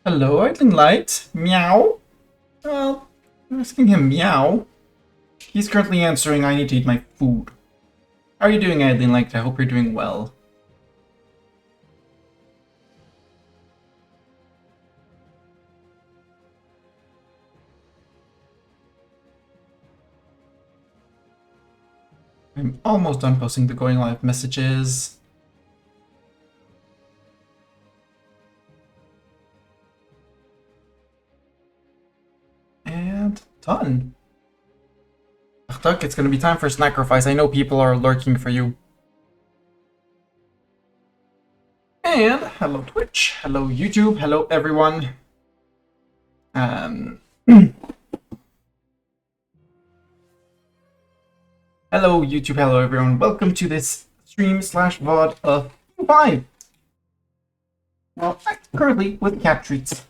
Hello, Idling Light. Meow. Well, I'm asking him meow. He's currently answering, I need to eat my food. How are you doing, Idling Light? I hope you're doing well. I'm almost done posting the going live messages. And done. Achtuk, it's gonna be time for sacrifice. I know people are lurking for you. And hello Twitch, hello YouTube, hello everyone. Hello YouTube, hello everyone. Welcome to this stream slash VOD of EU5. Well, currently with cat treats.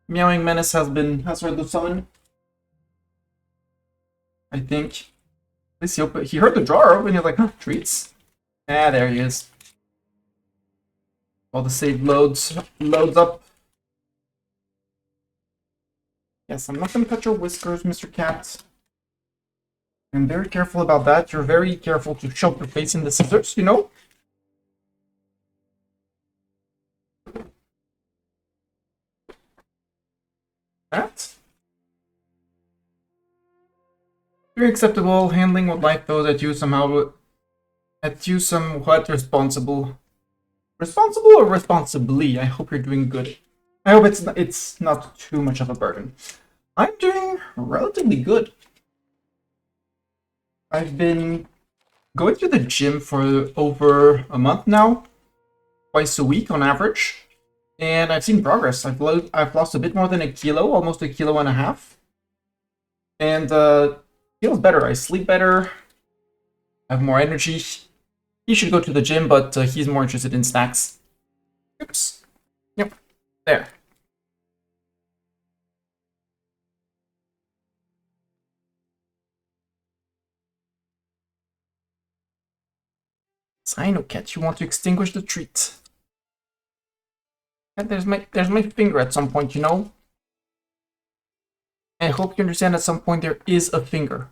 Meowing Menace has heard the summon. I think. At least he heard the drawer open, he's like, huh, treats. Ah, there he is. While the save loads up. Yes, I'm not gonna cut your whiskers, Mr. Cat. I'm very careful about that. You're very careful to shove your face in the scissors, you know? That. Very acceptable. Handling what life throws at you somewhat responsible. Responsible or responsibly? I hope you're doing good. I hope it's not too much of a burden. I'm doing relatively good. I've been going to the gym for over a month now, twice a week on average, and I've seen progress. I've lost a bit more than a kilo, almost a kilo and a half, and feels better. I sleep better, I have more energy. He should go to the gym, but he's more interested in snacks. Oops. Yep. There. Cyanocat, you want to extinguish the treat. And there's my finger at some point, you know? I hope you understand at some point there is a finger.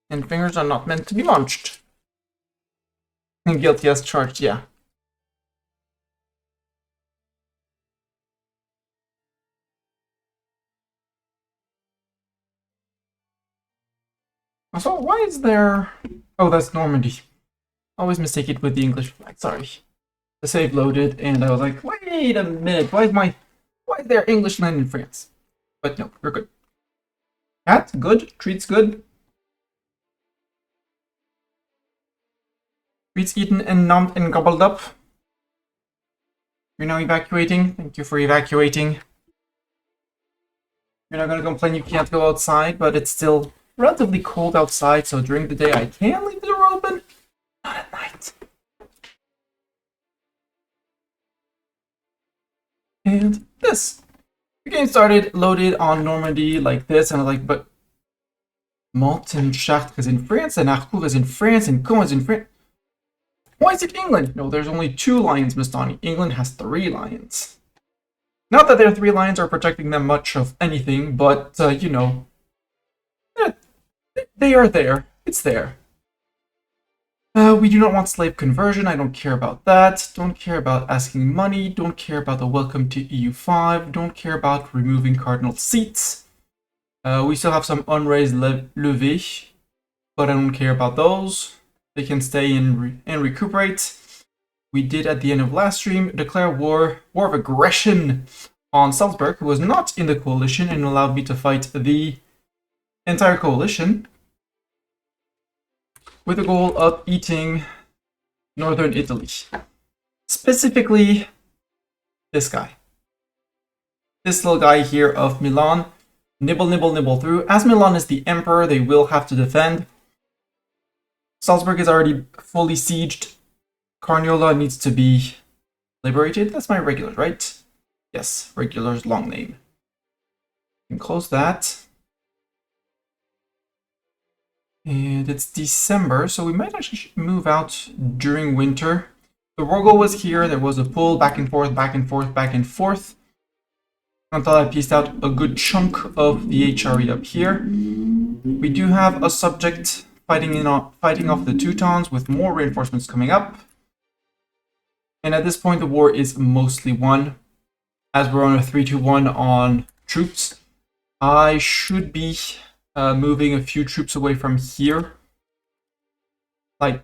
And fingers are not meant to be munched. And guilty as charged, yeah. Also, why is there... Oh, that's Normandy. Always mistake it with the English flag, sorry. The save loaded, and I was like, wait a minute, why is there English land in France? But no, we're good. Cat, good. Treats, good. Treats eaten and numbed and gobbled up. You're now evacuating. Thank you for evacuating. You're not gonna complain you can't go outside, but it's still relatively cold outside, so during the day I can leave the door open. Not at night. And this. The game started loaded on Normandy like this, and I was like, but Monten-Chartres is in France, and Harcourt is in France, and Caen is in France. Why is it England? No, there's only 2 lions, Mistani. England has 3 lions. Not that their 3 lions are protecting them much of anything, but, you know, they are there. It's there. We do not want slave conversion. I don't care about that. Don't care about asking money. Don't care about the welcome to EU5. Don't care about removing cardinal seats. We still have some unraised levées, but I don't care about those. They can stay and recuperate. We did at the end of last stream declare war of aggression on Salzburg, who was not in the coalition and allowed me to fight the entire coalition, with the goal of eating northern Italy. Specifically, this guy. This little guy here of Milan. Nibble, nibble, nibble through. As Milan is the emperor, they will have to defend. Salzburg is already fully sieged. Carniola needs to be liberated. That's my regulars, right? Yes, regulars long name. You can close that. And it's December, so we might actually move out during winter. the Rogel was here. There was a pull back and forth, back and forth, back and forth, until I pieced out a good chunk of the HRE up here. We do have a subject fighting off the Teutons with more reinforcements coming up. And at this point, the war is mostly won. As we're on a 3-2-1 on troops, I should be moving a few troops away from here. Like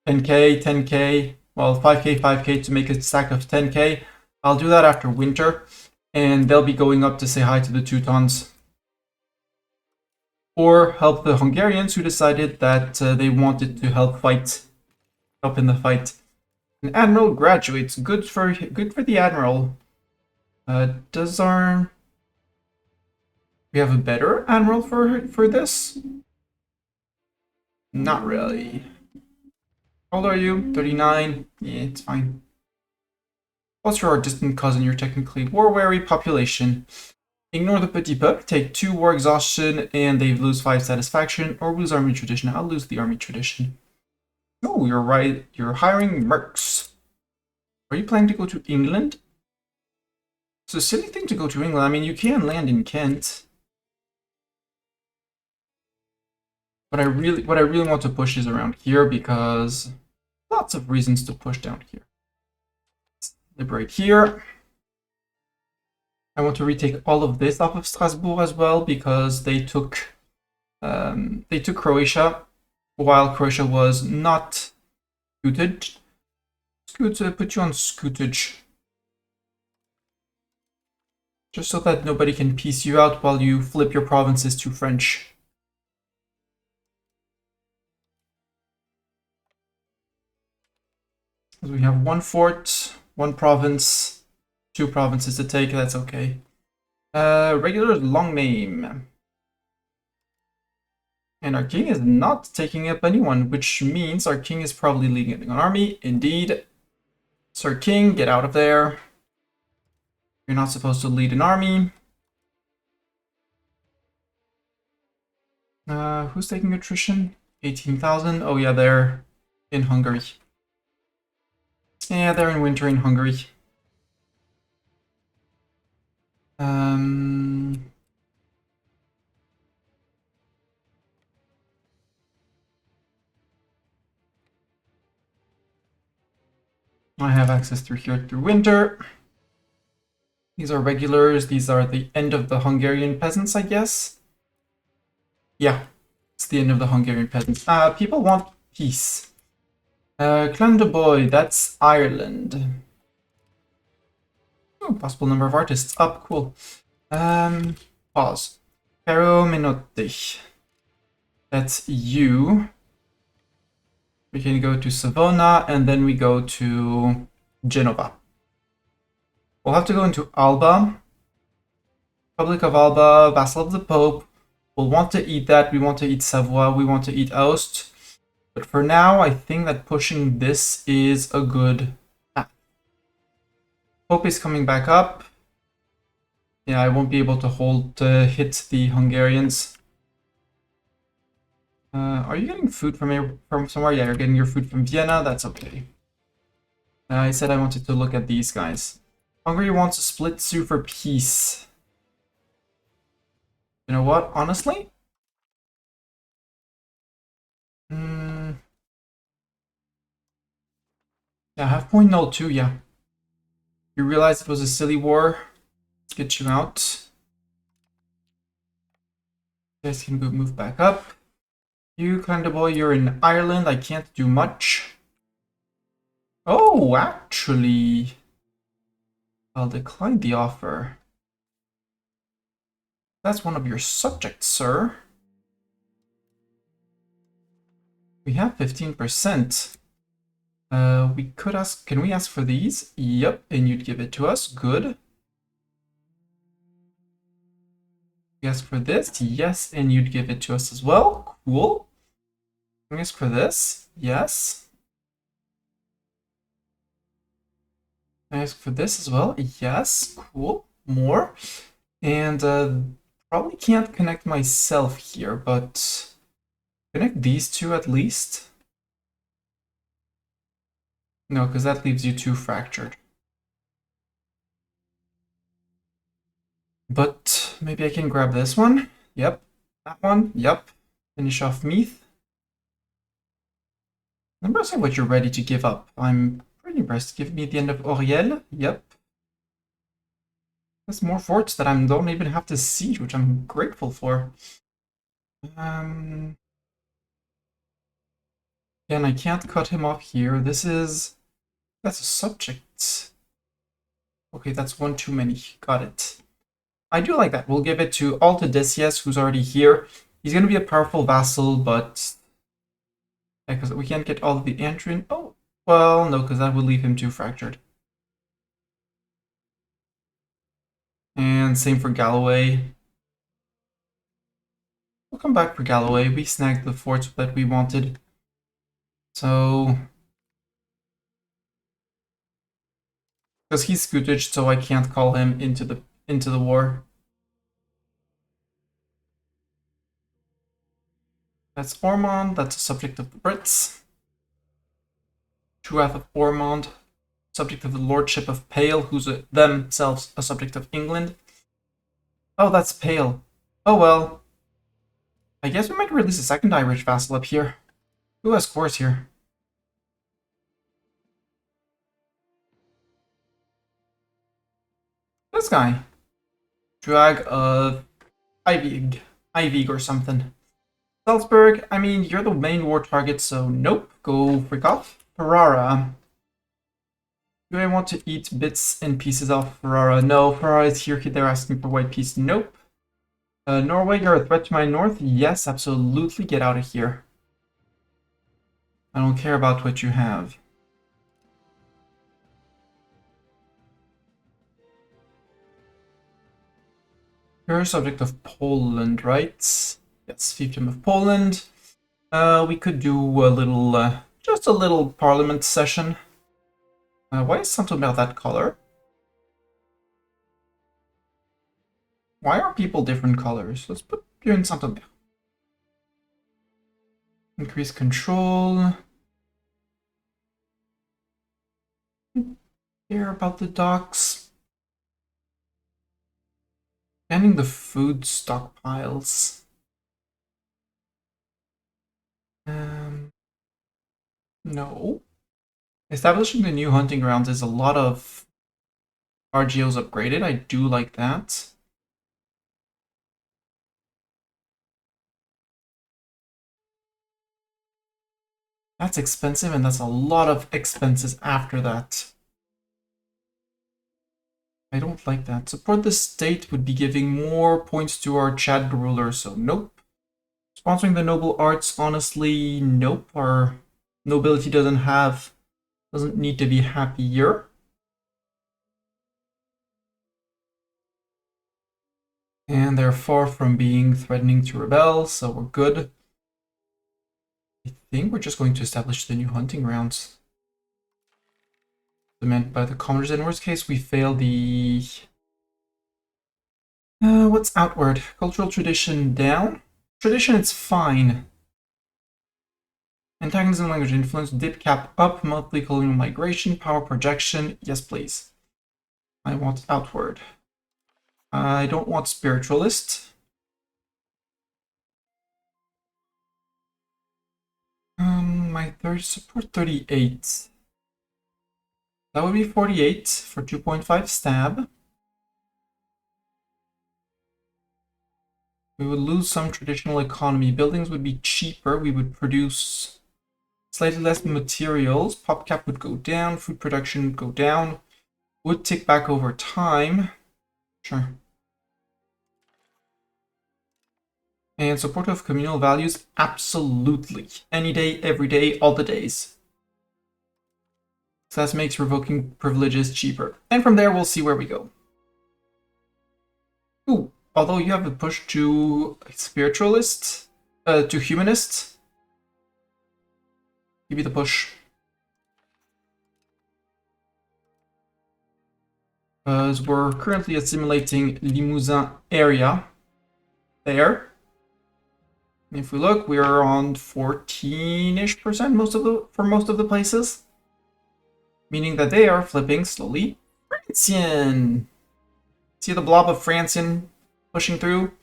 10k, 10k, well, 5k, 5k to make a stack of 10k. I'll do that after winter, and they'll be going up to say hi to the Teutons. Or help the Hungarians who decided that they wanted to help in the fight. An admiral graduates. Good for the admiral. Does our... We have a better admiral for this? Not really. How old are you? 39? Yeah, it's fine. What's your distant cousin? You're technically war-weary population. Ignore the petit peuple, take 2 war exhaustion, and they lose 5 satisfaction, or lose army tradition. I'll lose the army tradition. Oh, you're right. You're hiring mercs. Are you planning to go to England? It's a silly thing to go to England. I mean, you can land in Kent. But what I really want to push is around here, because lots of reasons to push down here. Let's liberate here. I want to retake all of this off of Strasbourg as well, because they took Croatia while Croatia was not scooted. Put you on scootage. Just so that nobody can piece you out while you flip your provinces to French. So we have 1 fort, 1 province, 2 provinces to take, that's okay. Regular long name. And our king is not taking up anyone, which means our king is probably leading an army. Indeed. Sir King, get out of there. You're not supposed to lead an army. Who's taking attrition? 18,000. Oh yeah, they're in Hungary. Yeah, they're in winter in Hungary. I have access through here through winter. These are regulars. These are the end of the Hungarian peasants, I guess. Yeah, it's the end of the Hungarian peasants. People want peace. Clan de Boy, that's Ireland. Oh, possible number of artists up, cool. Pause. Caro Menotti. That's you. We can go to Savona, and then we go to Genova. We'll have to go into Alba. Republic of Alba, vassal of the Pope. We'll want to eat that. We want to eat Savoie. We want to eat Aoste. But for now, I think that pushing this is a good path. Pope is coming back up. Yeah, I won't be able to hit the Hungarians. Are you getting food from somewhere? Yeah, you're getting your food from Vienna. That's okay. I said I wanted to look at these guys. Hungary wants to split Sioux for peace. You know what? Honestly? Yeah, have point 02, yeah. You realize it was a silly war. Let's get you out. You guys can go move back up. You, kind of boy, you're in Ireland. I can't do much. Oh, actually, I'll decline the offer. That's one of your subjects, sir. We have 15%. We could ask, can we ask for these? Yep, and you'd give it to us. Good. We ask for this? Yes, and you'd give it to us as well. Cool. Can we ask for this? Yes. Can I ask for this as well? Yes. Cool. More. And probably can't connect myself here, but connect these two at least. No, because that leaves you too fractured. But maybe I can grab this one. Yep. That one. Yep. Finish off Meath. I'm impressed what you're ready to give up. I'm pretty impressed. Give me the end of Oriel. Yep. There's more forts that I don't even have to siege, which I'm grateful for. Again, I can't cut him off here. That's a subject. Okay, that's one too many. Got it. I do like that. We'll give it to Alta Decius, who's already here. He's going to be a powerful vassal, but because we can't get all of the Antrian. Oh, well, no, because that would leave him too fractured. And same for Galloway. We'll come back for Galloway. We snagged the forts that we wanted. So, because he's scootaged, so I can't call him into the war. That's Ormond. That's a subject of the Brits. Truath of Ormond, subject of the Lordship of Pale, who's themselves a subject of England. Oh, that's Pale. Oh well. I guess we might release a second Irish vassal up here. Who has cores here? This guy. Drag of Ivig or something. Salzburg, I mean, you're the main war target, so nope. Go freak off. Ferrara. Do I want to eat bits and pieces off Ferrara? No, Ferrara is here. They're asking for white peace. Nope. Norway, you're a threat to my north? Yes, absolutely. Get out of here. I don't care about what you have. You're a subject of Poland, right? Yes, fiefdom of Poland. We could do a little, just a little parliament session. Why is something about that color? Why are people different colors? Let's put you in something. Increase control. Care about the docks. Banning the food stockpiles. No. Establishing the new hunting grounds is a lot of RGOs upgraded. I do like that. That's expensive, and that's a lot of expenses after that. I don't like that. Support the state would be giving more points to our Chad ruler, so nope. Sponsoring the noble arts, honestly, nope. Our nobility doesn't need to be happier. And they're far from being threatening to rebel, so we're good. I think we're just going to establish the new hunting grounds. Meant by the commoners. In worst case, we fail the... what's outward? Cultural tradition down? Tradition, it's fine. Antagonism, language influence, dip cap up, monthly colonial migration, power projection. Yes, please. I want outward. I don't want spiritualist. My third support 38. That would be 48 for 2.5 stab. We would lose some traditional economy. Buildings would be cheaper. We would produce slightly less materials. Pop cap would go down. Food production would go down. Would tick back over time. Sure. And support of communal values? Absolutely. Any day, every day, all the days. So that makes revoking privileges cheaper. And from there, we'll see where we go. Ooh, although you have a push to spiritualist, to humanist. Give me the push. Because we're currently assimilating Limousin area. There. And if we look, we're on 14-ish% for most of the places. meaning that they are flipping slowly Francian. See the blob of Francian pushing through?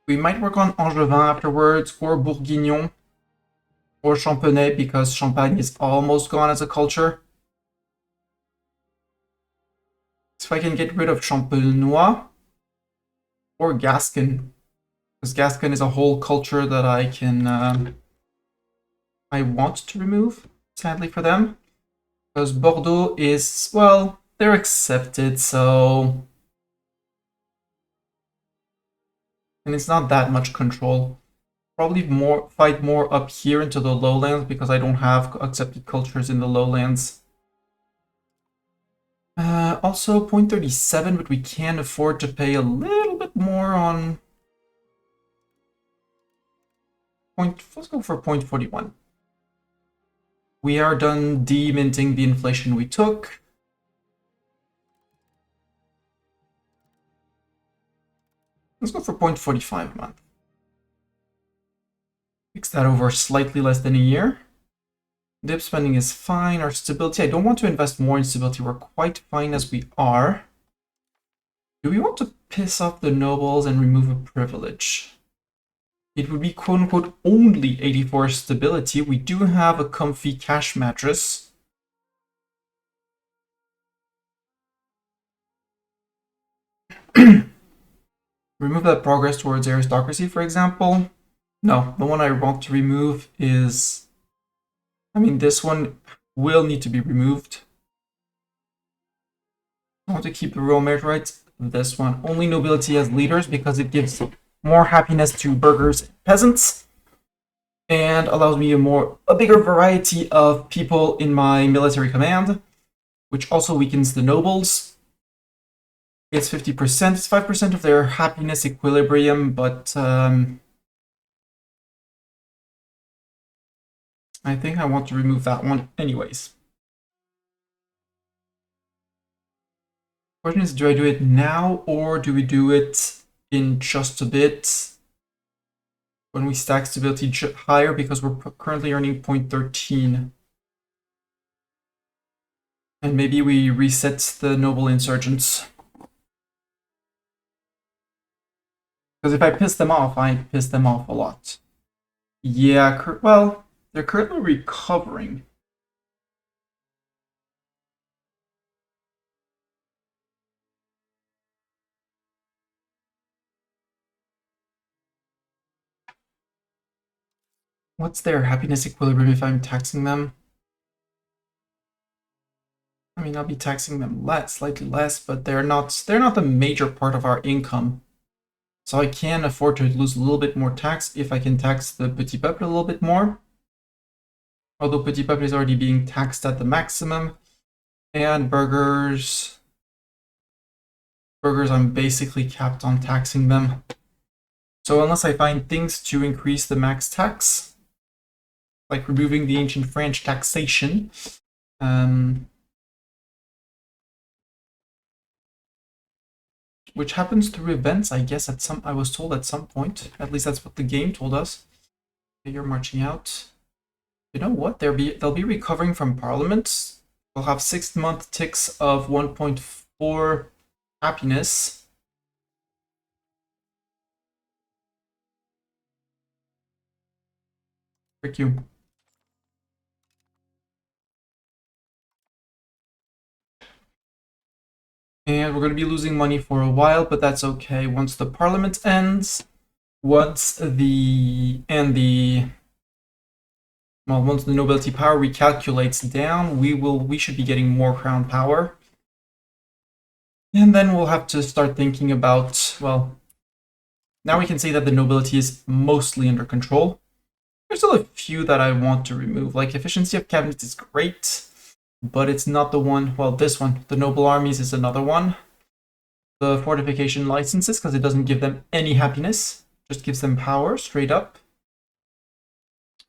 We might work on Angevin afterwards, or Bourguignon, or Champonnais, because Champagne is almost gone as a culture. So if I can get rid of Champenois, or Gascon, because Gascon is a whole culture that I can, I want to remove, sadly for them. Because Bordeaux is, well, they're accepted, so... And it's not that much control. Probably fight more up here into the lowlands because I don't have accepted cultures in the lowlands. Also 0.37, but we can afford to pay a little bit more on... Let's go for 0.41. We are done deminting the inflation we took. Let's go for 0.45 a month. Fix that over slightly less than a year. Dip spending is fine. Our stability, I don't want to invest more in stability. We're quite fine as we are. Do we want to piss off the nobles and remove a privilege? It would be quote-unquote only 84 stability. We do have a comfy cash mattress. Remove that progress towards aristocracy, for example. No, the one I want to remove is... I mean, this one will need to be removed. I want to keep the royal merit rights. This one, only nobility as leaders, because it gives more happiness to burghers and peasants, and allows me a bigger variety of people in my military command, which also weakens the nobles. It's 50%, it's 5% of their happiness equilibrium, but I think I want to remove that one anyways. Question is, do I do it now, or do we do it in just a bit when we stack stability higher, because we're currently earning 0.13? And maybe we reset the noble insurgents. Because if I piss them off, I piss them off a lot. Yeah, well, they're currently recovering. What's their happiness equilibrium if I'm taxing them? I mean, I'll be taxing them slightly less, but they're not the major part of our income. So I can afford to lose a little bit more tax if I can tax the Petit Peuple a little bit more. Although Petit Peuple is already being taxed at the maximum. And burghers, I'm basically capped on taxing them. So unless I find things to increase the max tax, like removing the ancient French taxation, which happens through events, I guess, I was told at some point. At least that's what the game told us. Okay, you're marching out. You know what? They'll be recovering from Parliament. We'll have 6-month ticks of 1.4 happiness. Frick you. And we're going to be losing money for a while, but that's okay. Once the Parliament ends, once the nobility power recalculates down, we should be getting more crown power. And then we'll have to start thinking about, well, now we can say that the nobility is mostly under control. There's still a few that I want to remove, like efficiency of cabinet is great, but it's not the one, well, this one, the noble armies is another one. The fortification licenses, because it doesn't give them any happiness, just gives them power straight up.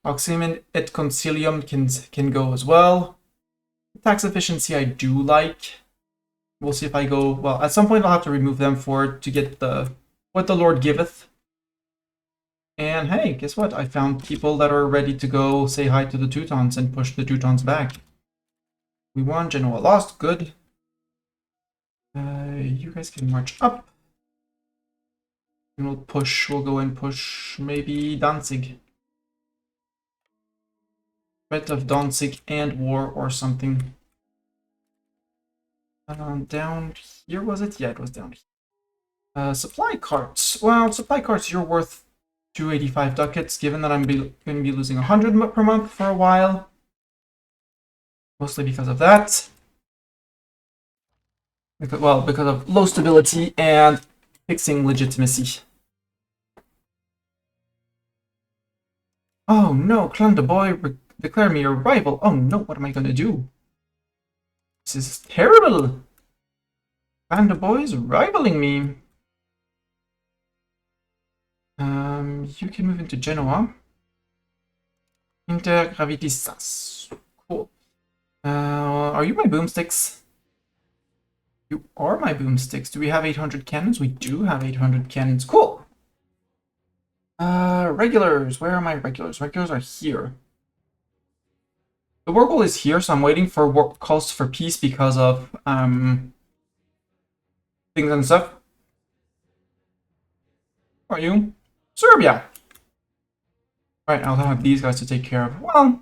Auxilium et concilium can go as well. Tax efficiency I do like. We'll see if I go, well, at some point I'll have to remove them to get what the Lord giveth. And hey, guess what? I found people that are ready to go say hi to the Teutons and push the Teutons back. We won, Genoa lost, good. You guys can march up. And we'll go and push maybe Danzig. Threat of Danzig and war or something. Down here, was it? Yeah, it was down here. Supply carts. Well, supply carts, you're worth 285 ducats, given that I'm going to be losing 100 per month for a while. Mostly because of that. Because of low stability and fixing legitimacy. Oh no, Clan de Boy, declare me your rival. Oh no, what am I gonna do? This is terrible. Clan de Boy is rivaling me. You can move into Genoa. Intergravitisas. Cool. Are you my boomsticks? You are my boomsticks. Do we have 800 cannons? We do have 800 cannons. Cool. Regulars. Where are my regulars? Regulars are here. The war goal is here, so I'm waiting for calls for peace because of things and stuff. Who are you? Serbia. Right, I'll have these guys to take care of. Well,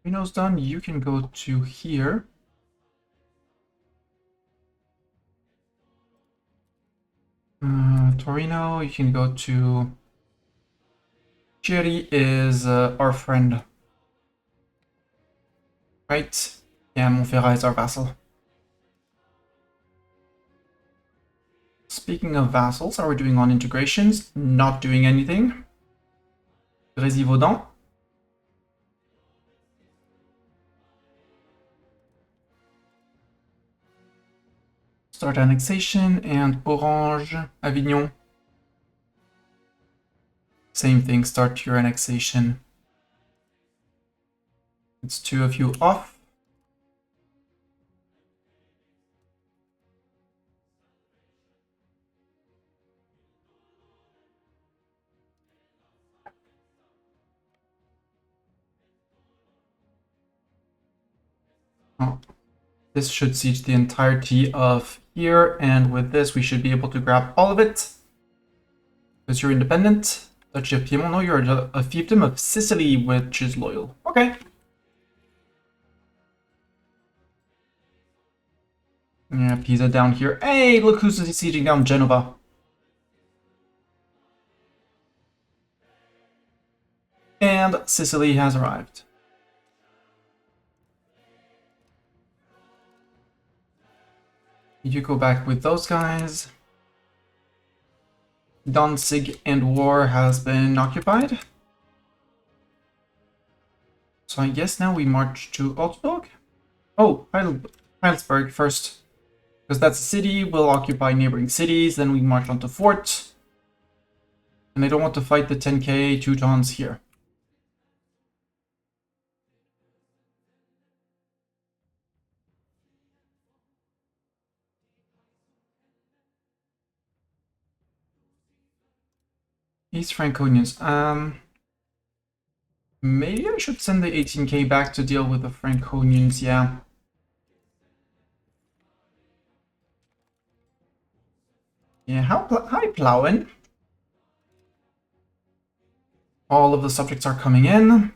Reno's done. You can go to here. Torino, you can go to... Cherry is our friend. Right? Yeah, Montferrat is our vassal. Speaking of vassals, how are we doing on integrations? Not doing anything. Grésivaudan. Start annexation, and Orange, Avignon. Same thing, start your annexation. It's two of you off. Oh, this should siege the entirety of here, and with this we should be able to grab all of it. Because you're independent. Duchy of Piedmont, no, you're a fiefdom of Sicily, which is loyal. Okay. Yeah, Pisa down here. Hey, look who's sieging down Genova. And Sicily has arrived. You go back with those guys. Danzig and War has been occupied. So I guess now we march to Augsburg. Oh, Heilsberg first. Because that's a city, we'll occupy neighboring cities, then we march on to Fort. And I don't want to fight the 10k Teutons here. East Franconians. Maybe I should send the 18k back to deal with the Franconians, yeah. Yeah, hi Plauen. All of the subjects are coming in.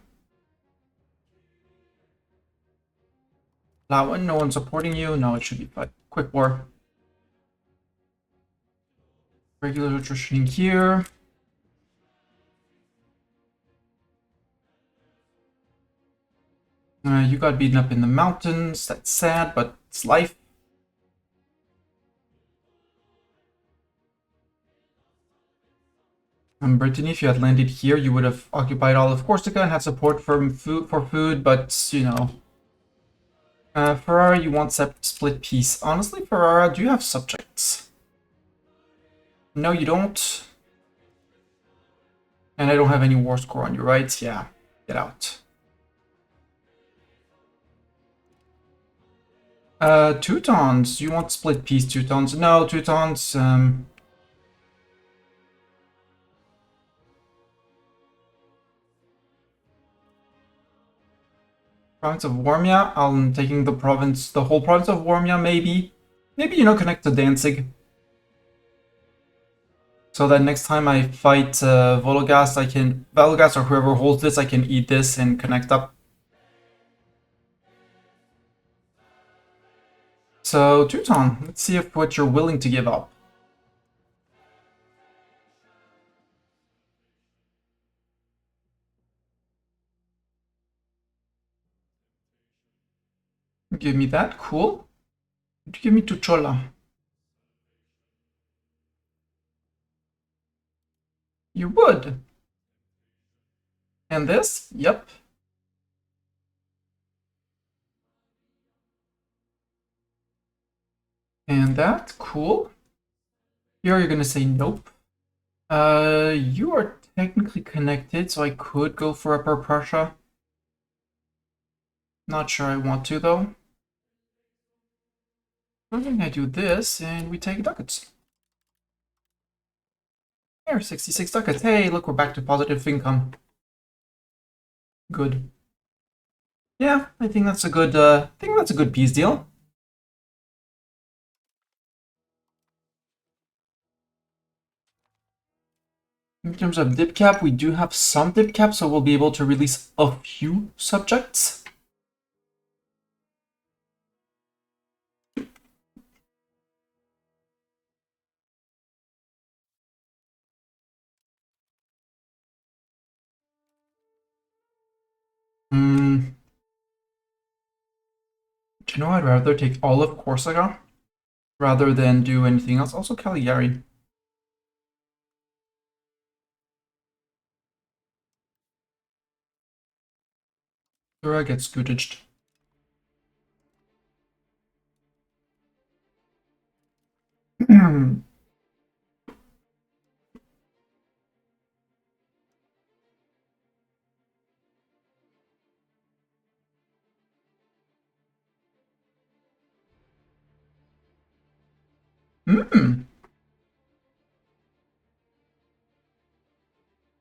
Plauen, no one supporting you. No, it should be fine. Quick war. Regular attrition here. You got beaten up in the mountains. That's sad, but it's life. Brittany, if you had landed here, you would have occupied all of Corsica and had support for food, but, you know. Ferrara, you want split peace. Honestly, Ferrara, do you have subjects? No, you don't. And I don't have any war score on you, right? Yeah, get out. Teutons, you want split peace, Teutons? No, Teutons, province of Warmia, I'm taking the whole province of Warmia, maybe. Maybe, you know, connect to Danzig. So that next time I fight Vologast, Vologast or whoever holds this, I can eat this and connect up. So, Teuton, let's see if what you're willing to give up. Give me that, cool. Give me Tuchola. You would. And this? Yep. And that? Cool. Here you're gonna say nope. You are technically connected, so I could go for Upper Prussia. Not sure I want to, though. I think I do this, and we take ducats. Here, 66 ducats. Hey, look, we're back to positive income. Good. Yeah, I think that's a good peace deal. In terms of dip cap, we do have some dip cap, so we'll be able to release a few subjects. Do you know, I'd rather take all of Corsica rather than do anything else. Also Cagliari. Dura gets scootaged.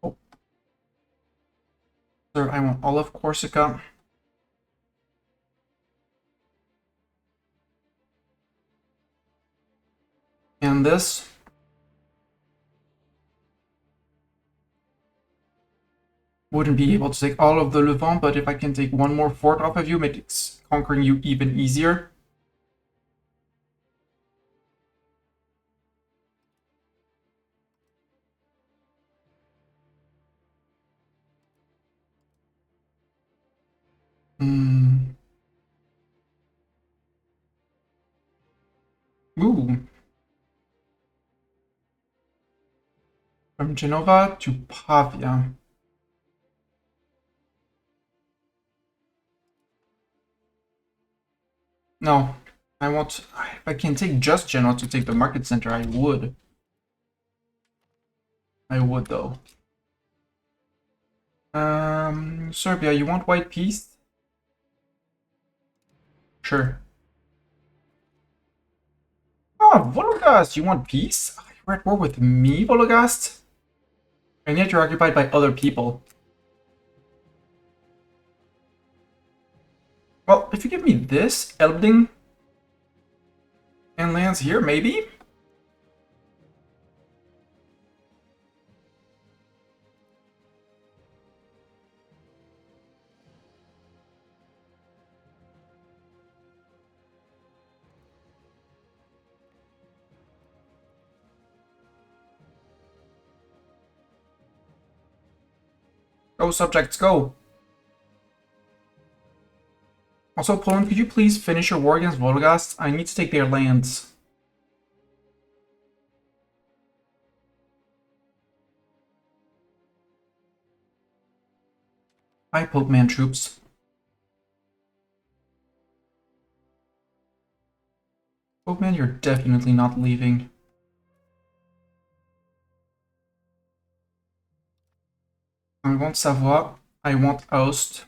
Oh. Sir, I want all of Corsica. And this. Wouldn't be able to take all of the Levant, but if I can take one more fort off of you, makes conquering you even easier. Ooh. From Genova to Pavia. No, I want. If I can take just Genoa to take the market center, I would. I would though. Serbia, you want white peace? Sure. Oh, Vologast, you want peace? You're at war with me, Vologast? And yet you're occupied by other people. Well, if you give me this, Elbding, and lands here, maybe? Go, subjects, go! Also, Poland, could you please finish your war against Vologast? I need to take their lands. Hi, Pope Man troops. Pope Man, you're definitely not leaving. I want Savoie. I want Aoste.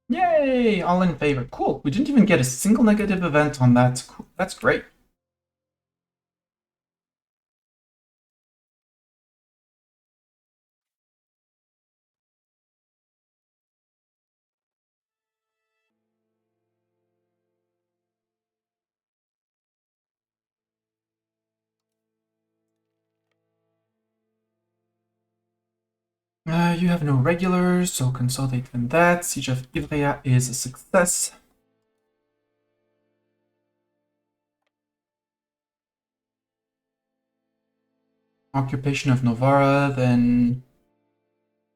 Yay! All in favor. Cool. We didn't even get a single negative event on that. Cool. That's great. You have no regulars, so consolidate in that. Siege of Ivrea is a success. Occupation of Novara, then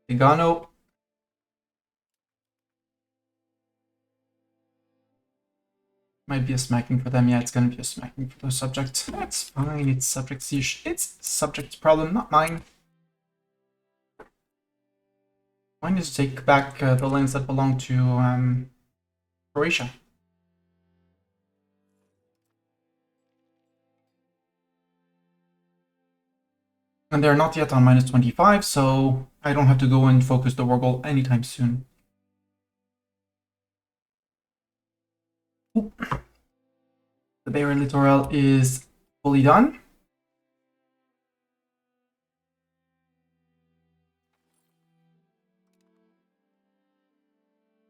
Tigano. Might be a smacking for them. Yeah, it's gonna be a smacking for those subjects. That's fine. It's subject's issue. It's subject's problem, not mine. Mine is to take back the lands that belong to Croatia. And they're not yet on minus 25, so I don't have to go and focus the war goal anytime soon. Oop. The Barren Littoral is fully done.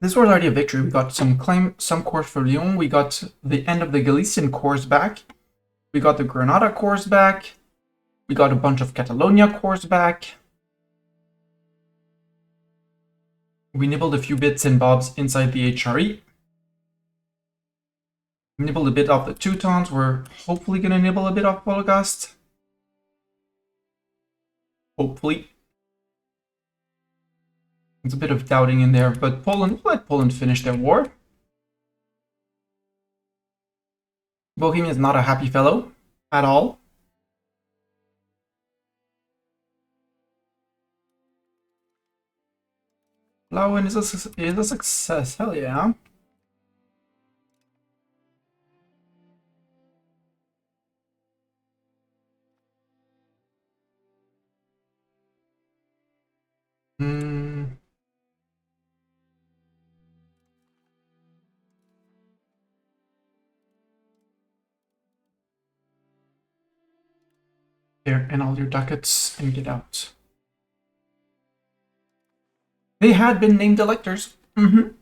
This was already a victory. We got some cores for Lyon. We got the end of the Galician cores back. We got the Granada cores back. We got a bunch of Catalonia cores back. We nibbled a few bits and bobs inside the HRE. We nibbled a bit off the Teutons. We're hopefully going to nibble a bit off Vologast. Hopefully. There's a bit of doubting in there, but Poland, let Poland finish their war. Bohemia is not a happy fellow at all. Lauen is a success, hell yeah. Hmm. There, and all your ducats, and get out. They had been named electors. I'm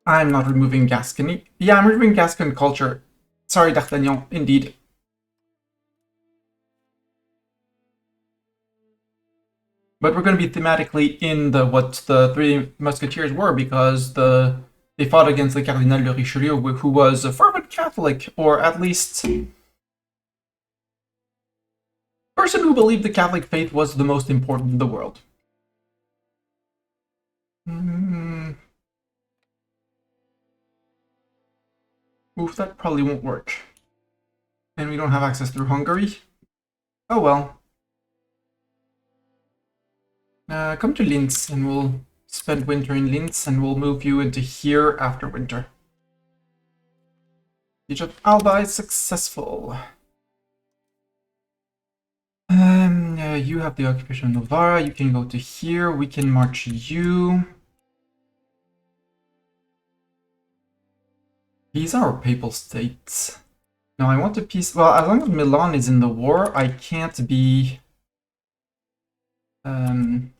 not removing Gascony. Yeah, I'm removing Gascon culture. Sorry, D'Artagnan, indeed. But we're going to be thematically in what the Three Musketeers were, because they fought against the Cardinal de Richelieu, who was a fervent Catholic, or at least person who believed the Catholic faith was the most important in the world. Oof, that probably won't work. And we don't have access through Hungary. Oh well. Come to Linz, and we'll spend winter in Linz, and we'll move you into here after winter. Siege of Alba is successful. You have the occupation of Novara. You can go to here. We can march you. These are papal states. No, I want to peace. Well, as long as Milan is in the war, I can't be. I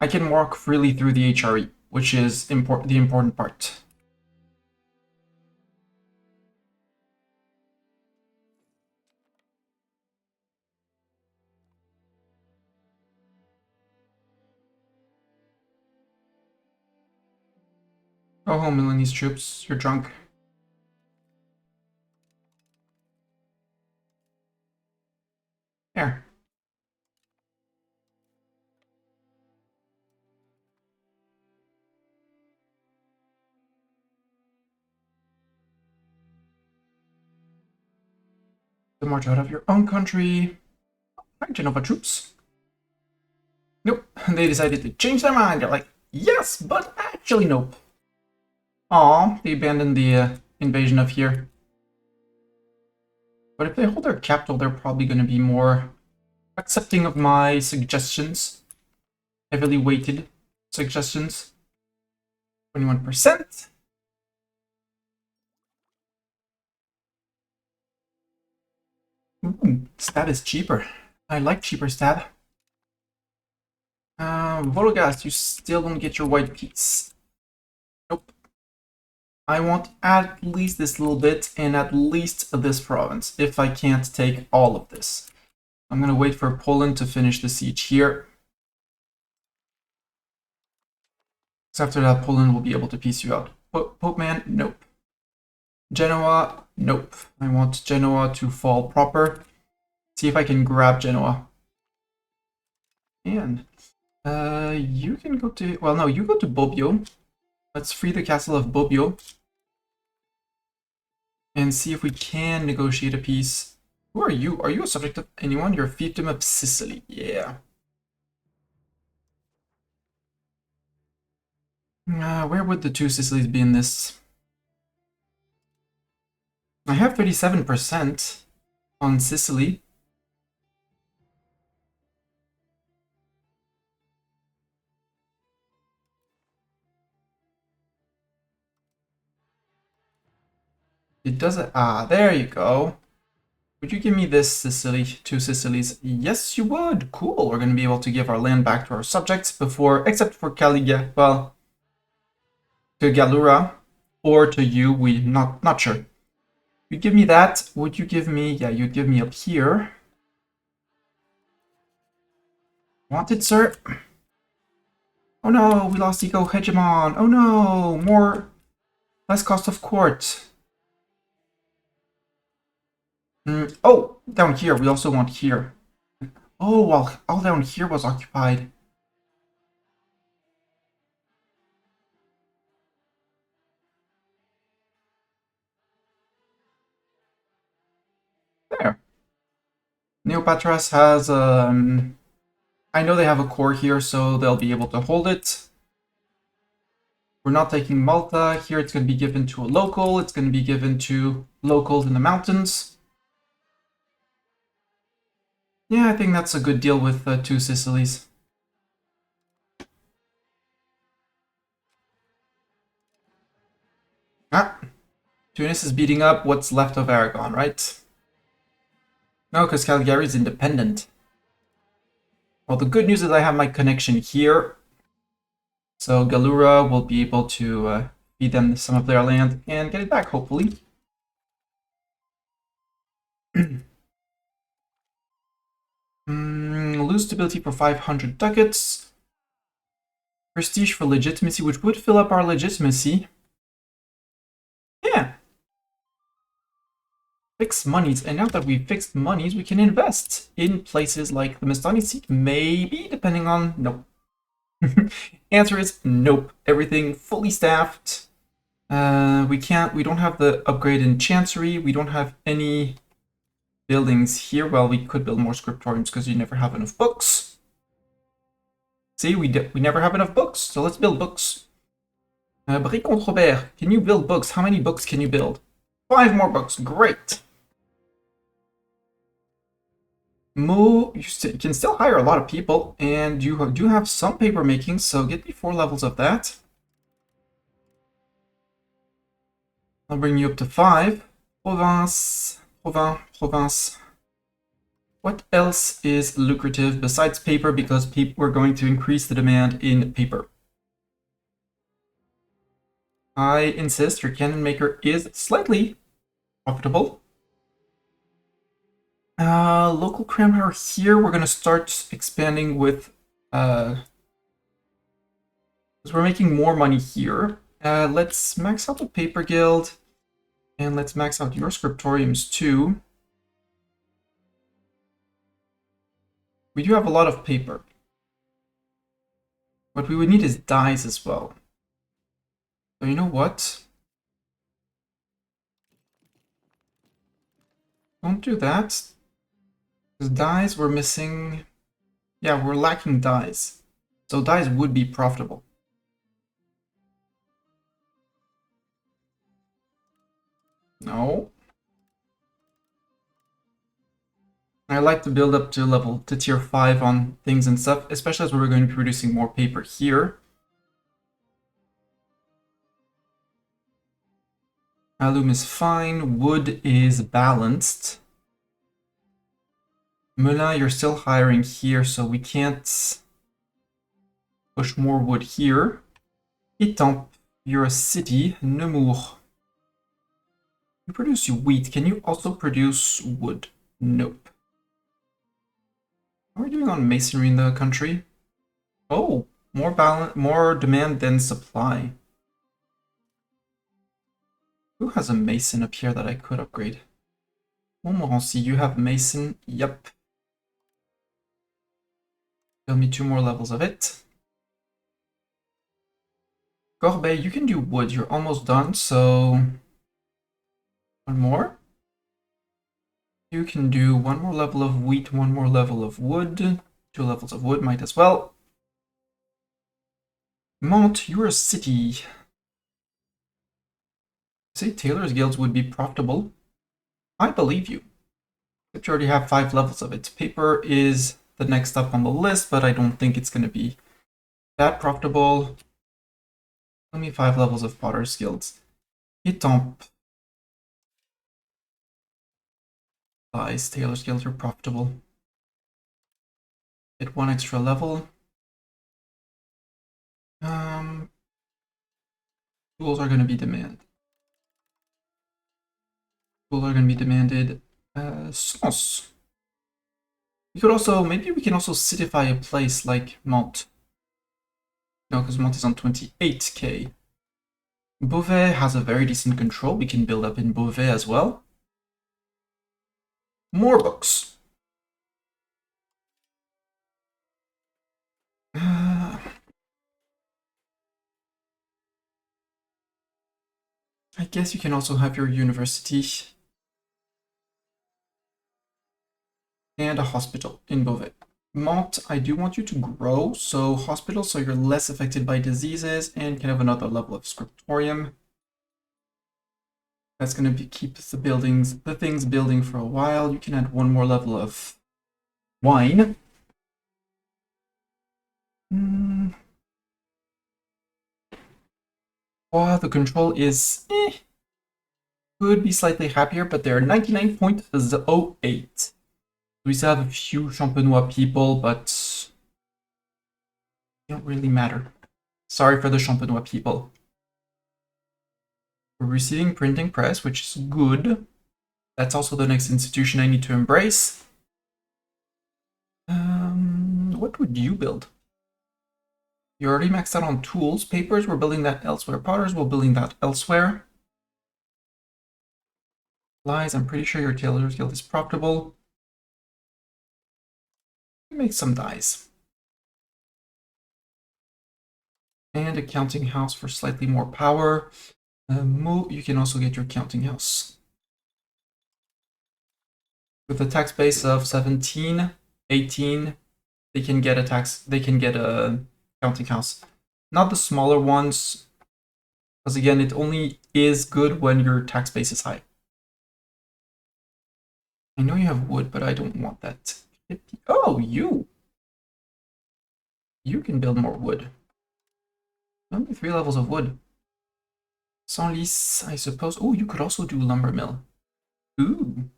can walk freely through the HRE, which is the important part. Go home, Milanese troops. You're drunk. There. To march out of your own country. Right, Genova troops. Nope, they decided to change their mind. They're like, yes, but actually nope. Aw, they abandoned the invasion of here. But if they hold their capital, they're probably going to be more accepting of my suggestions. Heavily weighted suggestions. 21%. Ooh, stab is cheaper. I like cheaper stab. Vologast, you still don't get your white piece. Nope. I want at least this little bit and at least this province, if I can't take all of this. I'm gonna wait for Poland to finish the siege here. So after that, Poland will be able to piece you out. Pope Man, nope. Genoa, nope. I want Genoa to fall proper. See if I can grab Genoa. And you can go to, well, no, you go to Bobbio. Let's free the castle of Bobbio. And see if we can negotiate a peace. Who are you? Are you a subject of anyone? You're a fiefdom of Sicily. Yeah. Where would the two Sicilies be in this? I have 37% on Sicily. It doesn't. Ah, there you go. Would you give me this Sicily, two Sicilies? Yes, you would. Cool. We're going to be able to give our land back to our subjects before, except for Caliga. Well, to Gallura or to you. We not sure. You give me that. Would you give me? Yeah, you'd give me up here. Wanted, sir? Oh no, we lost Eco Hegemon. Oh no, less cost of court. Oh, down here, we also want here. Oh, well, all down here was occupied. There. Neopatras has, I know they have a core here, so they'll be able to hold it. We're not taking Malta. Here it's going to be given to a local. It's going to be given to locals in the mountains. Yeah, I think that's a good deal with two Sicilies. Ah, Tunis is beating up what's left of Aragon, right? No, because Cagliari is independent. Well, the good news is I have my connection here. So Gallura will be able to feed them some of their land and get it back, hopefully. Lose stability for 500 ducats. Prestige for legitimacy, which would fill up our legitimacy. Yeah. Fix monies. And now that we've fixed monies, we can invest in places like the Mestani seat. Maybe, depending on... Nope. Answer is nope. Everything fully staffed. We don't have the upgrade in Chancery. We don't have any buildings here. Well, we could build more scriptoriums because you never have enough books. See, we never have enough books, so let's build books. Brie Controbert, can you build books? How many books can you build? 5 more books, great. You can still hire a lot of people, and you do have some paper making, so get me 4 levels of that. I'll bring you up to 5. Province. What else is lucrative besides paper? Because we're going to increase the demand in paper. I insist your cannon maker is slightly profitable. Local cram power here, we're going to start expanding with... because we're making more money here. Let's max out the paper guild. And let's max out your scriptoriums too. We do have a lot of paper. What we would need is dyes as well. So you know what? Don't do that. Because dyes, we're missing... Yeah, we're lacking dyes. So dyes would be profitable. No. I like to build up to tier 5 on things and stuff, especially as we're going to be producing more paper here. Alum is fine, wood is balanced. Mula, you're still hiring here, so we can't push more wood here. Etamp, you're a city. Nemours. You produce wheat. Can you also produce wood? Nope. How are we doing on masonry in the country? Oh, more demand than supply. Who has a mason up here that I could upgrade? Montmorency, you have mason. Yep. Build me 2 more levels of it. Corbeil, you can do wood. You're almost done, so... One more. You can do 1 more level of wheat, 1 more level of wood. 2 levels of wood might as well. Mont, you're a city. Say tailors' guilds would be profitable. I believe you. Except you already have 5 levels of it. Paper is the next up on the list, but I don't think it's going to be that profitable. Only 5 levels of potter's guilds. Etamp. Dyes, tailors' guilds are profitable. Get 1 extra level. Tools are going to be demanded. Tools are going to be demanded. Sens. We could also, maybe we can also citify a place like Mont. No, because Mont is on 28k. Beauvais has a very decent control. We can build up in Beauvais as well. More books. I guess you can also have your university and a hospital in Beauvais. Mont, I do want you to grow, so hospital, so you're less affected by diseases and can have another level of scriptorium. That's going to keep the things building for a while. You can add 1 more level of wine. Wow, the control is could be slightly happier, but they're 99.08. We still have a few Champenois people, but they don't really matter. Sorry for the Champenois people. We're receiving printing press, which is good. That's also the next institution I need to embrace. What would you build? You're already maxed out on tools. Papers, we're building that elsewhere. Potters, we're building that elsewhere. Lies, I'm pretty sure your tailor's guild is profitable. Make some dyes. And a counting house for slightly more power. You can also get your counting house. With a tax base of 17, 18, they can get a counting house. Not the smaller ones, because again, it only is good when your tax base is high. I know you have wood, but I don't want that. Oh, you! You can build more wood. Only 3 levels of wood. Senlis, I suppose. Oh, you could also do lumber mill. Ooh.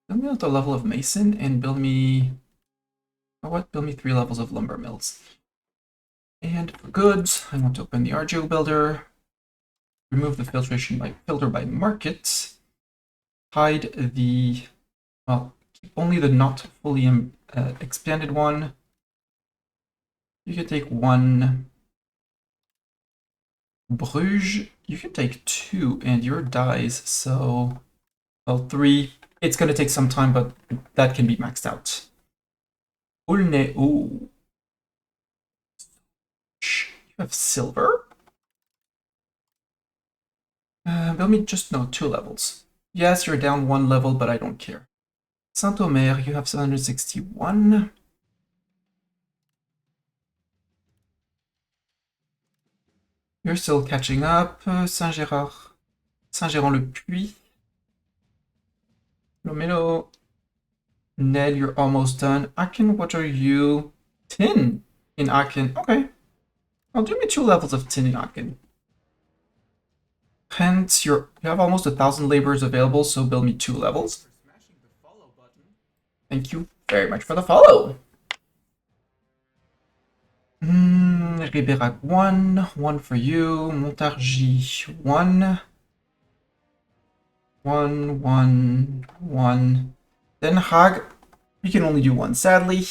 Build me at a level of mason and build me... Oh, what? Build me 3 levels of lumber mills. And for goods, I want to open the RGO builder. Remove the filter by market. Hide the... Well, keep only the not fully expanded one. You can take 1 Bruges. You can take 2 and your dies, so... Well, 3. It's going to take some time, but that can be maxed out. Aulnay. Ooh. You have silver? Build me just, no, 2 levels. Yes, you're down 1 level, but I don't care. Saint-Omer, you have 761. You're still catching up. Saint-Gérard. Saint-Gérand-le-Puy. Lomelo. Ned, you're almost done. Aachen, what are you? Tin in Aachen. Okay. I'll do me 2 levels of tin in Aachen. Hence, you have almost 1,000 laborers available, so build me 2 levels. Thank you very much for the follow. Ribérac 1 for you. Montargis 1. 1. Den Haag, you can only do 1, sadly.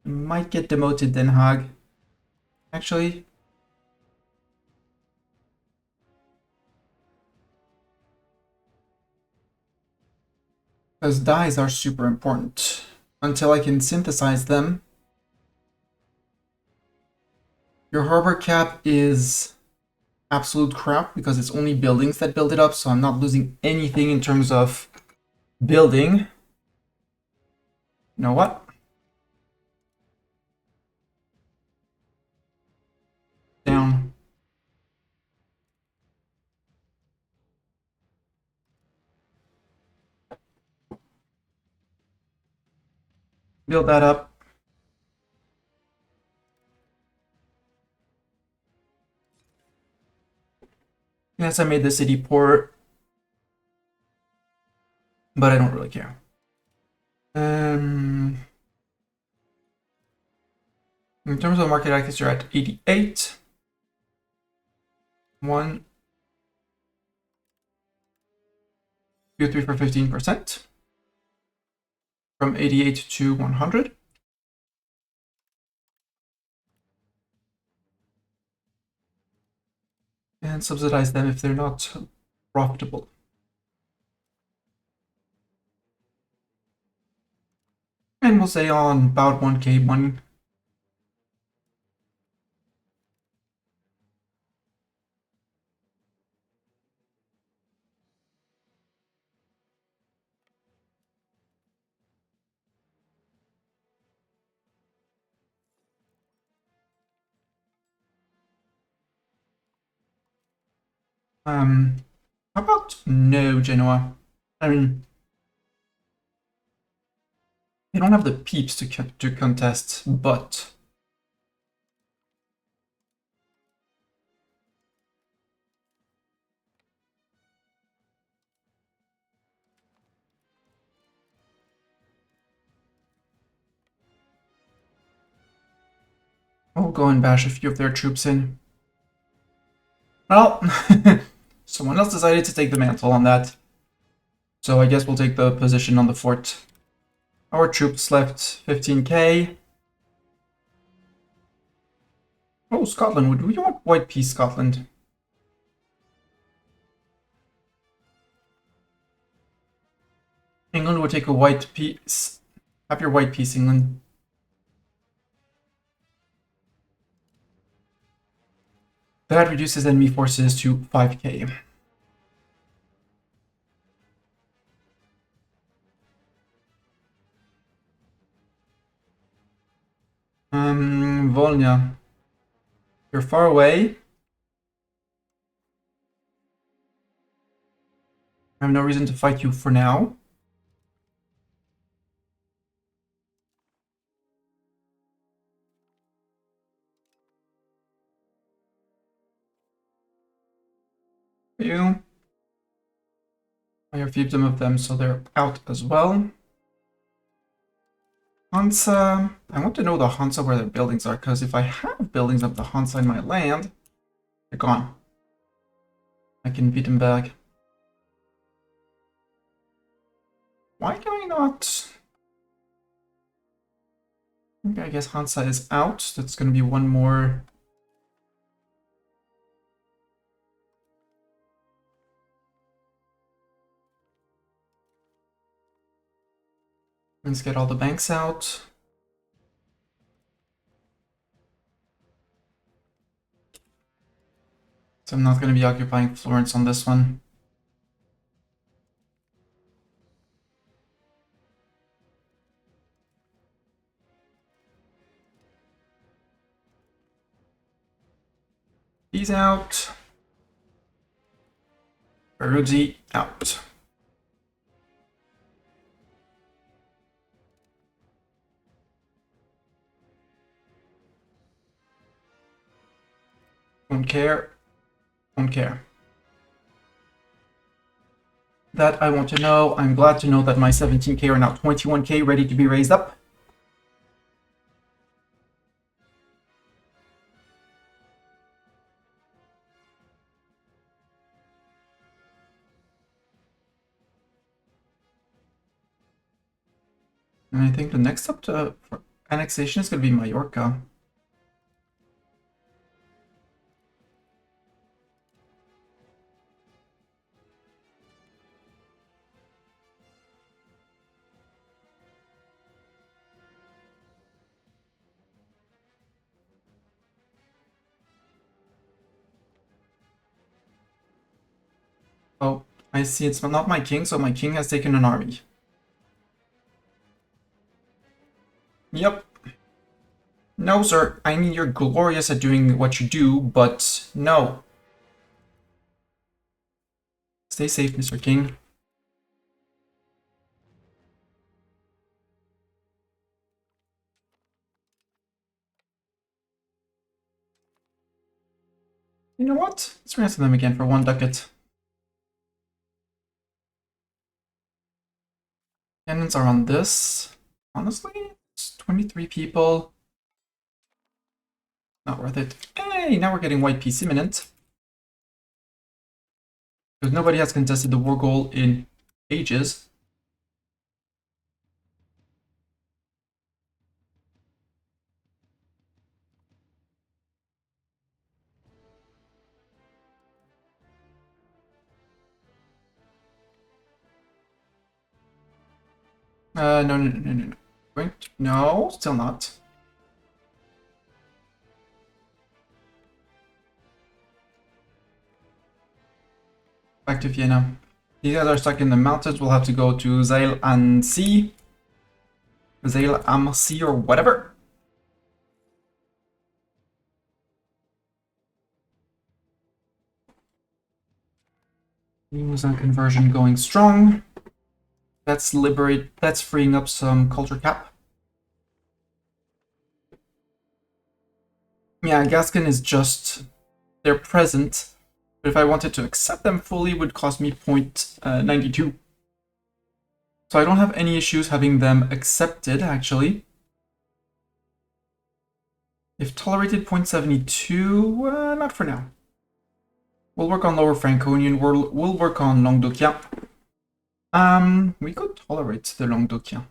You might get demoted, Den Haag. Actually. Because dyes are super important. Until I can synthesize them. Your harbor cap is absolute crap because it's only buildings that build it up, so I'm not losing anything in terms of building. You know what? Down. Build that up. Yes, I made the city poor, but I don't really care. In terms of market access, you're at 88. 1, 2, 3 for 15%. From 88 to 100. And subsidize them if they're not profitable. And we'll say on about 1k, 1. How about no Genoa? I mean, they don't have the peeps to contest, but I'll go and bash a few of their troops in. Well, someone else decided to take the mantle on that. So I guess we'll take the position on the fort. Our troops left 15k. Oh, Scotland. Do we want white peace, Scotland? England would take a white peace. Have your white peace, England. That reduces enemy forces to 5k. Volnia. You're far away. I have no reason to fight you for now. You. I have fiefdom of them, so they're out as well. Hansa. I want to know the Hansa where their buildings are, because if I have buildings of the Hansa in my land, they're gone. I can beat them back. Why can I not? Okay, I guess Hansa is out. That's going to be one more. Let's get all the banks out. So I'm not going to be occupying Florence on this one. Peace out. Rudy out. Don't care. Don't care. That I want to know. I'm glad to know that my 17k are now 21k, ready to be raised up. And I think the next up for annexation is going to be Mallorca. Oh, I see it's not my king, so my king has taken an army. Yep. No, sir. I mean, you're glorious at doing what you do, but no. Stay safe, Mr. King. You know what? Let's ransom them again for 1 ducat. Cannons are on this. Honestly, it's 23 people. Not worth it. Hey, now we're getting white peace imminent. Because nobody has contested the war goal in ages. No. No, still not. Back to Vienna. These guys are stuck in the mountains. We'll have to go to Zeil am See. Zeil am See or whatever. Limousin conversion going strong. That's freeing up some culture cap. Yeah, Gascon is just, they're present, but if I wanted to accept them fully, it would cost me 0.92. So I don't have any issues having them accepted, actually. If tolerated, 0.72, not for now. We'll work on Lower Franconian, we'll work on Languedocien. We could tolerate the Languedocien.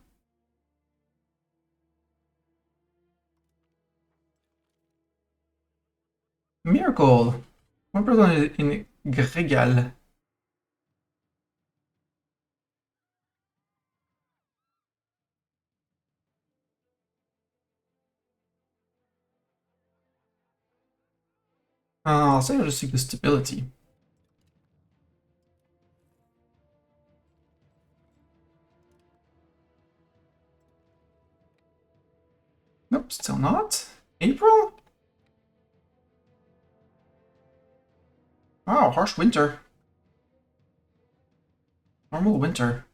Miracle! 1% in Grégal. I'll say I'll just seek the stability. Nope, still not. April? Oh, harsh winter. Normal winter.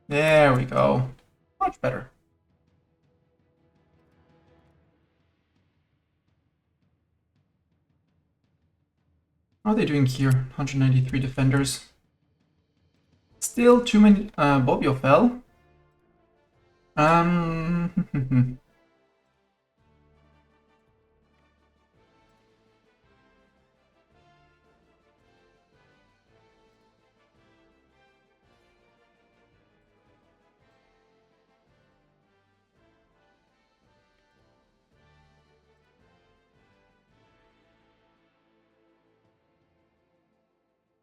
There we go. Much better. How are they doing here? 193 defenders. Still too many. Bobbio fell.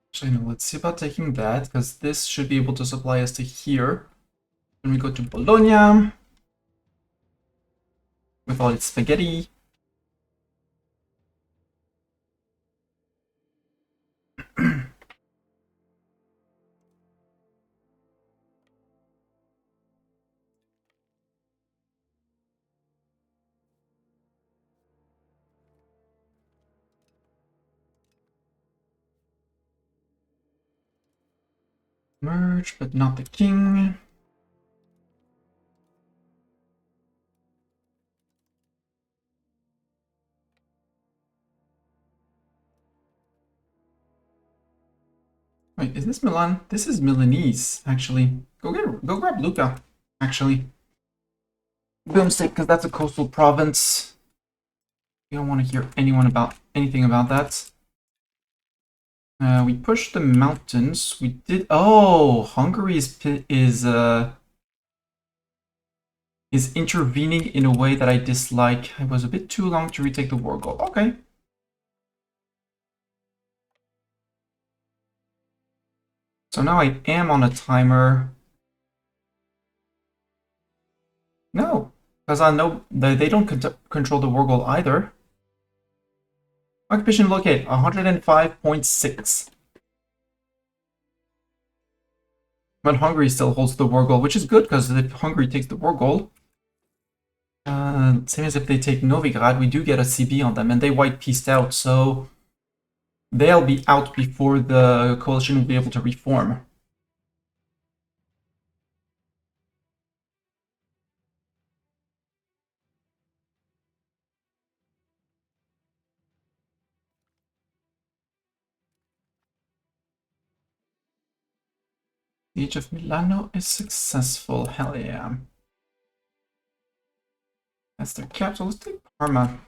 Actually, no, let's see about taking that, because this should be able to supply us to here. Then we go to Bologna with all its spaghetti. Merge, but not the king. Wait, is this Milan? This is Milanese, actually. Go grab Lucca, actually. Boomstick, because that's a coastal province. We don't want to hear anything about that. We pushed the mountains. We did. Oh, Hungary is intervening in a way that I dislike. It was a bit too long to retake the war goal. Okay. So now I am on a timer. No, because I know they don't control the war goal either. Occupation locate 105.6. But Hungary still holds the war goal, which is good because if Hungary takes the war goal, same as if they take Novigrad, we do get a CB on them, and they white pieced out, so they'll be out before the coalition will be able to reform. Siege of Milano is successful. Hell yeah. That's their capital. Let's take Parma.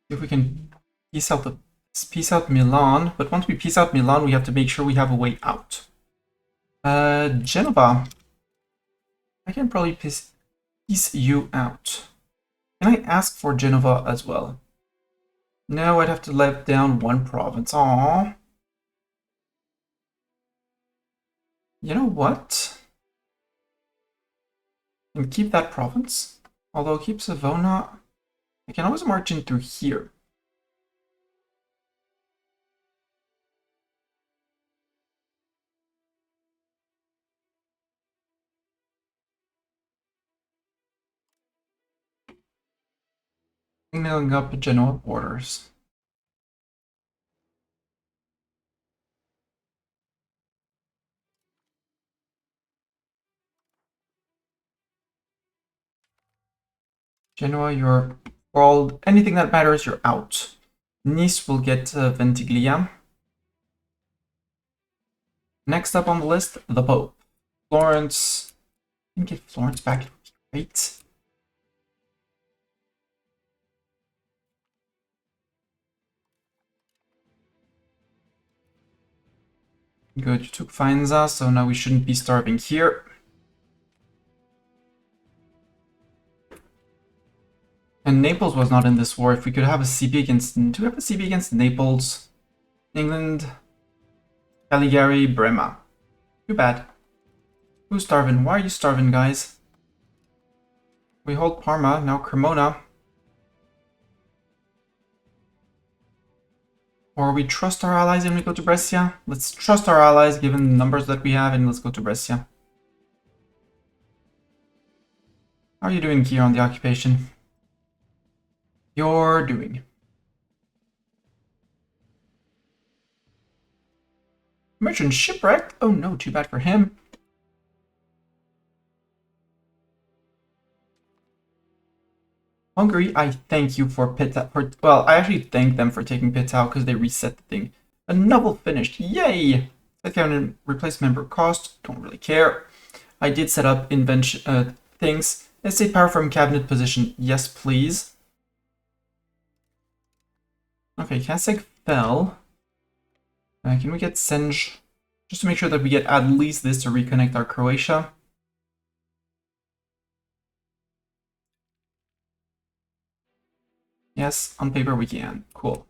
See if we can piece out Milan. But once we piece out Milan, we have to make sure we have a way out. Genova. I can probably piece you out. Can I ask for Genova as well? No, I'd have to let down one province. Aww. You know what? And keep that province. Although keep Savona. I can always march in through here. Signaling up Genoa borders. Genoa, you're all anything that matters, you're out. Nice will get Ventiglia. Next up on the list, the Pope. Florence. I can get Florence back. It would be great. Good, you took Faenza, so now we shouldn't be starving here. And Naples was not in this war. If we could have a CB against... Do we have a CB against Naples? England? Caligari, Brema. Too bad. Who's starving? Why are you starving, guys? We hold Parma, now Cremona. Or we trust our allies and we go to Brescia? Let's trust our allies given the numbers that we have and let's go to Brescia. How are you doing here on the occupation? You're doing. Merchant shipwrecked? Oh no, too bad for him. Hungary, I thank you for Pitau. Well, I actually thank them for taking Pitau because they reset the thing. A novel finished. Yay! Set down and replace member cost. Don't really care. I did set up invention things. Estate power from cabinet position. Yes, please. Okay, Kasek fell. Can we get Senj? Just to make sure that we get at least this to reconnect our Croatia. Yes, on paper we can. Cool.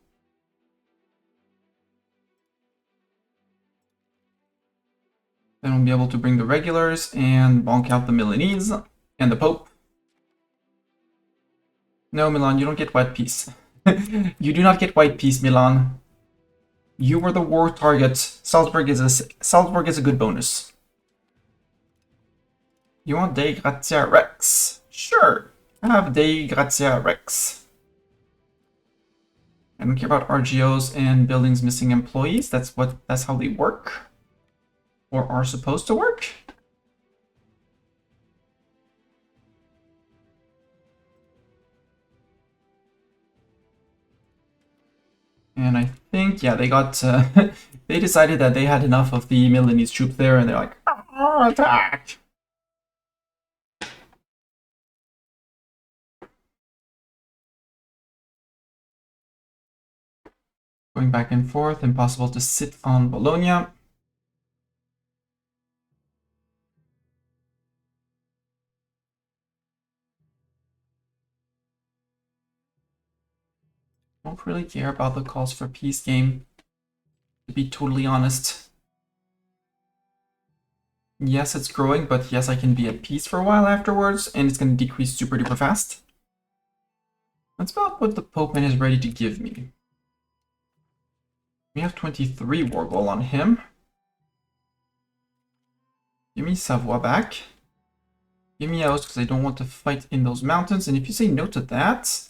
Then we'll be able to bring the regulars and bonk out the Milanese and the Pope. No, Milan, you don't get white peace. You do not get white peace, Milan. You were the war target. Salzburg is a good bonus. You want Dei Grazia Rex? Sure. Have Dei Grazia Rex. I don't care about RGOs and buildings missing employees. That's how they work. Or are supposed to work. And I think, yeah, they got, they decided that they had enough of the Milanese troops there, and they're like, attack! Going back and forth, impossible to sit on Bologna. Don't really care about the calls for peace game, to be totally honest. Yes, it's growing, but yes, I can be at peace for a while afterwards, and it's going to decrease super duper fast. That's about what the Popeman is ready to give me. We have 23 war goal on him. Give me Savoie back. Give me Aoste because I don't want to fight in those mountains, and if you say no to that,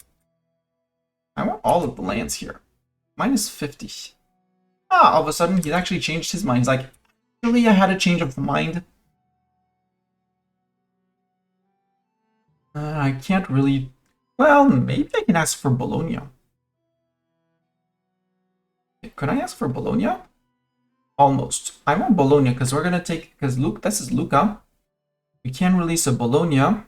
I want all of the lands here. Minus 50. Ah, all of a sudden, he's actually changed his mind. He's like, really, I had a change of mind. I can't really... Well, maybe I can ask for Bologna. Could I ask for Bologna? Almost. I want Bologna because we're going to take... Because Luke, this is Lucca. We can release a Bologna.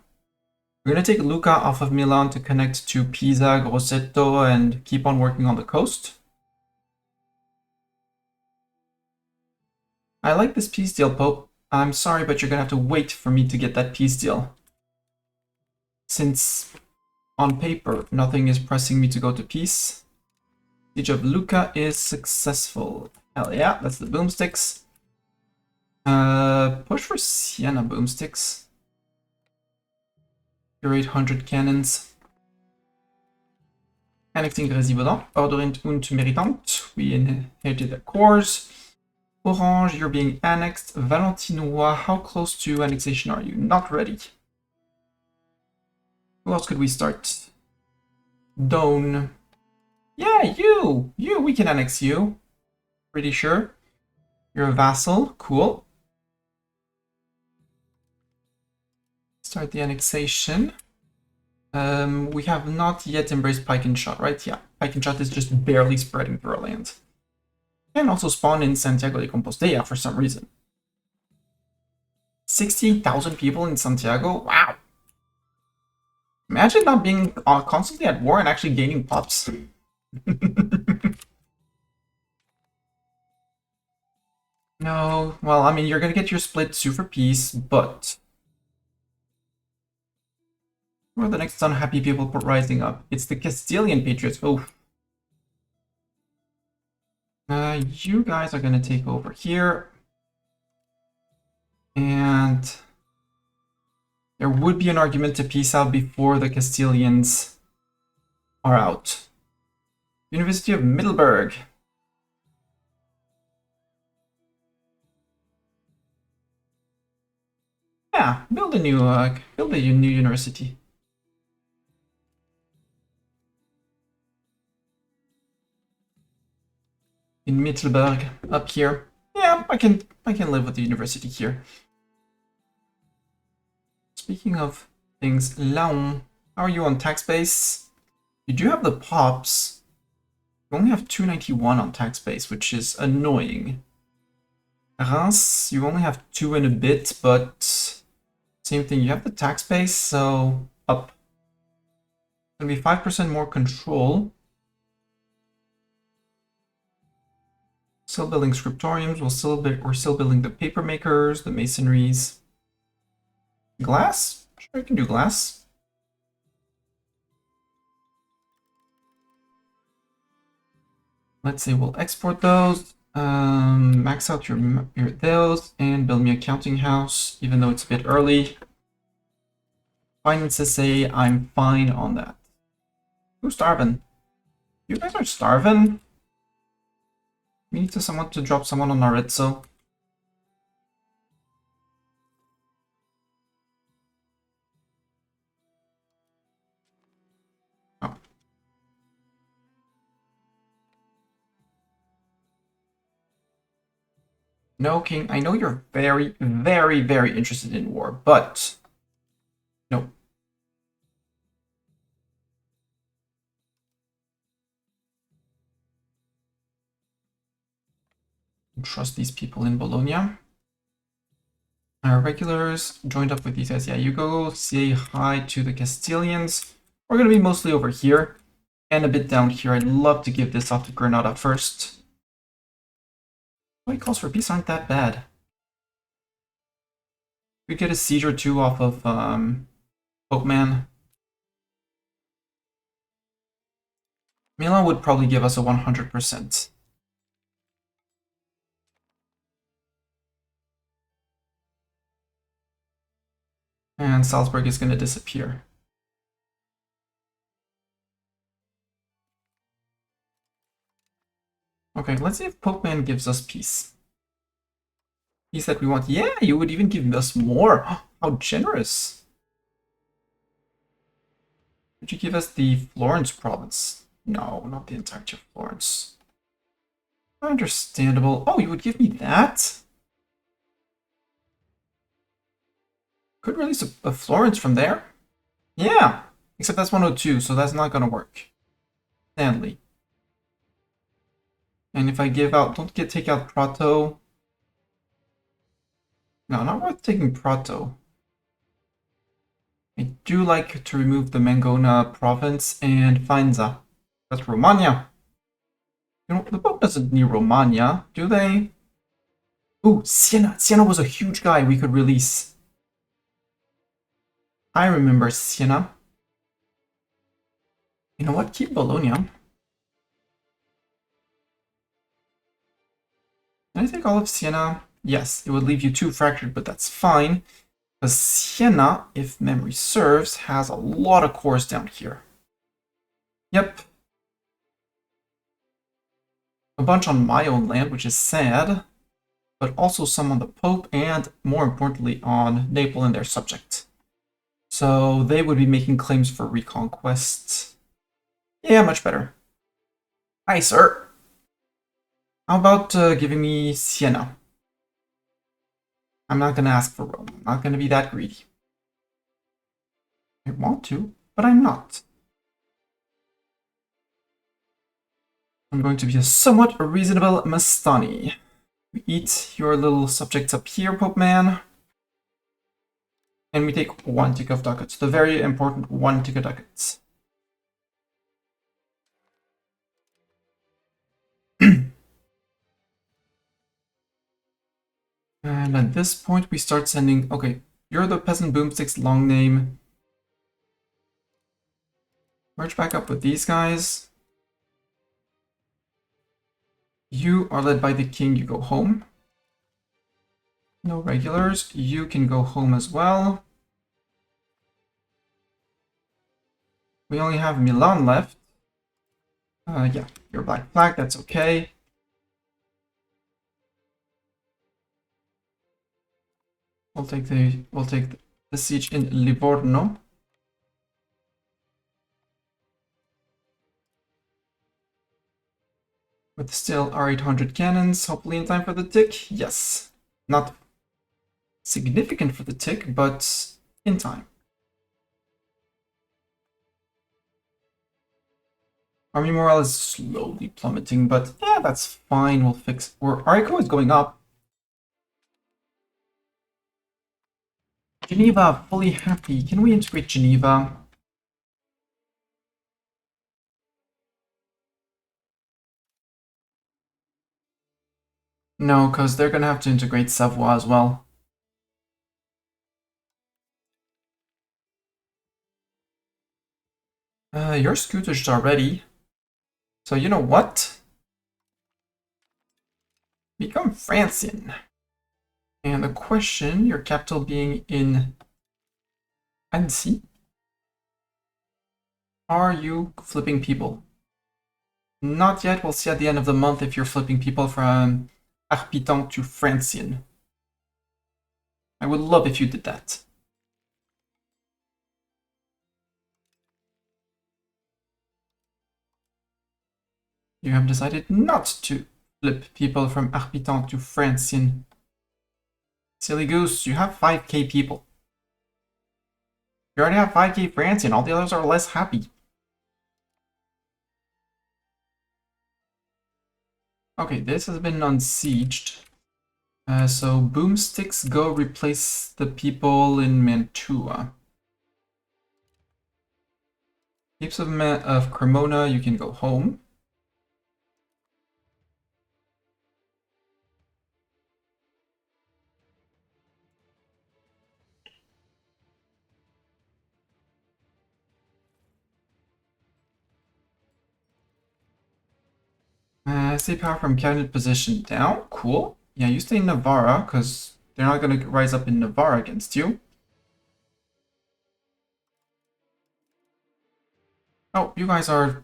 We're going to take Lucca off of Milan to connect to Pisa, Grosseto, and keep on working on the coast. I like this peace deal, Pope. I'm sorry, but you're going to have to wait for me to get that peace deal. Since, on paper, nothing is pressing me to go to peace. Siege of Lucca is successful. Hell yeah, that's the boomsticks. Push for Siena boomsticks. Your 800 cannons. Annexing Grésilvaudan. Ordering und Méritant. We inherited the cores. Orange, you're being annexed. Valentinois, how close to annexation are you? Not ready. Who else could we start? Doan. Yeah, you! We can annex you. Pretty sure. You're a vassal. Cool. Start the annexation. We have not yet embraced Pike and Shot, right? Yeah, Pike and Shot is just barely spreading through our land. And also spawn in Santiago de Compostela for some reason. 60,000 people in Santiago? Wow. Imagine not being constantly at war and actually gaining pops. No, well, I mean, you're gonna get your split Sue for peace, but... Who are the next unhappy people rising up? It's the Castilian Patriots. Oh. You guys are gonna take over here. And... there would be an argument to peace out before the Castilians are out. University of Middelburg. Yeah, build a new university. In Middelburg, up here. Yeah, I can live with the university here. Speaking of things, Laon, how are you on tax base? You do have the pops. You only have 291 on tax base, which is annoying. Reims, you only have 2 and a bit, but same thing, you have the tax base, so up. It's gonna be 5% more control. Still building scriptoriums, we're still building the paper makers, the masonries. Glass? Sure, I can do glass. Let's say we'll export those. Max out your those and build me a counting house, even though it's a bit early. Finances say I'm fine on that. Who's starving? You guys are starving? We need someone to drop someone on Arezzo. Oh. No, King, I know you're very, very, very interested in war, but no. Trust these people in Bologna. Our regulars joined up with these guys. Yeah, you go say hi to the Castilians. We're going to be mostly over here and a bit down here. I'd love to give this off to Granada first. White calls for peace aren't that bad. We get a siege or two off of Pope Man. Milan would probably give us a 100%. And Salzburg is going to disappear. Okay, let's see if Pope Man gives us peace. He said we want... Yeah, you would even give us more. How generous. Would you give us the Florence province? No, not the entirety of Florence. Understandable. Oh, you would give me that? Could release a Florence from there? Yeah, except that's 102, so that's not gonna work. Sadly. And if I give out, take out Prato. No, not worth taking Prato. I do like to remove the Mangona province and Faenza. That's Romagna. You know, the Pope doesn't need Romagna, do they? Ooh, Siena. Siena was a huge guy we could release. I remember Siena. You know what? Keep Bologna. Can I take all of Siena? Yes, it would leave you 2 fractured, but that's fine. Because Siena, if memory serves, has a lot of cores down here. Yep. A bunch on my own land, which is sad. But also some on the Pope, and more importantly on Naples and their subject. So they would be making claims for reconquest. Yeah, much better. Hi, sir. How about giving me Siena? I'm not going to ask for Rome. I'm not going to be that greedy. I want to, but I'm not. I'm going to be a somewhat reasonable Mastani. We eat your little subjects up here, Pope Man. And we take 1 tick of ducats. The very important 1 tick of ducats. And at this point, we start sending... Okay, you're the peasant boomsticks long name. Merge back up with these guys. You are led by the king, you go home. No regulars, you can go home as well. We only have Milan left. Yeah, you're black flag, that's okay. We'll take the siege in Livorno. With still our 800 cannons, hopefully in time for the tick. Yes, not significant for the tick, but in time. Army morale is slowly plummeting, but yeah, that's fine. We'll fix. Our echo is going up. Geneva, fully happy. Can we integrate Geneva? No, because they're gonna have to integrate Savoie as well. Your scooters are ready. So you know what? Become Francian. And the question, your capital being in Annecy. Are you flipping people? Not yet. We'll see at the end of the month if you're flipping people from Arpitan to Francian. I would love if you did that. You have decided not to flip people from Arpitan to Francian. Silly goose, you have 5k people. You already have 5k Francian, all the others are less happy. Okay, this has been unsieged. So boomsticks, go replace the people in Mantua. Heaps of Cremona, you can go home. Say power from cabinet position down. Cool. Yeah, you stay in Navarra, because they're not going to rise up in Navarra against you. Oh, you guys are...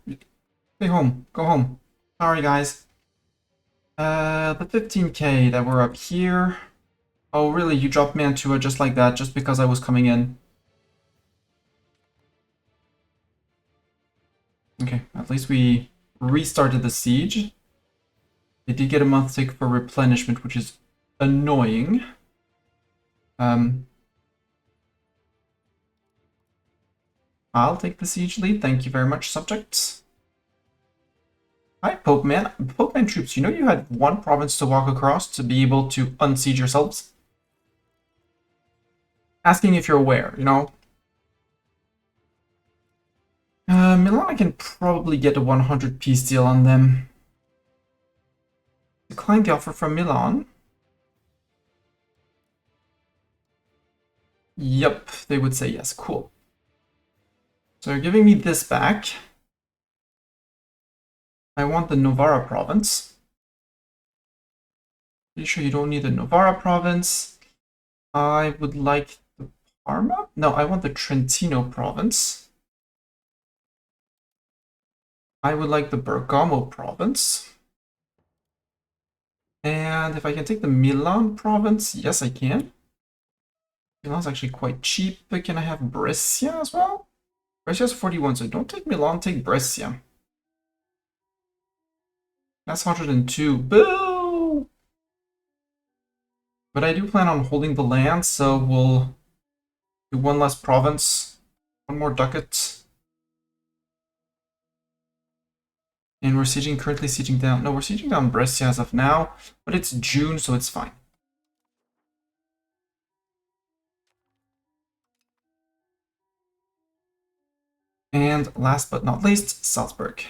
Stay home. Go home. Sorry, guys. The 15k that were up here... Oh, really? You dropped Mantua just like that, just because I was coming in? Okay, at least we restarted the siege. They did get a month tick for replenishment, which is annoying. I'll take the siege lead. Thank you very much, subjects. Hi, Pope Man. Pope Man troops, you know you had one province to walk across to be able to unsiege yourselves? Asking if you're aware, you know? Milan, I can probably get a 100 peace deal on them. Decline the offer from Milan. Yep, they would say yes. Cool. So you're giving me this back. I want the Novara province. Pretty sure you don't need the Novara province. I would like the Parma? No, I want the Trentino province. I would like the Bergamo province. And if I can take the Milan province, yes, I can. Milan's actually quite cheap, but can I have Brescia as well? Brescia's 41, so don't take Milan, take Brescia. That's 102. Boo! But I do plan on holding the land, so we'll do one less province, one more ducat. And we're currently sieging down. No, we're sieging down Brescia as of now, but it's June, so it's fine. And last but not least, Salzburg.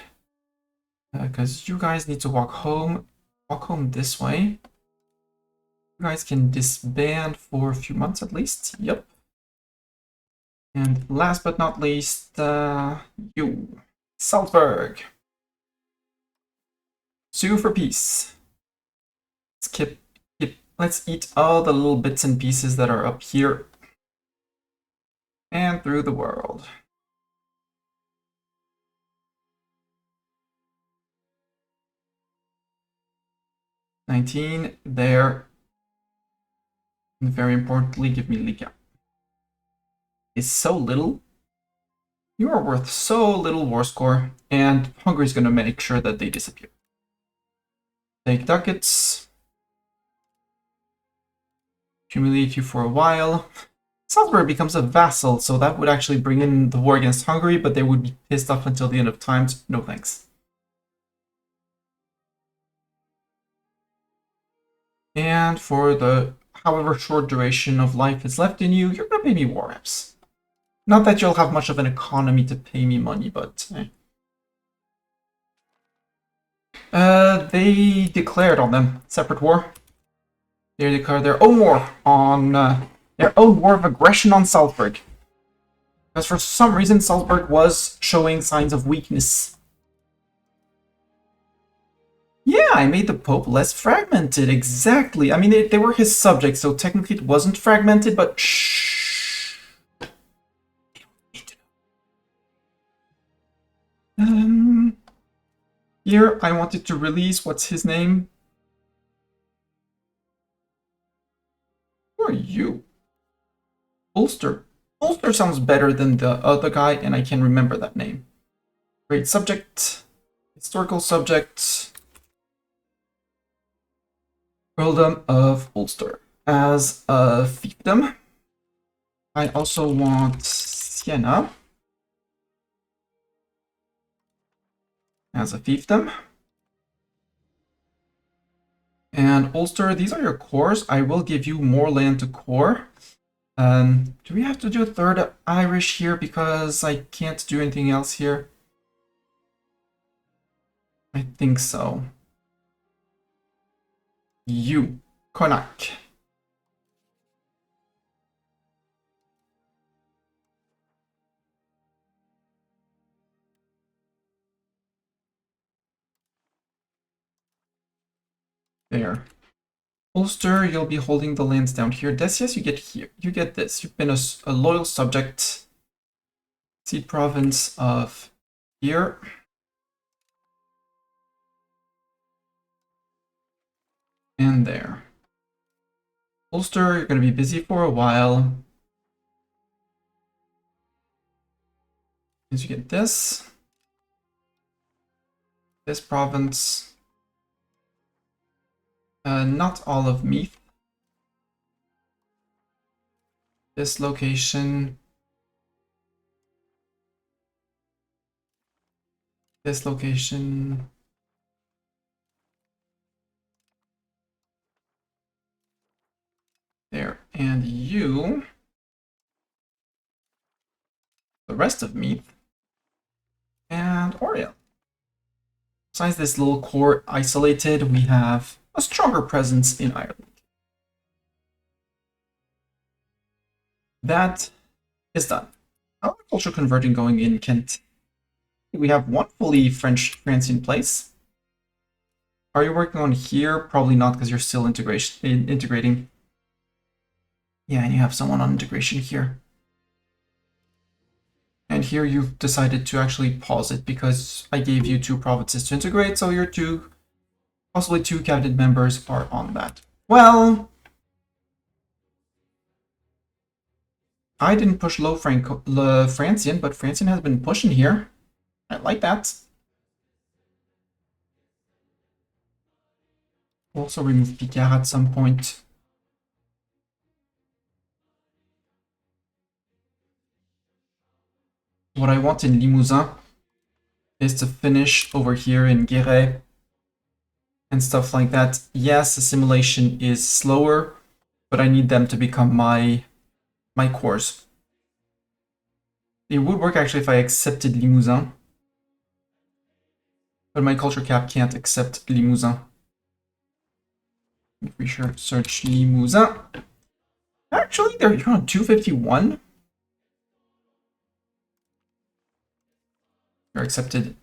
Because you guys need to walk home this way. You guys can disband for a few months at least. Yep. And last but not least, you, Salzburg. Sue for peace. Let's eat all the little bits and pieces that are up here and through the world. $19 there. And very importantly, give me Liga. It's so little. You are worth so little war score, and Hungary's going to make sure that they disappear. Take ducats. Humiliate you for a while. Salzburg becomes a vassal, so that would actually bring in the war against Hungary, but they would be pissed off until the end of times. No thanks. And for the however short duration of life is left in you, you're going to pay me war reps. Not that you'll have much of an economy to pay me money, but... They declared on them. Separate war. They declared their own war on... their own war of aggression on Salzburg. Because for some reason, Salzburg was showing signs of weakness. Yeah, I made the Pope less fragmented, exactly. I mean, they were his subjects, so technically it wasn't fragmented, but shh. Here, I wanted to release, what's his name? Who are you? Ulster. Ulster sounds better than the other guy, and I can remember that name. Great subject. Historical subject. Earldom of Ulster as a fiefdom. I also want Siena as a fiefdom. And Ulster, these are your cores. I will give you more land to core. Do we have to do a third Irish here because I can't do anything else here? I think so. You, Connacht. There. Ulster, you'll be holding the lands down here. Decius, you get here. You get this. You've been a loyal subject. Seat province of here. And there. Ulster, you're going to be busy for a while. As you get this province. Not all of Meath. This location. This location. There. And you. The rest of Meath. And Oriel. Besides this little core isolated, we have a stronger presence in Ireland. That is done. How are cultural converting going in Kent? We have one fully Francian place. Are you working on here? Probably not, because you're still integrating. Yeah, and you have someone on integration here. And here you've decided to actually pause it because I gave you 2 provinces to integrate, so your possibly 2 cabinet members are on that. Well, I didn't push low Francian, but Francian has been pushing here. I like that. Also remove Picard at some point. What I want in Limousin is to finish over here in Guéret and stuff like that. Yes, assimilation is slower, but I need them to become my cores. It would work actually if I accepted Limousin, but my culture cap can't accept Limousin. If we search Limousin. Actually, you're on 251. You're accepted.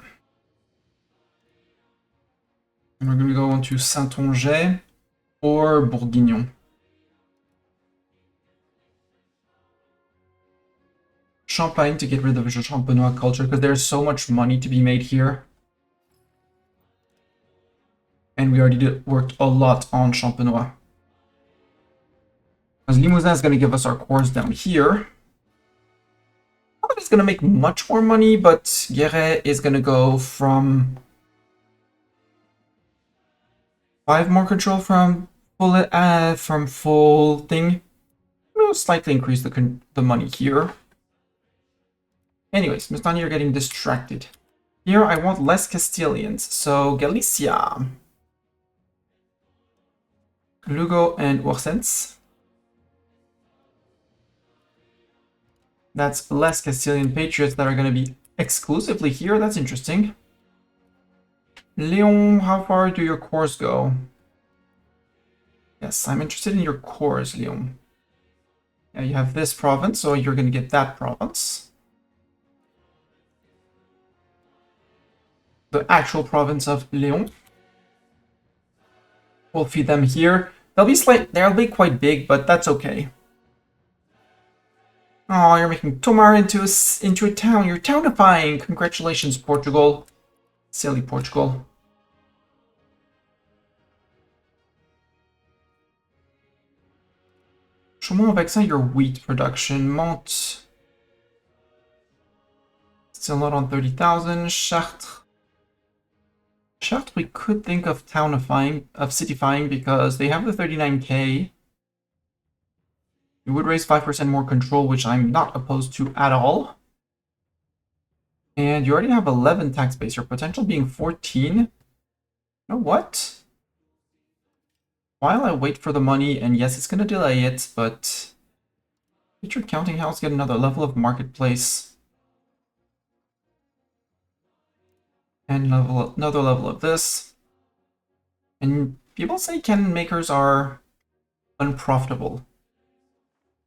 And we're going to go on to Saint-Onge or Bourguignon. Champagne to get rid of the Champenois culture because there's so much money to be made here. And we already worked a lot on Champenois. Because Limousin is going to give us our cores down here. Not that it's going to make much more money, but Guéret is going to go from 5 more control from full thing. We'll slightly increase the money here. Anyways, Mestani, you're getting distracted. Here I want less Castilians, so Galicia. Lugo and Orsens. That's less Castilian patriots that are going to be exclusively here. That's interesting. Leon, how far do your cores go? Yes, I'm interested in your cores, Leon. Yeah, you have this province, so you're going to get that province. The actual province of Leon. We'll feed them here. They'll be quite big, but that's okay. Oh, you're making Tomar into a town. You're townifying. Congratulations, Portugal. Silly Portugal. Chaumont-Vexin, your wheat production. Mont. Still not on 30,000. Chartres. Chartres, we could think of cityfying because they have the 39k. You would raise 5% more control, which I'm not opposed to at all. And you already have 11 tax base, your potential being 14. You know what? While I wait for the money, and yes, it's going to delay it, but get your counting house, get another level of marketplace. And another level of this. And people say cannon makers are unprofitable.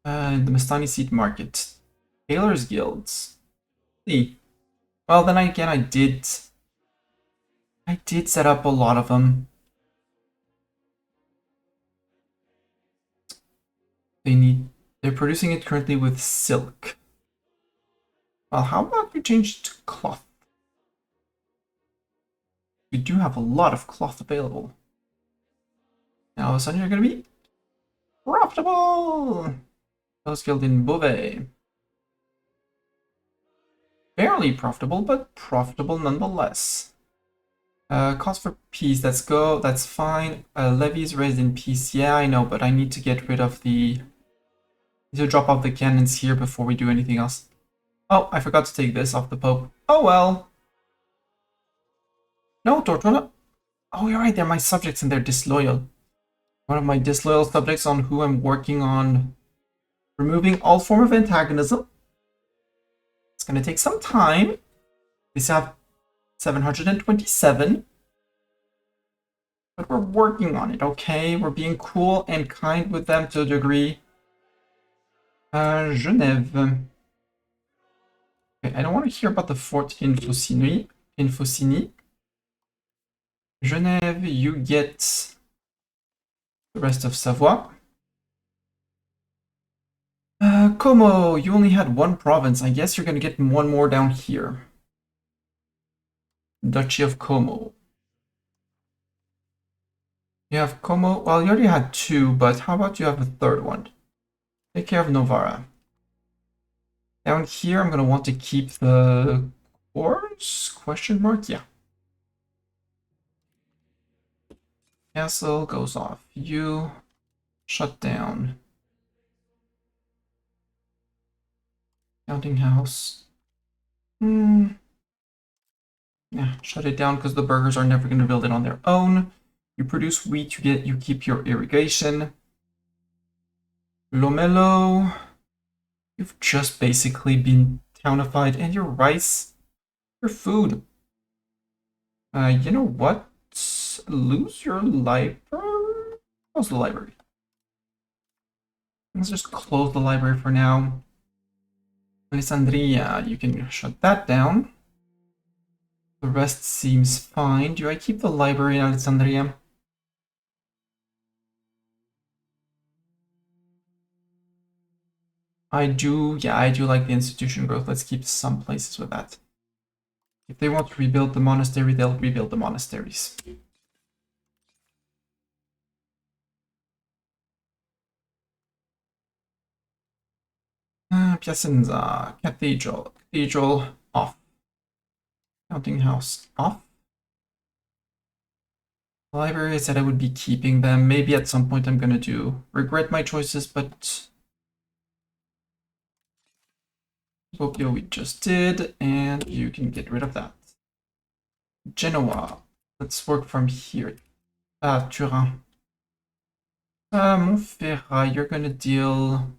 In the Mastani seed market. Tailor's guilds. See. Well, then again, I did set up a lot of them. They're producing it currently with silk. Well, how about we change it to cloth? We do have a lot of cloth available. Now all of a sudden you're gonna be profitable! Tailor's guild in Beauvais. Barely profitable, but profitable nonetheless. Cost for peace, let's go, that's fine. Levies raised in peace, yeah, I know, but I need to get rid of the... to drop off the cannons here before we do anything else. Oh, I forgot to take this off the Pope. Oh well. No, Tortona. Oh, you're right, they're my subjects and they're disloyal. One of my disloyal subjects on who I'm working on removing all form of antagonism. It's gonna take some time. They have 727. But we're working on it, okay? We're being cool and kind with them to a degree. Genève. Okay, I don't want to hear about the fort in Faucigny. Genève, you get the rest of Savoie. Como, you only had one province. I guess you're going to get one more down here. Duchy of Como. You have Como. Well, you already had two, but how about you have a third one? Take care of Novara. Down here, I'm going to want to keep the course? Question mark? Yeah. Castle goes off. You shut down. Counting house. Yeah, shut it down because the burghers are never going to build it on their own. You produce wheat, you keep your irrigation. Lomelo, you've just basically been townified, and your rice, your food. You know what? Lose your library? Close the library. Let's just close the library for now. Alessandria, you can shut that down. The rest seems fine. Do I keep the library in Alessandria? I do, yeah, I do like the institution growth. Let's keep some places with that. If they want to rebuild the monastery, they'll rebuild the monasteries. Piacenza, cathedral off. Counting house off. Library, I said I would be keeping them. Maybe at some point I'm gonna regret my choices, but Tokyo we just did, and you can get rid of that. Genoa, let's work from here. Turin. Montferrat, you're gonna deal...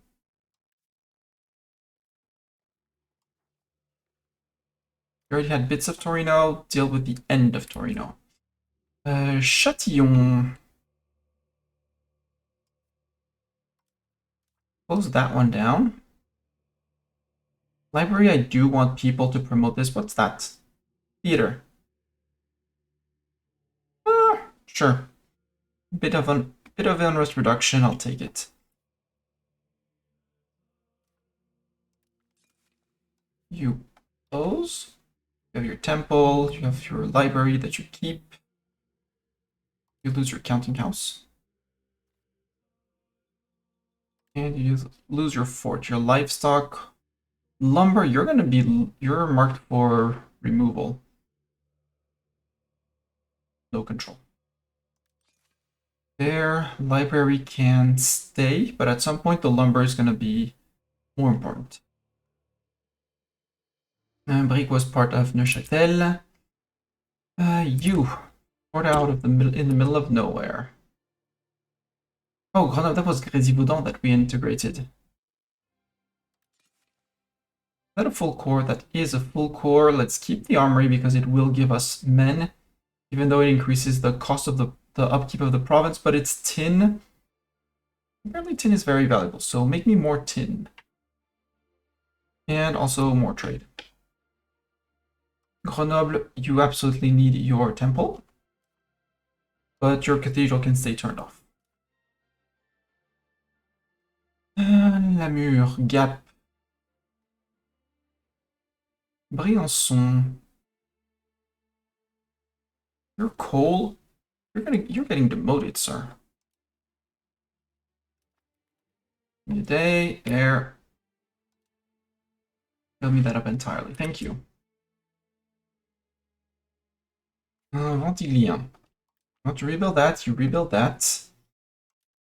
You already had bits of Torino, deal with the end of Torino. Châtillon. Close that one down. Library, I do want people to promote this. What's that? Theater. Sure. Bit of unrest reduction, I'll take it. You close. You have your temple, you have your library that you keep. You lose your counting house. And you lose your fort, your livestock. Lumber, you're marked for removal. no control. Their library can stay, but at some point the lumber is going to be more important. Brique was part of Neuchâtel. You, poured out of in the middle of nowhere. Oh, Grenoble, that was Grésivaudan that we integrated. Is that a full core? That is a full core. Let's keep the armory because it will give us men, even though it increases the cost of the upkeep of the province, but it's tin. Apparently tin is very valuable, so make me more tin. And also more trade. Grenoble, you absolutely need your temple, but your cathedral can stay turned off. Namur, Gap, Briançon. You're coal. You're getting demoted, sir. Today, there. Fill me that up entirely. Thank you. Ventilien. Want to rebuild that? You rebuild that.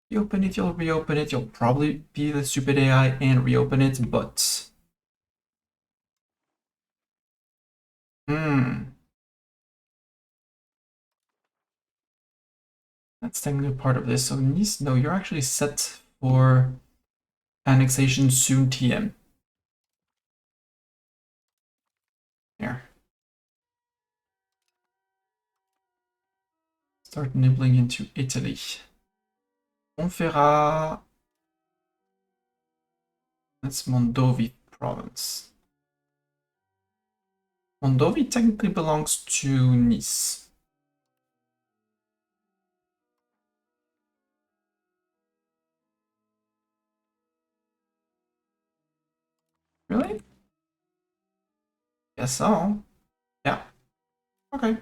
Reopen it, you'll reopen it. You'll probably be the stupid AI and reopen it, but... That's technically part of this. So Nice, no, you're actually set for annexation soon TM. Here. Start nibbling into Italy. Monferrat. That's Mondovi province. Mondovi technically belongs to Nice. Really? Guess so. Yeah. Okay.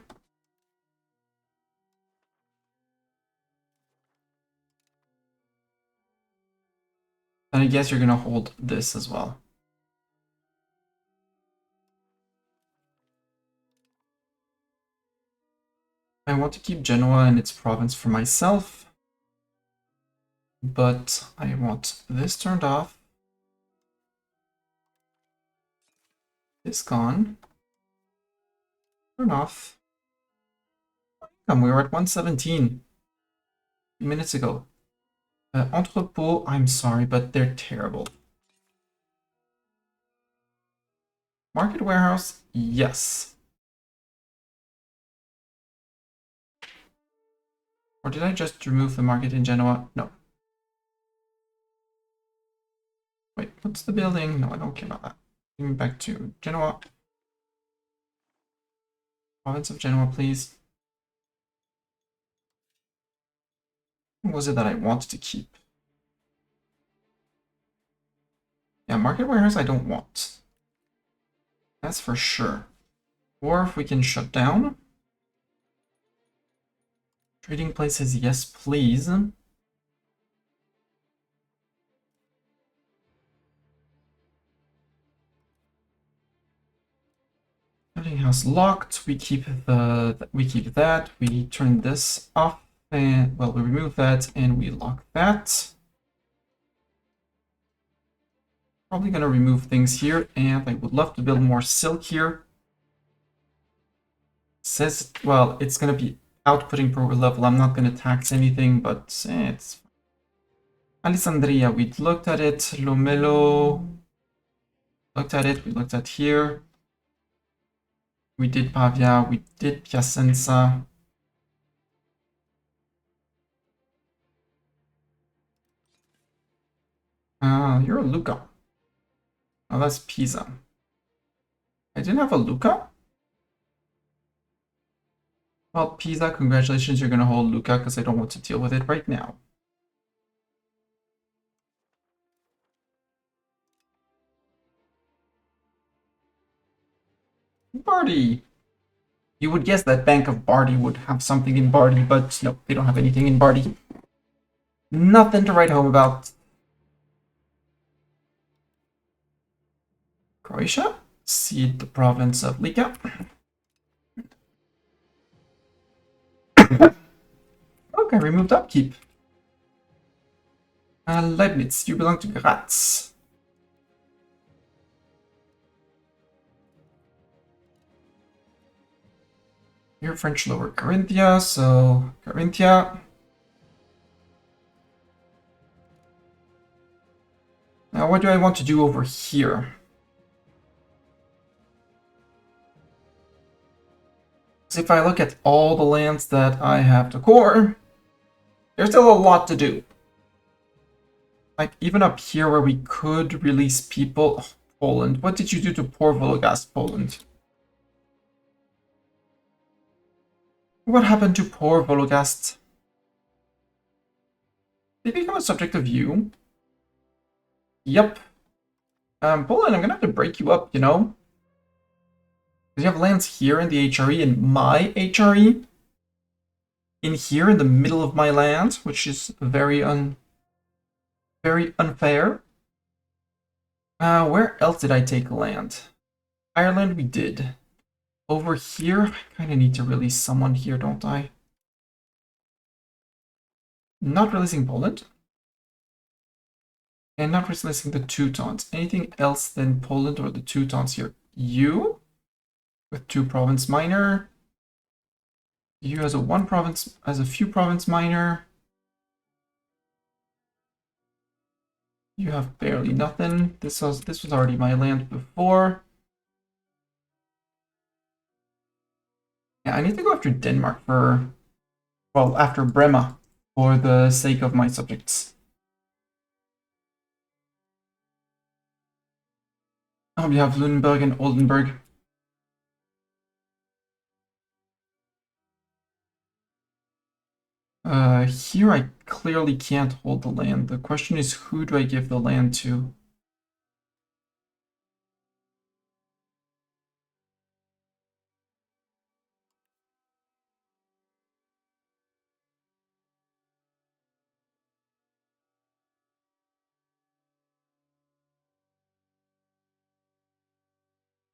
And I guess you're gonna hold this as well. I want to keep Genoa and its province for myself, but I want this turned off. This gone. Turn off. We were at 117 minutes ago. Entrepôt, I'm sorry, but they're terrible. Market warehouse, yes. Or did I just remove the market in Genoa? No. Wait, what's the building? No, I don't care about that. Give me back to Genoa. Province of Genoa, please. What was it that I wanted to keep? Yeah, market warehouse I don't want. That's for sure. Or if we can shut down. Trading places, yes, please. Trading house locked. We keep that. We turn this off, and well, we remove that and we lock that. Probably gonna remove things here, and I would love to build more silk here. Says, well, it's gonna be outputting per level. I'm not gonna tax anything, but it's Alessandria. We looked at it. Lomelo. Looked at it. We looked at here. We did Pavia. We did Piacenza. You're a Lucca. Oh, that's Pisa. I didn't have a Lucca? Well, Pisa, congratulations, you're gonna hold Lucca because I don't want to deal with it right now. Bardi! You would guess that Bank of Bardi would have something in Bardi, but no, they don't have anything in Bardi. Nothing to write home about. Croatia? Cede the province of Lika. removed upkeep. Leibniz, you belong to Graz. You're French Lower Carinthia, so Carinthia. Now, what do I want to do over here? So if I look at all the lands that I have to core, there's still a lot to do. Like, even up here where we could release people... Oh, Poland. What did you do to poor Vologast, Poland? What happened to poor Vologast? Did he become a subject of you? Yep. Poland, I'm gonna have to break you up, you know? Because you have lands here in the HRE and my HRE. In here in the middle of my land, which is very unfair. Where else did I take land? Ireland we did. Over here, I kind of need to release someone here, don't I? Not releasing Poland. And not releasing the Teutons. Anything else than Poland or the Teutons here? You? With 2 province minor. You as a 1 province, as a few province minor. You have barely nothing. This was already my land before. Yeah, I need to go after Denmark for, well, after Brema for the sake of my subjects. Oh, you have Lunenburg and Oldenburg. Here I clearly can't hold the land. The question is, who do I give the land to?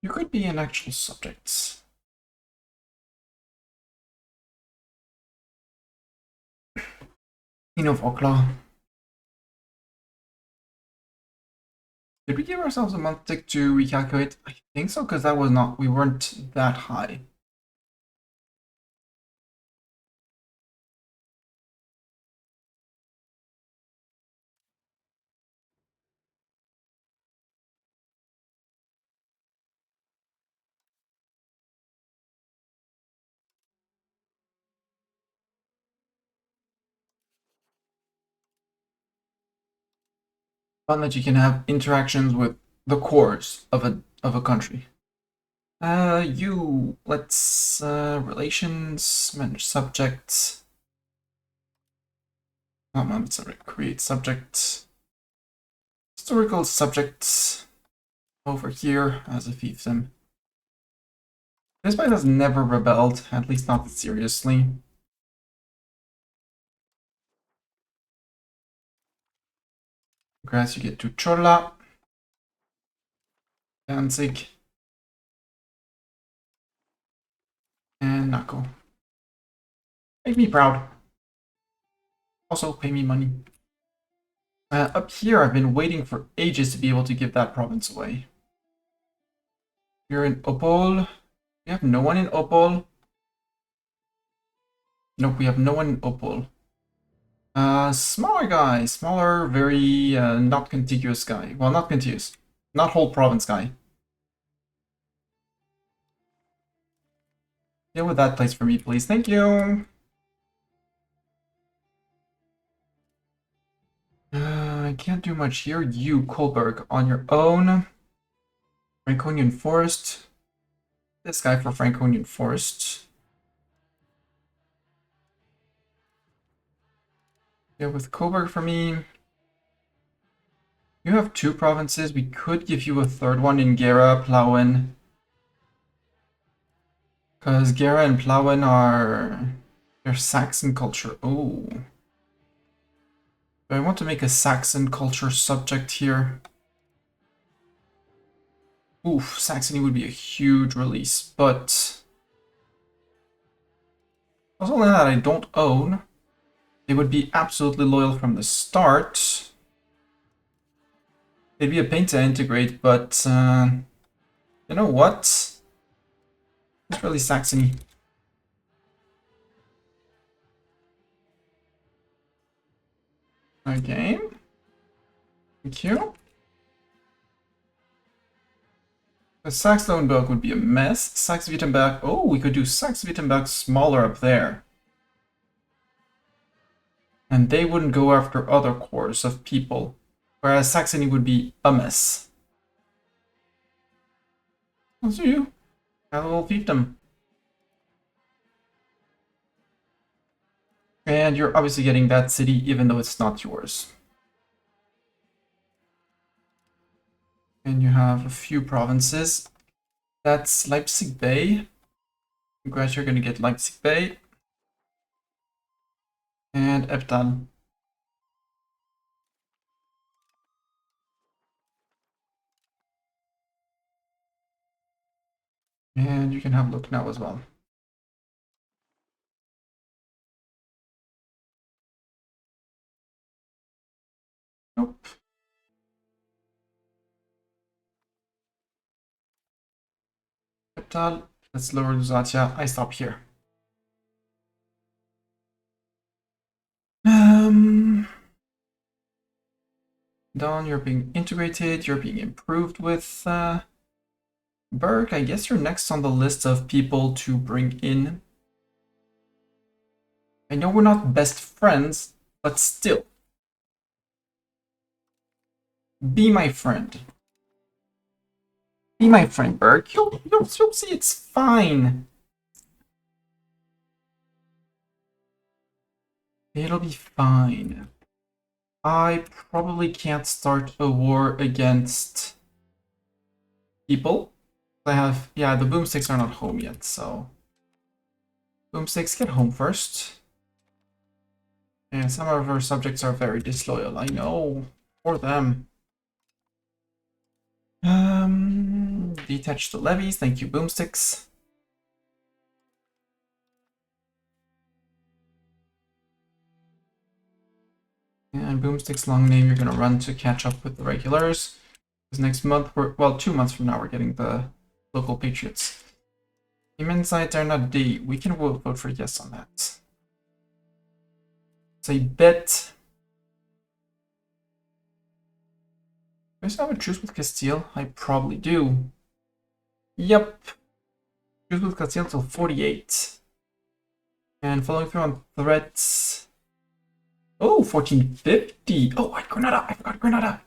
You could be an actual subject. Queen of Okla. Did we give ourselves a month tick to recalculate? I think so, because that was not, we weren't that high. Fun that you can have interactions with the cores of a country. Let's relations, manage subjects. Not manage subject, create subjects. Historical subjects over here as a fiefdom. This place has never rebelled, at least not seriously. Grass, you get to Chola, Danzig, and Nako. Make me proud. Also, pay me money. Up here, I've been waiting for ages to be able to give that province away. You're in Opol. We have no one in Opol. Nope, we have no one in Opol. Smaller guy. Smaller, very not contiguous guy. Well, not contiguous. Not whole province guy. Deal with that place for me, please. Thank you. I can't do much here. You, Kolberg, on your own. Franconian Forest. This guy for Franconian Forest. Yeah, with Coburg for me. You have 2 provinces. We could give you a 3rd one in Gera, Plauen. Because Gera and Plauen they're Saxon culture. Oh. Do I want to make a Saxon culture subject here? Oof, Saxony would be a huge release, but also land that I don't own. They would be absolutely loyal from the start. It'd be a pain to integrate, but you know what? It's really Saxony. Okay. Thank you. The Saxe-Lauenburg would be a mess. Saxe-Wittenberg. Oh, we could do Saxe-Wittenberg smaller up there. And they wouldn't go after other cores of people. Whereas Saxony would be a mess. I'll see you. I will feed them. And you're obviously getting that city even though it's not yours. And you have a few provinces. That's Leipzig Bay. Congrats, you're going to get Leipzig Bay. And Eptal. And you can have a look now as well. Nope. Eptal. Let's lower Lusatia. I stop here. Don, you're being integrated. You're being improved with Berg. I guess you're next on the list of people to bring in. I know we're not best friends, but still. Be my friend. Be my friend, Berg. You'll see it's fine. It'll be fine. I probably can't start a war against people. I have, yeah, the boomsticks are not home yet, so boomsticks, get home first. And some of our subjects are very disloyal, I know, for them. Detach the levies, thank you, boomsticks. And boomsticks long name, you're gonna run to catch up with the regulars. Because next month, well, 2 months from now, we're getting the local patriots. Immensight are not D. We can vote for yes on that. So I bet. Do I still have a truce with Castile? I probably do. Yep. Truce with Castile till 48. And following through on threats. Oh, 1450. Oh, Granada. I forgot Granada.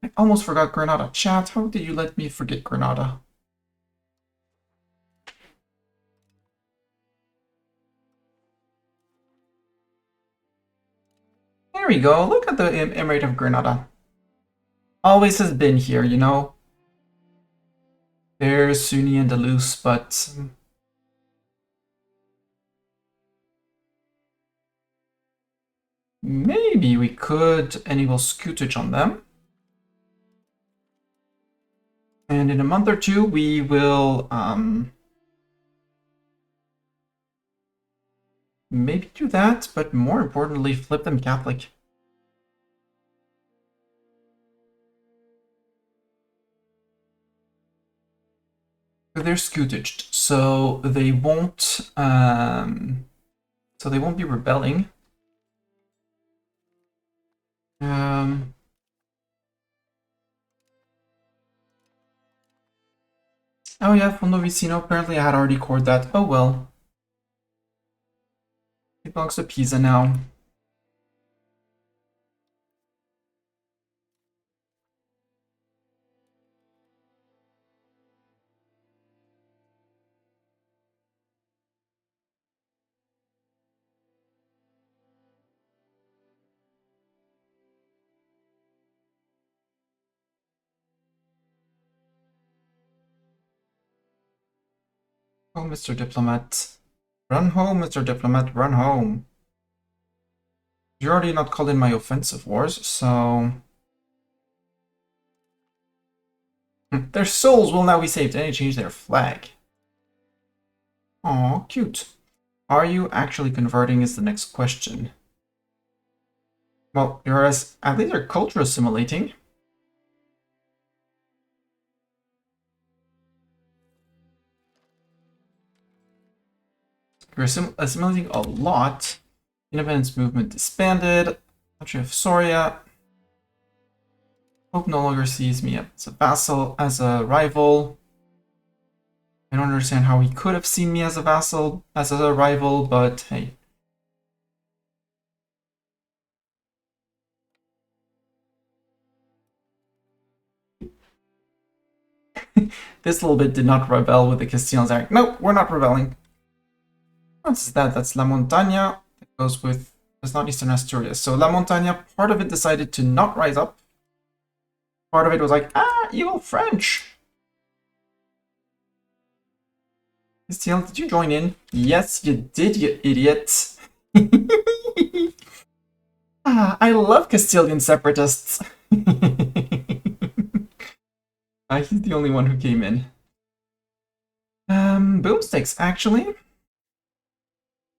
I almost forgot Granada. Chat, how did you let me forget Granada? There we go. Look at the Emirate of Granada. Always has been here, you know. There's Sunni and Andalus, but maybe we could enable scutage on them. And in a month or two, we will maybe do that, but more importantly, flip them Catholic. They're scutaged, so they won't be rebelling. Oh yeah, Fondo Vicino, apparently I had already cored that. Oh well. It belongs to Pisa now. Oh, Mr. Diplomat. Run home, Mr. Diplomat, run home. You're already not called in my offensive wars, so... Their souls will now be saved, and they change their flag. Aw, cute. Are you actually converting is the next question. Well, at least your culture assimilating. You're assimilating a lot. Independence movement disbanded. Country of Soria. Pope no longer sees me as a vassal, as a rival. I don't understand how he could have seen me as a vassal, as a rival, but hey. This little bit did not rebel with the Castilians. Like, nope, we're not rebelling. What's that? That's La Montaña. That goes with... That's not Eastern Asturias. So La Montaña, part of it decided to not rise up. Part of it was like, evil French. Castile, did you join in? Yes, you did, you idiot. I love Castilian separatists. He's the only one who came in. Boomsticks, actually.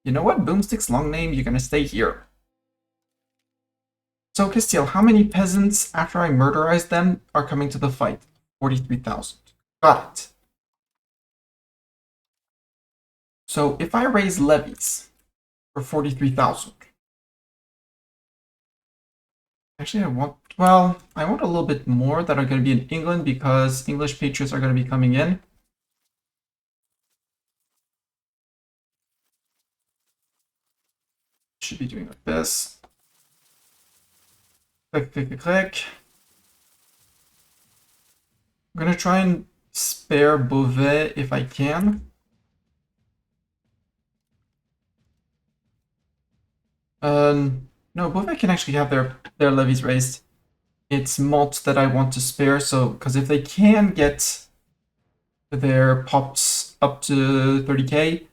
You know what? Boomsticks, long name, you're gonna stay here. So, Castile, how many peasants, after I murderize them, are coming to the fight? 43,000. Got it. So, if I raise levies for 43,000... Actually, I want a little bit more that are going to be in England because English patriots are going to be coming in. Should be doing like this. Click, click, click, click. I'm going to try and spare Beauvais if I can. No, Beauvais can actually have their levies raised. It's Malt that I want to spare, so because if they can get their pops up to 30k,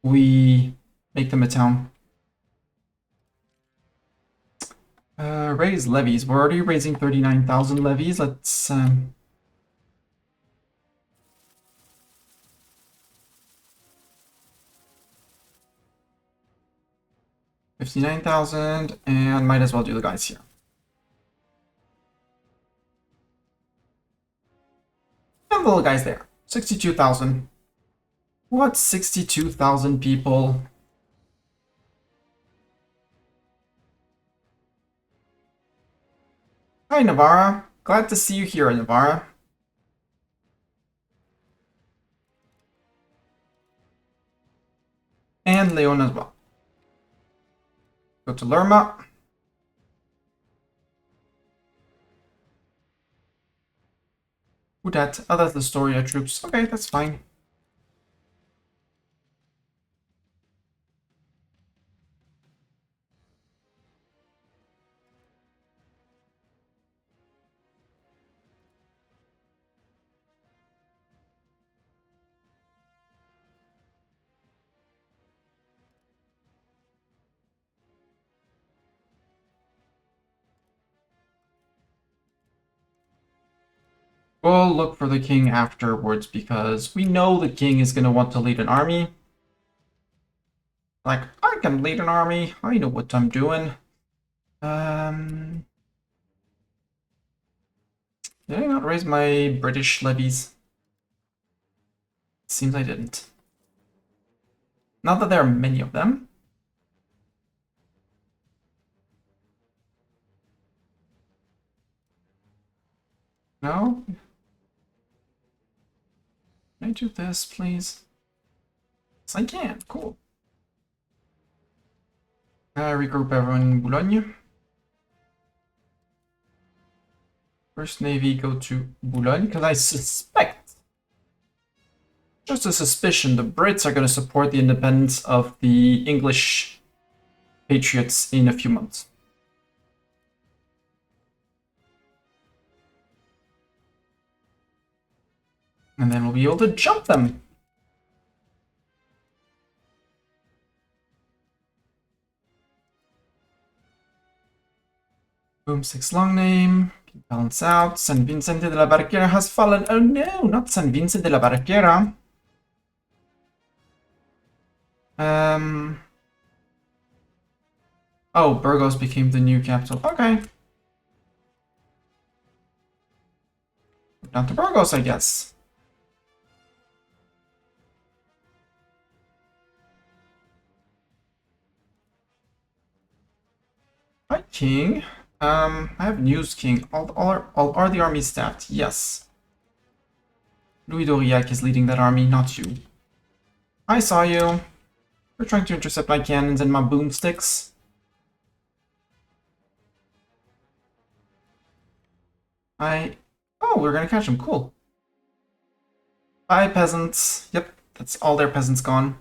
we make them a town. Raise levies. We're already raising 39,000 levies. Let's 59,000, and might as well do the guys here. And the little guys there. 62,000. What? 62,000 people? Hi, Navarra. Glad to see you here, Navarra. And Leon as well. Go to Lerma. Who that? Oh, that's the Storia troops. Okay, that's fine. We'll look for the king afterwards because we know the king is going to want to lead an army. Like, I can lead an army. I know what I'm doing. Did I not raise my British levies? Seems I didn't. Not that there are many of them. No? Can I do this, please? Yes, I can. Cool. Regroup everyone in Boulogne. First Navy, go to Boulogne, because I suspect, just a suspicion, the Brits are going to support the independence of the English patriots in a few months. And then we'll be able to jump them. Boom, 6 long name. Balance out. San Vicente de la Barquera has fallen. Oh no, not San Vicente de la Barquera. Oh, Burgos became the new capital. Okay. Down to Burgos, I guess. Hi, King. I have news, King. Are the armies staffed? Yes. Louis d'Aurillac is leading that army, not you. I saw you. You're trying to intercept my cannons and my boomsticks. Oh, we're gonna catch them. Cool. Bye, peasants. Yep, that's all their peasants gone.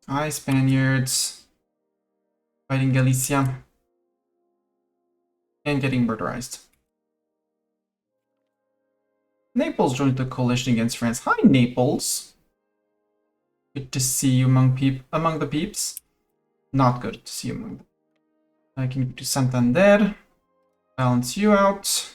Hi, Spaniards. Fighting Galicia. And getting murderized. Naples joined the coalition against France. Hi, Naples. Good to see you among the peeps. Not good to see you among them. I can go to Santander. Balance you out.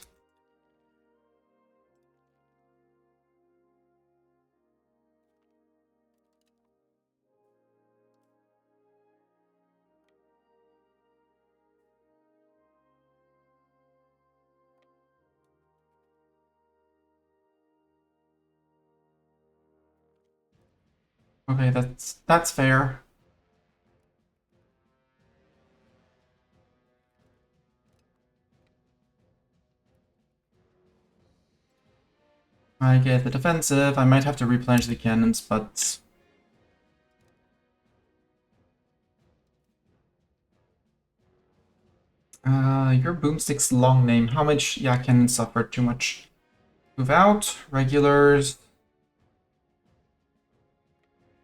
Okay, that's fair. I get the defensive. I might have to replenish the cannons, but your boomstick's long name. How much? Yeah, cannons suffered too much. Move out. Regulars.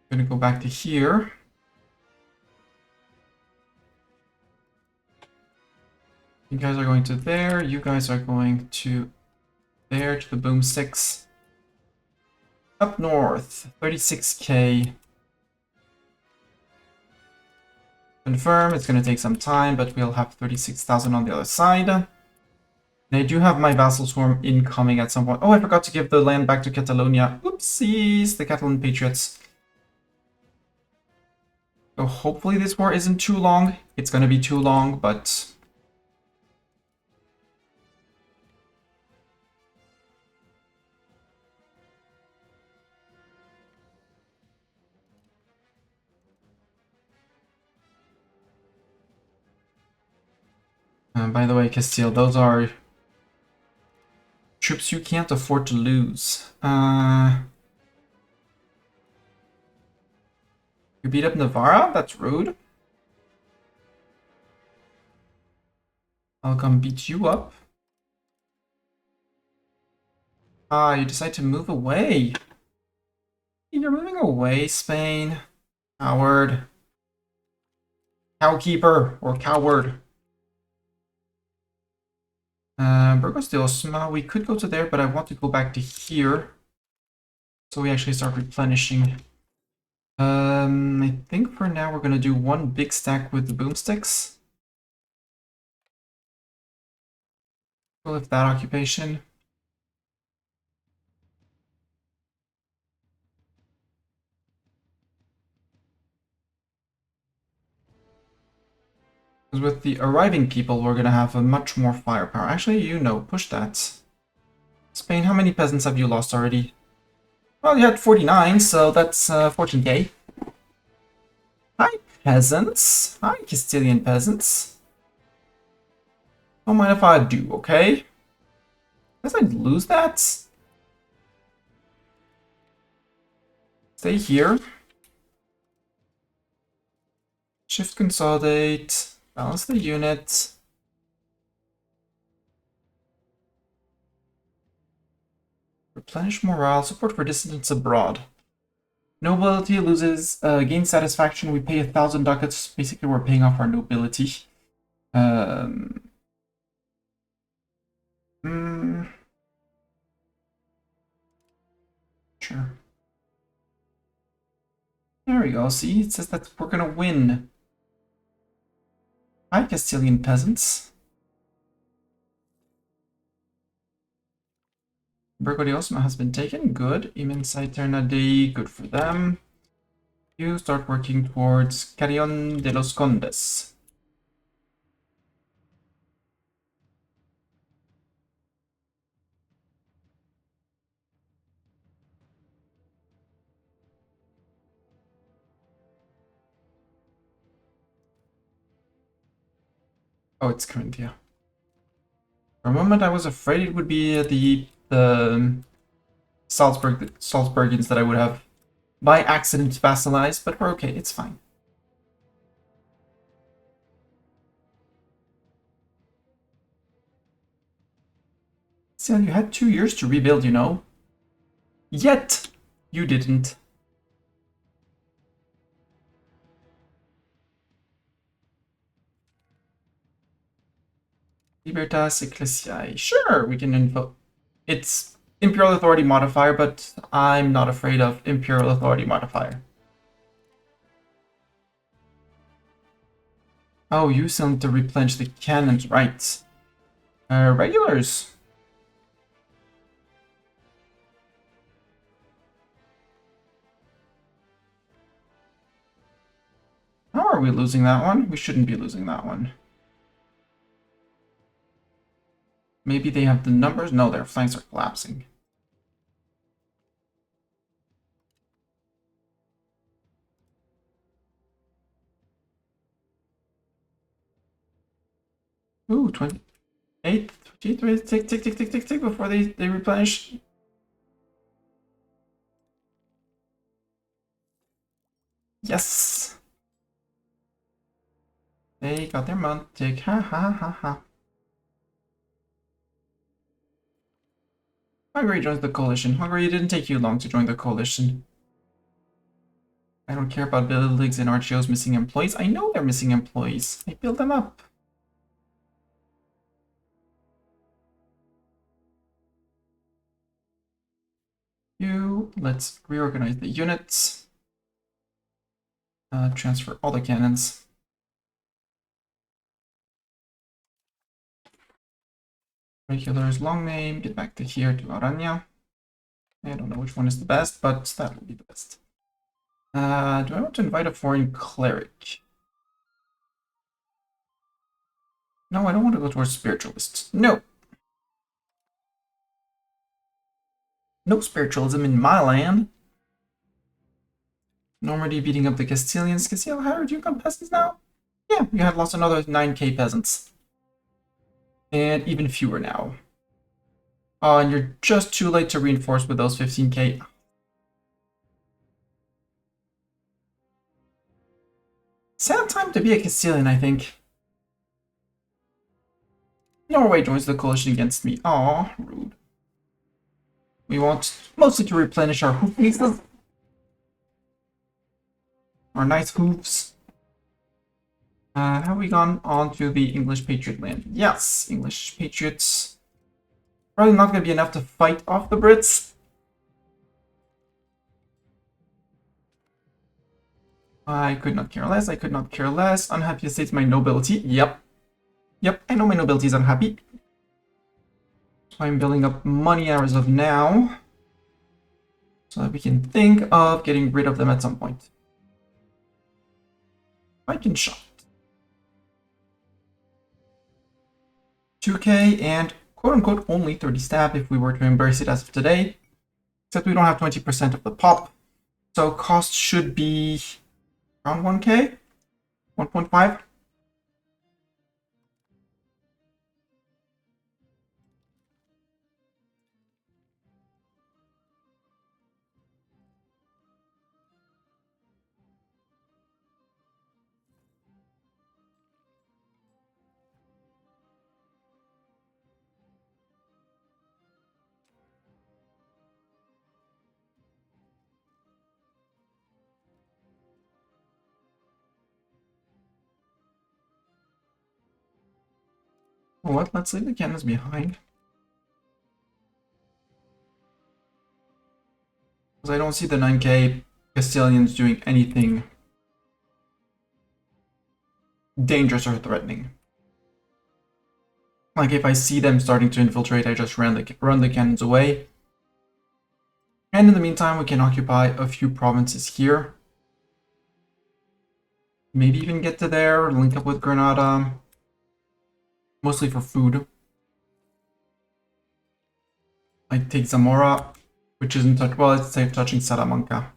Gonna go back to here. You guys are going to there. You guys are going to there, to the boomsticks. Up north, 36k. Confirm, it's going to take some time, but we'll have 36,000 on the other side. And I do have my vassal swarm incoming at some point. Oh, I forgot to give the land back to Catalonia. Oopsies, the Catalan patriots. So hopefully this war isn't too long. It's going to be too long, but... by the way, Castile, those are troops you can't afford to lose. You beat up Navarra? That's rude. I'll come beat you up. You decide to move away. You're moving away, Spain. Coward. Cowkeeper, or coward. Burgos de Osma, we could go to there, but I want to go back to here. So we actually start replenishing. I think for now we're gonna do one big stack with the boomsticks. We'll lift that occupation. Because with the arriving people, we're gonna have a much more firepower. Actually, you know, push that. Spain, how many peasants have you lost already? Well, you had 49, so that's 14k. Hi, peasants. Hi, Castilian peasants. Don't mind if I do, okay? Guess I'd lose that. Stay here. Shift consolidate. Balance the unit. Replenish morale. Support for dissidents abroad. Nobility loses, gains satisfaction. We pay 1,000 ducats. Basically, we're paying off our nobility. Sure. There we go. See, it says that we're gonna win. Hi, Castilian peasants. Burgo de Osma has been taken. Good. Imen Saiternadi, good for them. You start working towards Carrion de los Condes. Oh, it's Carinthia. For a moment, I was afraid it would be the Salzburgians that I would have by accident vassalized, but we're okay. It's fine. Still, you had 2 years to rebuild, you know. Yet, you didn't. Libertas Ecclesiae. Sure, we can invoke. It's Imperial Authority modifier, but I'm not afraid of Imperial Authority modifier. Oh, you still need to replenish the cannons, right? Regulars. How are we losing that one? We shouldn't be losing that one. Maybe they have the numbers? No, their flanks are collapsing. Ooh, 28, 23, tick, before they replenish. Yes! They got their month tick. Ha ha ha ha. Hungary joins the coalition. Hungary, it didn't take you long to join the coalition. I don't care about buildings and RGO's missing employees. I know they're missing employees. I build them up. Let's reorganize the units. Transfer all the cannons. Regulars, long name, get back to here to Aranya. I don't know which one is the best, but that will be the best. Do I want to invite a foreign cleric? No, I don't want to go towards spiritualists. No. No spiritualism in my land. Normandy beating up the Castilians. Castile, how are you come peasants now? Yeah, you have lost another 9k peasants. And even fewer now. Oh, and you're just too late to reinforce with those 15k. Sad time to be a Castilian, I think. Norway joins the coalition against me. Aw, rude. We want mostly to replenish our hoof pieces. Our nice hooves. Have we gone on to the English Patriot land? Yes, English Patriots. Probably not going to be enough to fight off the Brits. I could not care less. I could not care less. Unhappy states my nobility. Yep. Yep, I know my nobility is unhappy. So I'm building up money as of now. So that we can think of getting rid of them at some point. I can shot. 2k and quote-unquote only 30 stab if we were to embrace it as of today. Except we don't have 20% of the pop. So cost should be around 1k? 1.5? What? Let's leave the cannons behind. Because I don't see the 9k Castilians doing anything dangerous or threatening. Like if I see them starting to infiltrate, I just run the cannons away. And in the meantime, we can occupy a few provinces here. Maybe even get to there, link up with Granada. Mostly for food. I take Zamora, which isn't touch. Well, it's safe touching Salamanca.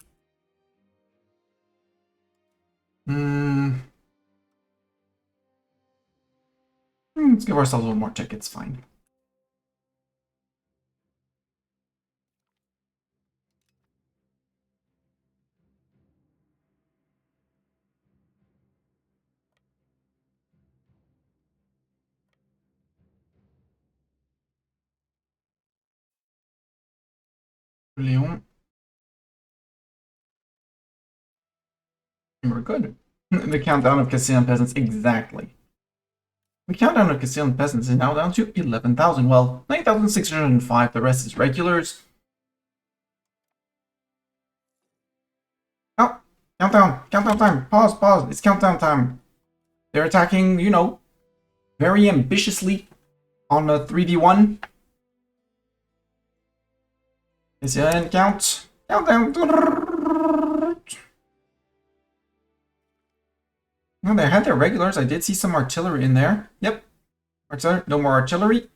Let's give ourselves one more tick, it's fine. Leon. We're good. The countdown of Castilian peasants, exactly. The countdown of Castilian peasants is now down to 11,000. Well, 9,605, the rest is regulars. Oh, countdown time. Pause. It's countdown time. They're attacking, you know, very ambitiously on a 3v1. Is it in count? Countdown. No, they had their regulars. I did see some artillery in there. Yep. Artillery. No more artillery.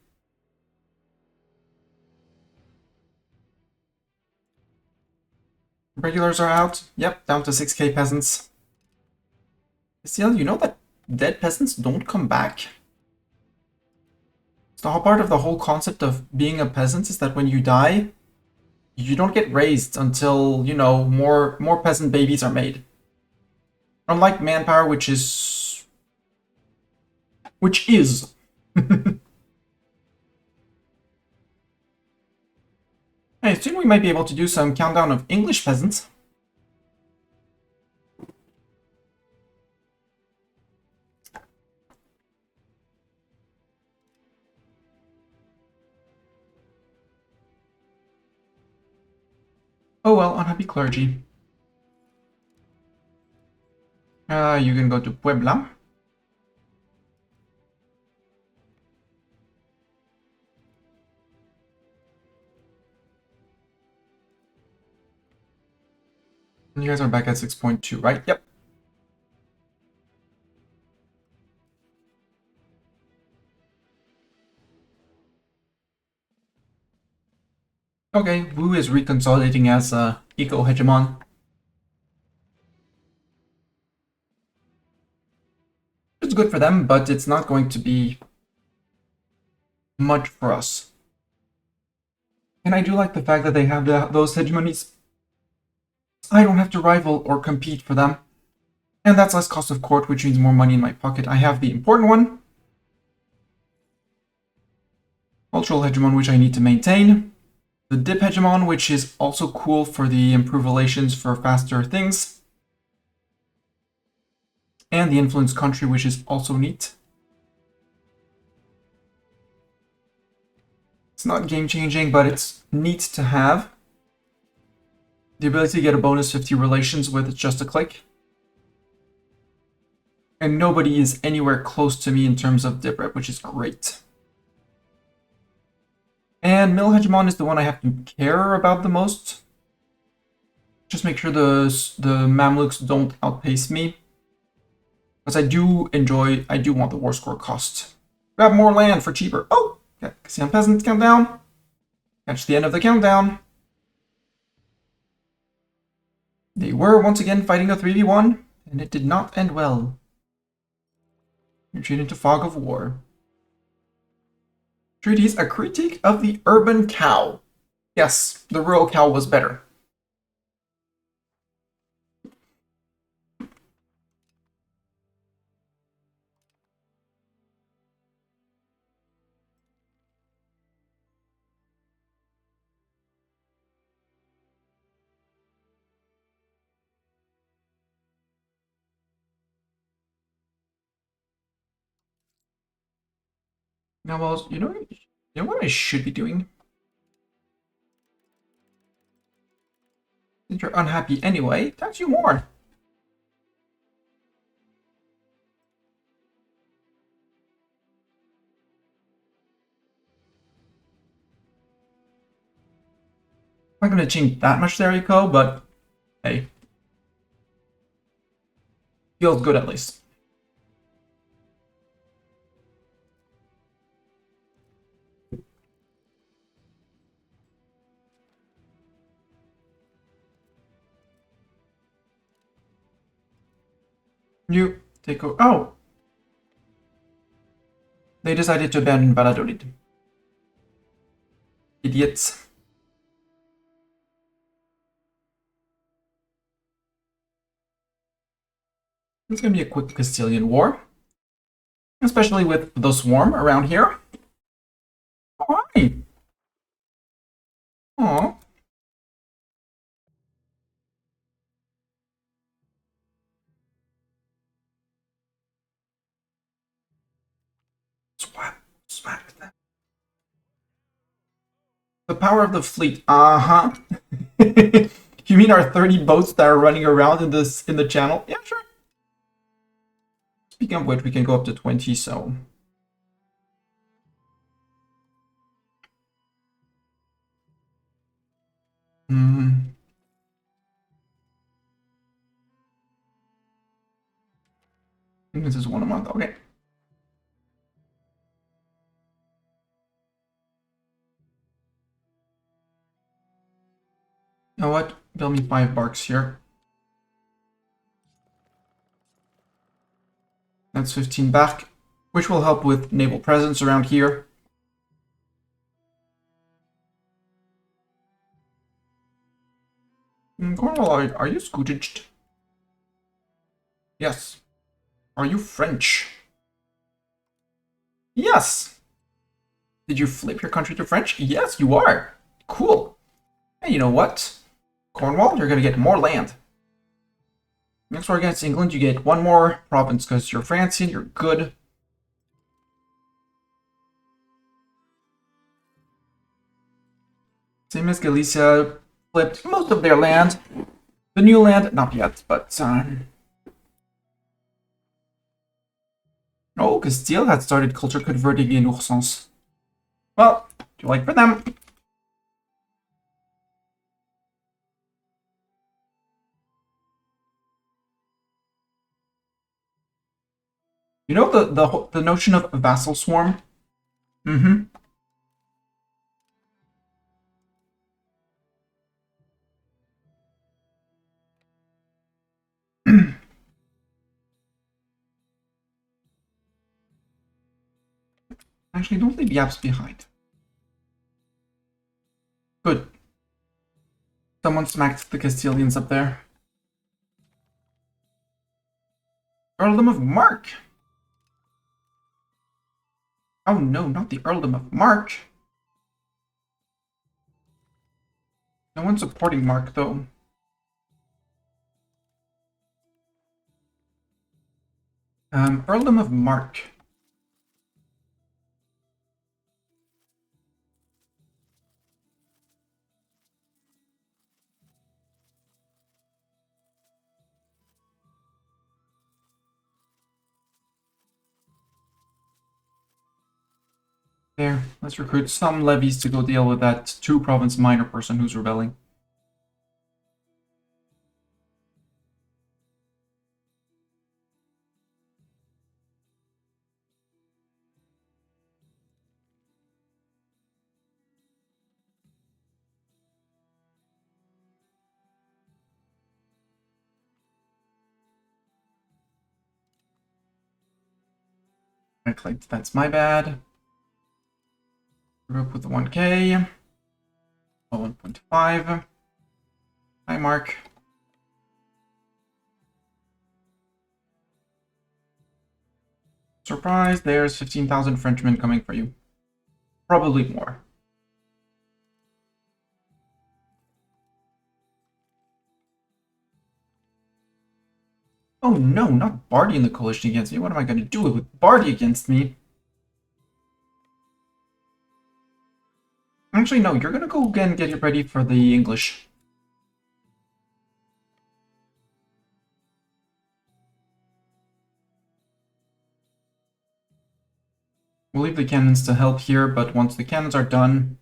Regulars are out. Yep, down to 6k peasants. Still, you know that dead peasants don't come back? So the whole part of the whole concept of being a peasant is that when you die, you don't get raised until, you know, more peasant babies are made. Unlike manpower, which is... Hey, soon we might be able to do some countdown of English peasants. Oh well, unhappy clergy. You can go to Puebla. You guys are back at 6.2, right? Yep. Okay, Wu is reconsolidating as eco-hegemon. It's good for them, but it's not going to be much for us. And I do like the fact that they have those hegemonies. I don't have to rival or compete for them. And that's less cost of court, which means more money in my pocket. I have the important one. Cultural hegemon, which I need to maintain. The dip hegemon, which is also cool for the improved relations for faster things. And the influence country, which is also neat. It's not game-changing, but it's neat to have. The ability to get a bonus 50 relations with just a click. And nobody is anywhere close to me in terms of dip rep, which is great. And Mill Hegemon is the one I have to care about the most. Just make sure the Mamluks don't outpace me. Because I do want the war score cost. Grab more land for cheaper. Oh! Okay, Castilian Peasants countdown. Catch the end of the countdown. They were once again fighting a 3v1, and it did not end well. Retreat into fog of war. Treaties, a critique of the urban cow. Yes, the rural cow was better. Now, well, you know what I should be doing? Since you're unhappy anyway, tax you more. I'm not going to change that much there, Eco, but hey. Feels good at least. You take over. Oh! They decided to abandon Valladolid. Idiots. It's gonna be a quick Castilian war. Especially with the swarm around here. Oh, hi! Aw. Swap that. The power of the fleet. Uh-huh. You mean our 30 boats that are running around in the channel? Yeah, sure. Speaking of which, we can go up to 20, so. Hmm. I think this is one a month. Okay. You know what? Build me 5 barks here. That's 15 back, which will help with naval presence around here. Cornwall, are you scootaged? Yes. Are you French? Yes. Did you flip your country to French? Yes, you are. Cool. And you know what? Cornwall, you're going to get more land. Next war against England, you get 1 more province because you're Francian, you're good. Same as Galicia, flipped most of their land. The new land, not yet, but... Oh, Castile had started culture converting in Oursens. Well, too late for them. You know the notion of vassal swarm? Mm-hmm. Actually, don't leave yaps behind. Good. Someone smacked the Castilians up there. Earldom of Mark. Oh no, not the Earldom of Mark. No one's supporting Mark, though. Earldom of Mark. There, let's recruit some levies to go deal with that 2-province minor person who's rebelling. I clicked, that's my bad. Group with the 1K. 1.5. Hi, Mark. Surprise, there's 15,000 Frenchmen coming for you. Probably more. Oh no, not Bardi in the coalition against me. What am I going to do with Bardi against me? Actually, no, you're going to go again and get ready for the English. We'll leave the cannons to help here, but once the cannons are done...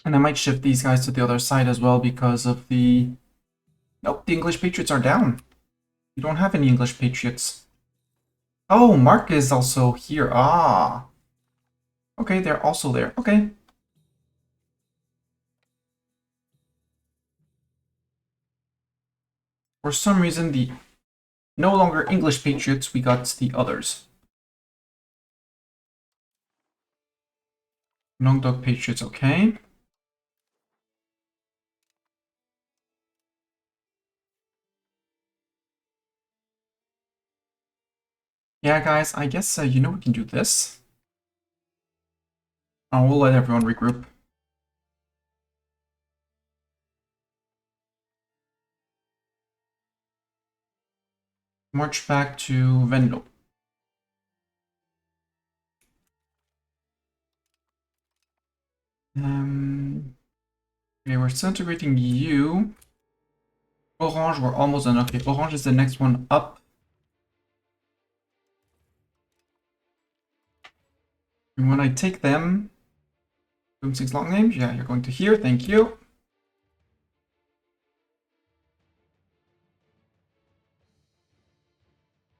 And I might shift these guys to the other side as well because of the... Nope, the English Patriots are down. You don't have any English Patriots. Oh, Mark is also here. Ah. Okay, they're also there. Okay. For some reason, the no longer English Patriots, we got the others. Languedoc Patriots, okay. Yeah, guys, I guess, we can do this. Oh, we'll let everyone regroup. March back to Venlo. Okay, we're still integrating you. Orange, we're almost done. Okay, Orange is the next one up. And when I take them, Boom 6 long names, yeah, you're going to here, thank you.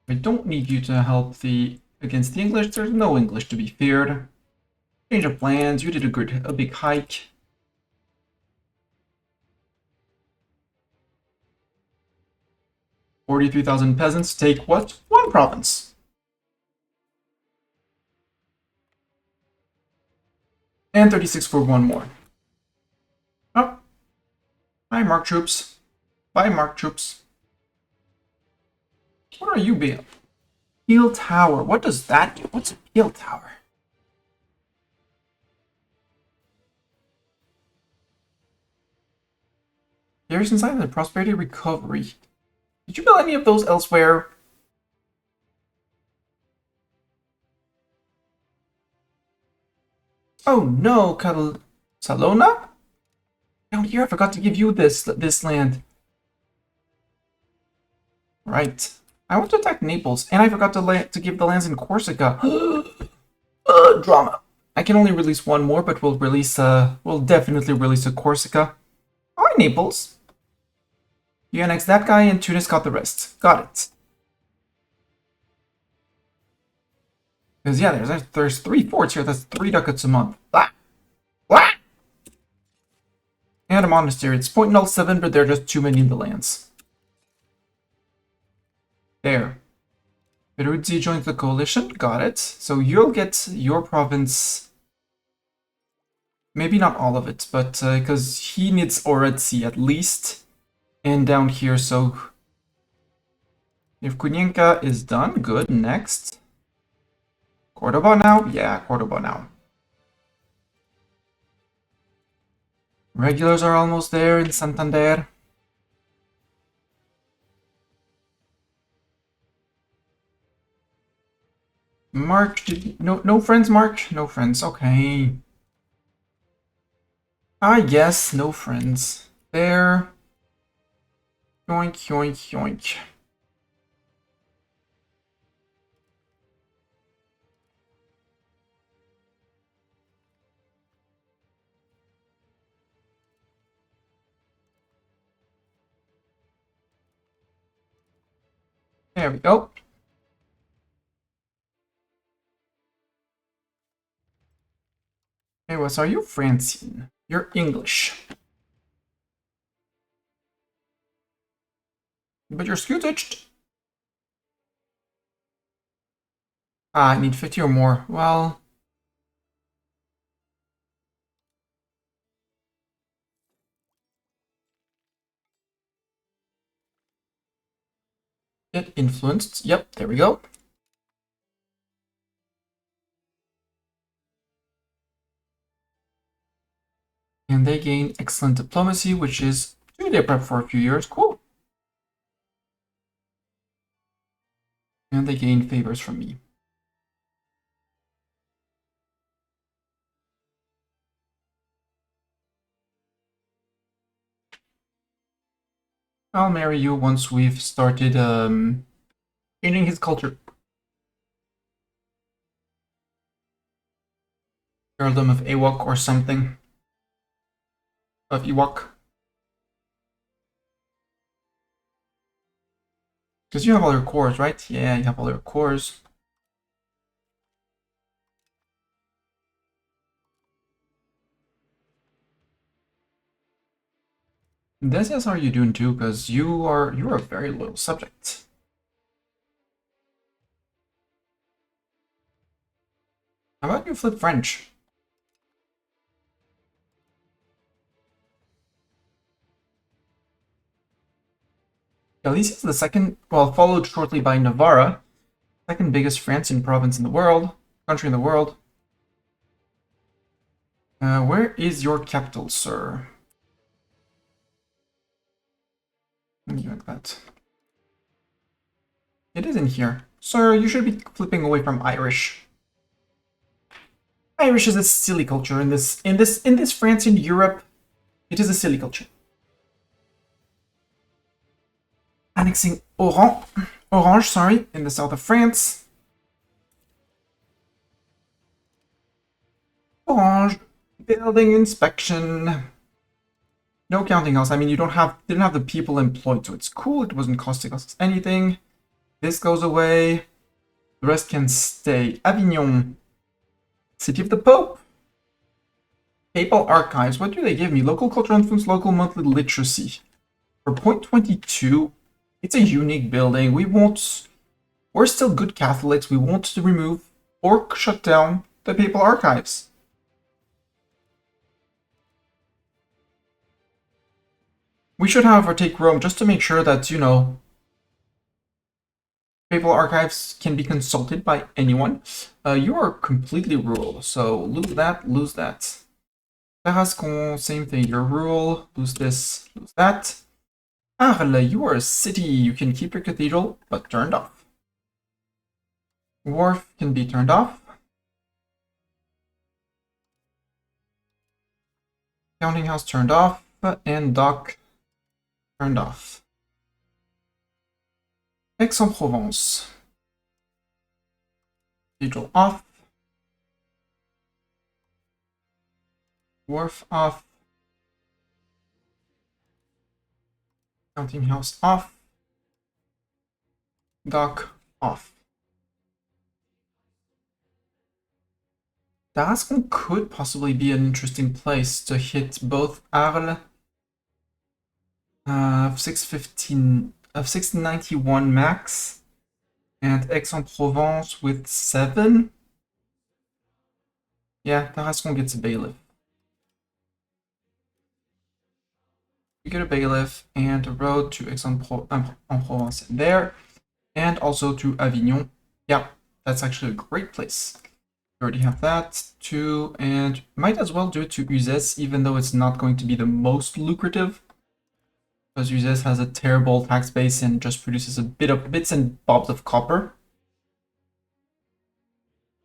I don't need you to help against the English. There's no English to be feared. Change of plans, you did a big hike. 43,000 peasants take what? One province. And 36 for one more. Oh. Bye, Mark troops. Bye, Mark troops. What are you being? Peel Tower. What does that do? What's a Peel Tower? There's inside the Prosperity Recovery. Did you build any of those elsewhere? Oh no, Salona? Down here, I forgot to give you this land. Right. I want to attack Naples, and I forgot to give the lands in Corsica. Drama. I can only release one more, but we'll definitely release a Corsica. Alright, Naples. You annex that guy, and Tunis got the rest. Got it. Because, yeah, there's 3 forts here. That's 3 ducats a month. Blah. Blah. And a monastery. It's 0.07, but there are just too many in the lands. There. Peruzzi joins the coalition. Got it. So you'll get your province. Maybe not all of it, but because he needs Oretsi at least. And down here, so... If Kunyenka is done, good. Next. Cordoba now? Yeah, Cordoba now. Regulars are almost there in Santander. Mark, no friends, Mark? No friends, okay. I guess, no friends. There. Yoink, yoink, yoink. There we go. Hey, what are you, Francine? You're English. But you're Scutaged. Ah, I need 50 or more. Well... Get influenced. Yep, there we go. And they gain excellent diplomacy, which is 2-day prep for a few years. Cool. And they gain favors from me. I'll marry you once we've started changing his culture. Earldom of Awok or something. of Ewok. Because you have all your cores, right? Yeah, you have all your cores. Desias, how are you doing too? Because you're a very loyal subject. How about you flip French? Galicia is the second, well, followed shortly by Navarra, second biggest Francian province in the world, country in the world. Where is your capital, sir? Like that. It is in here. Sir, you should be flipping away from Irish. Irish is a silly culture in this France and Europe. It is a silly culture. Annexing Orange, sorry, in the south of France. Orange, building inspection. No counting house. I mean, didn't have the people employed, so it's cool. It wasn't costing us anything. This goes away. The rest can stay. Avignon, city of the Pope. Papal archives. What do they give me? Local cultural influence, local monthly literacy. For 0.22, it's a unique building. We're still good Catholics. We want to remove or shut down the papal archives. We should, however, take Rome just to make sure that, papal archives can be consulted by anyone. You are completely rural, so lose that, lose that. Tarascon, same thing, you're rural, lose this, lose that. Arles, you are a city, you can keep your cathedral, but turned off. Wharf can be turned off. Counting house turned off, and dock turned off. Aix-en-Provence. Cathedral off. Wharf off. Counting house off. Dock off. Tarascon could possibly be an interesting place to hit both Arles of 691 max and Aix-en-Provence with 7. Yeah, Tarascon gets a bailiff. We get a bailiff and a road to Aix-en-Provence there, and also to Avignon. Yeah, that's actually a great place. We already have that too, and might as well do it to Uzès, even though it's not going to be the most lucrative, because Uzès has a terrible tax base and just produces a bit of bits and bobs of copper.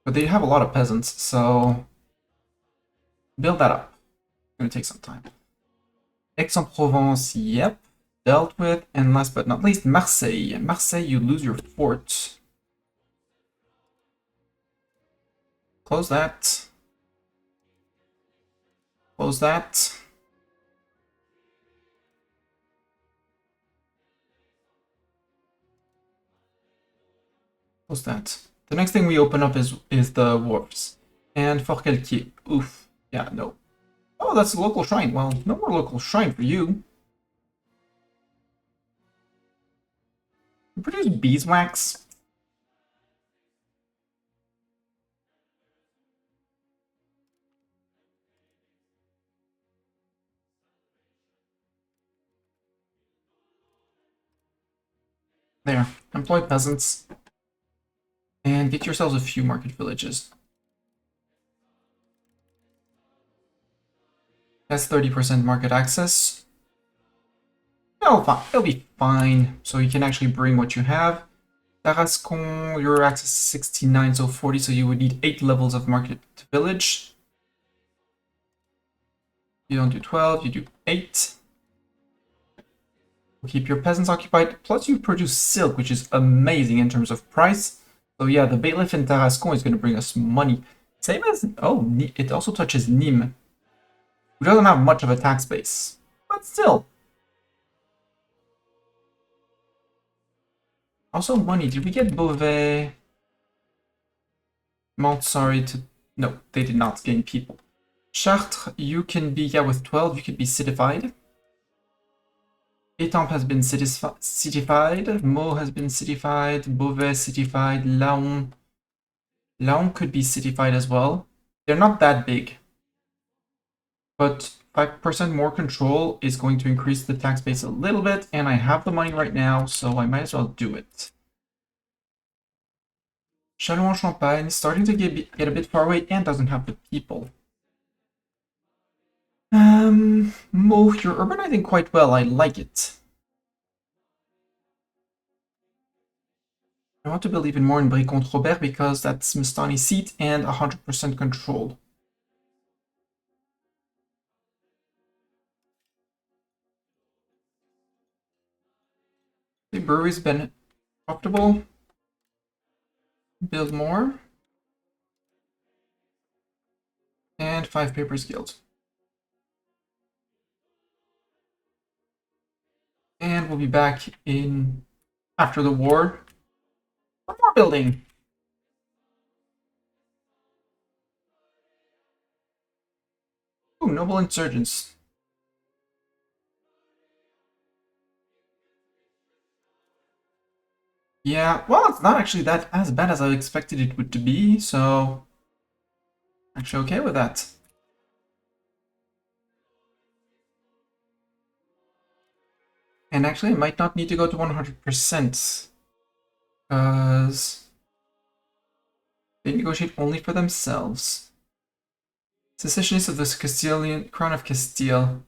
But they have a lot of peasants, so build that up. It's gonna take some time. Aix-en-Provence, yep, dealt with, and last but not least, Marseille. Marseille, you lose your fort. Close that. Close that. Close that. The next thing we open up is the wharfs. And Fort-Calquier. Oof. Yeah, no. Oh, that's a local shrine. Well, no more local shrine for you. You produce beeswax. There. Employ peasants. And get yourselves a few market villages. That's 30% market access. It'll be fine. So you can actually bring what you have. Tarascon, your access is 69, so 40, so you would need 8 levels of market village. You don't do 12, you do 8. Keep your peasants occupied, plus you produce silk, which is amazing in terms of price. So yeah, the bailiff in Tarascon is going to bring us money. Same as, oh, it also touches Nîmes, who doesn't have much of a tax base, but still. Also money, did we get Beauvais? Mont, sorry to... No, they did not gain people. Chartres, you can be, yeah, with 12, you can be citified. Étampes has been citified. Meaux has been citified. Beauvais citified. Laon. Laon could be citified as well. They're not that big. But 5% more control is going to increase the tax base a little bit, and I have the money right now, so I might as well do it. Châlons-en-Champagne, starting to get a bit far away and doesn't have the people. Mo, you're urbanizing quite well, I like it. I want to believe in more in Brie-Comte-Robert because that's Mustani's seat and 100% control. The brewery's been profitable. Build more. And 5 Papers Guild. And we'll be back in after the war. One more building. Ooh, noble insurgents. Yeah, well, it's not actually that as bad as I expected it would to be, so actually okay with that. And actually, I might not need to go to 100%, because they negotiate only for themselves. Secessionists of the Castilian Crown of Castile.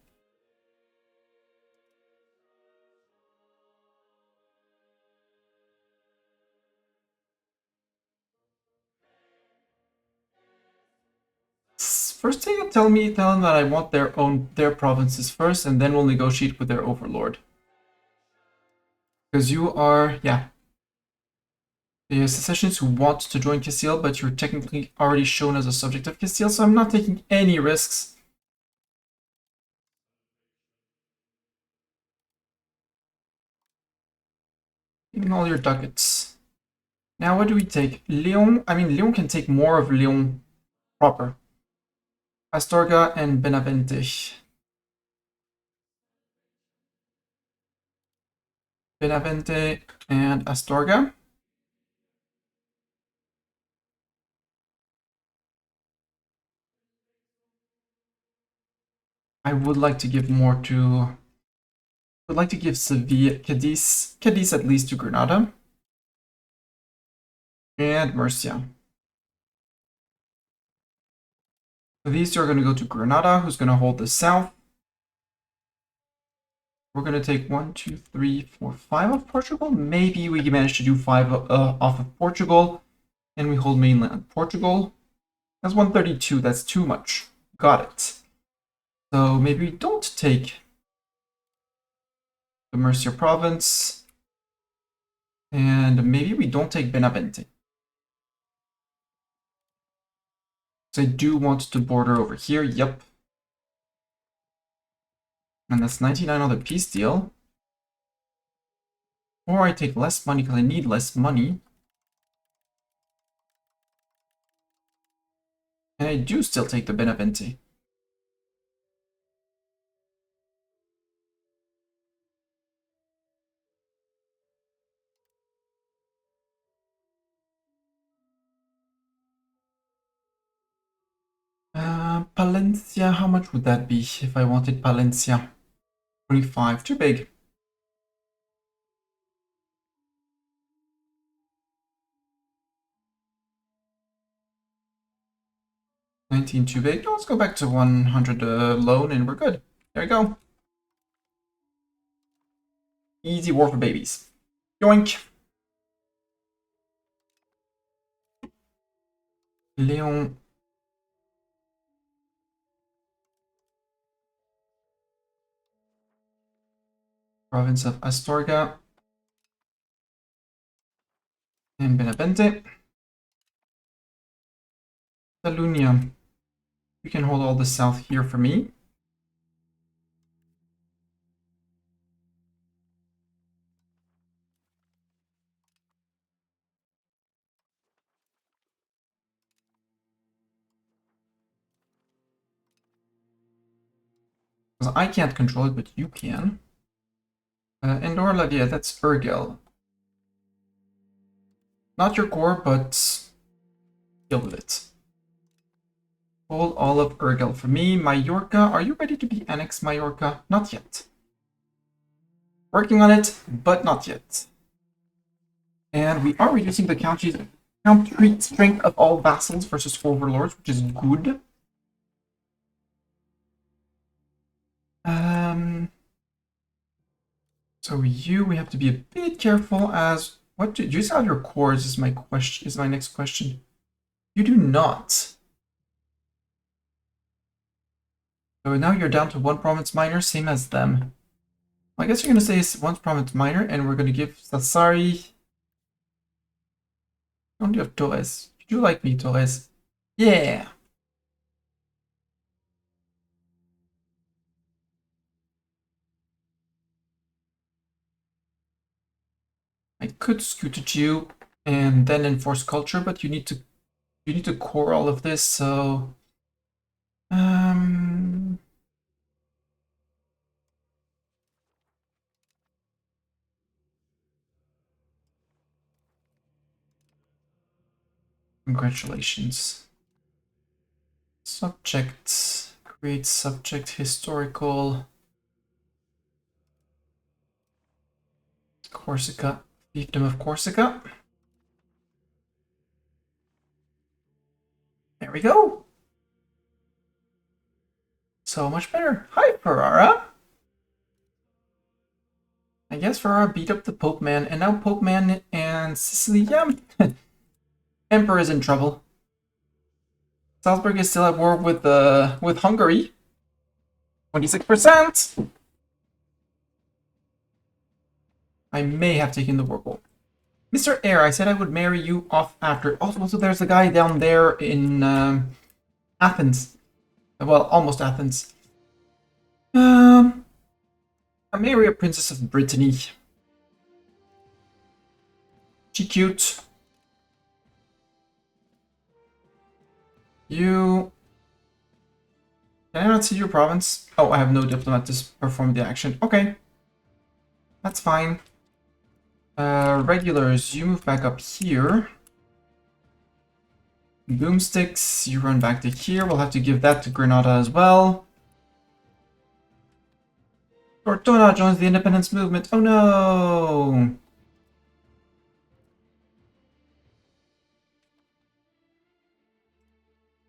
First thing you tell them that I want their provinces first, and then we'll negotiate with their overlord. Because you are, yeah, the secessionists who want to join Castile, but you're technically already shown as a subject of Castile, so I'm not taking any risks. Even all your ducats. Now what do we take? Leon, I mean, Leon can take more of Leon proper. Astorga and Benavente. Benavente and Astorga. I would like to give more to... would like to give Sevilla, Cadiz at least to Granada. And Murcia. So these are going to go to Granada, who's going to hold the south. We're going to take 1, 2, 3, 4, 5 of Portugal. Maybe we manage to do 5 off of Portugal, and we hold mainland Portugal. That's 132. That's too much. Got it. So maybe we don't take the Murcia province, and maybe we don't take Benavente. So I do want to border over here. Yep. And that's 99 on the peace deal. Or I take less money because I need less money. And I do still take the Benavente. Palencia, how much would that be if I wanted Palencia? 25, too big. 19, too big. Let's go back to 100 loan and we're good. There we go. Easy war for babies. Yoink. Leon. Province of Astorga. And Benavente. Salunia. You can hold all the south here for me. Because I can't control it, but you can. Endor, yeah, that's Urgel. Not your core, but deal with it. Hold all of Urgel for me. Majorca, are you ready to be annexed, Majorca? Not yet. Working on it, but not yet. And we are reducing the country strength of all vassals versus overlords, which is good. So we have to be a bit careful as what do you still have your cores is my question, is my next question. You do not. So now you're down to 1 province minor, same as them. I guess you're gonna say it's 1 province minor, and we're gonna give Sassari. Don't you have Torres? You do like me, Torres. Yeah. I could scoot at you and then enforce culture, but you need to core all of this, so congratulations. Subject, create subject historical. Corsica, fiefdom of Corsica. There we go. So much better. Hi, Ferrara. I guess Ferrara beat up the Pope Man, and now Pope Man and Sicily, yeah. Emperor is in trouble. Salzburg is still at war with Hungary. 26%. I may have taken the war goal. Mr. Air, I said I would marry you off after. Also, there's a guy down there in Athens. Well, almost Athens. I marry a princess of Brittany. She cute. You... Can I not see your province? Oh, I have no diplomat to perform the action. Okay. That's fine. Regulars, you move back up here. Boomsticks, you run back to here. We'll have to give that to Granada as well. Tortona joins the independence movement. Oh no!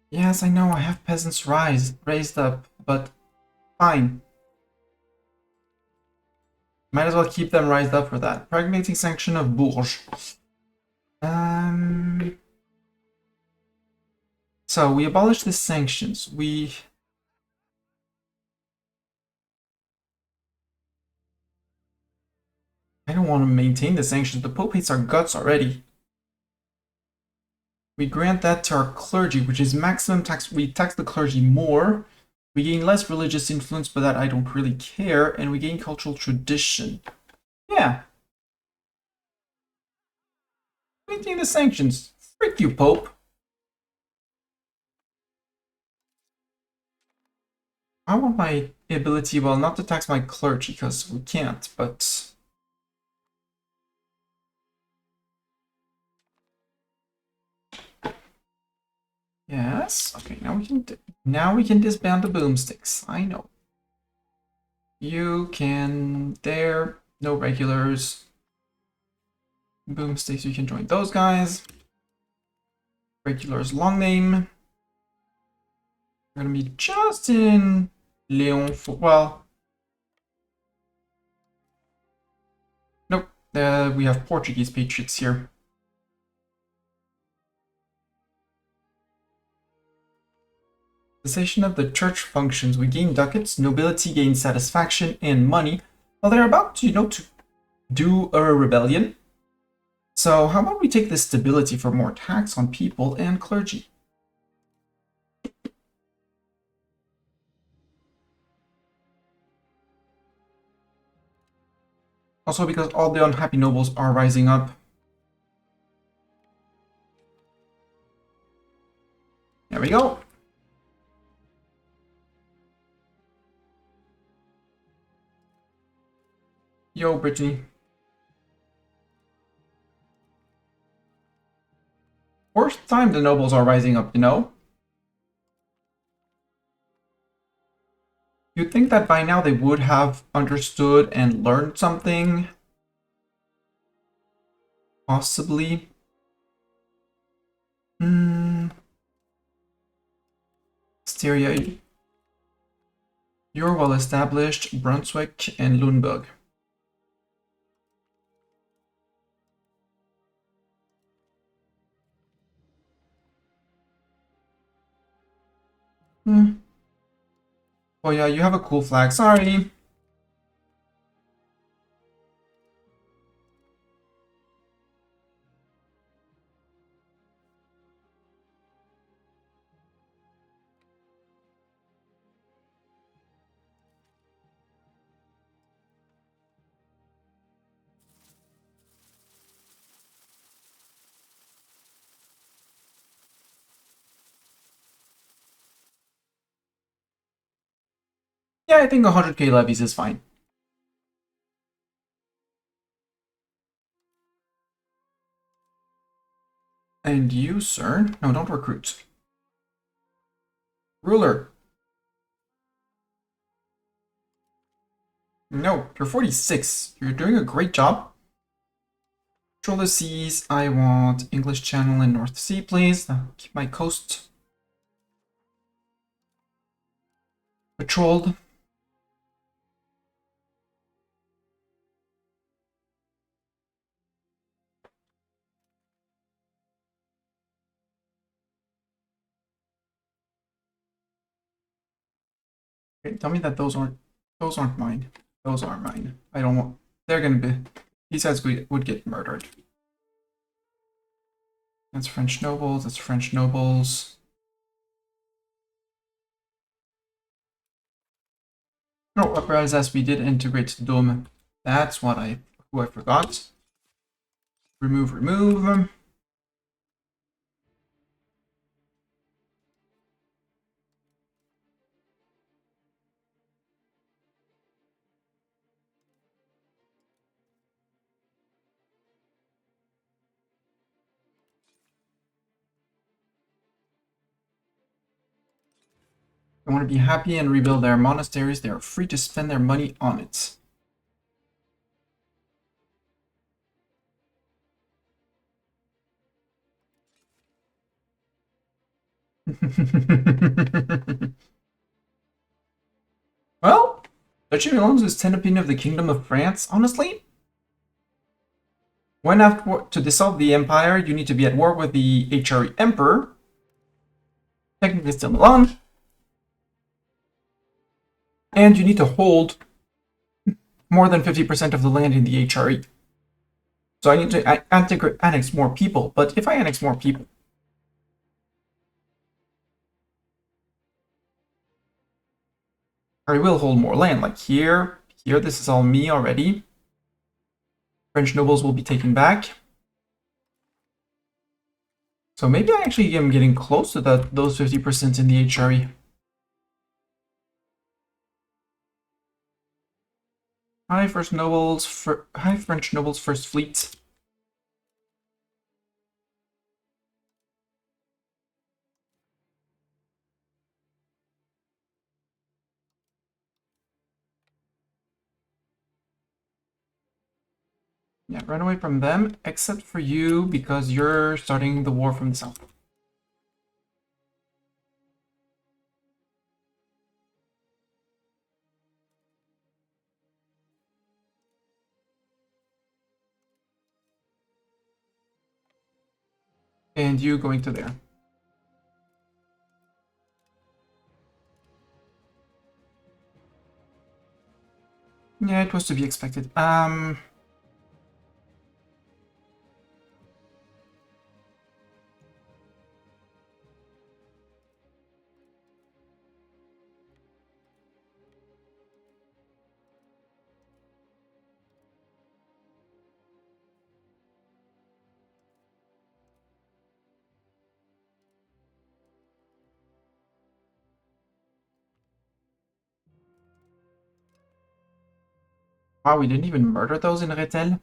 Yes, I know, I have peasants raised up, but fine. Might as well keep them raised up for that. Pragmatic sanction of Bourges. So we abolished the sanctions. I don't want to maintain the sanctions. The Pope hates our guts already. We grant that to our clergy, which is maximum tax. We tax the clergy more. We gain less religious influence, but that I don't really care. And we gain cultural tradition. Yeah. Maintain the sanctions. Frick you, Pope. I want my ability, well, not to tax my clergy, because we can't, but... Yes. Okay, now we can disband the boomsticks. I know. You can there. No regulars. Boomsticks, you can join those guys. Regulars long name. We're gonna be just in Leon for well. Nope. We have Portuguese patriots here. Cessation of the church functions. We gain ducats, nobility gains satisfaction and money. Well, they're about to, to do a rebellion. So how about we take this stability for more tax on people and clergy? Also because all the unhappy nobles are rising up. There we go. Yo, Brittany. First time the nobles are rising up, you know? You'd think that by now they would have understood and learned something. Possibly. Styria. You're well established. Brunswick and Lüneburg. Oh yeah, you have a cool flag. Sorry. Yeah, I think 100k levies is fine. And you, sir? No, don't recruit. Ruler. No, you're 46. You're doing a great job. Control the seas. I want English Channel and North Sea, please. Keep my coast patrolled. Okay, tell me that those aren't mine. Those are mine. I don't want. They're gonna be. These guys would get murdered. That's French nobles. That's French nobles. No, whereas as we did integrate Dome. That's who I forgot. Remove. They want to be happy and rebuild their monasteries. They are free to spend their money on it. Well, Duchy of Milan is 10 opinion of the Kingdom of France. Honestly, when after to dissolve the empire, you need to be at war with the HRE Emperor. Technically still Milan. And you need to hold more than 50% of the land in the HRE. So I need to annex more people. But if I annex more people, I will hold more land. Like here, this is all me already. French nobles will be taken back. So maybe I actually am getting close to those 50% in the HRE. Hi, French nobles, First Fleet. Yeah, run away from them, except for you, because you're starting the war from the south. And you going to there. Yeah, it was to be expected. Wow, we didn't even murder those in Rethel?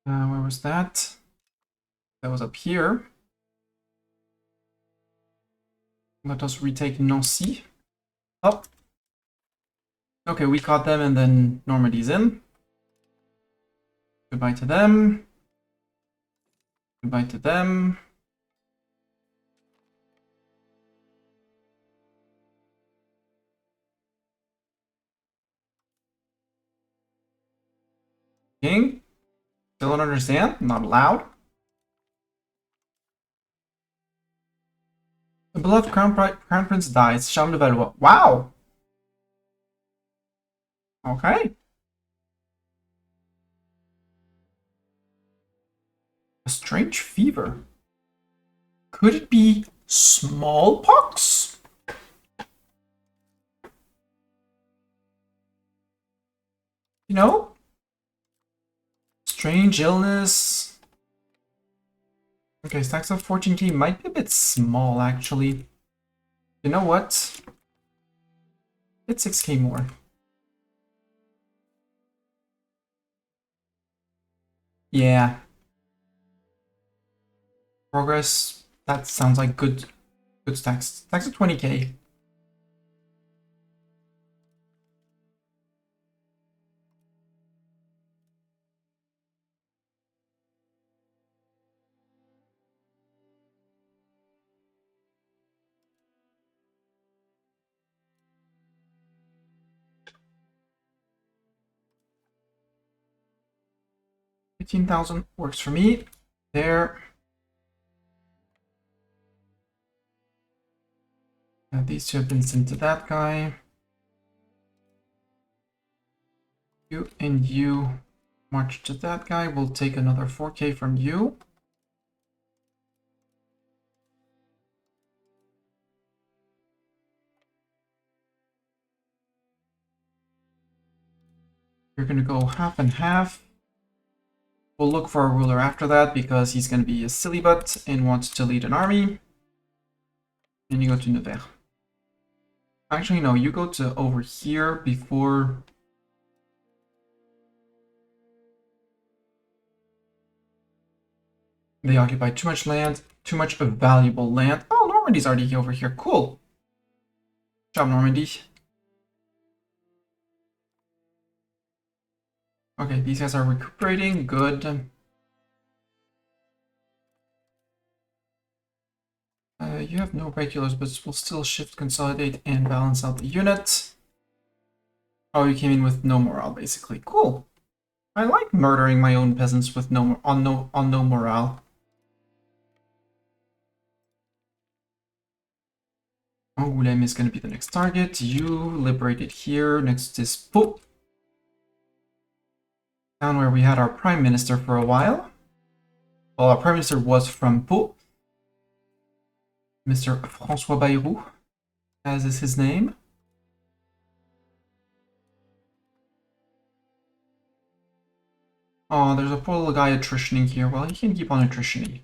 Where was that? That was up here. Let us retake Nancy. Oh. Okay, we caught them and then Normandy's in. Goodbye to them. Goodbye to them. King? Still don't understand? Not allowed? The beloved crown prince dies. Charme de Valois. Wow! Okay. A strange fever. Could it be smallpox? You know? Strange illness. Okay, stacks of 14k might be a bit small, actually. You know what? It's 6k more. Yeah. Progress. That sounds like good stacks. Stacks of 20k. $15,000 works for me. There. These two have been sent to that guy. You and you march to that guy. We'll take another 4k from you. You're gonna go half and half. We'll look for a ruler after that because he's gonna be a silly butt and wants to lead an army. And you go to Nevers. Actually, no, you go to over here before... They occupy too much land, too much valuable land. Oh, Normandy's already over here. Cool. Good job, Normandy. Okay, these guys are recuperating. Good. You have no regulars, but we'll still shift, consolidate, and balance out the unit. Oh, you came in with no morale, basically. Cool. I like murdering my own peasants with no morale. Angoulême is going to be the next target. You liberated here. Next is Pau. Down where we had our prime minister for a while. Well, our prime minister was from Pau. Mr. François Bayrou, as is his name. Oh, there's a poor little guy attritioning here. Well, he can keep on attritioning.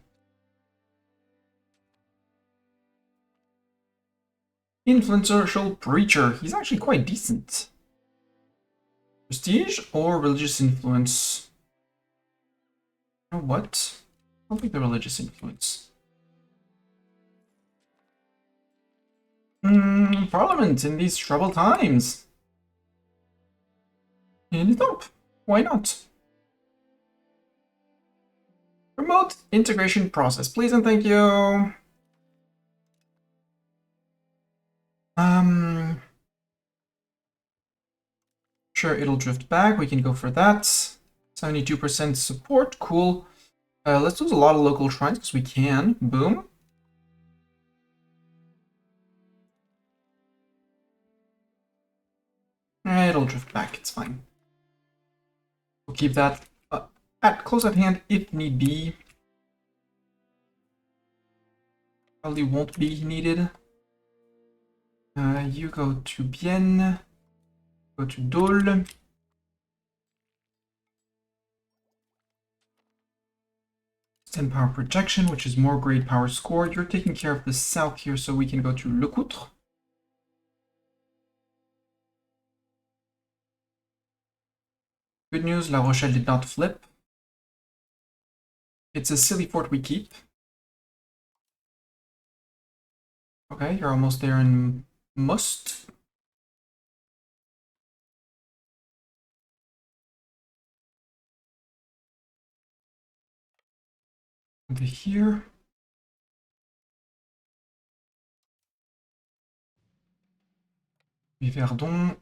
Influential preacher. He's actually quite decent. Prestige or religious influence? You know what? I'll take the religious influence. Parliament in these troubled times. In it up. Why not? Remote integration process, please and thank you. Sure, it'll drift back. We can go for that. 72% support. Cool. Let's lose a lot of local shrines because we can. Boom. It'll drift back, it's fine. We'll keep that close at hand if need be. Probably won't be needed. You go to Bienne. Go to Dole. Ten power projection, which is more great power score. You're taking care of the south here, so we can go to Le Coutre. Good news, La Rochelle did not flip. It's a silly fort we keep. Okay, you're almost there in Must. Into here. Yverdon.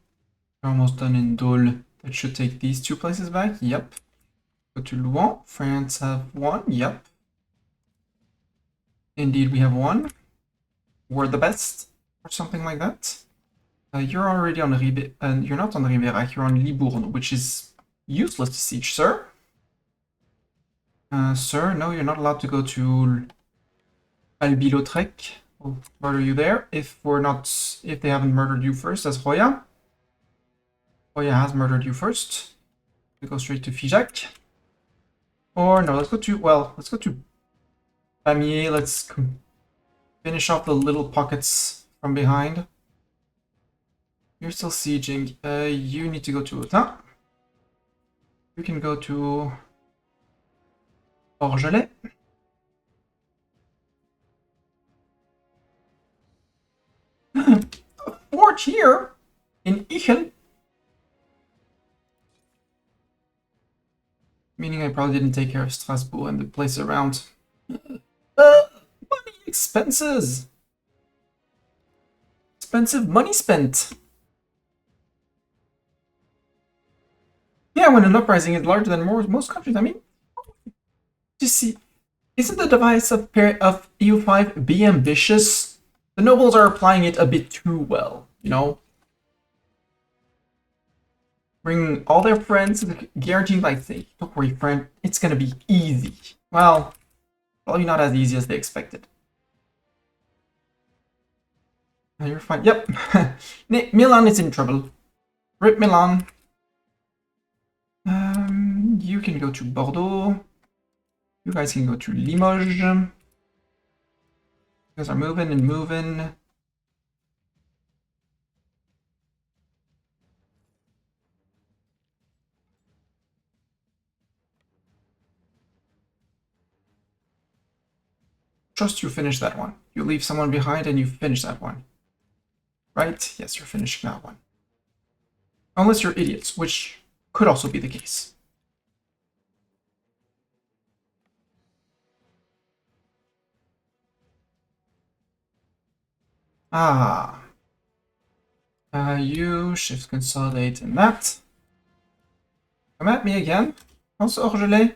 We're almost done in Dole. That should take these two places back. Yep. Go to Louan. France have one. Yep. Indeed, we have one. We're the best, or something like that. You're already on Ribérac. You're not on Ribérac. You're on Libourne, which is useless to siege, sir. Sir, no, you're not allowed to go to Albi-Lautrec. We'll murder you there if they haven't murdered you first, as Roya. Roya has murdered you first. We go straight to Figeac. Or no, let's go to Pamiers. Let's finish off the little pockets from behind. You're still sieging. You need to go to Autun. You can go to Orgelet. A fort here in Ichel. Meaning I probably didn't take care of Strasbourg and the place around. Money expenses! Expensive money spent! Yeah, when an uprising is larger than most countries, I mean... You see, isn't the device of EU5 be ambitious? The nobles are applying it a bit too well, you know? Bring all their friends, guaranteeing, like, say, don't worry, friend, it's gonna be easy. Well, probably not as easy as they expected. Oh, you're fine. Yep. Milan is in trouble. Rip Milan. You can go to Bordeaux. You guys can go to Limoges. You guys are moving and moving. Trust you finish that one. You leave someone behind and you finish that one. Right? Yes, you're finishing that one. Unless you're idiots, which could also be the case. Ah. You shift consolidate in that. Come at me again. Also, Orgelet.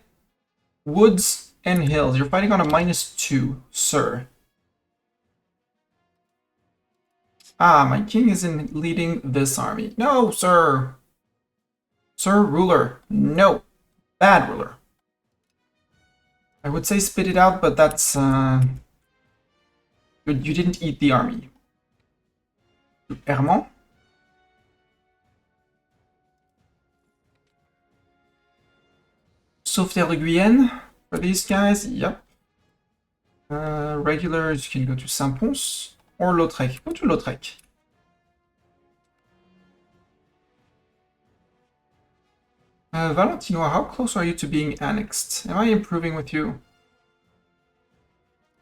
Woods and hills. You're fighting on a -2, sir. Ah, my king isn't leading this army. No, sir. Sir, ruler. No. Bad ruler. I would say spit it out, but that's... You didn't eat the army. Hermont. Sauveterre de Guyenne for these guys. Yep. Regulars, you can go to Saint-Pons or Lautrec. Go to Lautrec. Valentinois, how close are you to being annexed? Am I improving with you?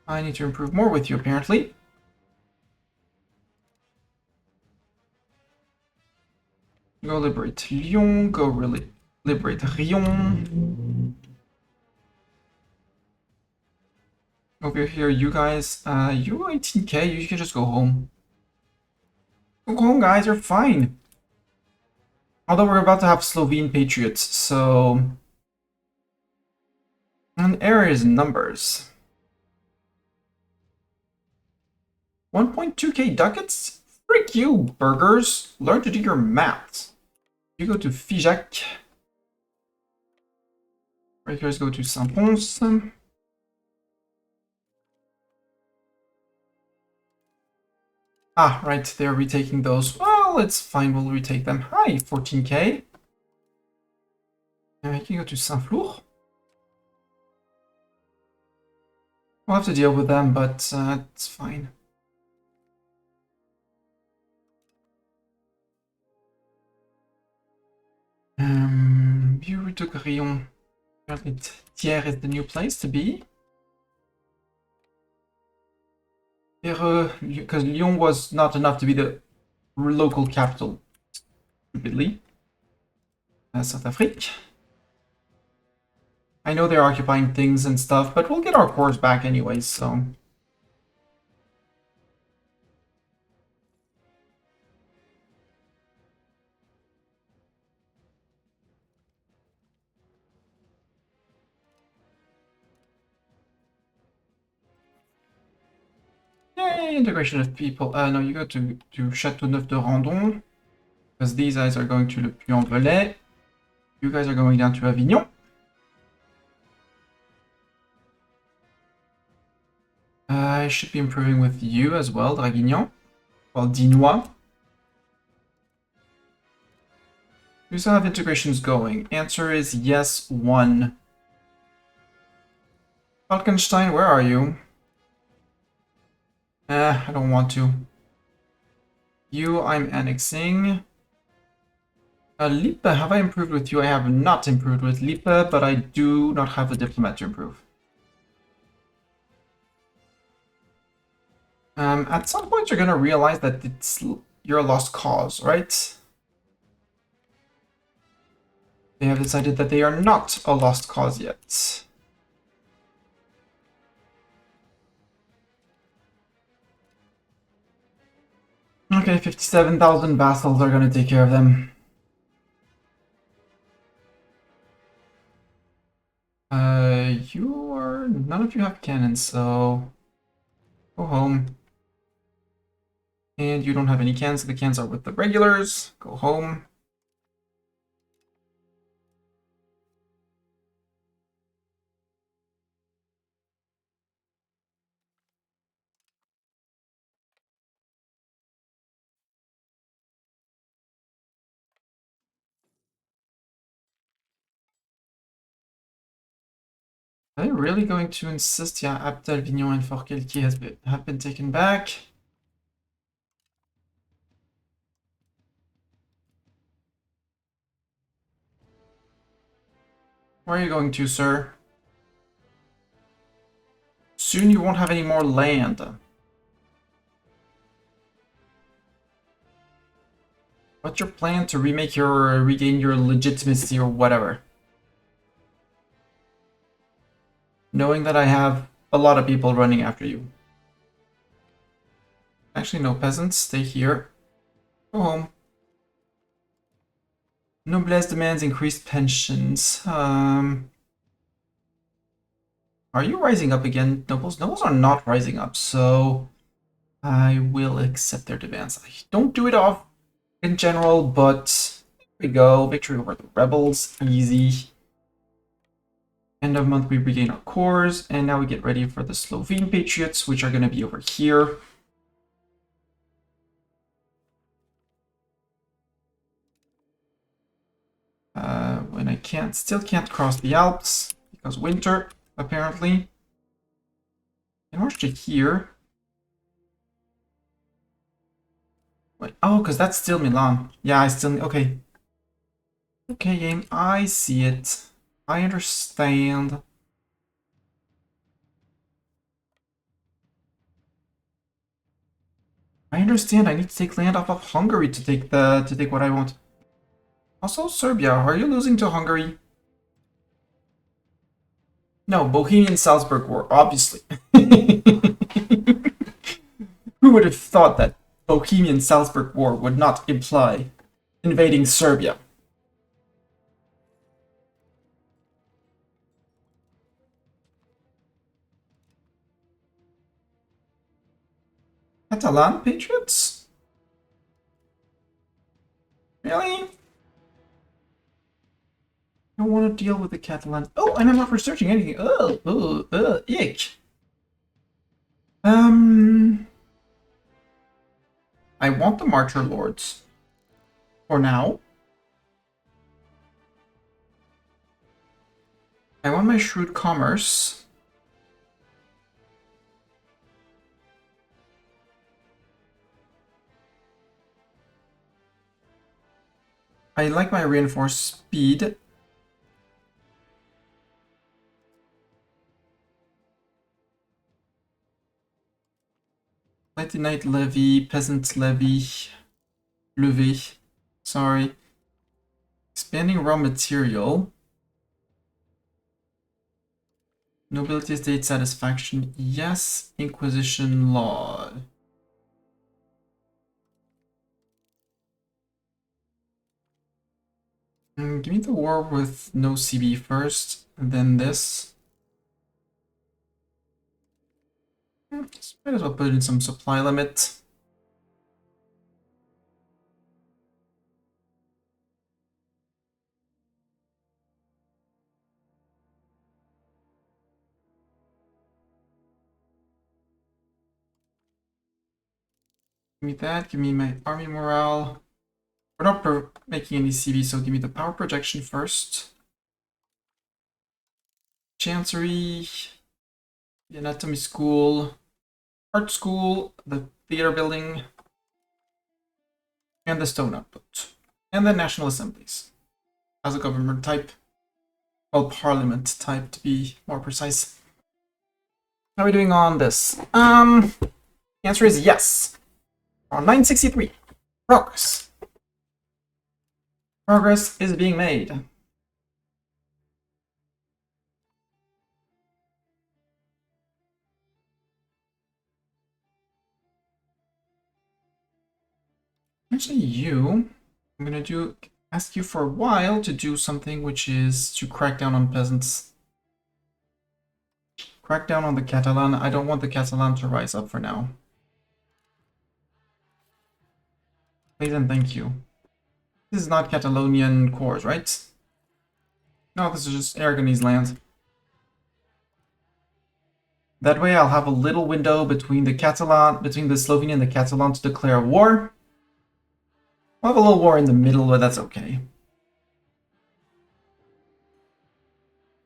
I need to improve more with you, apparently. Go liberate Lyon. Go liberate Rion. Over here, you guys, you 18k, you can just go home. Go home, guys, you're fine. Although we're about to have Slovene patriots, so... An error is numbers. 1.2k ducats? Frick you, burgers! Learn to do your maths. You go to Figeac. Breakers go to Saint-Pons. Ah, right, they're retaking those. Well, it's fine, we'll retake them. Hi, 14k. You can go to Saint-Flour. We'll have to deal with them, but it's fine. You took Rion. Thiers is the new place to be. Because Lyon was not enough to be the local capital, stupidly. South Afrique. I know they're occupying things and stuff, but we'll get our cores back anyways, so... Yay, integration of people. No, you go to Châteauneuf de Randon, because these guys are going to Le Puy-en-Velay. You guys are going down to Avignon. I should be improving with you as well, Draguignan. Well, Dinois. We still have integrations going. Answer is yes, 1. Falkenstein, where are you? I don't want to. You, I'm annexing. Lippe, have I improved with you? I have not improved with Lippe, but I do not have a diplomat to improve. At some point you're gonna realize that you're a lost cause, right? They have decided that they are not a lost cause yet. Okay, 57,000 vassals are gonna take care of them. None of you have cannons, so go home. And you don't have any cans, the cans are with the regulars. Go home. Are they really going to insist? Yeah, Abdel, Avignon, and Forcalquier have been taken back. Where are you going to, sir? Soon you won't have any more land. What's your plan to regain your legitimacy or whatever? Knowing that I have a lot of people running after you. Actually, no, peasants, stay here. Go home. Noblesse demands increased pensions. Are you rising up again, nobles? Nobles are not rising up, so I will accept their demands. I don't do it off in general, but there we go. Victory over the rebels, easy. End of month, we regain our cores, and now we get ready for the Slovene Patriots, which are going to be over here. When I still can't cross the Alps, because winter, apparently. I march to here. Wait, oh, because that's still Milan. Yeah, I still, okay. Okay, game, I see it. I understand. I understand. I need to take land off of Hungary to take what I want. Also, Serbia, are you losing to Hungary? No, Bohemian Salzburg War, obviously. Who would have thought that Bohemian Salzburg War would not imply invading Serbia? Catalan patriots? Really? I don't want to deal with the Catalan. Oh, and I'm not researching anything. Ick. I want the Marcher Lords. For now. I want my Shrewd Commerce. I like my Reinforced Speed. Mighty Knight Levy, Peasant Levy, Levy. Sorry. Expanding raw material. Nobility State Satisfaction. Yes. Inquisition Law. Give me the war with no CB first, and then this. Might as well put in some supply limit. Give me that, give me my army morale. We're not making any CB, so give me the power projection first. Chancery, the anatomy school, art school, the theater building, and the stone output. And the national assemblies as a government type. Well, parliament type to be more precise. How are we doing on this? The answer is yes. On 963. Progress. Progress is being made. Actually, I'm gonna ask you for a while to do something, which is to crack down on peasants. Crack down on the Catalan. I don't want the Catalan to rise up for now. Please and thank you. This is not Catalonian cores, right? No, this is just Aragonese land. That way I'll have a little window between the Slovenian and the Catalan to declare war. I'll have a little war in the middle, but that's okay.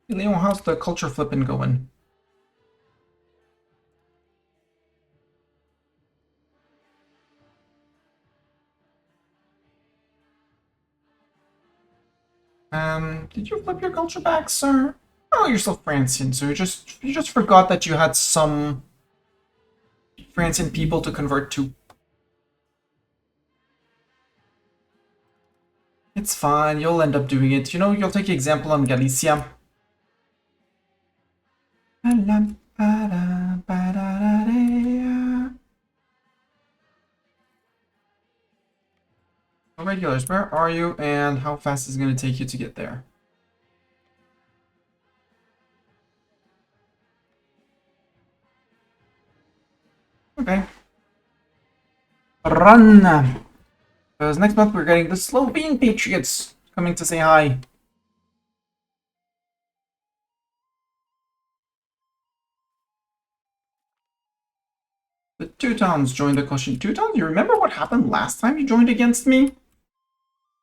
Leon, how's the culture flipping going? Did you flip your culture back, sir? Oh, you're still Francian, so you just forgot that you had some Francian people to convert to. It's fine, you'll end up doing it. You know, you'll take example on Galicia. Regulars, where are you and how fast is it going to take you to get there? Okay. Run! Because next month we're getting the Slovene Patriots coming to say hi. The Teutons joined the question. Teutons, you remember what happened last time you joined against me?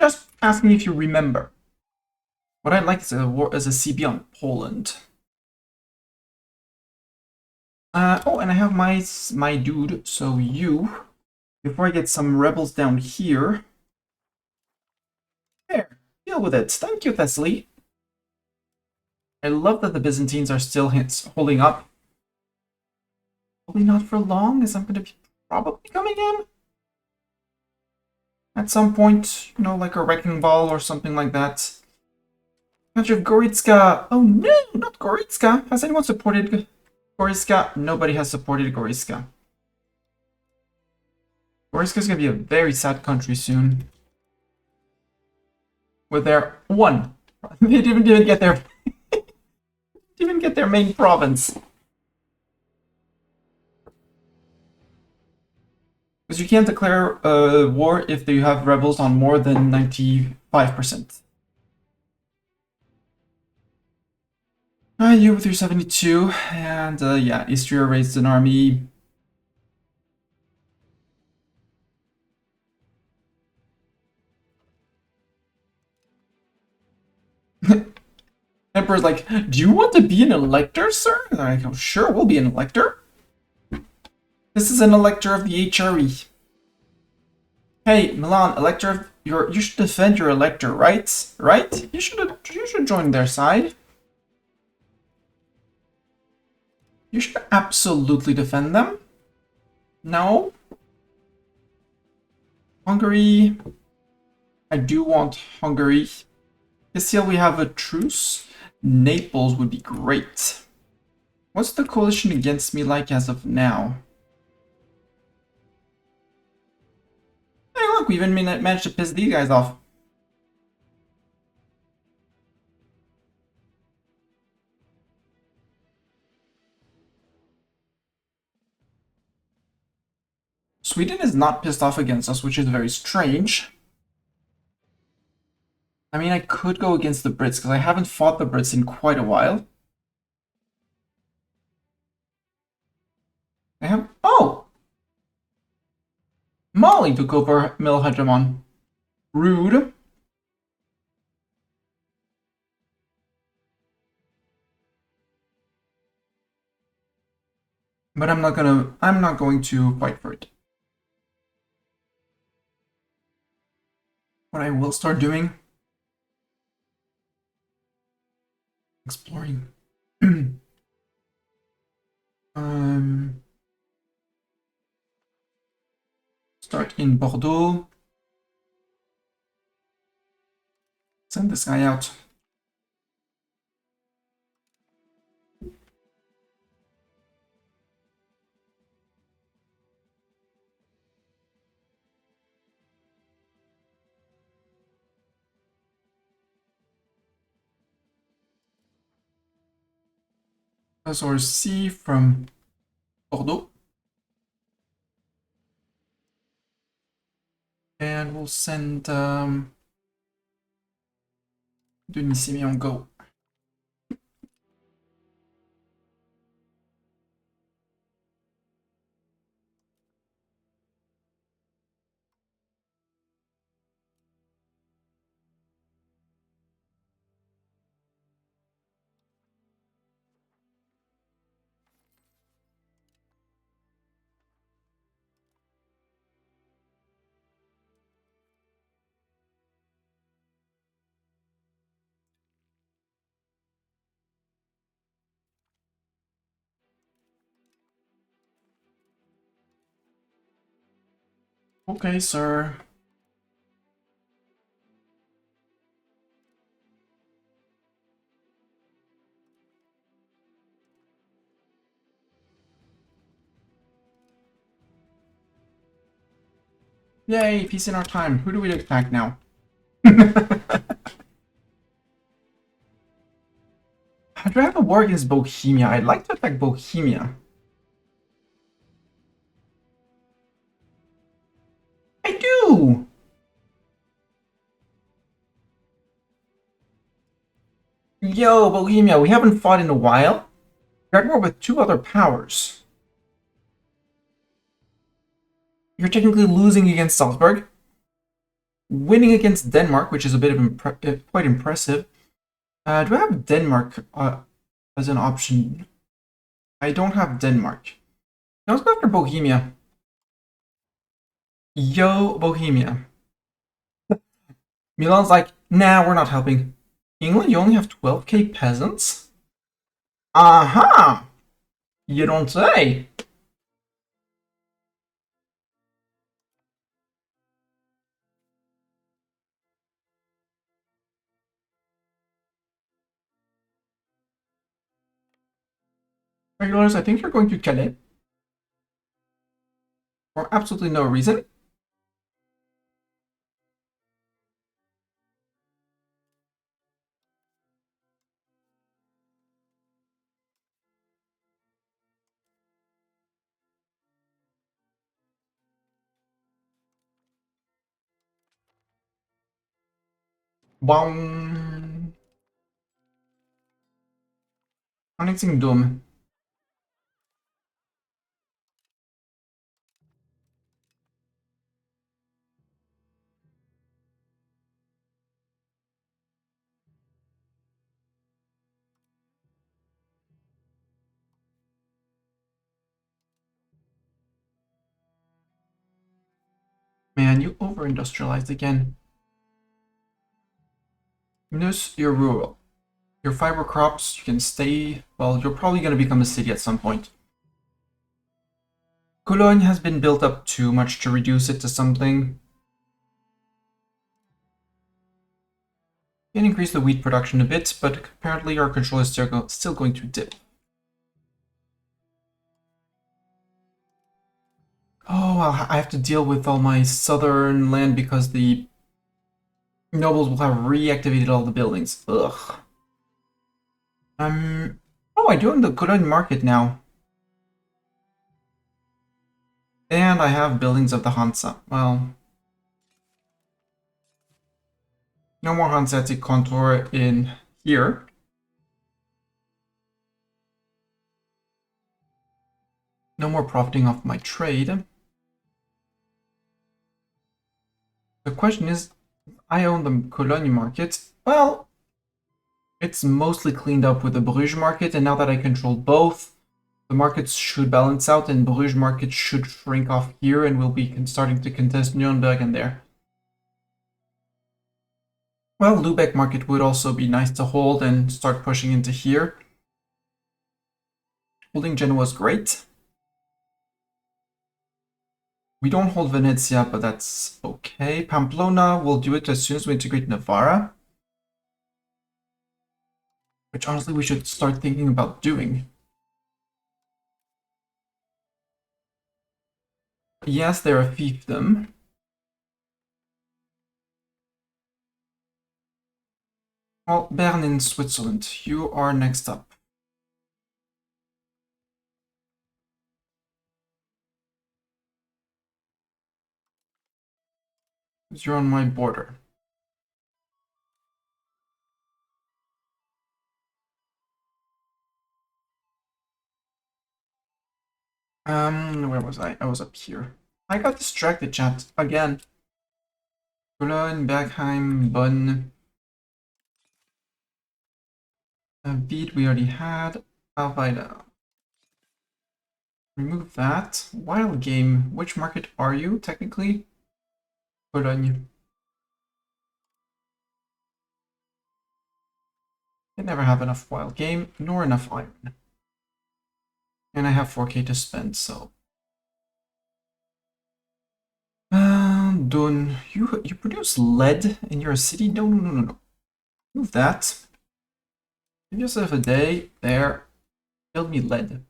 Just asking if you remember. What I'd like is a war as a CB on Poland. Oh, and I have my dude, so before I get some rebels down here. There, deal with it. Thank you, Thessaly. I love that the Byzantines are still holding up. Probably not for long, as I'm going to be probably coming in. At some point, you know, like a wrecking ball or something like that. Country of Goritska. Oh no, not Goritska. Has anyone supported Goritska? Nobody has supported Goritska. Goritska's going to be a very sad country soon. With their one. They didn't even get their didn't get their main province. Because you can't declare war if you have rebels on more than 95%. You with your 72, and yeah, Istria raised an army. Emperor's like, do you want to be an elector, sir? And I go, sure, we'll be an elector. This is an elector of the HRE. Hey, Milan, elector, you should defend your elector, right? Right? You should join their side. You should absolutely defend them. No? Hungary. I do want Hungary. Castile, we have a truce. Naples would be great. What's the coalition against me like as of now? Hey, look, we even managed to piss these guys off. Sweden is not pissed off against us, which is very strange. I mean, I could go against the Brits, because I haven't fought the Brits in quite a while. I have... Oh! Mali took over Middle Hegemon. Rude. But I'm not going to fight for it. What I will start doing... Exploring. Start in Bordeaux. Send this guy out. Or C from Bordeaux. And we'll send Denis Simeon go. Okay, sir. Yay, peace in our time. Who do we attack now? How do I have a war against Bohemia? I'd like to attack Bohemia. I do! Yo, Bohemia, we haven't fought in a while. You're at war with two other powers. You're technically losing against Salzburg, winning against Denmark, which is a bit of quite impressive. Do I have Denmark as an option? I don't have Denmark. Now let's go after Bohemia. Yo, Bohemia. Milan's like, nah, we're not helping. England, you only have 12k peasants? Aha! You don't say. Regulars, I think you're going to Calais. For absolutely no reason. Bong. Annexing Dome. Man, you over-industrialized again. Notice you're rural. Your fiber crops, you can stay... Well, you're probably going to become a city at some point. Cologne has been built up too much to reduce it to something. You can increase the wheat production a bit, but apparently our control is still going to dip. Oh, I have to deal with all my southern land because the nobles will have reactivated all the buildings. Ugh. Oh, I do own the Cologne market now. And I have buildings of the Hansa. Well, no more Hanseatic contour in here. No more profiting off my trade. The question is, I own the Cologne market. Well, it's mostly cleaned up with the Bruges market, and now that I control both, the markets should balance out, and Bruges market should shrink off here, and we'll be starting to contest Nuremberg and there. Well, Lübeck market would also be nice to hold and start pushing into here. Holding Genoa is great. We don't hold Venezia, but that's okay. Pamplona, we'll do it as soon as we integrate Navarra. Which honestly we should start thinking about doing. Yes, they're a fiefdom. Well, Bern in Switzerland, you are next up. You're on my border. Where was I? I was up here. I got distracted, chat, again. Cologne, Bergheim, Bonn. Beat we already had. Alvida. Remove that. Wild game. Which market are you, technically? Cologne. I never have enough wild game, nor enough iron. And I have 4k to spend, so... Done. You produce lead and you're a city? No. Move that. Give yourself a day. There. Build me lead.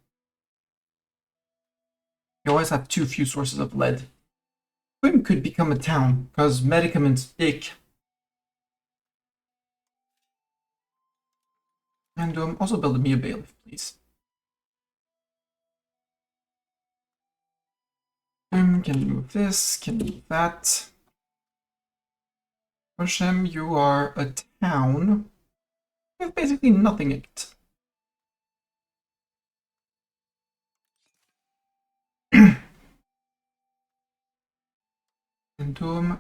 You always have too few sources of lead. Quim could become a town, because medicaments, ick. And also build me a bailiff, please. Can move this, can move that. Hashem, you are a town with basically nothing in it. And you're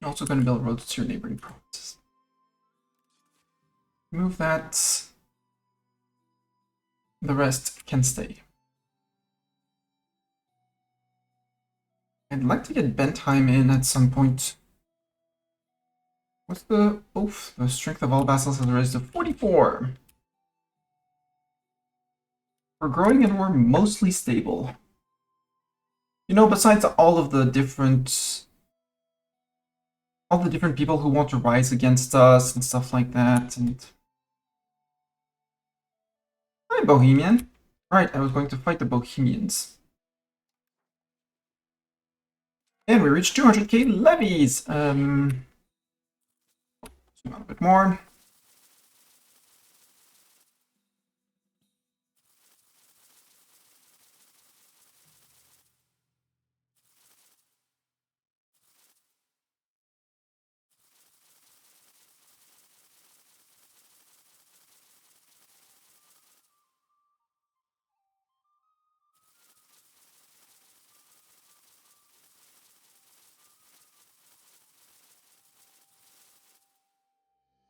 also going to build roads to your neighboring provinces. Move that. The rest can stay. I'd like to get Bentheim in at some point. What's the... Oof, the strength of all vassals has raised to 44. We're growing and we're mostly stable. You know, besides all the different people who want to rise against us and stuff like that, and... Hi, Bohemian. Right, I was going to fight the Bohemians. And we reached 200k levies! Zoom out a bit more.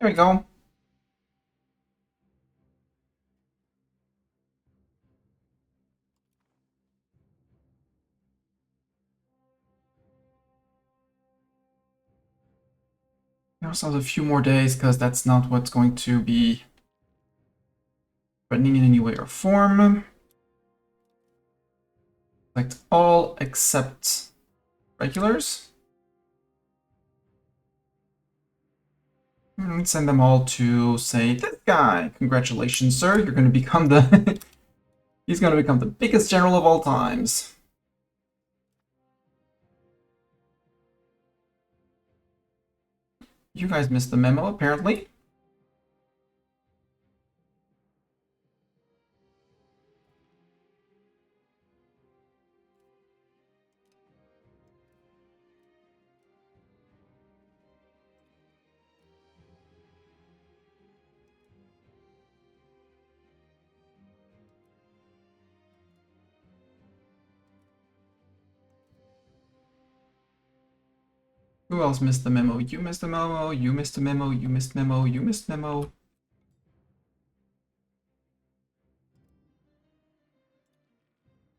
There we go. We also have a few more days because that's not what's going to be threatening in any way or form. Select all except regulars. And send them all to, say, this guy. Congratulations, sir. You're going to become the... He's going to become the biggest general of all times. You guys missed the memo, apparently. Who else missed the memo? You missed the memo, you missed the memo, you missed memo, you missed memo.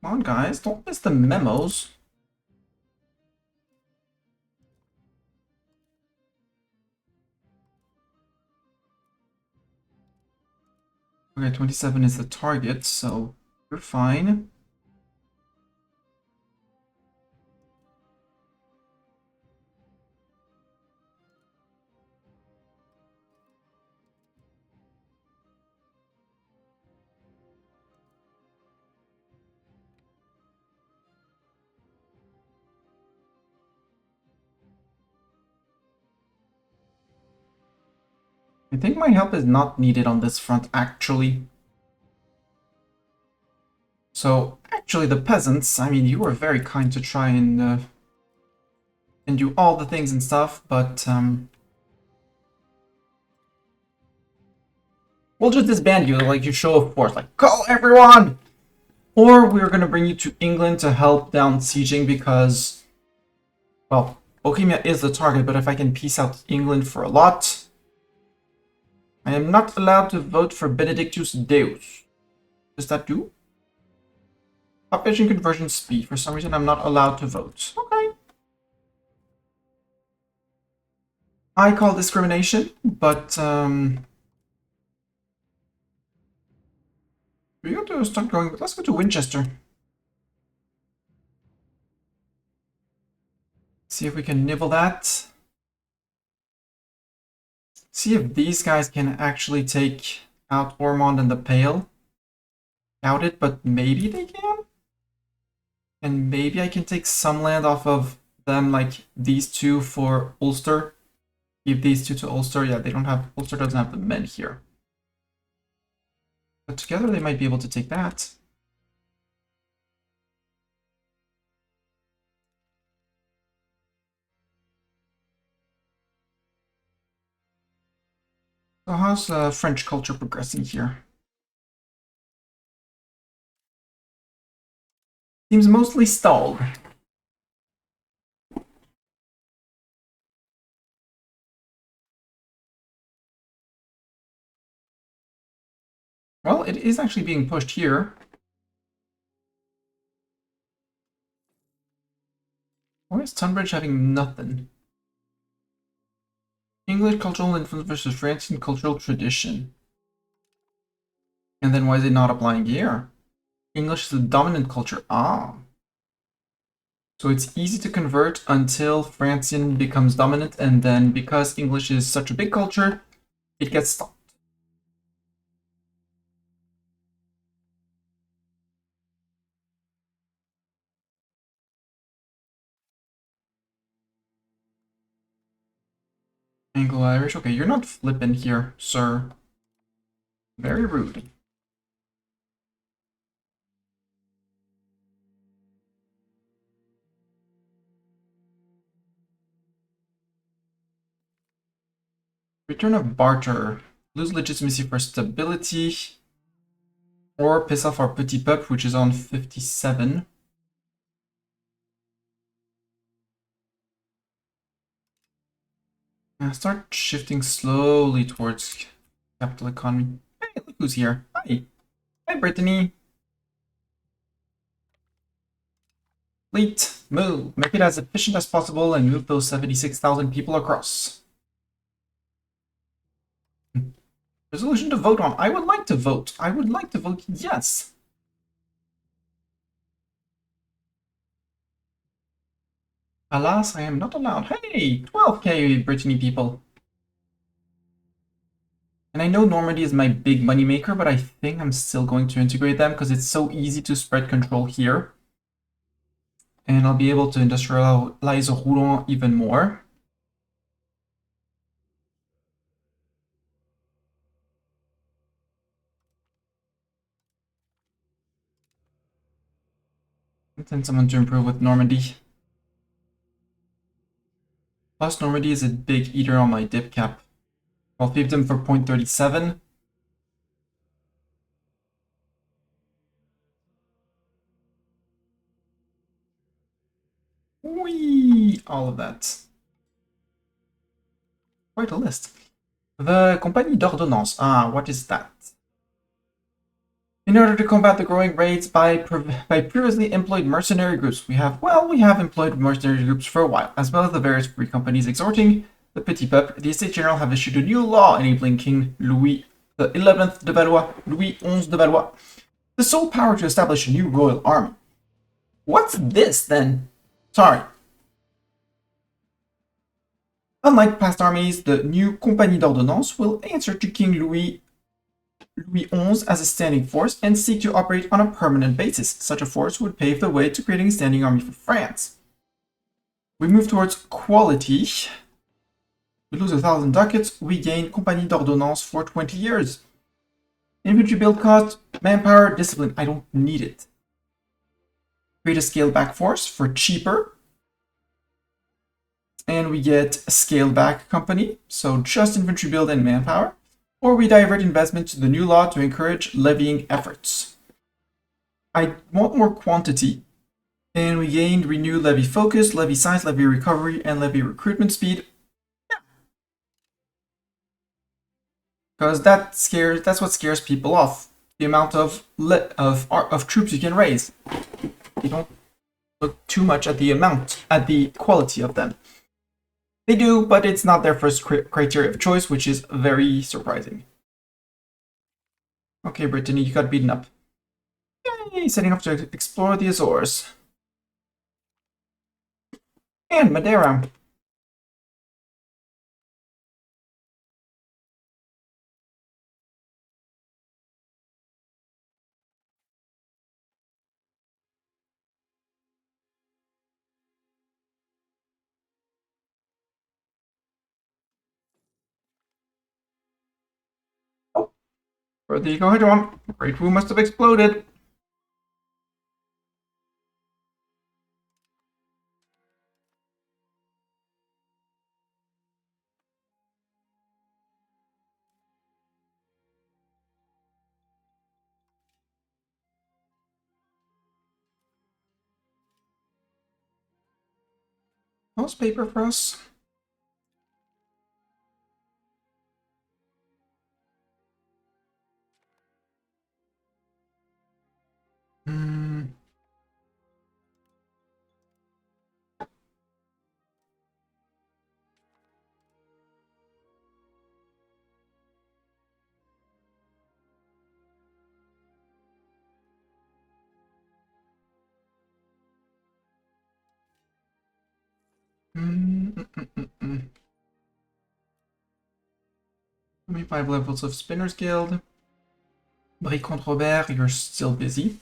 Come on, guys, don't miss the memos. Okay, 27 is the target, so you're fine. I think my help is not needed on this front, actually. So, actually, the peasants, I mean, you were very kind to try and do all the things and stuff, but, we'll just disband you, like, you show of force, like, call everyone! Or we're gonna bring you to England to help down sieging because, well, Bohemia is the target, but if I can piece out England for a lot, I am not allowed to vote for Benedictus Deus. Does that do? Population conversion speed. For some reason, I'm not allowed to vote. Okay. I call discrimination, but we're going to start going. Let's go to Winchester. See if we can nibble that. See if these guys can actually take out Ormond and the Pale. Doubt it, but maybe they can. And maybe I can take some land off of them, like these two for Ulster. Give these two to Ulster. Yeah, they don't have... Ulster doesn't have the men here. But together they might be able to take that. So how's French culture progressing here? Seems mostly stalled. Well, it is actually being pushed here. Why is Tunbridge having nothing? English cultural influence versus Francian cultural tradition. And then why is it not applying here? English is the dominant culture. Ah. So it's easy to convert until Francian becomes dominant, and then because English is such a big culture, it gets stopped. Anglo-Irish. Okay, you're not flippant here, sir. Very rude. Return of barter. Lose legitimacy for stability. Or piss off our petit peuple, which is on 57. Start shifting slowly towards capital economy. Hey, look who's here. Hi. Hi, Brittany. Fleet, move. Make it as efficient as possible and move those 76,000 people across. Resolution to vote on. I would like to vote. I would like to vote yes. Alas, I am not allowed. Hey, 12k Brittany people. And I know Normandy is my big money maker, but I think I'm still going to integrate them because it's so easy to spread control here. And I'll be able to industrialize Rouen even more. Send someone to improve with Normandy. Plus, Normandy is a big eater on my dip cap. I'll feed them for 0.37. Whee! All of that. Quite a list. The Compagnie d'Ordonnance. Ah, what is that? In order to combat the growing raids by previously employed mercenary groups, we have employed mercenary groups for a while, as well as the various free companies exhorting the Petit Peuple. The Estates General have issued a new law enabling King Louis XI de Valois, Louis XI de Valois, the sole power to establish a new royal army. What's this, then? Sorry. Unlike past armies, the new Compagnie d'Ordonnance will answer to King Louis XI as a standing force and seek to operate on a permanent basis. Such a force would pave the way to creating a standing army for France. We move towards quality. We lose 1,000 ducats. We gain Compagnie d'Ordonnance for 20 years. Infantry build cost, manpower, discipline. I don't need it. Create a scaled back force for cheaper. And we get a scaled back company. So just infantry build and manpower. Or we divert investment to the new law to encourage levying efforts. I want more quantity. And we gained renewed levy focus, levy size, levy recovery, and levy recruitment speed. Yeah. Because that's what scares people off. The amount of troops you can raise. You don't look too much at the quality of them. They do, but it's not their first criteria of choice, which is very surprising. Okay, Brittany, you got beaten up. Yay, setting up to explore the Azores. And Madeira. Oh, where the go, John? Great Wu must have exploded. Post paper for us. Mm. 25 levels of Spinner's Guild. Bricon Robert, you're still busy.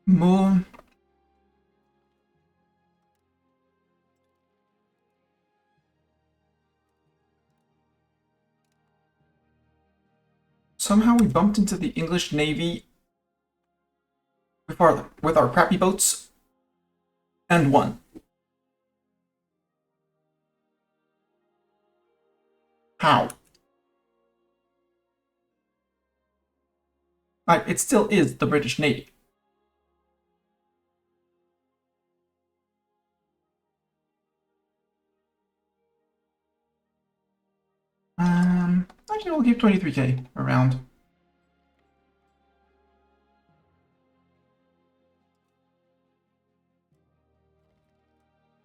Moon. Somehow we bumped into the English Navy with our crappy boats and won. How? Like, it still is the British Navy. Actually, we'll keep 23k around.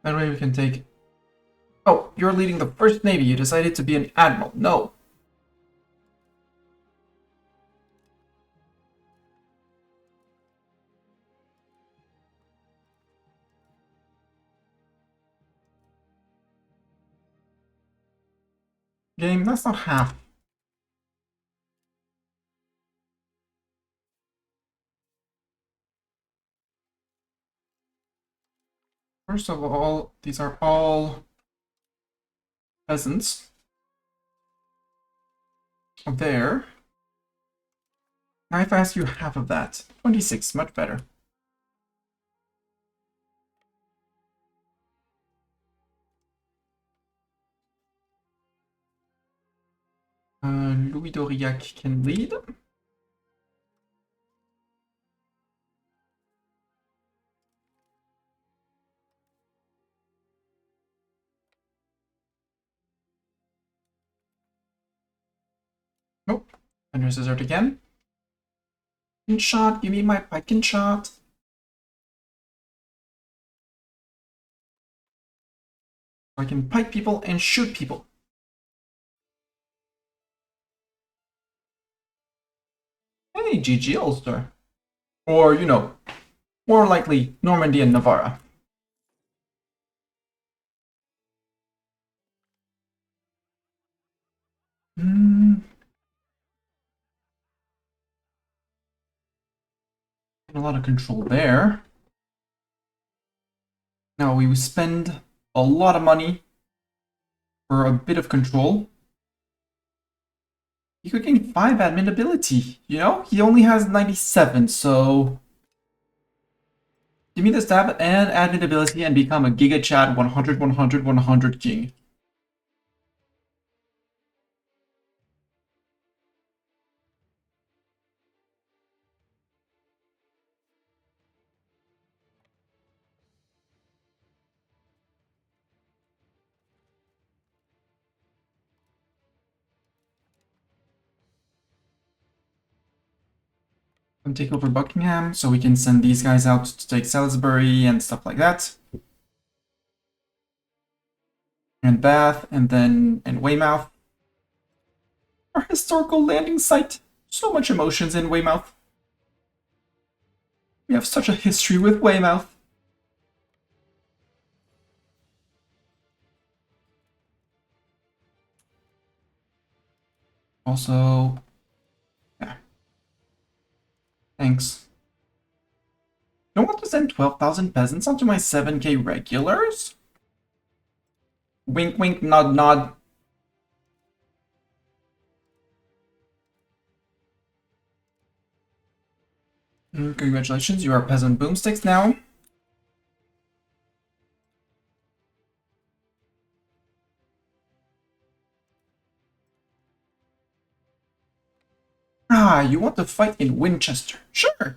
That way we can take... Oh, you're leading the first navy. You decided to be an admiral. No. Game, that's not half. First of all, these are all peasants. There. Now if I ask you half of that. 26, much better. Louis d'Aurillac can lead. Nope. Thunder Scissors again. Pike shot, give me my pike and shot. I can pike people and shoot people. Hey, GG Ulster. Or, you know, more likely Normandy and Navarra. A lot of control there. Now we spend a lot of money for a bit of control. He could gain 5 admin ability, you know? He only has 97, so... Give me the stab and admin ability and become a Giga Chat 100, 100, 100 king. And take over Buckingham, so we can send these guys out to take Salisbury and stuff like that. And Bath, and then Weymouth. Our historical landing site. So much emotions in Weymouth. We have such a history with Weymouth. Also, yeah. Thanks. Don't want to send 12,000 peasants onto my 7k regulars? Wink, wink, nod, nod. Congratulations, you are peasant boomsticks now. Ah, you want to fight in Winchester? Sure.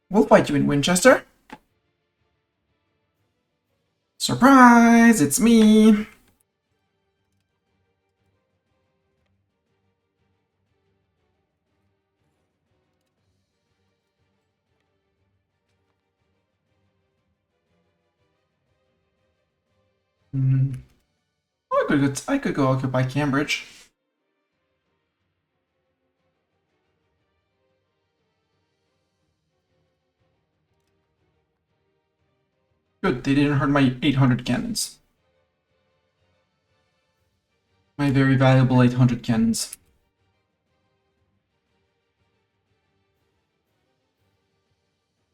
We'll fight you in Winchester. Surprise, it's me. I could go occupy Cambridge. Good, they didn't hurt my 800 cannons. My very valuable 800 cannons.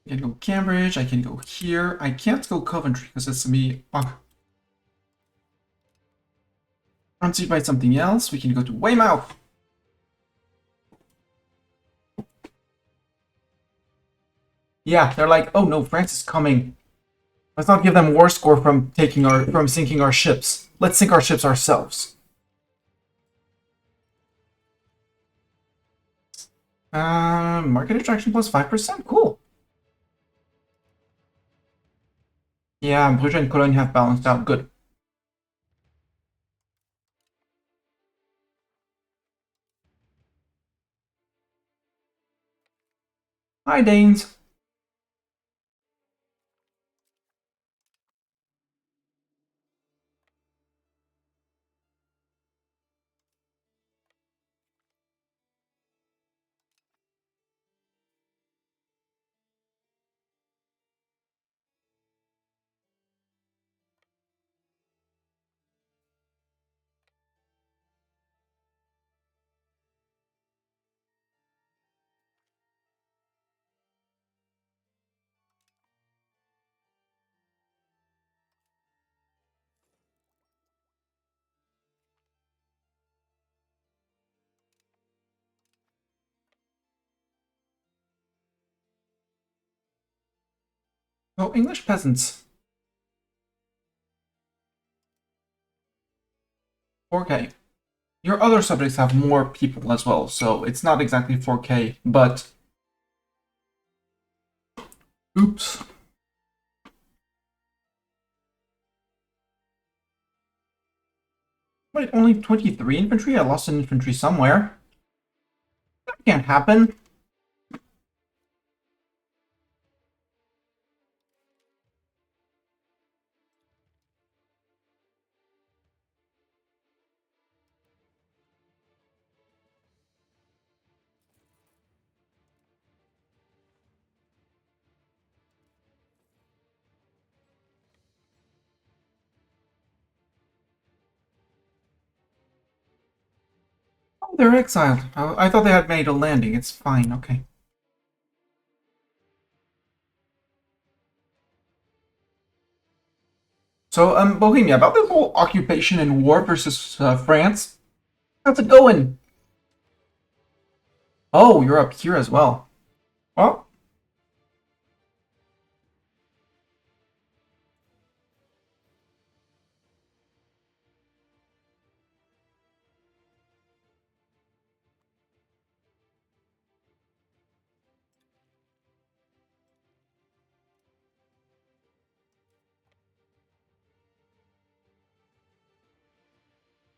I can go Cambridge, I can go here. I can't go Coventry because it's me. Fronted by something else, we can go to Weymouth. Yeah, they're like, oh no, France is coming. Let's not give them war score from sinking our ships. Let's sink our ships ourselves. Market attraction plus 5%. Cool. Yeah, Bruges and Cologne have balanced out. Good. Hi, Danes. Oh, English peasants. 4K. Your other subjects have more people as well, so it's not exactly 4K, but... Oops. Wait, only 23 infantry? I lost an infantry somewhere. That can't happen. Oh, they're exiled. I thought they had made a landing. It's fine, okay. So, Bohemia, about this whole occupation and war versus France, how's it going? Oh, you're up here as well. Well,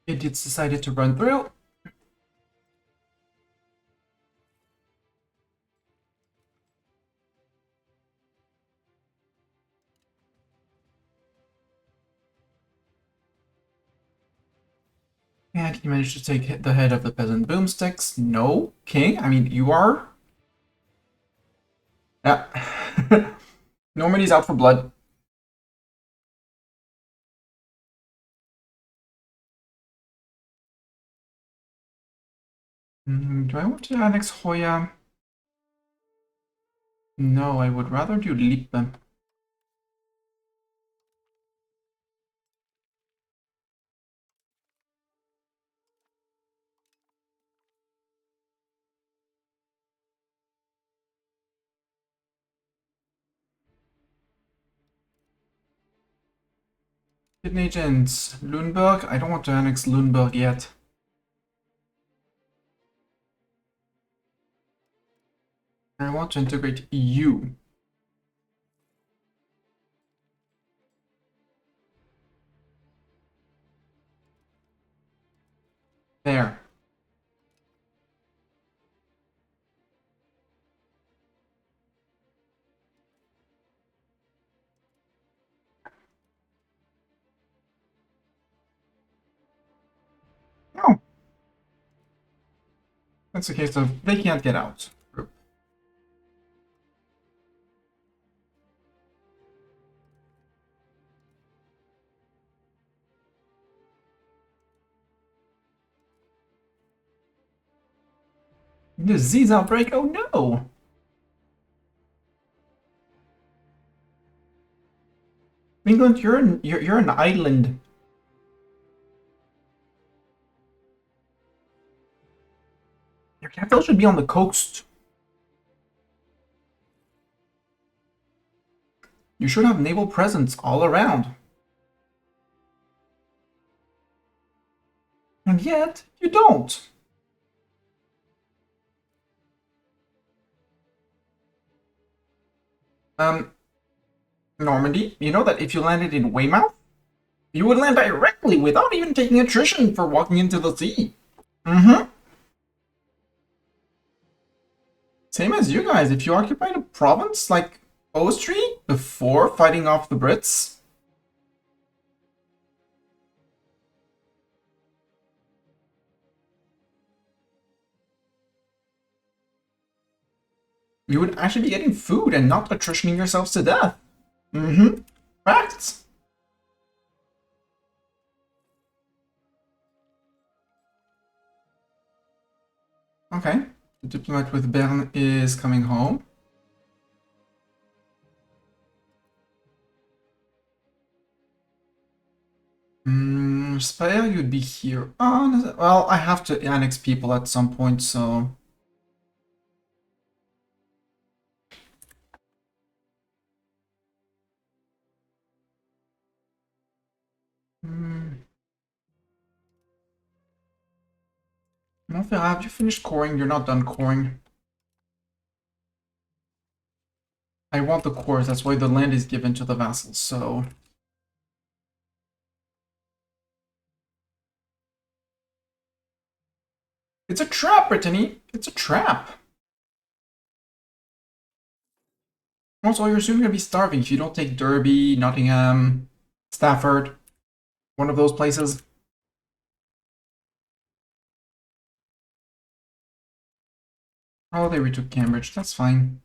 idiots decided to run through. And he managed to take the head of the peasant boomsticks. No, king? I mean, you are? Yeah. Normandy's out for blood. Do I want to annex Hoya? No, I would rather do Lippe. Hidden agents. Lüneburg? I don't want to annex Lüneburg yet. I want to integrate EU. There. Oh, that's a case of they can't get out. Disease outbreak? Oh no! England, you're an island. Your capital should be on the coast. You should have naval presence all around. And yet, you don't. Um, Normandy, you know that if you landed in Weymouth, you would land directly without even taking attrition for walking into the sea. Mm-hmm. Same as you guys. If you occupied a province like Austria before fighting off the Brits, you would actually be getting food and not attritioning yourselves to death. Mm-hmm. Facts. Okay. The diplomat with Bern is coming home. Speyer, you'd be here. Oh, well, I have to annex people at some point, so... Hmm. Montferrat, have you finished coring? You're not done coring. I want the cores, that's why the land is given to the vassals, so... It's a trap, Brittany! It's a trap! Also, you're soon gonna be starving if you don't take Derby, Nottingham, Stafford, one of those places. Oh, they retook Cambridge, that's fine.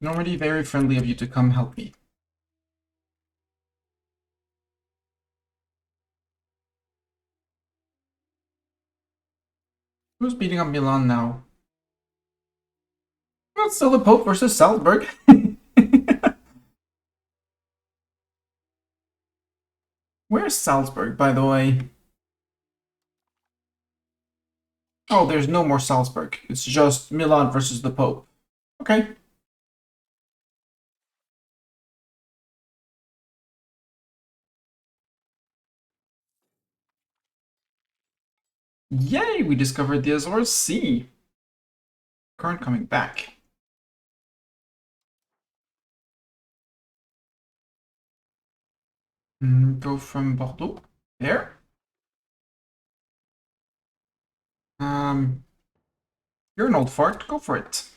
Normandy, very friendly of you to come help me. Who's beating up Milan now? Well, it's still the Pope versus Salzburg. Where's Salzburg, by the way? Oh, there's no more Salzburg. It's just Milan versus the Pope. Okay. Yay, we discovered the Azores Sea. Current coming back. Go from Bordeaux. There. Um, you're an old fart. Go for it.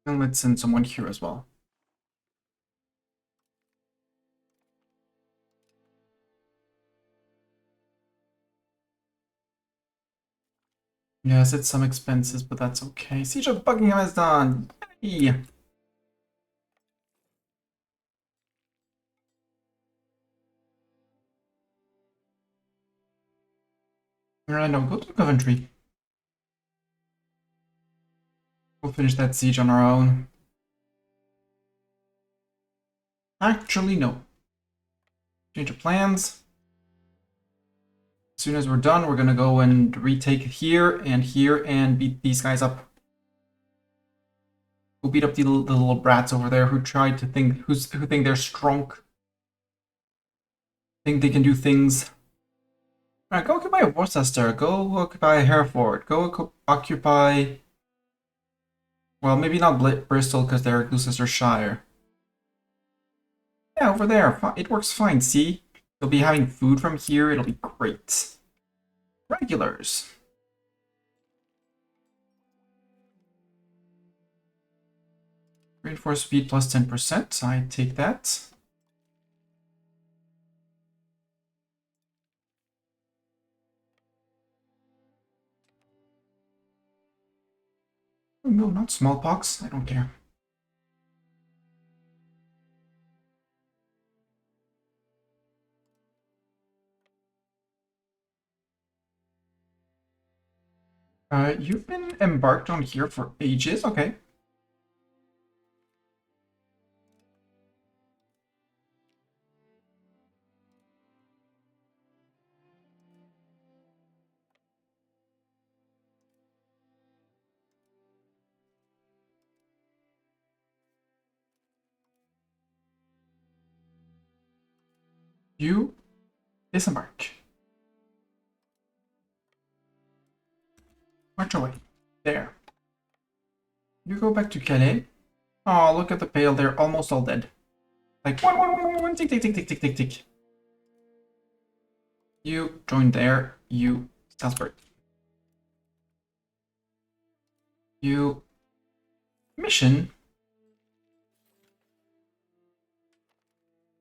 And let's send someone here as well. Yes, it's some expenses, but that's okay. Siege of Buckingham is done. Yay! Alright, now go to Coventry. We'll finish that siege on our own. Actually, no. Change of plans. As soon as we're done, we're gonna go and retake here and beat these guys up. We'll beat up the little brats over there who tried to think who think they're strong, think they can do things. Alright, go occupy Worcester. Go occupy Hereford. Go occupy. Well, maybe not Bristol because they're Gloucestershire. Yeah, over there. It works fine. See, you'll be having food from here. It'll be great. Regulars. Reinforced speed plus 10%. I take that. Oh, no, not smallpox. I don't care. You've been embarked on here for ages. Okay. You disembark. March away. There. You go back to Calais. Oh, look at the pale. They're almost all dead. Like, one, tick, tick, tick, tick, tick, tick, tick. You join there. You Salzburg. You mission.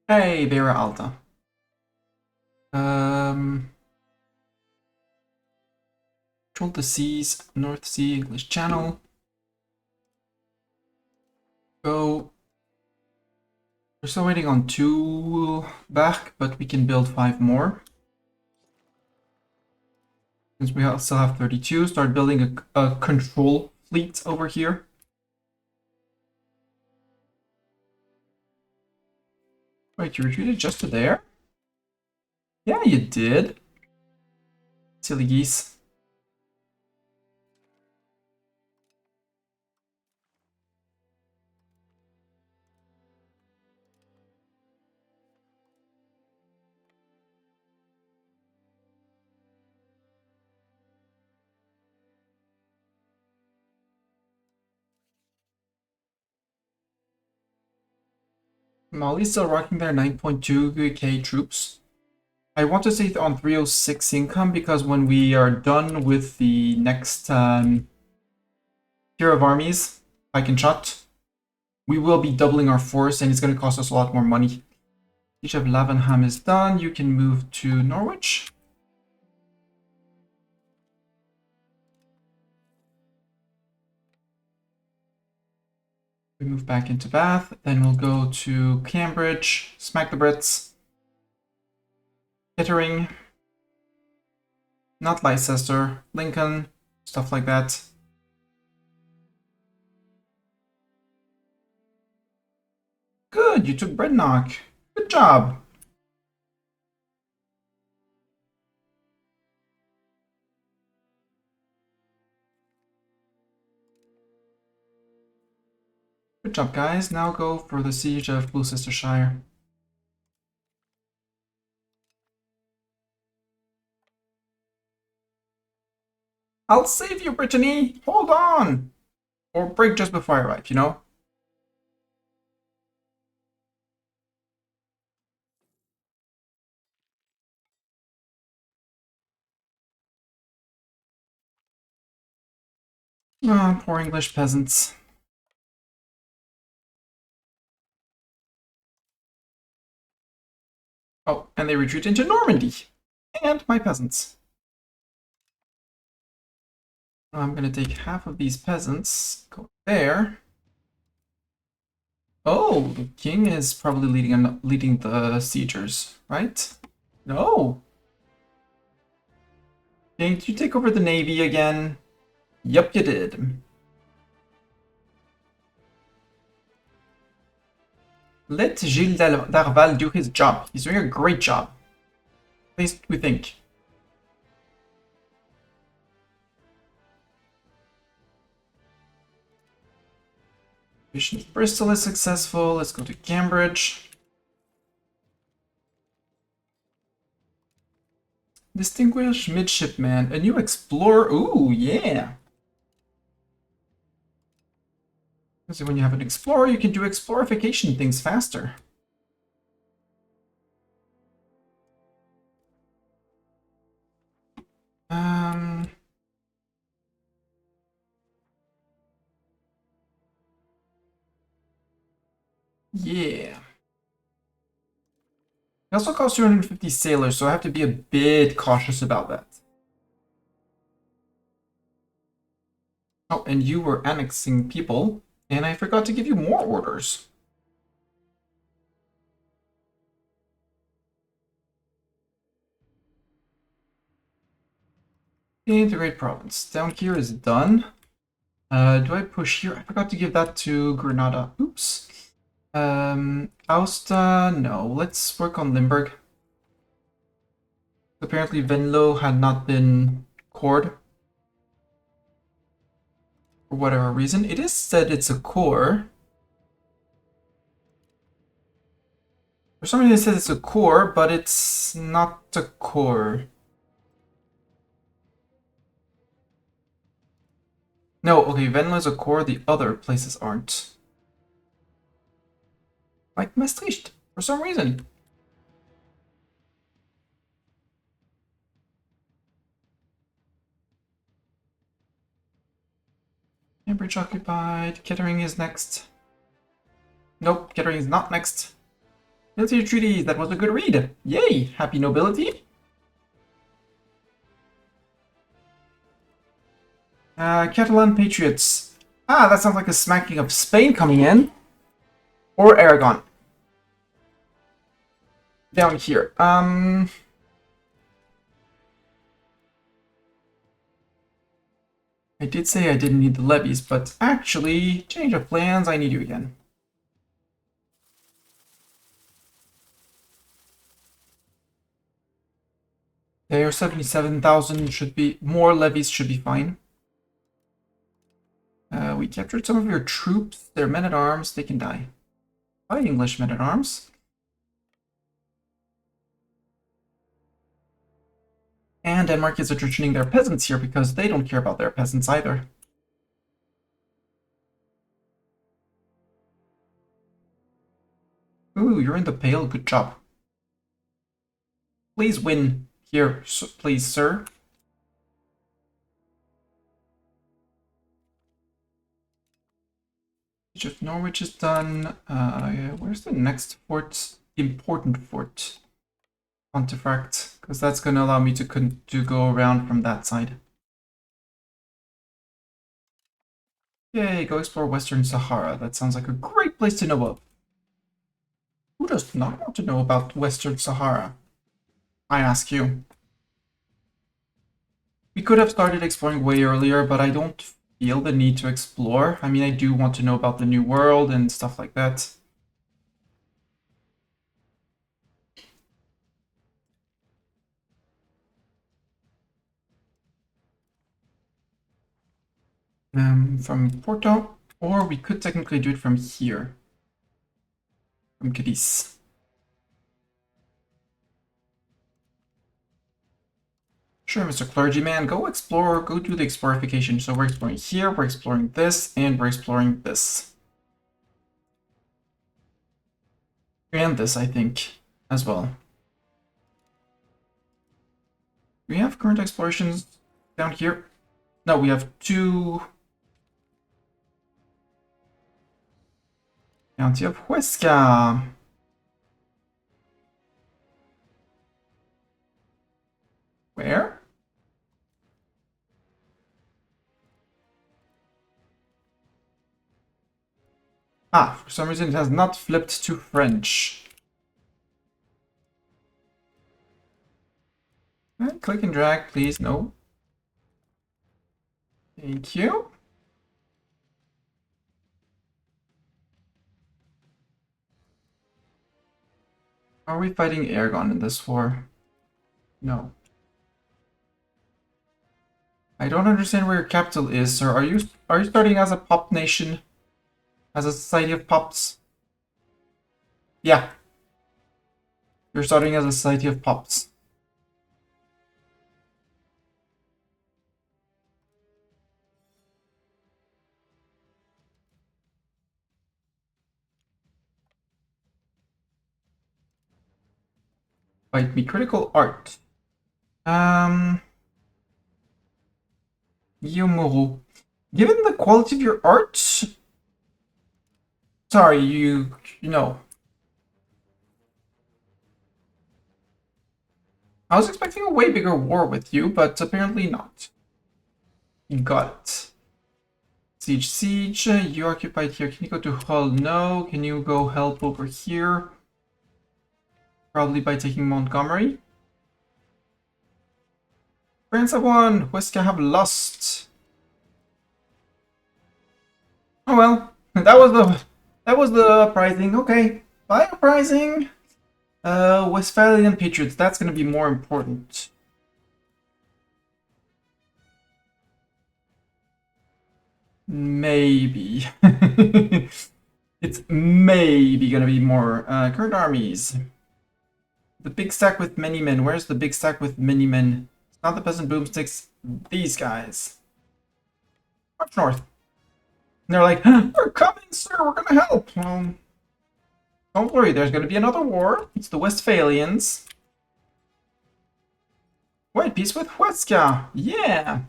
Hey, Vera Alta. Control the seas, North Sea, English Channel. Go. We're still waiting on 2 back, but we can build 5 more. Since we still have 32, start building a control fleet over here. Wait, you retreated just to there? Yeah, you did. Silly geese. Mali's still rocking their 9.2k troops. I want to stay on 306 income because when we are done with the next tier of armies, Pike and Shot, we will be doubling our force and it's going to cost us a lot more money. Siege of Lavenham is done. You can move to Norwich. We move back into Bath, then we'll go to Cambridge, smack the Brits. Kettering, not Leicester, Lincoln, stuff like that. Good, you took Breadnock. Good job. Good job, guys. Now go for the siege of Gloucestershire. I'll save you, Brittany! Hold on! Or break just before I arrive, you know? Ah, poor English peasants. Oh, and they retreat into Normandy! And my peasants. I'm gonna take half of these peasants, go there. Oh, the king is probably leading the siegers, right? No. Okay, did you take over the navy again? Yep, you did. Let Gilles d'Arval do his job. He's doing a great job. At least we think. Mission of Bristol is successful. Let's go to Cambridge. Distinguished midshipman, a new explorer. Ooh, yeah. So when you have an explorer, you can do explorification things faster. Yeah. It also costs 250 sailors, so I have to be a bit cautious about that. Oh, and you were annexing people, and I forgot to give you more orders. Integrate province. Down here is done. Do I push here? I forgot to give that to Granada. Oops. Aosta, no. Let's work on Limburg. Apparently Venlo had not been cored. For whatever reason. It is said it's a core. For some reason it says it's a core, but it's not a core. No, okay, Venlo is a core, the other places aren't. Like Maastricht, for some reason. Cambridge occupied. Kettering is next. Nope, Kettering is not next. Military treaties, that was a good read. Yay! Happy nobility. Catalan patriots. Ah, that sounds like a smacking of Spain coming in. Or Aragon. Down here. I did say I didn't need the levies, but actually, change of plans, I need you again. There, 77,000 should be, more levies should be fine. We captured some of your troops, they're men-at-arms, they can die. By English men-at-arms. And Denmark is attritioning their peasants here because they don't care about their peasants either. Ooh, you're in the Pale, good job. Please win here, please, sir. Siege of Norwich is done. Where's the next fort? Important fort. Pontefract, because that's going to allow me to go around from that side. Yay, go explore Western Sahara. That sounds like a great place to know of. Who does not want to know about Western Sahara? I ask you. We could have started exploring way earlier, but I don't feel the need to explore. I mean, I do want to know about the New World and stuff like that. From Porto, or we could technically do it from here. From Cadiz. Sure, Mr. Clergyman, go explore, go do the explorification. So we're exploring here, we're exploring this, and we're exploring this. And this, I think, as well. We have current explorations down here. No, we have two. County of Huesca. Where? Ah, for some reason it has not flipped to French. Click and drag, please. No. Thank you. Are we fighting Aragon in this war? No. I don't understand where your capital is, sir. Are you starting as a pop nation? As a society of pops? Yeah. You're starting as a society of pops. Fight me critical art. Guillaume Moreau. Given the quality of your art, sorry, you know. I was expecting a way bigger war with you, but apparently not. You got it. Siege. You occupied here. Can you go to Hull? No. Can you go help over here? Probably by taking Montgomery. France have won. Huesca have lost. Oh well. That was the uprising. Okay. Bye uprising. Westphalian Patriots. That's gonna be more important. Maybe. It's maybe gonna be more current armies. The big stack with many men. Where's the big stack with many men? It's not the peasant boomsticks. These guys. March north. And they're like, we're coming, sir. We're gonna help. Well, don't worry. There's gonna be another war. It's the Westphalians. Wait, peace with Huesca. Yeah.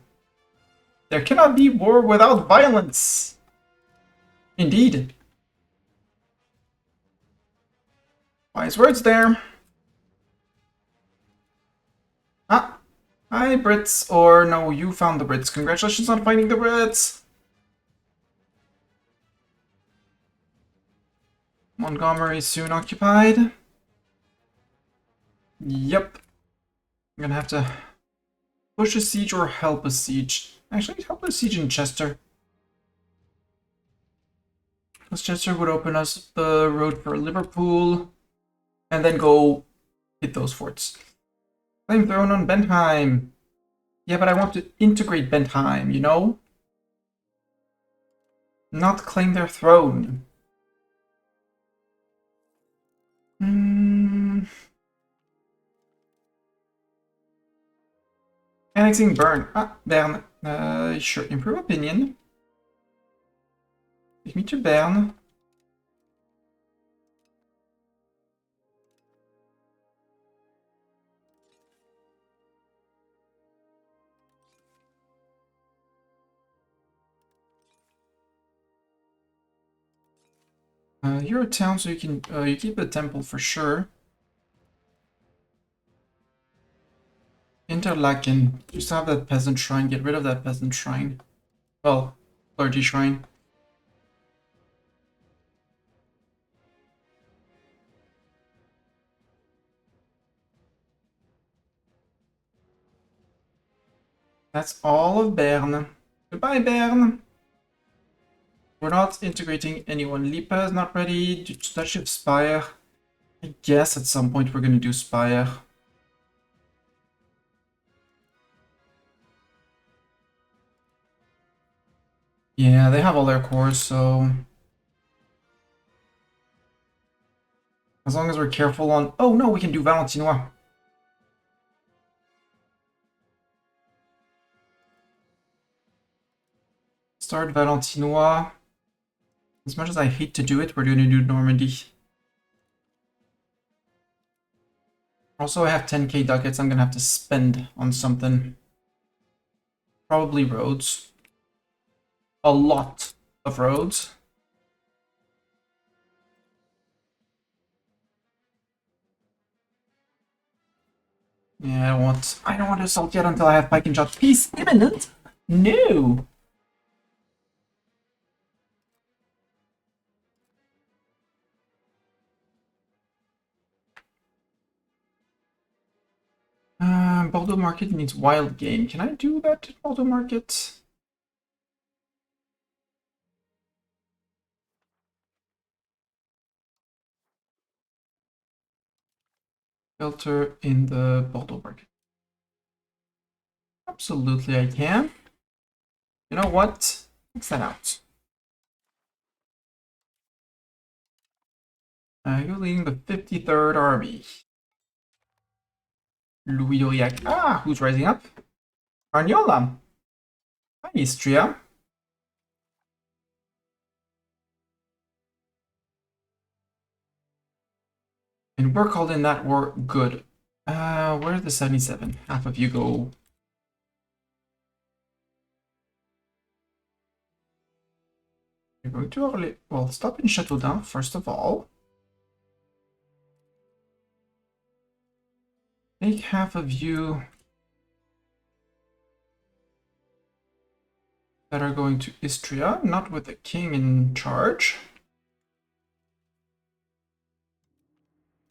There cannot be war without violence. Indeed. Wise words there. Ah. Hi, Brits. Or no, you found the Brits. Congratulations on finding the Brits. Montgomery soon occupied. Yep. I'm gonna have to push a siege or help a siege. Actually, help a siege in Chester. Because Chester would open us the road for Liverpool. And then go hit those forts. Claim throne on Bentheim. Yeah, but I want to integrate Bentheim, you know? Not claim their throne. Annexing Bern. Ah, Bern. Sure, improve opinion. Take me to Bern. You're a town, so you can you keep the temple for sure. Interlaken. Just have that peasant shrine. Get rid of that peasant shrine. Well, clergy shrine. That's all of Bern. Goodbye, Bern. We're not integrating anyone. Lipa is not ready. Duchy of Speyer. I guess at some point we're gonna do Speyer. Yeah, they have all their cores, so as long as we're careful on... Oh no, we can do Valentinois. Start Valentinois. As much as I hate to do it, we're going to do Normandy. Also, I have 10k ducats I'm going to have to spend on something. Probably roads. A lot of roads. Yeah, I don't want to assault yet until I have pike and shot. Peace imminent? No! Bordeaux Market needs wild game. Can I do that at Bordeaux Market? Filter in the Bordeaux Market. Absolutely, I can. You know what? Fix that out. You're leading the 53rd Army. Louis Aurillac. Ah, who's rising up? Arniola. Hi, Istria. And we're called in that war good. Where's the 77? Half of you go. You're going to Orléans. Well, stop in Châteaudun, first of all. Take half of you that are going to Istria, not with the king in charge.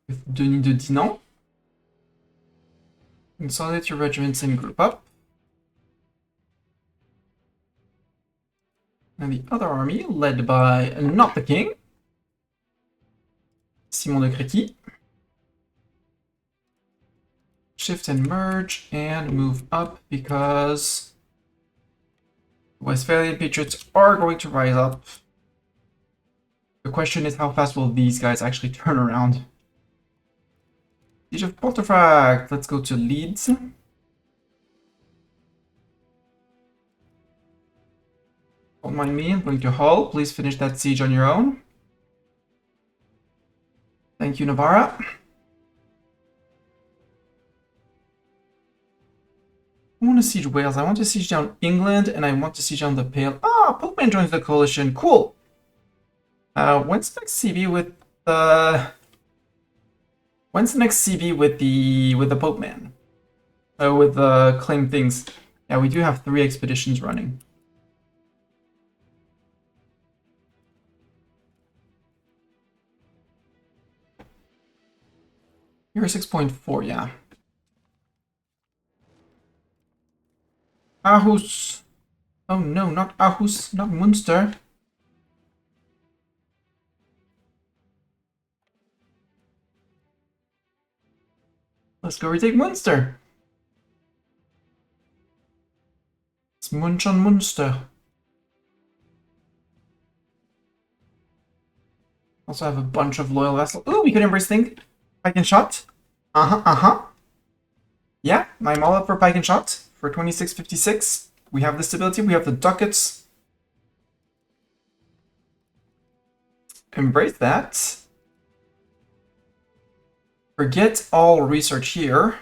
With Denis de Dinan. Consolidate your regiments and group up. And the other army, led by not the king, Simon de Créqui. Shift and merge and move up because Westphalian Patriots are going to rise up. The question is, how fast will these guys actually turn around? Siege of Pontefract. Let's go to Leeds. Don't mind me, I'm going to Hull. Please finish that siege on your own. Thank you, Navarra. I want to siege Wales. I want to siege down England, and I want to siege down the Pale. Ah, Popeman joins the coalition. Cool. When's the next CB with the? When's the next CB with the Popeman? With the claim things. Yeah, we do have 3 expeditions running. You're 6.4, yeah. Aarhus. Oh no, not Aarhus, not Munster. Let's go retake Munster. It's Munch on Munster. Also have a bunch of loyal vassals. Ooh, we could embrace thing. Pike and shot. Yeah, I'm all up for pike and shot for 2656. We have the stability, we have the ducats. Embrace that. Forget all research here.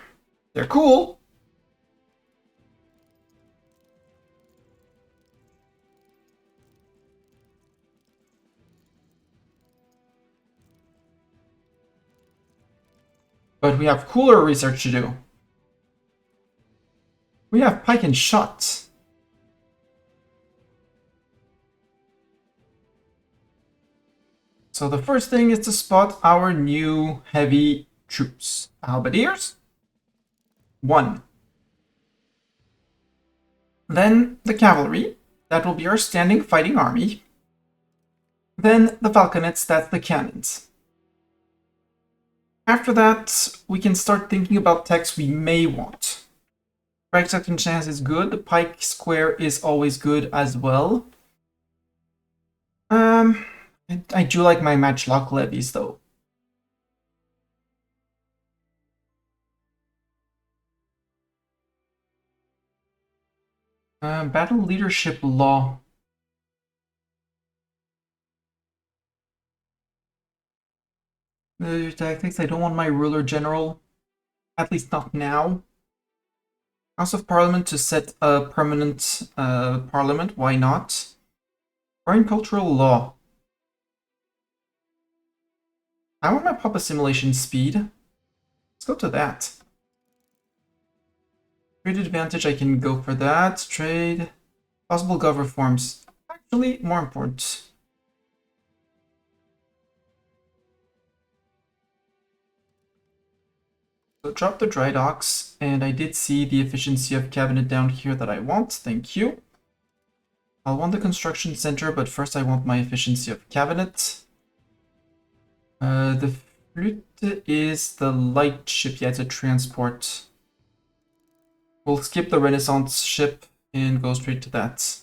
They're cool. But we have cooler research to do. We have pike and shot. So the first thing is to spot our new heavy troops. Halberdiers. 1. Then the cavalry. That will be our standing fighting army. Then the falconets, that's the cannons. After that, we can start thinking about techs we may want. Pike second chance is good. The pike square is always good as well. I do like my matchlock levies though. Battle leadership law. Tactics, I don't want my ruler general. At least not now. House of Parliament to set a permanent parliament, why not? Foreign cultural law. I want my pop assimilation speed. Let's go to that. Trade advantage, I can go for that. Trade. Possible gov reforms. Actually, more important. So drop the dry docks, and I did see the efficiency of cabinet down here that I want. Thank you. I'll want the construction center, but first I want my efficiency of cabinet. The flute is the light ship. Yeah, it's a transport. We'll skip the Renaissance ship and go straight to that.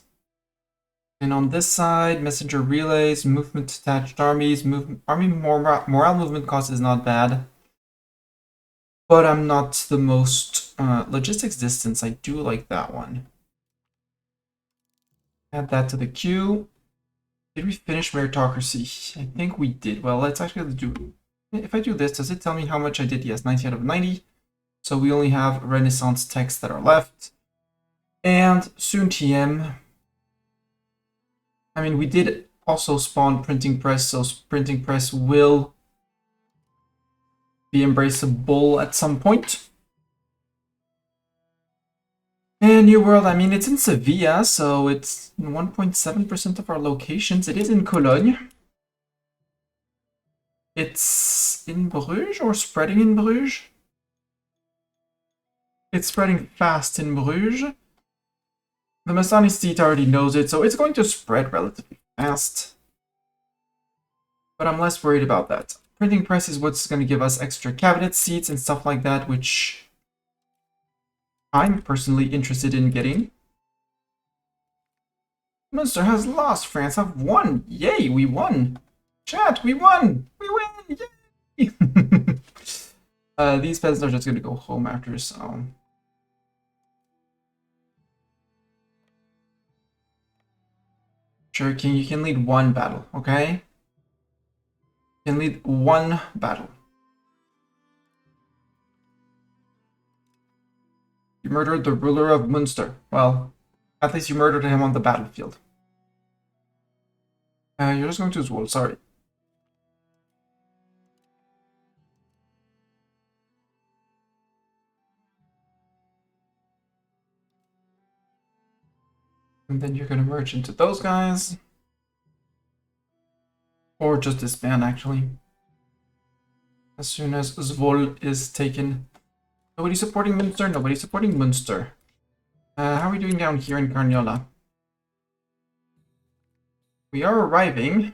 And on this side, messenger relays, movement attached armies, army morale movement cost is not bad. But I'm not the most logistics distance. I do like that one. Add that to the queue. Did we finish meritocracy? I think we did. Well, let's actually do. If I do this, does it tell me how much I did? Yes, 90 out of 90. So we only have Renaissance texts that are left. And soon TM. I mean, we did also spawn printing press, so printing press will be embraceable at some point. And New World, I mean, it's in Sevilla, so it's 1.7% of our locations. It is in Cologne. It's in Bruges or spreading in Bruges? It's spreading fast in Bruges. The Masani seat already knows it, so it's going to spread relatively fast. But I'm less worried about that. Printing press is what's going to give us extra cabinet seats and stuff like that, which I'm personally interested in getting. Munster has lost. France have won. Yay, we won. Chat, we won. We win. Yay. These peasants are just going to go home after, so... Sure, King, you can lead one battle, okay? You can lead one battle. You murdered the ruler of Munster. Well, at least you murdered him on the battlefield. You're just going to his wall, sorry. And then you're going to merge into those guys. Or just disband, actually. As soon as Zvol is taken. Nobody supporting Munster? Nobody supporting Munster. How are we doing down here in Carniola? We are arriving.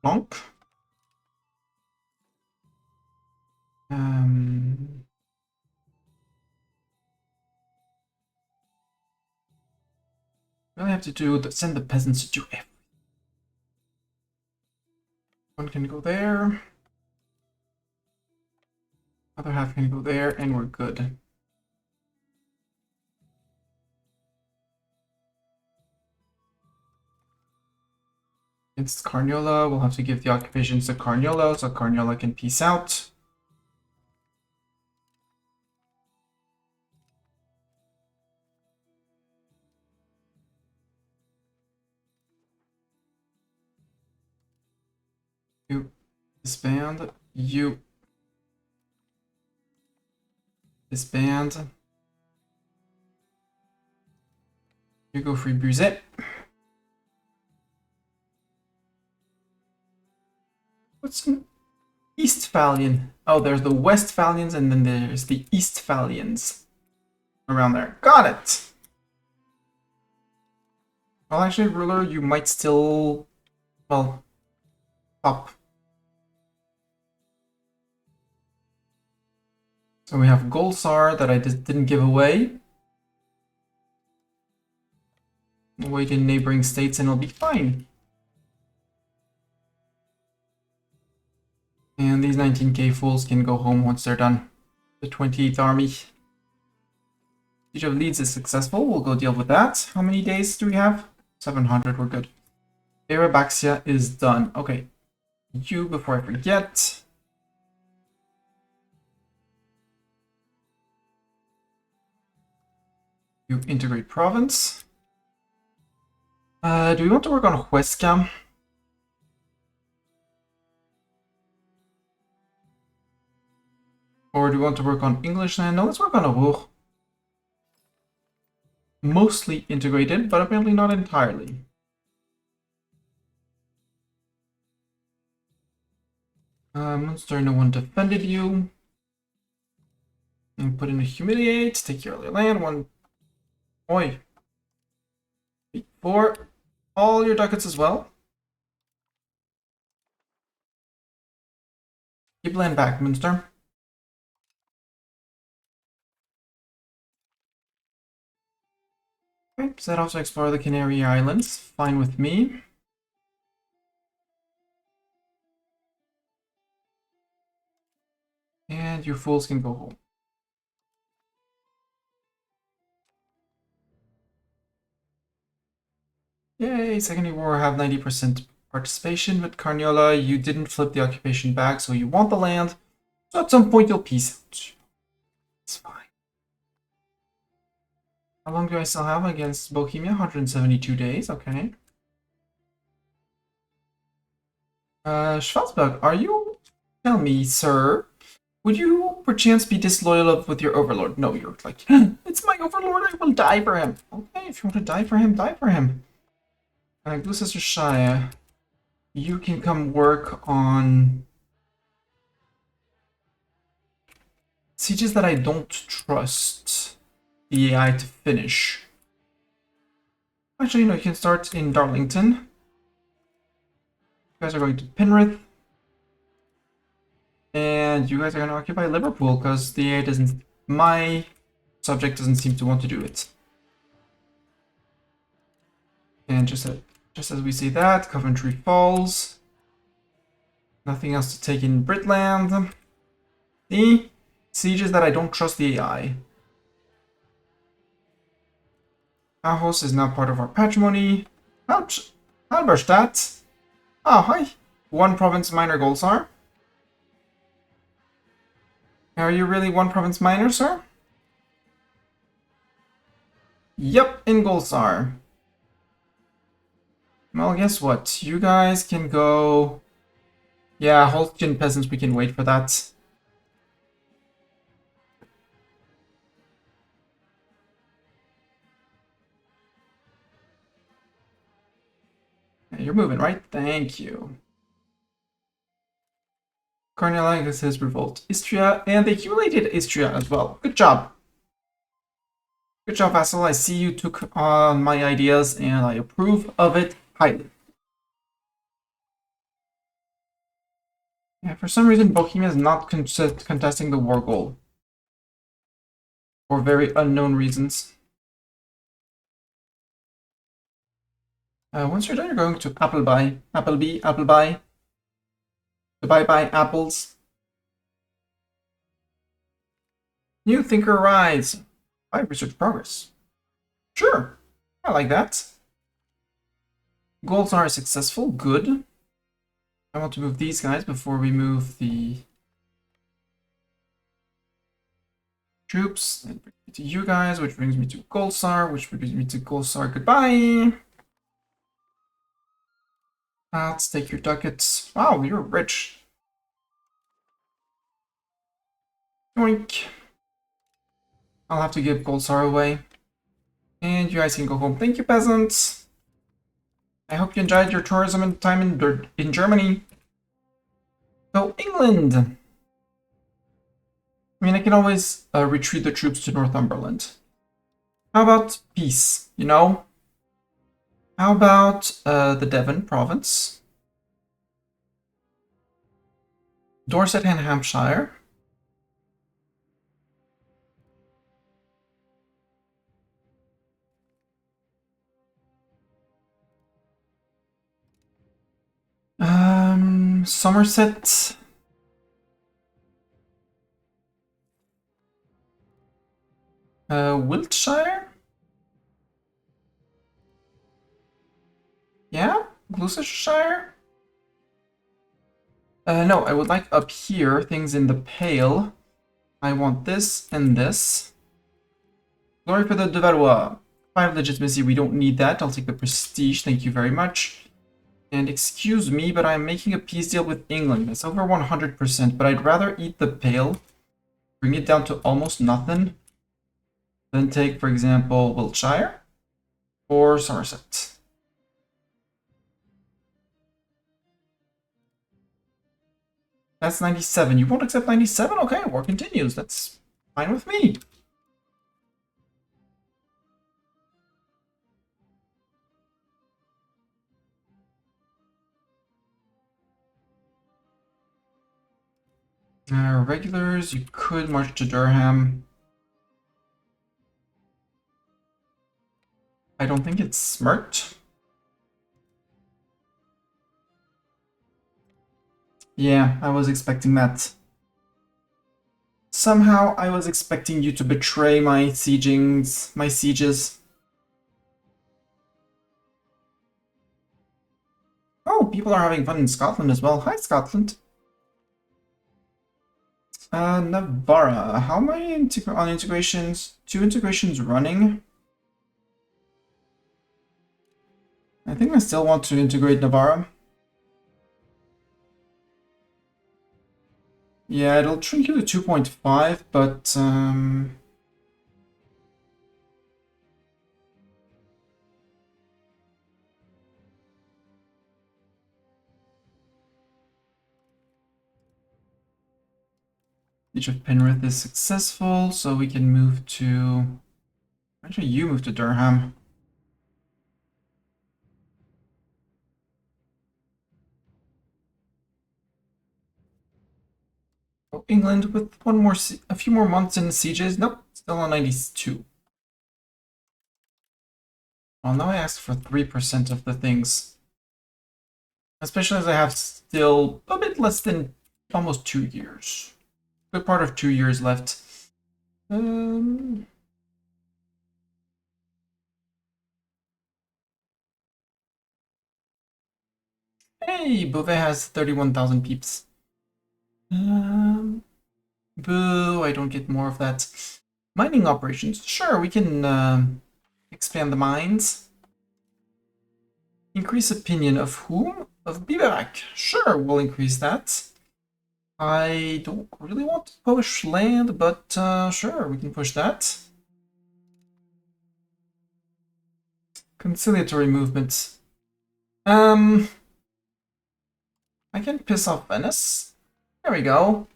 Bonk. Really have to send the peasants to do everything. One can go there. Other half can go there, and we're good. It's Carniola. We'll have to give the occupations to Carniola, so Carniola can peace out. You disband. You disband. You go free Buzet. What's an Eastphalian? Oh, there's the Westphalians and then there's the Eastphalians. Around there. Got it! Well, actually, ruler, you might still... Well... Up. So we have Golsar that I just didn't give away. Wait in neighboring states and it'll be fine. And these 19k fools can go home once they're done. The 28th Army. Siege of Leeds is successful. We'll go deal with that. How many days do we have? 700. We're good. Arabaxia is done. Okay. You, before I forget. You integrate province. Do we want to work on Huesca? Or do we want to work on English land? No, let's work on Ruhr. Mostly integrated, but apparently not entirely. Munster, no one defended you. And put in a humiliate, take your early land, one. Oi. 4. All your ducats as well. Keep land back, Munster. Okay, set off to explore the Canary Islands. Fine with me. And you fools can go home. Yay, Second War have 90% participation, but Carniola, you didn't flip the occupation back, so you want the land. So at some point you'll peace out. It's fine. How long do I still have against Bohemia? 172 days, okay. Schwarzberg, are you... Tell me, sir, would you perchance be disloyal with your overlord? No, you're like, it's my overlord, I will die for him. Okay, if you want to die for him, die for him. Gloucestershire, you can come work on sieges that I don't trust the AI to finish. Actually, no, you can start in Darlington. You guys are going to Penrith. And you guys are gonna occupy Liverpool because the A doesn't. My subject doesn't seem to want to do it. And just as we say that, Coventry falls. Nothing else to take in Britland. See? Sieges that I don't trust the AI. Aarhus is now part of our patrimony. Ouch! Halberstadt. Oh, hi. One province minor Golsar. Are you really one province minor, sir? Yep, in Golsar. Well, guess what? You guys can go... Yeah, Holstein peasants, we can wait for that. You're moving, right? Thank you. Cornelius has revolt Istria, and they accumulated Istria as well. Good job. Good job, vassal. I see you took on my ideas, and I approve of it highly. Yeah, for some reason, Bohemia is not contesting the war goal. For very unknown reasons. Once you're done, you're going to Appleby. Appleby. To buy apples. New thinker rise. By research progress. Sure. I like that. Goals are successful. Good. I want to move these guys before we move the troops. That brings me to you guys, which brings me to Golsar, which brings me to Golsar. Goodbye. Let's take your ducats. Wow, you're rich. Yoink. I'll have to give Golsar away. And you guys can go home. Thank you, peasants. I hope you enjoyed your tourism and time in Germany. So, England. I mean, I can always retreat the troops to Northumberland. How about peace, you know? How about the Devon province? Dorset and Hampshire. Somerset. Wiltshire? Yeah? Gloucestershire? No, I would like up here, things in the pale. I want this and this. Glory for the de Valois. 5 legitimacy, we don't need that. I'll take the prestige, thank you very much. And excuse me, but I'm making a peace deal with England. That's over 100%, but I'd rather eat the pale, bring it down to almost nothing, than take, for example, Wiltshire or Somerset. That's 97. You won't accept 97? Okay, war continues. That's fine with me. Regulars, you could march to Durham. I don't think it's smart. Yeah, I was expecting that. Somehow I was expecting you to betray my sieges. Oh, people are having fun in Scotland as well. Hi, Scotland. Navarra. How am I on integrations? 2 integrations running? I think I still want to integrate Navarra. Yeah, it'll shrink you to 2.5, but Siege of Penrith is successful, so we can move to... Actually, you move to Durham. Oh, England with a few more months in sieges. Nope, still on 92. Well, now I ask for 3% of the things. Especially as I have still a bit less than almost 2 years. Good part of 2 years left. Hey, Beauvais has 31,000 peeps. Boo, I don't get more of that. Mining operations. Sure, we can expand the mines. Increase opinion of whom? Of Biberak. Sure, we'll increase that. I don't really want to push land, but sure, we can push that. Conciliatory movement. I can piss off Venice. There we go.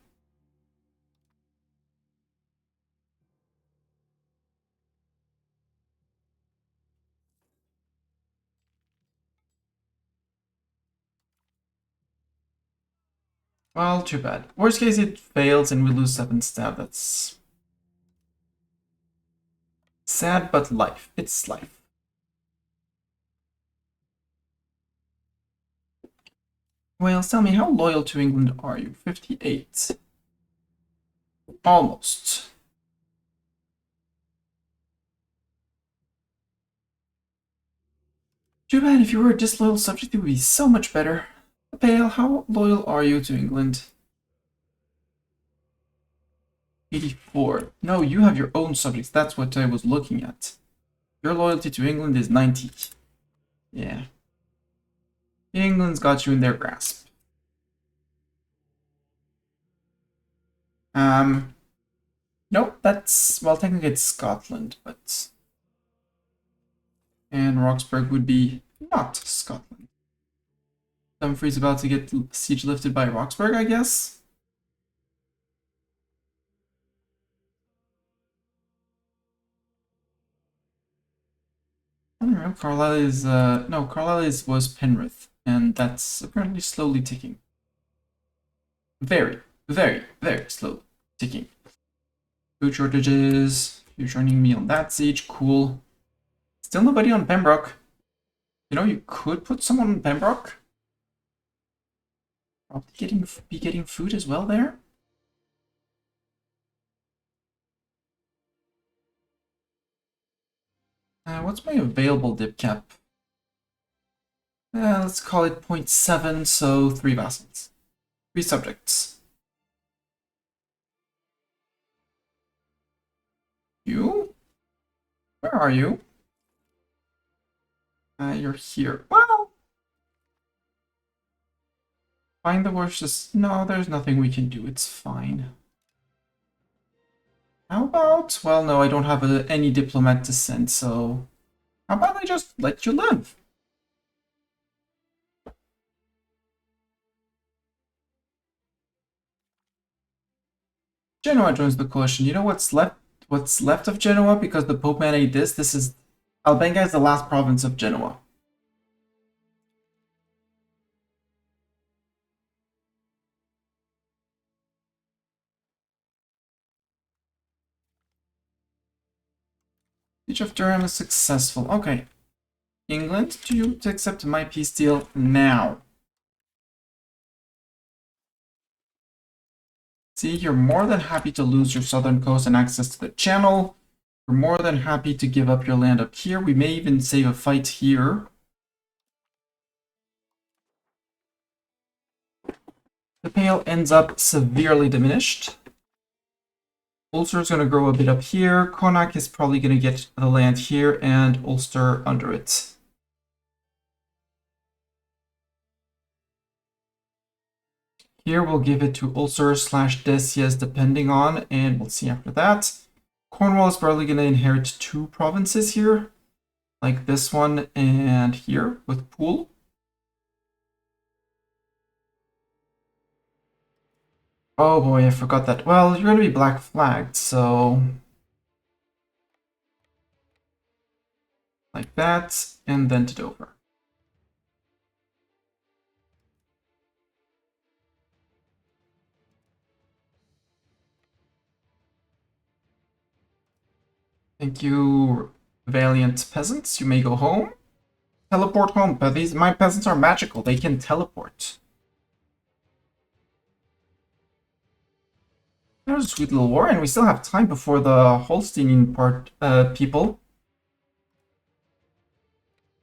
Well, too bad. Worst case, it fails and we lose 7 stab. That's sad, but life. It's life. Wales, tell me, how loyal to England are you? 58. Almost. Too bad. If you were a disloyal subject, it would be so much better. Pale, how loyal are you to England? 84. No, you have your own subjects. That's what I was looking at. Your loyalty to England is 90. Yeah. England's got you in their grasp. Nope, that's, well, technically it's Scotland, but... And Roxburgh would be not Scotland. Dumfries about to get siege lifted by Roxburgh, I guess? I don't know, Carlisle is, no, Carlisle was Penrith, and that's apparently slowly ticking. Very, very, very slowly ticking. Food shortages, you're joining me on that siege, cool. Still nobody on Pembroke. You know, you could put someone on Pembroke. Probably be getting food as well there. What's my available dip cap? Let's call it 0.7, so 3 vassals. 3 subjects. You? Where are you? You're here. Well, find the worst. No, there's nothing we can do. It's fine. How about? Well, no, I don't have any diplomat to send, so how about I just let you live? Genoa joins the coalition. You know what's left? What's left of Genoa because the Pope mandated this? This is Albenga is the last province of Genoa. Siege of Durham is successful. Okay. England, do you accept my peace deal now? See, you're more than happy to lose your southern coast and access to the channel. You're more than happy to give up your land up here. We may even save a fight here. The Pale ends up severely diminished. Ulster is going to grow a bit up here. Connacht is probably going to get the land here and Ulster under it. Here we'll give it to Ulster / Decius depending on, and we'll see after that. Cornwall is probably going to inherit 2 provinces here, like this one and here with Poole. Oh boy, I forgot that. Well, you're going to be black flagged, so... like that, and then to Dover. Thank you, valiant peasants. You may go home. Teleport home, but my peasants are magical. They can teleport. There's a sweet little war, and we still have time before the Holsteinian people.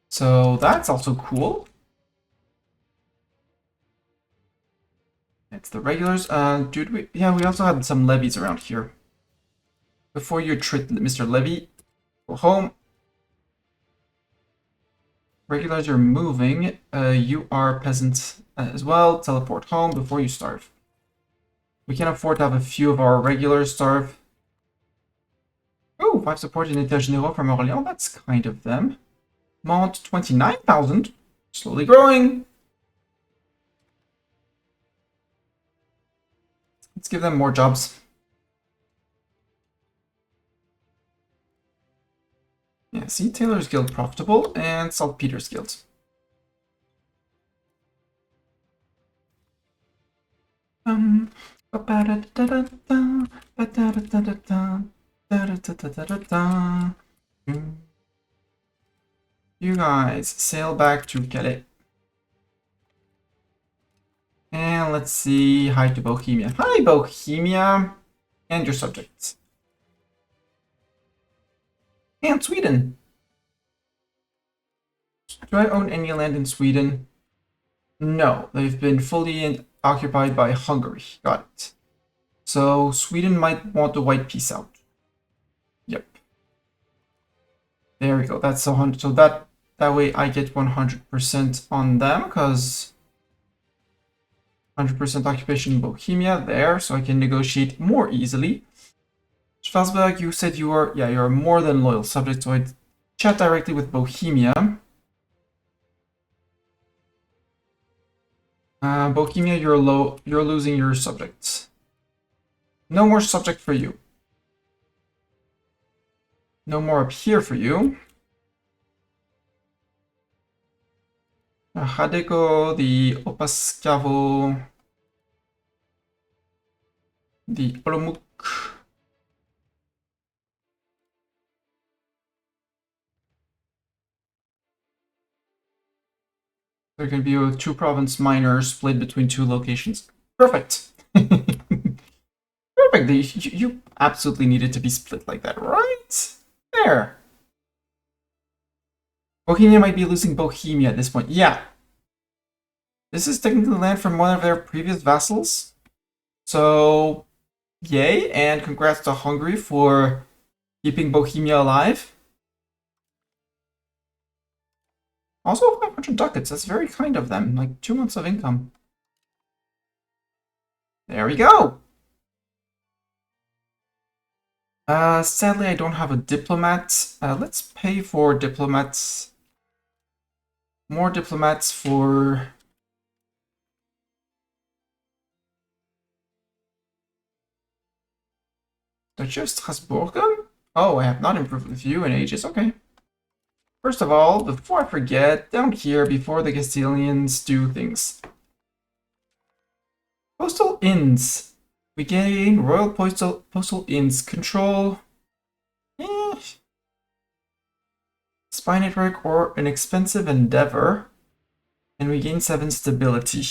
So that's also cool. It's the regulars. Dude, yeah, we also had some levies around here. Before you treat Mr. Levy, go home. Regulars are moving. You are peasants as well. Teleport home before you starve. We can afford to have a few of our regulars starve. Oh, 5 support in États Généraux from Orléans. That's kind of them. Mont 29,000. Slowly growing. Let's give them more jobs. Yeah, see, Taylor's Guild profitable and Saltpeter's Guild. You guys sail back to Calais. And let's see, hi to Bohemia. Hi, Bohemia! And your subjects. And Sweden. Do I own any land in Sweden? No, they've been fully occupied by Hungary. Got it. So Sweden might want the white piece out. Yep. There we go. That's 100. So that way I get 100% on them because 100% occupation in Bohemia there, so I can negotiate more easily. Schwarzberg, you said you are more than loyal subject, so I'd chat directly with Bohemia. Bohemia, you're losing your subjects. No more subject for you. No more up here for you. Hadeko, the Opaskavo, the Olomouc. There can be a 2-province minor split between 2 locations. Perfect. Perfect. You absolutely needed to be split like that, right? There. Bohemia might be losing Bohemia at this point. Yeah. This is technically land from one of their previous vassals. So, yay, and congrats to Hungary for keeping Bohemia alive. Also 500 ducats, that's very kind of them. Like 2 months of income. There we go. Sadly, I don't have a diplomat. Let's pay for diplomats. More diplomats for... Duchy of Strasbourg? Oh, I have not improved with you in ages. Okay. First of all, before I forget, down here, before the Castilians do things. Postal inns. We gain Royal Postal Inns control. Spy network or an expensive endeavor. And we gain 7 stability.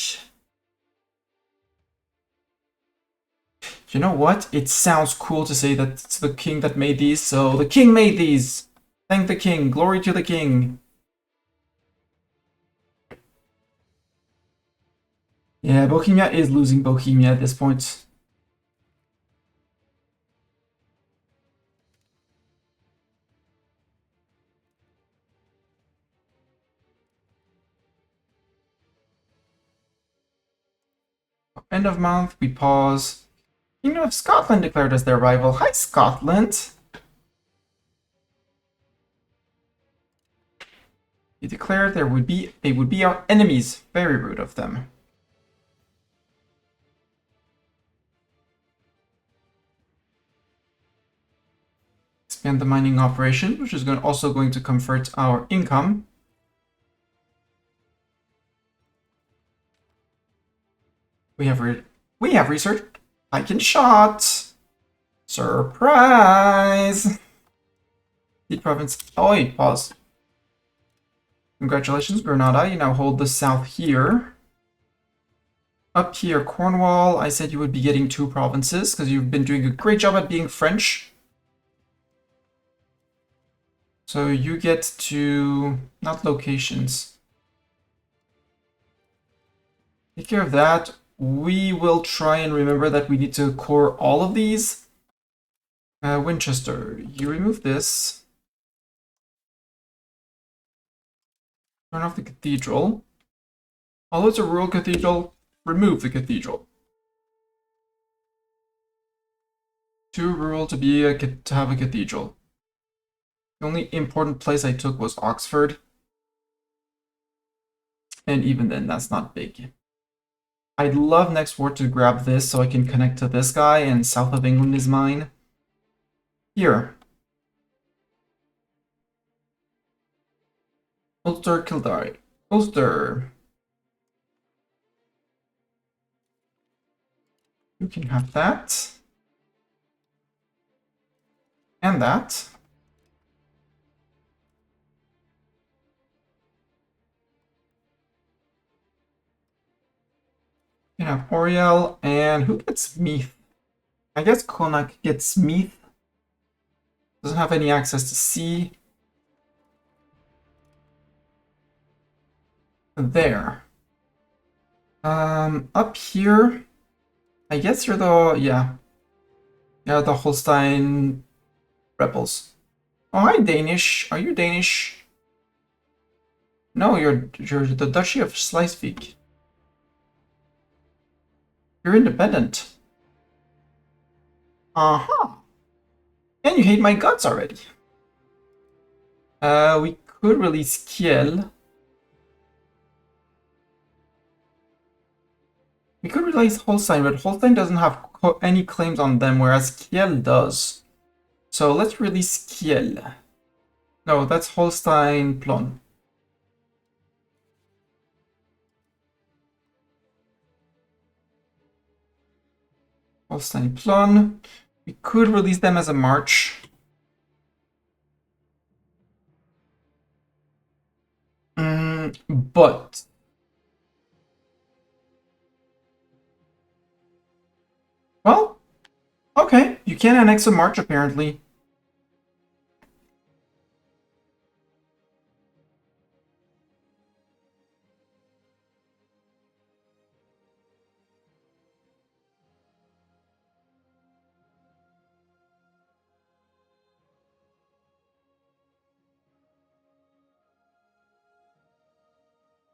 You know what? It sounds cool to say that it's the king that made these, so the king made these! Thank the king. Glory to the king. Yeah, Bohemia is losing Bohemia at this point. End of month, we pause. Kingdom of Scotland declared as their rival. Hi, Scotland! He declared they would be our enemies. Very rude of them. Expand the mining operation, which is also going to convert our income. We have research. I can shot. Surprise! The province. Oh, wait, pause. Congratulations, Granada. You now hold the south here. Up here, Cornwall. I said you would be getting 2 provinces because you've been doing a great job at being French. So you get to, not locations. Take care of that. We will try and remember that we need to core all of these. Winchester, you remove this. Turn off the cathedral. Although it's a rural cathedral, remove the cathedral. Too rural to be to have a cathedral. The only important place I took was Oxford. And even then, that's not big. I'd love next war to grab this so I can connect to this guy, and south of England is mine. Here. Ulster, Kildare. Ulster. You can have that. And that. You can have Oriel, and who gets Meath? I guess Connacht gets Meath. Doesn't have any access to sea. There. Up here, I guess you're the, yeah, the Holstein rebels. Oh, hi, Danish. Are you Danish? No, you're the Duchy of Schleswig. You're independent. Uh-huh. And you hate my guts already. We could release Kiel. We could release Holstein, but Holstein doesn't have any claims on them, whereas Kiel does. So let's release Kiel. No, that's Holstein Plon. Holstein Plon. We could release them as a march. But well, okay. You can annex a march apparently.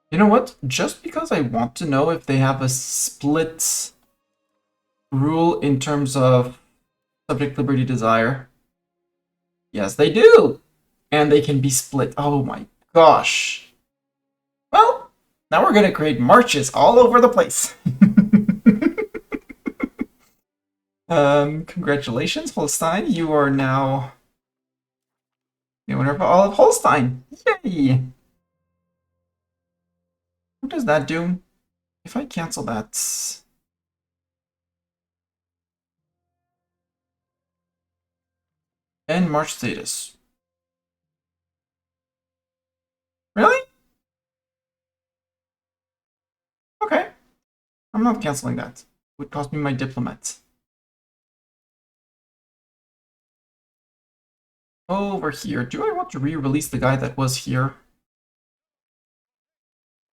You know what? Just because I want to know if they have a split rule in terms of subject, liberty, desire. Yes, they do! And they can be split. Oh my gosh. Well, now we're gonna create marches all over the place. Congratulations, Holstein. You are now the owner of all of Holstein. Yay! What does that do? If I cancel that... End march status. Really? Okay. I'm not canceling that. It would cost me my diplomat. Over here. Do I want to re-release the guy that was here?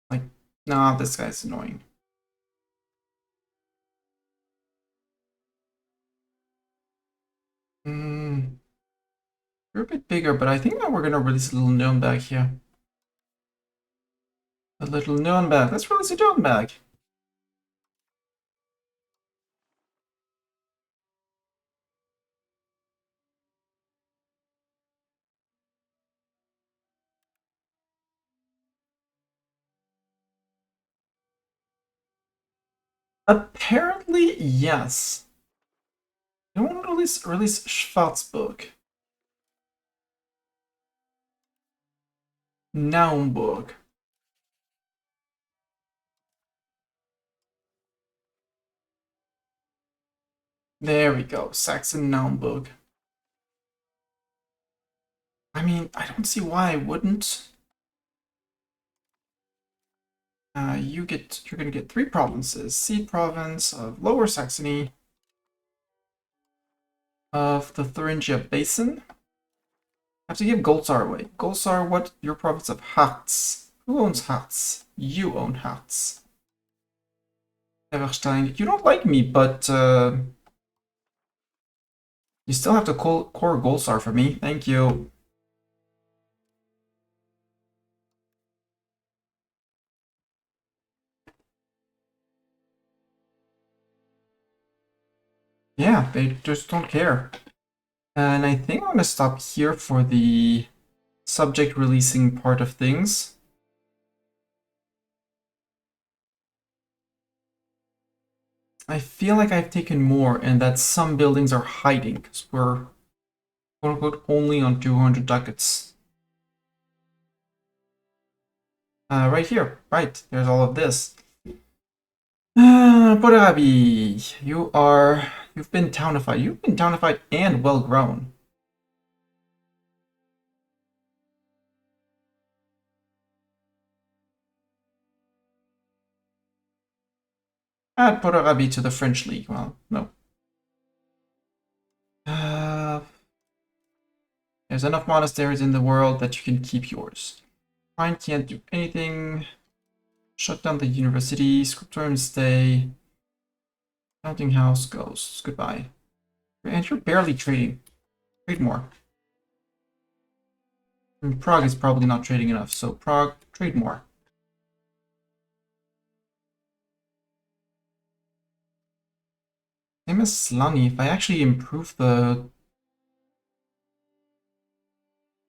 Like, nah, this guy's annoying. You're a bit bigger, but I think that we're gonna release a little known bag here. A little known bag. Let's release a known bag. Apparently, yes. I want to release Schwarzburg. Naumburg. There we go. Saxon Naumburg. I mean, I don't see why I wouldn't. You're gonna get 3 provinces. Seat province of Lower Saxony, of the Thuringia Basin. I have to give Goldsar away. Goldsar, what? Your province of Harz. Who owns Harz? You own Harz. Everstein, you don't like me, but you still have to core Goldsar for me. Thank you. Yeah, they just don't care. And I think I'm gonna stop here for the subject releasing part of things. I feel like I've taken more and that some buildings are hiding because we're quote-unquote only on 200 ducats. Right here, right, there's all of this. Poderabi, you've been townified. You've been townified and well grown. Add Poderabi to the French League. Well, no. There's enough monasteries in the world that you can keep yours. Fine can't do anything. Shut down the university. Scriptorium stay. Counting house goes. Goodbye. And you're barely trading. Trade more. And Prague is probably not trading enough, so Prague, trade more. Same as Slani. If I actually improve the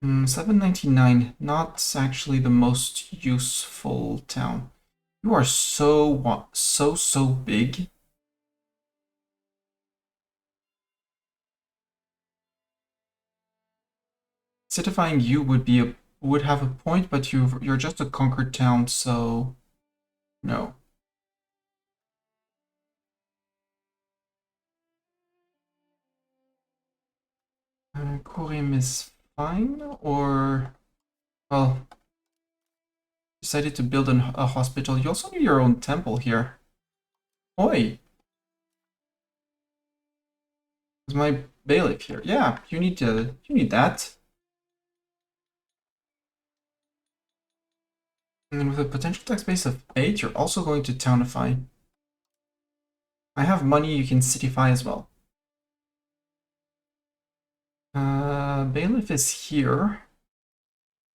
799, not actually the most useful town. You are so big. Citifying you would have a point, but you're just a conquered town, so no. Korim is fine, or well, decided to build a hospital. You also need your own temple here. Oi, is my bailiff here? Yeah, you need that. And with a potential tax base of 8, you're also going to townify. I have money, you can citify as well. Bailiff is here.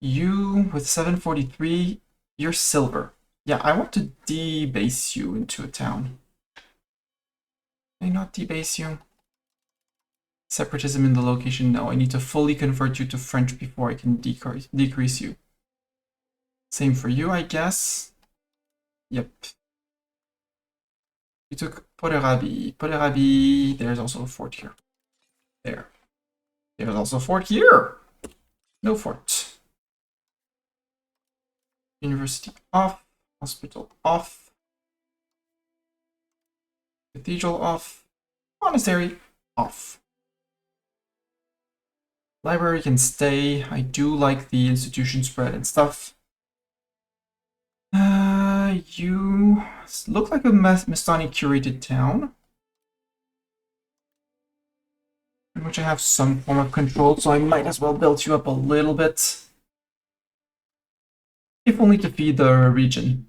You, with 743, you're silver. Yeah, I want to debase you into a town. Can I not debase you? Separatism in the location? No, I need to fully convert you to French before I can decrease you. Same for you, I guess. Yep. You took Poderabi. Poderabi, there's also a fort here. There. There's also a fort here. No fort. University off. Hospital off. Cathedral off. Monastery off. Library can stay. I do like the institution spread and stuff. You look like a Mastani curated town, in which I have some form of control, so I might as well build you up a little bit. If only to feed the region.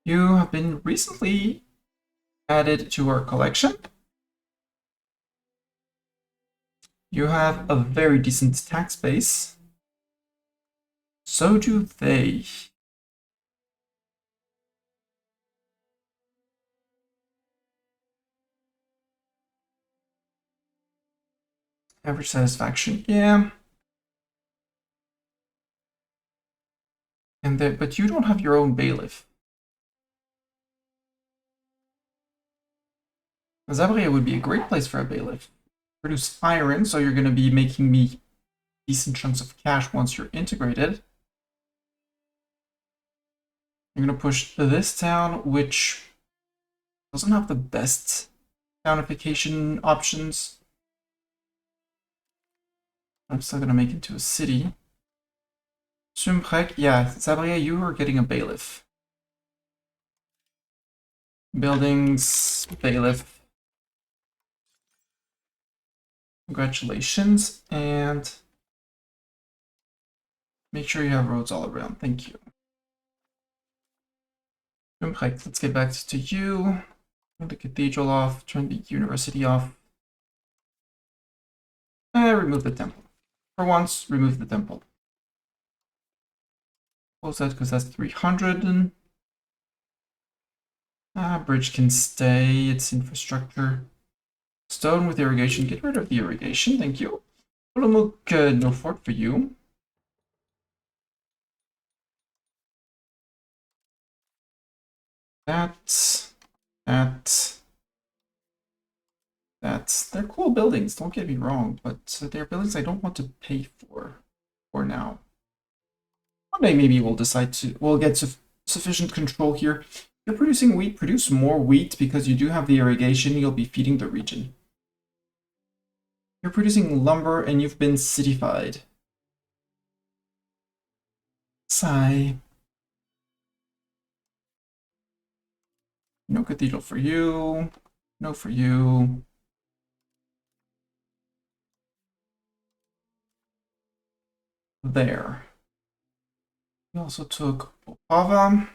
You have been recently added to our collection. You have a very decent tax base. So do they. Average satisfaction, yeah. But you don't have your own bailiff. Zabria would be a great place for a bailiff. Produce iron, so you're going to be making me decent chunks of cash once you're integrated. I'm going to push this town, which doesn't have the best townification options. I'm still gonna make it into a city. Sumbrek, yeah, Zabria, you are getting a bailiff. Buildings, bailiff. Congratulations, and make sure you have roads all around. Thank you. Sumbrek, let's get back to you. Turn the cathedral off, turn the university off. Remove the temple. For once, remove the temple. Close that because that's 300. Bridge can stay, it's infrastructure. Stone with irrigation, get rid of the irrigation, thank you. Olomouc, no fort for you. They're cool buildings, don't get me wrong, but they're buildings I don't want to pay for now. One day maybe we'll get sufficient control here. You're producing wheat, produce more wheat because you do have the irrigation, you'll be feeding the region. You're producing lumber and you've been cityfied. Sigh. No cathedral for you. No for you. There. We also took Opava.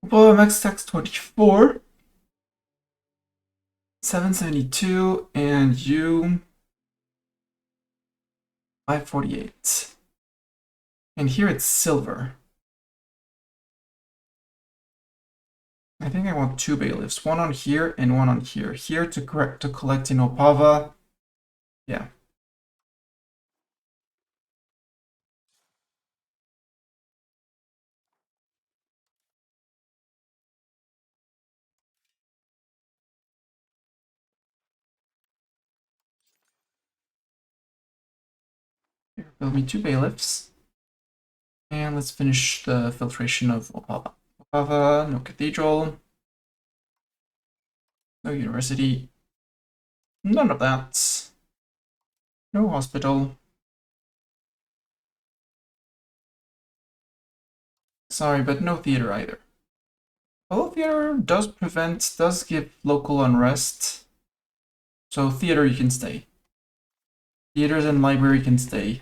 Opava max tax 24. 772 and you 548. And here it's silver. I think I want two bailiffs, one on here and one on here. Here to collect in Opava. Yeah. Here, build me two bailiffs. And let's finish the filtration of Opava. Opava, no cathedral. No university. None of that. No hospital. Sorry, but no theater either. Although theater does give local unrest. So theater, you can stay. Theaters and library can stay.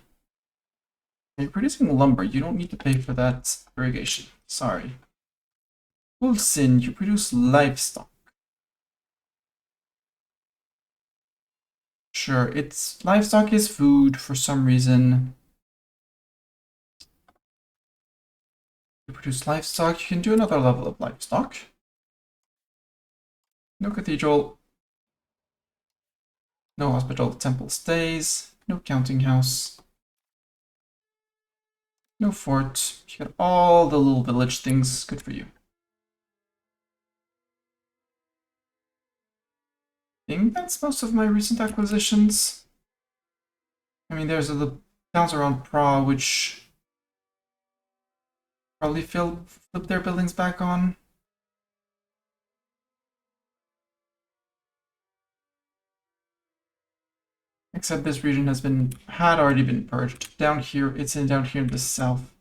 You're producing lumber, you don't need to pay for that irrigation. Sorry. Ulsin, you produce livestock. Sure, livestock is food for some reason. You produce livestock, you can do another level of livestock. No cathedral. No hospital, temple stays. No counting house. No fort. You got all the little village things. Good for you. I think that's most of my recent acquisitions. I mean, there's the towns around Prague, which probably flip their buildings back on. Except this region had already been purged. Down here, down here in the south.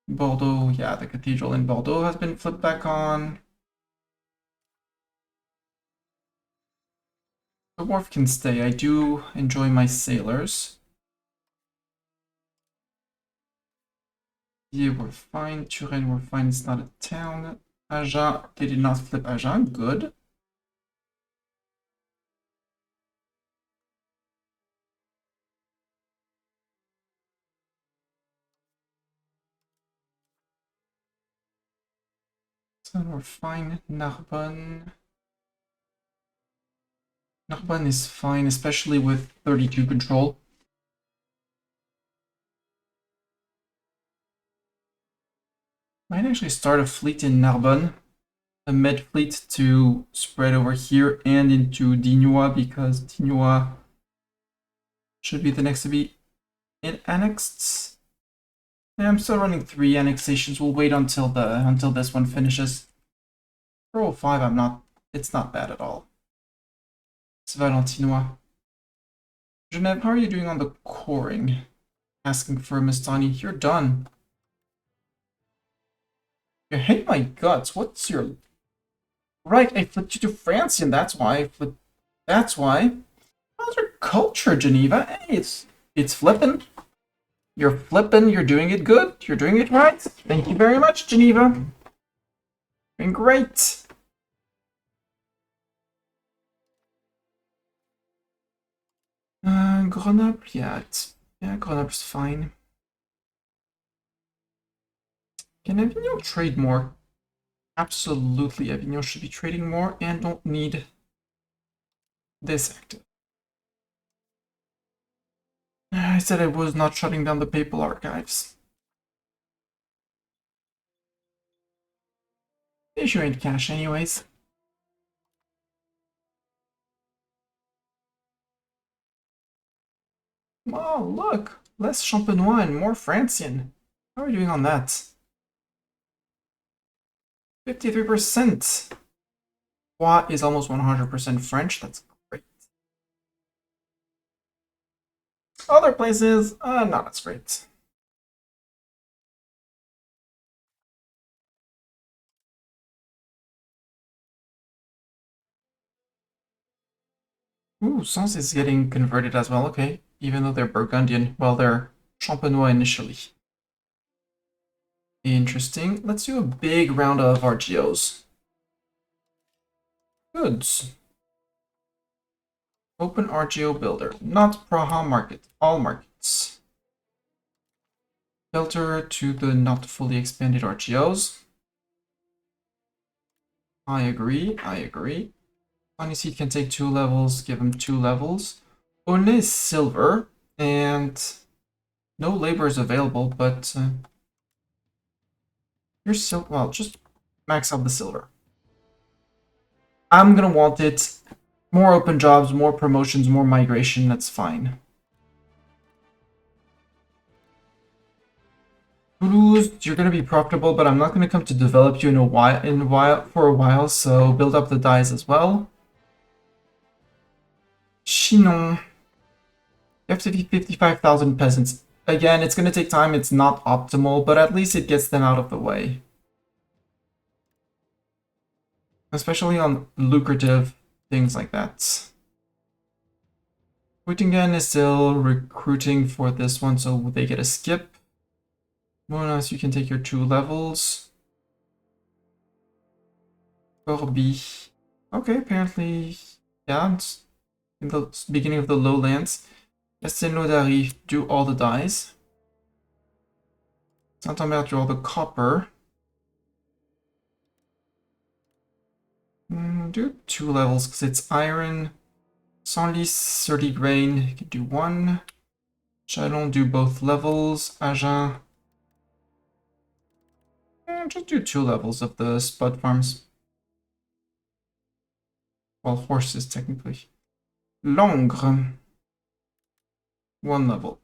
Bordeaux, yeah, the cathedral in Bordeaux has been flipped back on. The wharf can stay. I do enjoy my sailors. Yeah, we're fine. Turin, we're fine. It's not a town. Agen, they did not flip Agen. Good. So we're fine. Narbonne. Narbonne is fine, especially with 32 control. Might actually start a fleet in Narbonne. A med fleet to spread over here and into Digne because Digne should be the next to be annexed. Yeah, I'm still running 3 annexations. We'll wait until this one finishes. For 05, I'm not It's not bad at all. It's Valentinois. Genève, how are you doing on the coring? Asking for a Mistani. You're done. You hate my guts. What's your... Right, I flipped you to Francian. That's why I flipped... That's why. How's your culture, Geneva? Hey, it's flipping. You're flipping. You're doing it good. You're doing it right. Thank you very much, Geneva. Doing great. Grenoble, yeah, Grenoble's fine. Can Avignon trade more? Absolutely, Avignon should be trading more and don't need this active. I said I was not shutting down the papal archives. The issue ain't cash anyways. Oh, look! Less Champenois and more Francian. How are we doing on that? 53%! What is almost 100% French, that's great. Other places, not as great. Ooh, Sens is getting converted as well, okay. Even though they're Burgundian, well, they're Champenois initially. Interesting. Let's do a big round of RGOs. Goods. Open RGO builder. Not Praha market. All markets. Filter to the not fully expanded RGOs. I agree. I agree. Funny Seed can take 2 levels. Give him 2 levels. One is silver. And no labor is available, but you're still... Well, just max out the silver. I'm gonna want it. More open jobs, more promotions, more migration, that's fine. Toulouse, you're gonna be profitable, but I'm not gonna come to develop you for a while, so build up the dies as well. Chinon. You have to be 55,000 peasants. Again, it's gonna take time, it's not optimal, but at least it gets them out of the way. Especially on lucrative things like that. Wittingen is still recruiting for this one, so they get a skip. Monas, you can take your 2 levels. Corby. Okay, apparently, yeah, it's in the beginning of the lowlands. Castelnaudary, do all the dies. Saint-Omer, do all the copper. Do 2 levels because it's iron. Senlis, 30 grain, you can do 1. Chalon, do both levels. Agen, just do 2 levels of the spud farms. Well, horses, technically. Langres, 1 level.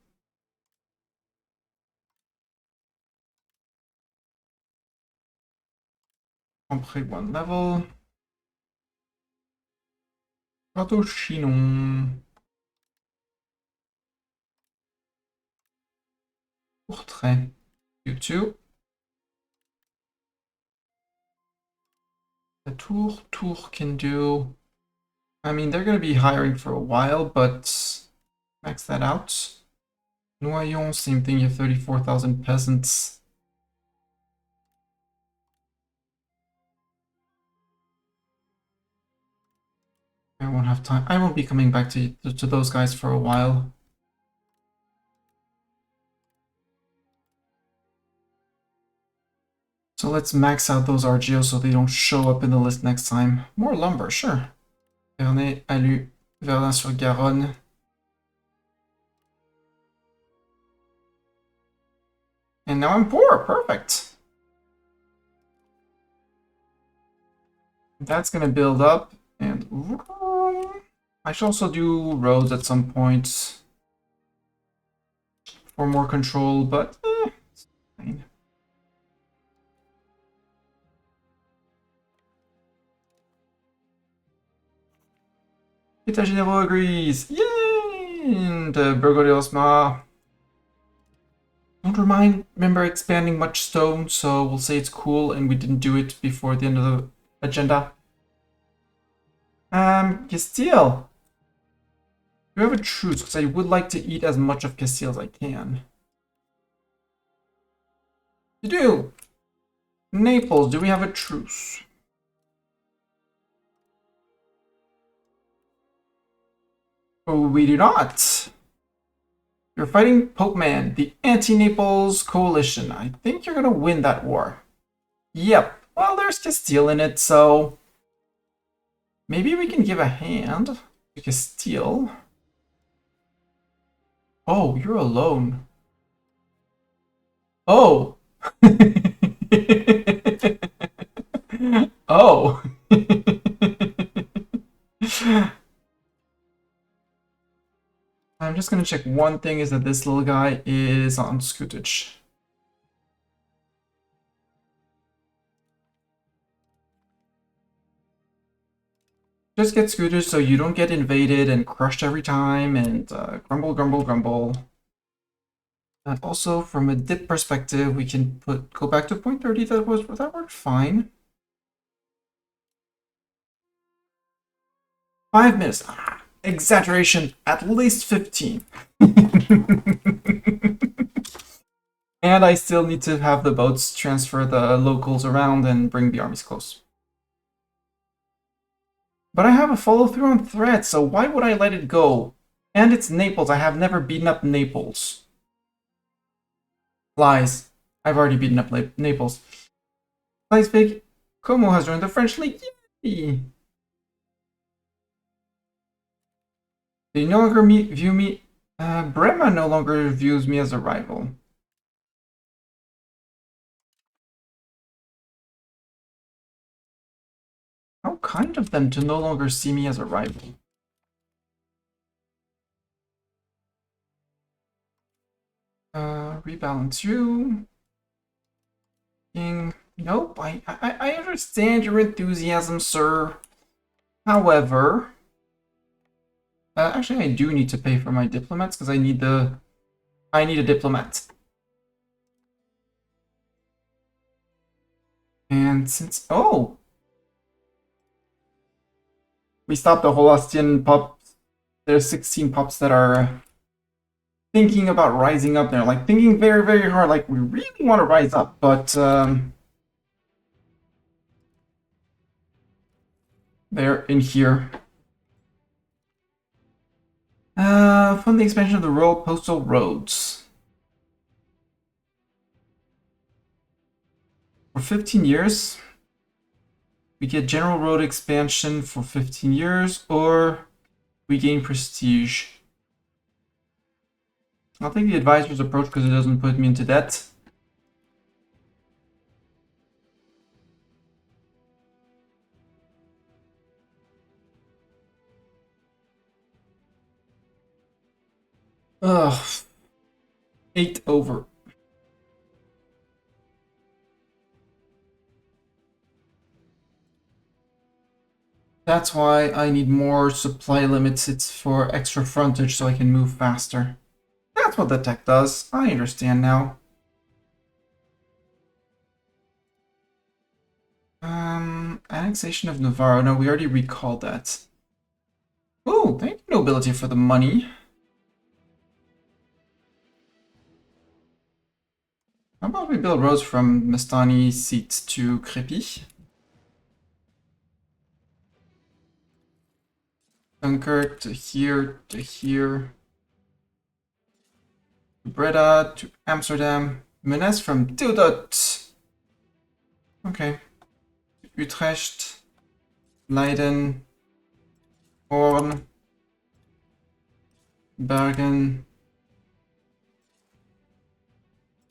Après 1 level. Château Chinon. Portrait. You 2. The Tour can do... I mean, they're going to be hiring for a while, but max that out. Noyon, same thing, you have 34,000 peasants. I won't have time. I won't be coming back to those guys for a while. So let's max out those RGOs so they don't show up in the list next time. More lumber, sure. Vernet, Alu, Verdun-sur-Garonne. And now I'm poor, perfect. That's gonna build up, and I should also do roads at some point for more control, but it's fine. État généraux agrees. Yay! And Burgo de Osma. Don't remember expanding much stone, so we'll say it's cool and we didn't do it before the end of the agenda. Castile. Do we have a truce? Because I would like to eat as much of Castile as I can. You do! Naples, do we have a truce? Oh, we do not. You're fighting Pope Man, the anti-Naples coalition. I think you're gonna win that war. Yep. Well, there's Castile in it, so maybe we can give a hand to Castile. Oh, you're alone. Oh. Oh. I'm just gonna check one thing, is that this little guy is on Scootage. Just get Scootage so you don't get invaded and crushed every time, and grumble, grumble, grumble. Also, from a dip perspective, we can go back to 0.30. That worked fine. 5 minutes. Exaggeration, at least 15. And I still need to have the boats transfer the locals around and bring the armies close. But I have a follow-through on threat, so why would I let it go? And it's Naples. I have never beaten up Naples. Lies. I've already beaten up Naples. Lies fake. Como has joined the French League. Yay! They no longer view me... Brema no longer views me as a rival. How kind of them to no longer see me as a rival. Rebalance you. King. Nope, I understand your enthusiasm, sir. However... actually, I do need to pay for my diplomats, because I need a diplomat. And since... Oh! We stopped the Holostian pups. There's 16 pups that are thinking about rising up. They're like thinking very, very hard, like we really want to rise up, but they're in here. Fund the expansion of the rural postal roads. For 15 years, we get general road expansion for 15 years, or we gain prestige. I'll take the advisor's approach because it doesn't put me into debt. Ugh. 8 over. That's why I need more supply limits. It's for extra frontage so I can move faster. That's what the tech does. I understand now. Annexation of Navarro. No, we already recalled that. Oh, thank you, nobility, for the money. How about we build roads from Mestani seat to Crépy? Dunkirk to here, to here. To Breda, to Amsterdam. Menace from Tildat. Okay. Utrecht. Leiden. Hoorn. Bergen.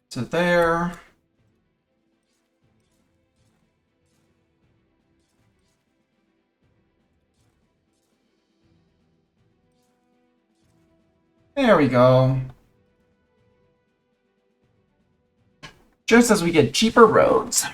To there. There we go. Just as we get cheaper roads.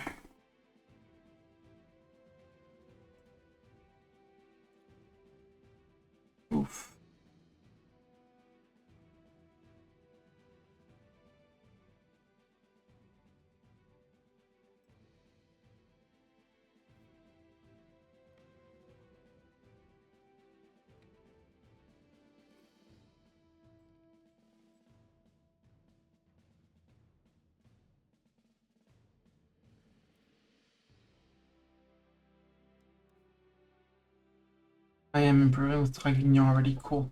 I am improving with Draguignan already, cool.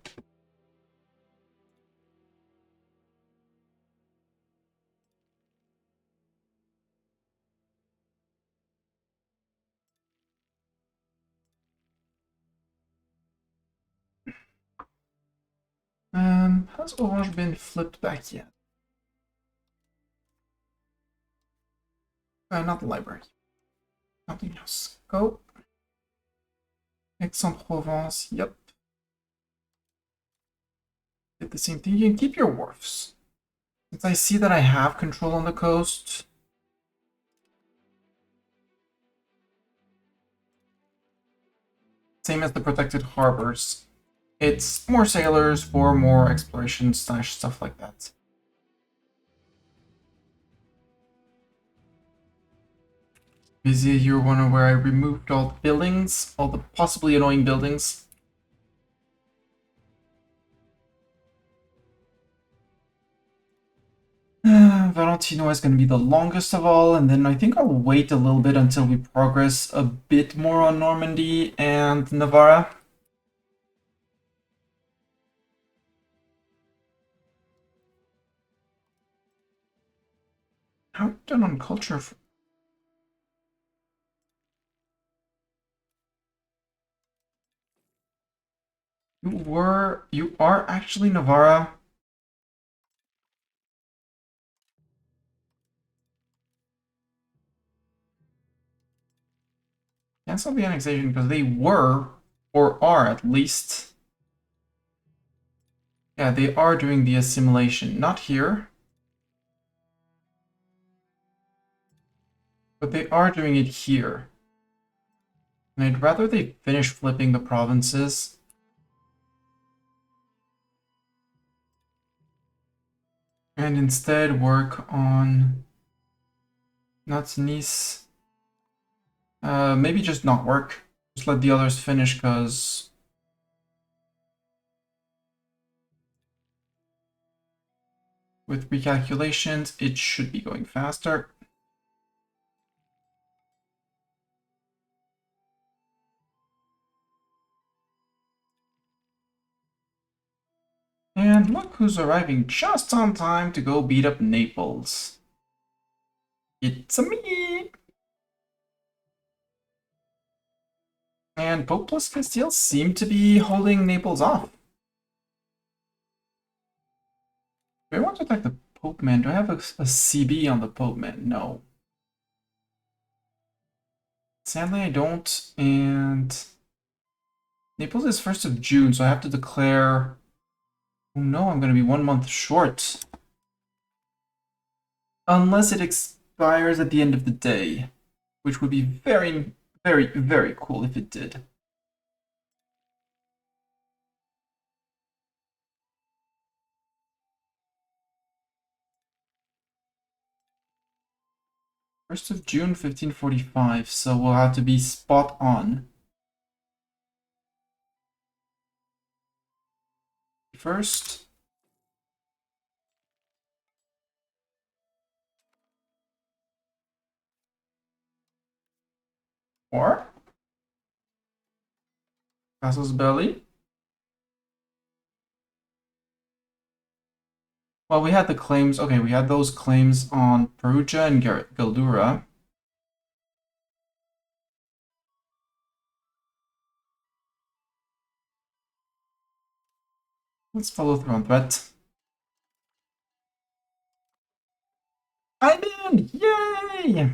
Has Orange been flipped back yet? Not the library. Something else. Go. Aix-en-Provence, yep. Did the same thing. You can keep your wharfs. Since I see that I have control on the coast. Same as the protected harbors. It's more sailors for more exploration / stuff like that. Busy year one where I removed all the buildings, all the possibly annoying buildings. Valentino is going to be the longest of all, and then I think I'll wait a little bit until we progress a bit more on Normandy and Navarra. How are you done on culture? You are actually Navarra. Cancel the annexation because they were, or are at least. Yeah, they are doing the assimilation. Not here. But they are doing it here. And I'd rather they finish flipping the provinces. And instead work on... not Nice. Maybe just not work. Just let the others finish, because... with recalculations, it should be going faster. And look who's arriving just on time to go beat up Naples. It's a me! And Pope plus Castile seem to be holding Naples off. Do I want to attack the Pope Man? Do I have a CB on the Pope Man? No. Sadly, I don't, and... Naples is 1st of June, so I have to declare... Oh no, I'm going to be 1 month short. Unless it expires at the end of the day, which would be very, very, very cool if it did. First of June, 1545, so we'll have to be spot on. First. Or? Castle's Belly. Well, we had the claims. Okay, we had those claims on Perugia and Galdura. Let's follow through on that. I'm in! Yay!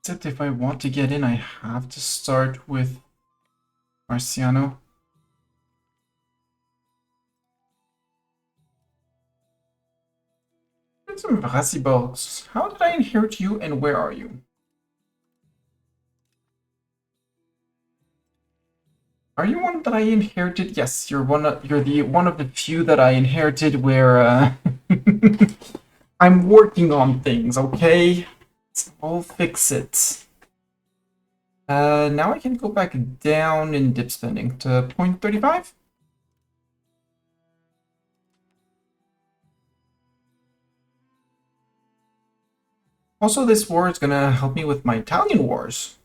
Except if I want to get in, I have to start with Marciano. Some Rassibogs. How did I inherit you and where are you? Are you one that I inherited? Yes, you're one of the few that I inherited where I'm working on things, okay? I'll fix it. Now I can go back down in dip spending to 0.35. Also, this war is gonna help me with my Italian wars.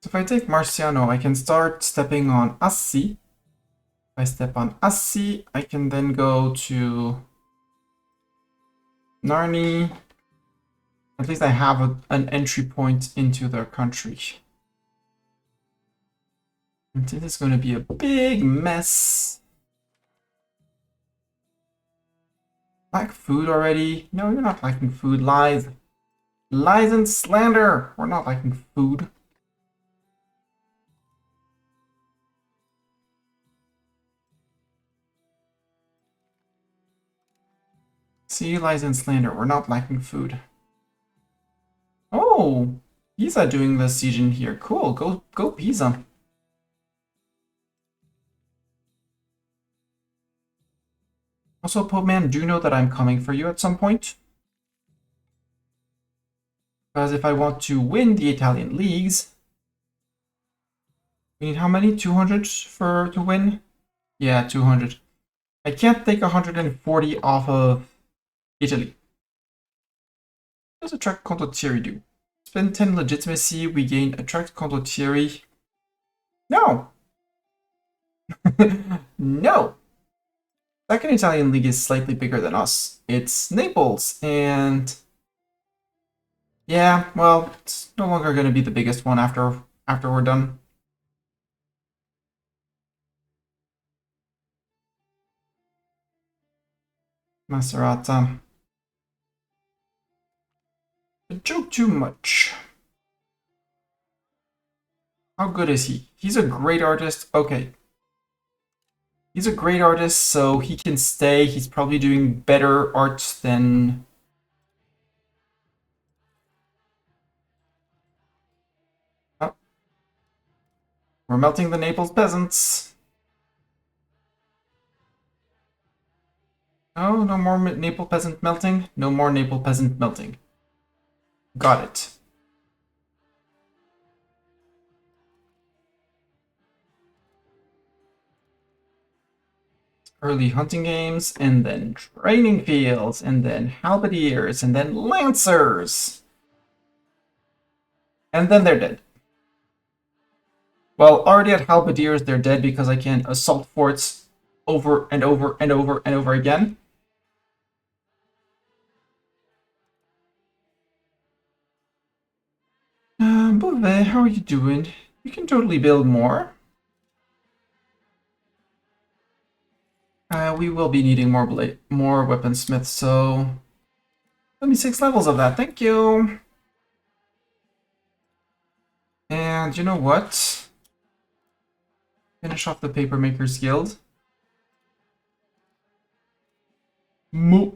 So if I take Marciano, I can start stepping on Assi. If I step on Assi, I can then go to Narni. At least I have an entry point into their country. And this is going to be a big mess. Lack food already? No, you're not lacking food. Lies. Lies and slander. We're not lacking food. See, lies and slander. We're not lacking food. Oh, Pisa doing the siege in here. Cool. Go Pisa. Also, Pope Man, do know that I'm coming for you at some point. Because if I want to win the Italian leagues, we need how many? 200 to win? Yeah, 200. I can't take 140 off of Italy. What does attract condottieri do? Spend 10 legitimacy, we gain attract condottieri. No! No! Second Italian league is slightly bigger than us. It's Naples, and yeah, well, it's no longer going to be the biggest one after we're done. Macerata. A joke too much. How good is he? He's a great artist. Okay. He's a great artist, so he can stay. He's probably doing better art than... Oh. We're melting the Naples peasants. Oh, no more Naples peasant melting? No more Naples peasant melting. Got it. Early hunting games, and then training fields, and then halberdiers, and then lancers. And then they're dead. Well, already at halberdiers, they're dead because I can assault forts over and over and over and over again. Bouvet, how are you doing? You can totally build more. We will be needing more weaponsmiths, so... Let me 6 levels of that, thank you! And you know what? Finish off the Papermakers Guild. Moo.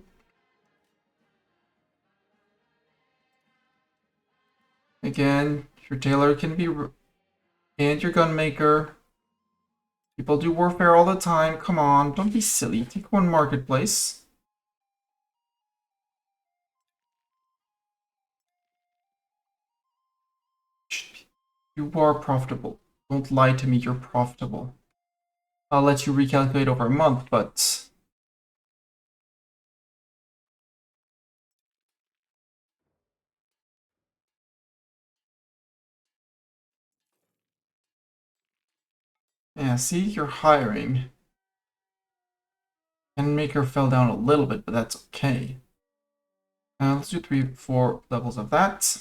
Again, your tailor can be... And your gunmaker. People do warfare all the time. Come on, don't be silly. Take one marketplace. You are profitable. Don't lie to me, you're profitable. I'll let you recalculate over a month, but... Yeah, see, you're hiring. Handmaker fell down a little bit, but that's okay. Let's do 3, 4 levels of that.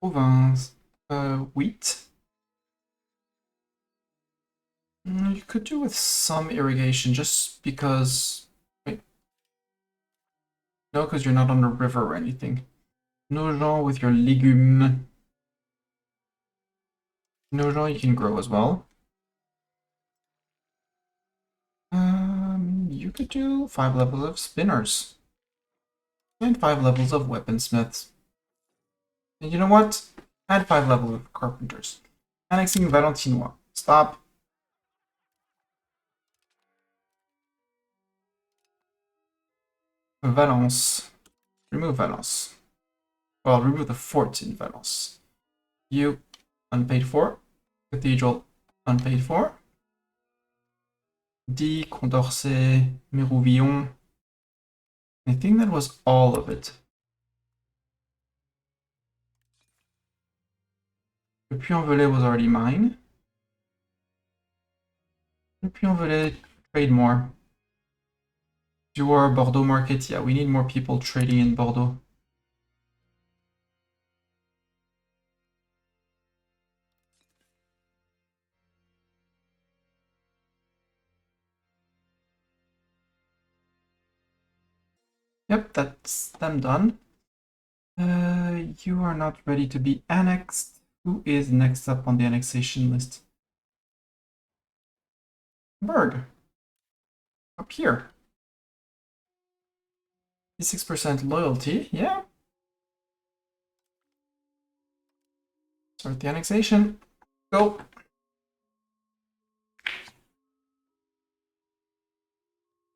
Province. Wheat. You could do with some irrigation, just because... Wait. No, because you're not on a river or anything. Nogent with your légumes. Nogent you can grow as well. You could do 5 levels of spinners. And 5 levels of weaponsmiths. And you know what? Add 5 levels of carpenters. Annexing Valentinois. Stop. Valence. Remove Valence. Well, remove the fort in Valence. You, unpaid for. Cathedral, unpaid for. D, Condorcet, Mérouvillon. I think that was all of it. Le Puy-en-Velay was already mine. Le Puy-en-Velay, trade more. Do our Bordeaux market? Yeah, we need more people trading in Bordeaux. Yep, that's them done. You are not ready to be annexed. Who is next up on the annexation list? Berg. Up here. 56% loyalty, yeah. Start the annexation. Go.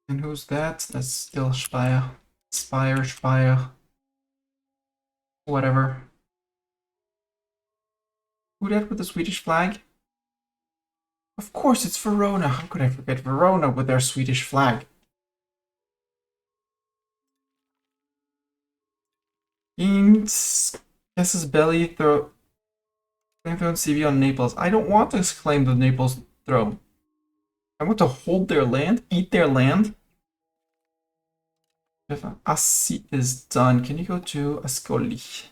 And who's that? That's still Speyer. Speyer. Whatever. Who that with the Swedish flag? Of course, it's Verona. How could I forget Verona with their Swedish flag? Kings Casus Belli claim throne CV on Naples. I don't want to claim the Naples throne. I want to hold their land, eat their land. If Assi is done, can you go to Ascoli?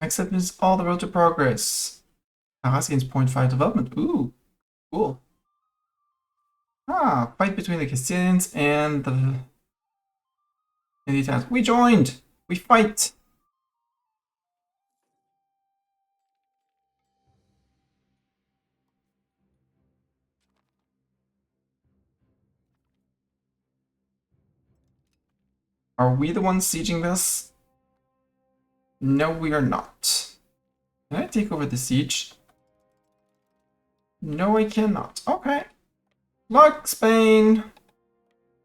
Acceptance all the road to progress. Arras gains 0.5 development. Ooh, cool. Ah, fight between the Castilians and the Italians. We joined! We fight! Are we the ones sieging this? No, we are not. Can I take over the siege? No, I cannot. Okay. Look, Spain!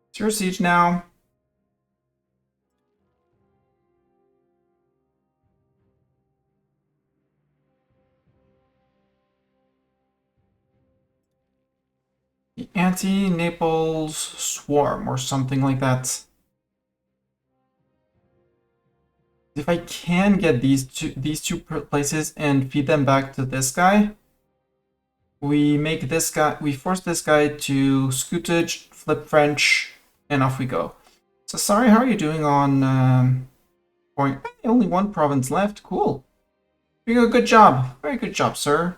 It's your siege now. The anti-Naples swarm or something like that. If I can get these two places and feed them back to this guy, we force this guy to scootage, flip French, and off we go. So sorry, how are you doing on point? Only one province left. Cool. Doing a good job. Very good job, sir.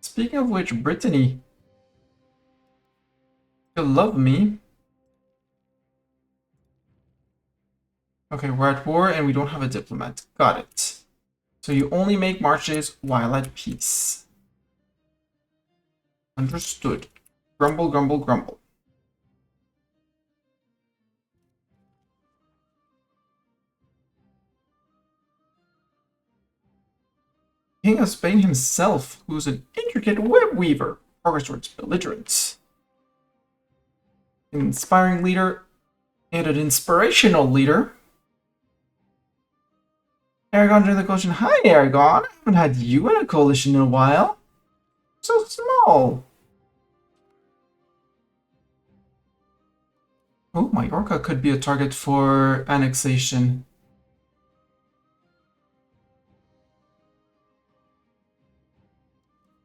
Speaking of which, Brittany, you love me. Okay, we're at war and we don't have a diplomat. Got it. So you only make marches while at peace. Understood. Grumble, grumble, grumble. King of Spain himself, who's an intricate web weaver, progress towards belligerence. An inspiring leader and an inspirational leader. Aragon joined the coalition. Hi, Aragon. I haven't had you in a coalition in a while. So small. Oh, Mallorca could be a target for annexation.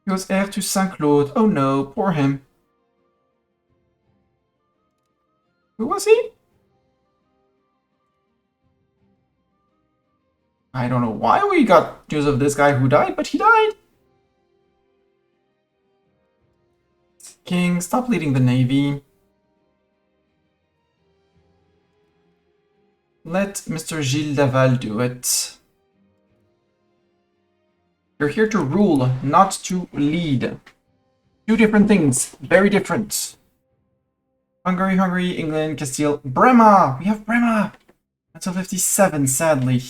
He was heir to Saint-Claude. Oh no, poor him. Who was he? I don't know why we got news of this guy who died, but he died. King, stop leading the navy. Let Mr. Gilles Laval do it. You're here to rule, not to lead. Two different things. Very different. Hungary, England, Castile. Brema! We have Brema! Until 57, sadly.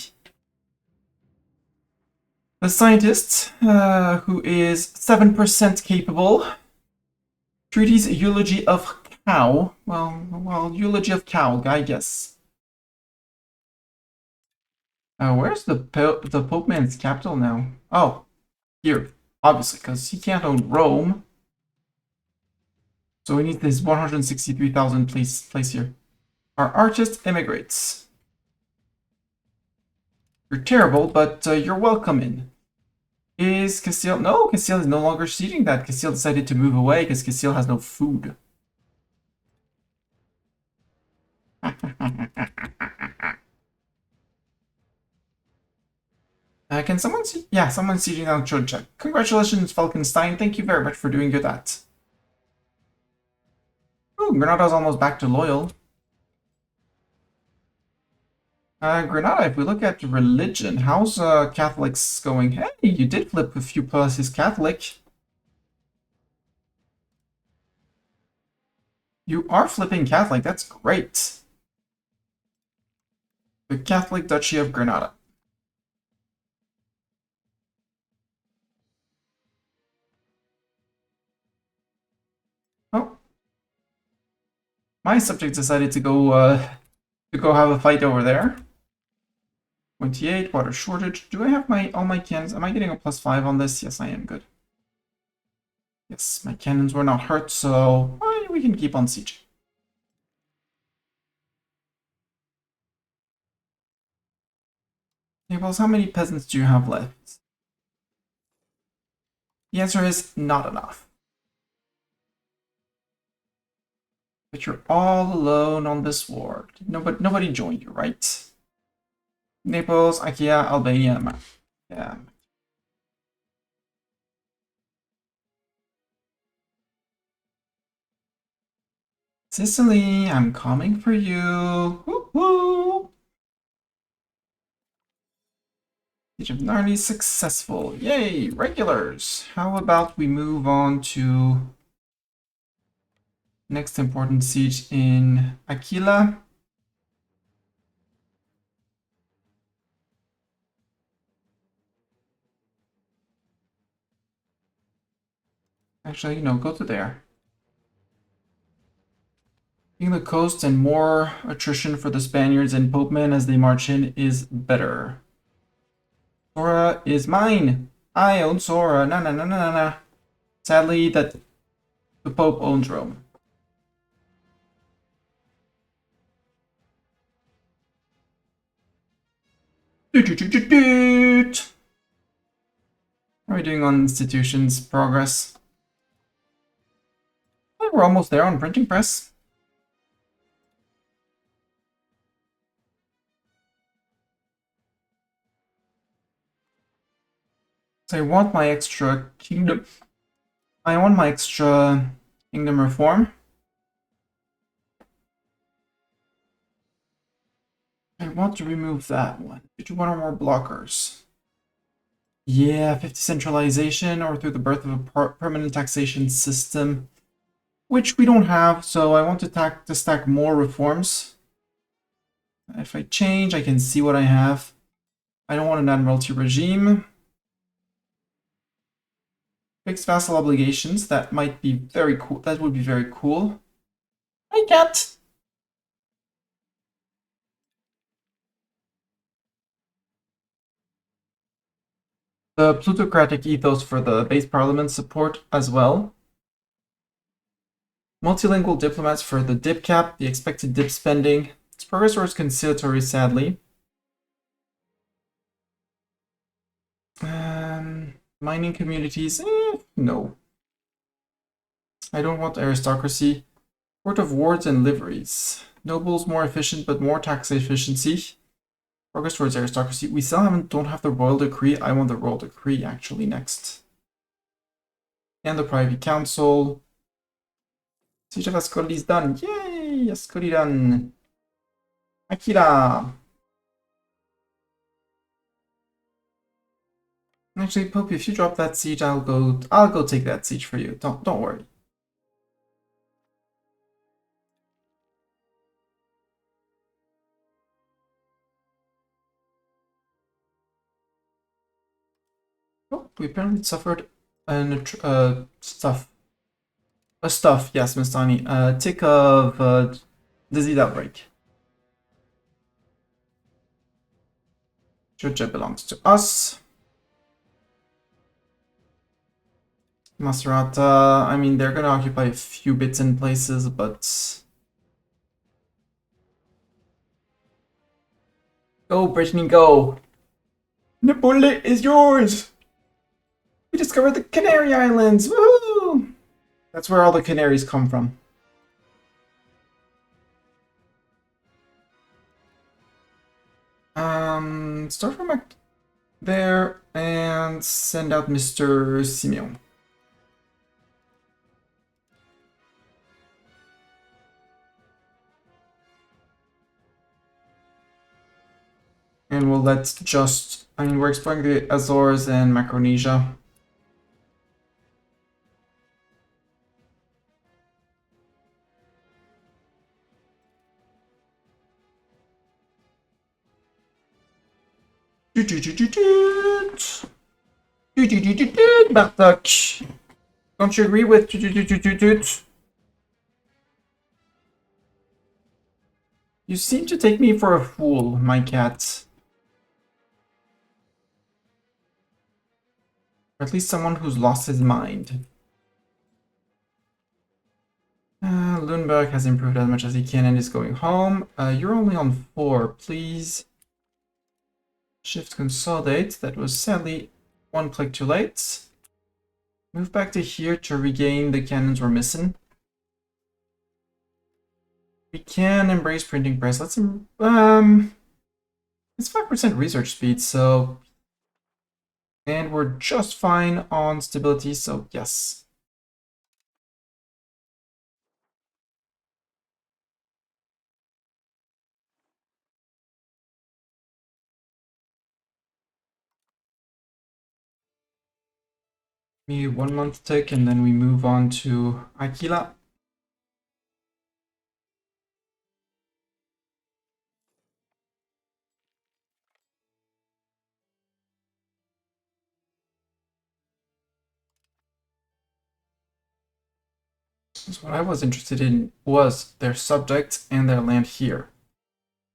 The scientist, who is 7% capable. Treaties eulogy of cow. Well, eulogy of cow, I guess. Where's the Pope Man's capital now? Oh, here. Obviously, because he can't own Rome. So we need this 163,000 place here. Our artist immigrates. You're terrible, but you're welcome in. Is Castile... No, Castile is no longer sieging that. Castile decided to move away because Castile has no food. Can someone see? Yeah, someone's sieging down Chodja. Congratulations, Falkenstein. Thank you very much for doing that. Ooh, Granada's almost back to loyal. Granada, if we look at religion, how's Catholics going? Hey, you did flip a few places Catholic. You are flipping Catholic, that's great. The Catholic Duchy of Granada. Oh. My subject decided to go have a fight over there. 28, water shortage. Do I have all my cannons? Am I getting a +5 on this? Yes, I am. Good. Yes, my cannons were not hurt, so we can keep on sieging. Naples, how many peasants do you have left? The answer is not enough. But you're all alone on this war. Nobody joined you, right? Naples, Achaia, Albania. Yeah. Sicily, I'm coming for you. Woo-hoo! Siege of Narni successful. Yay, regulars. How about we move on to next important siege in Aquila. Actually, no, go to there. Being the coast and more attrition for the Spaniards and Popemen as they march in is better. Sora is mine. I own Sora. Na na na na na. Sadly, that the Pope owns Rome. How are we doing on institutions progress? I think we're almost there on printing press. So I want my extra kingdom. I want my extra kingdom reform. I want to remove that one. Do one or more blockers. Yeah, 50 centralization or through the birth of a permanent taxation system, which we don't have, so I want to stack more reforms. If I change, I can see what I have. I don't want an admiralty regime. Fixed vassal obligations, that might be very cool. That would be very cool. I can't. The plutocratic ethos for the base parliament support as well. Multilingual diplomats for the dip cap, the expected dip spending. Its progressor is conciliatory, sadly. Mining communities, no. I don't want aristocracy. Court of wards and liveries. Nobles more efficient, but more tax efficiency. Progress towards aristocracy. We still don't have the royal decree. I want the royal decree actually next. And the privy council. Siege of Ascoli is done. Yay! Ascoli done. Akira. Actually, Pope, if you drop that siege, I'll go take that siege for you. Don't worry. Oh, we apparently suffered an stuff, yes, Miss Tani. Tick of disease outbreak. Georgia belongs to us. Macerata, I mean, they're gonna occupy a few bits and places, but... Go, Brittany, go! Napoli is yours! We discovered the Canary Islands! Woo! That's where all the canaries come from. Start from there and send out Mr. Simeon. And we'll let just... I mean, we're exploring the Azores and Micronesia. Bartok. Don't you agree with... You seem to take me for a fool, my cat. Or at least someone who's lost his mind. Lundberg has improved as much as he can and is going home. You're only on 4, please. Shift consolidate. That was sadly one click too late. Move back to here to regain the cannons we're missing. We can embrace printing press. It's 5% research speed, so... And we're just fine on stability, so yes. Maybe 1 month tick, and then we move on to Aquila. So what I was interested in was their subjects and their land here.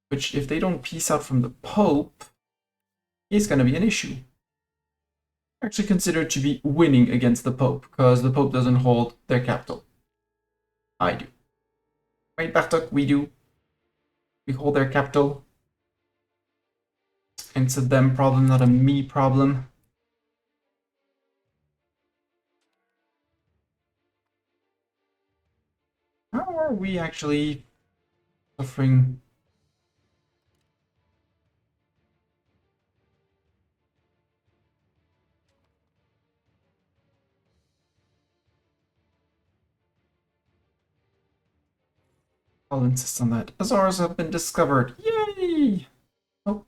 Which, if they don't peace out from the Pope, is going to be an issue. Actually considered to be winning against the Pope, because the Pope doesn't hold their capital. I do. Right, Bartok, we do. We hold their capital. And it's a them problem, not a me problem. How are we actually suffering? I'll insist on that. Azores have been discovered. Yay! Oh.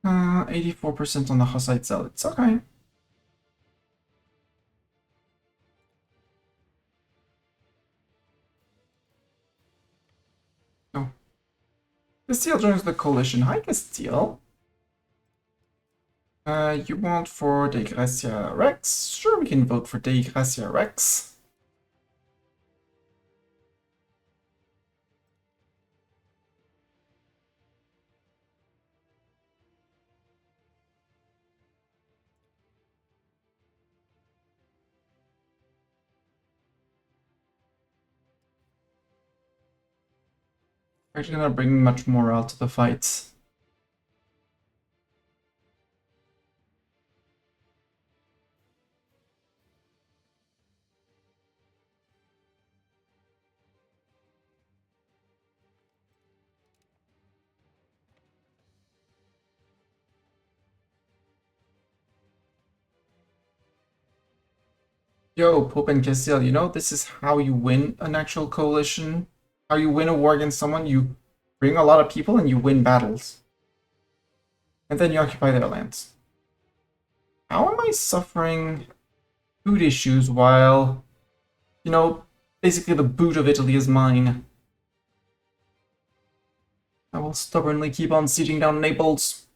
84% on the Hussite zealots. Okay. Oh. Castile joins the coalition. Hi, Castile. You want for De Gracia Rex? Sure, we can vote for De Gracia Rex. Actually not bringing much morale to the fight. Yo, Pope and Castile, you know, this is how you win an actual coalition. How you win a war against someone, you bring a lot of people and you win battles. And then you occupy their lands. How am I suffering food issues while, you know, basically the boot of Italy is mine? I will stubbornly keep on sieging down Naples.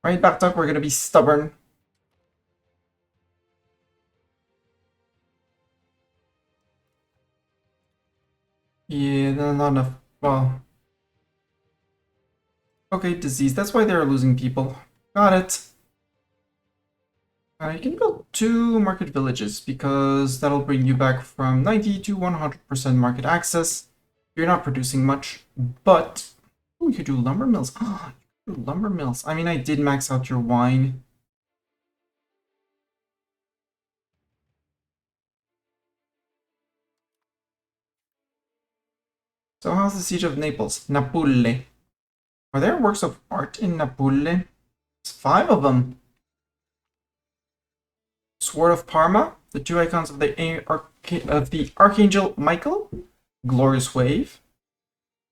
Right, Bartok, we're gonna be stubborn. Yeah, not enough. Well, okay, disease. That's why they're losing people. Got it. You can build 2 market villages because that'll bring you back from 90 to 100% market access. You're not producing much, but oh, you could do lumber mills. Ah, you could do lumber mills. I mean, I did max out your wine. So how's the siege of Naples? Napule. Are there works of art in Napule? It's 5 of them. Sword of Parma, the 2 icons of the Archangel Michael, Glorious Wave,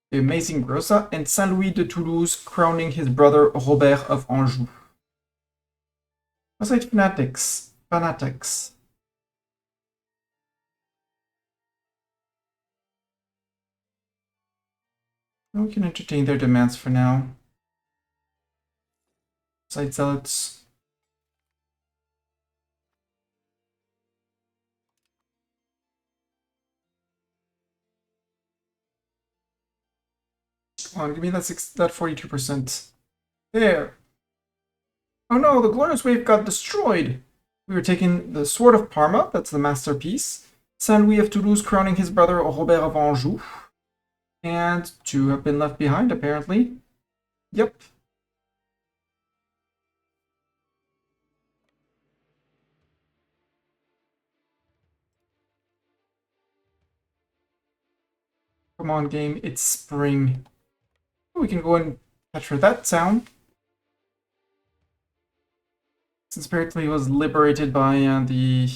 the Amazing Grossa, and Saint Louis de Toulouse crowning his brother Robert of Anjou. What's like fanatics? Fanatics. We can entertain their demands for now. Side zealots. Come on, give me that 42%. There. Oh no, the Glorious Wave got destroyed. We were taking the Sword of Parma, that's the masterpiece. Saint Louis of Toulouse crowning his brother Robert of Anjou. And 2 have been left behind, apparently. Yep. Come on, game. It's spring. We can go and capture that town. Since apparently it was liberated by the...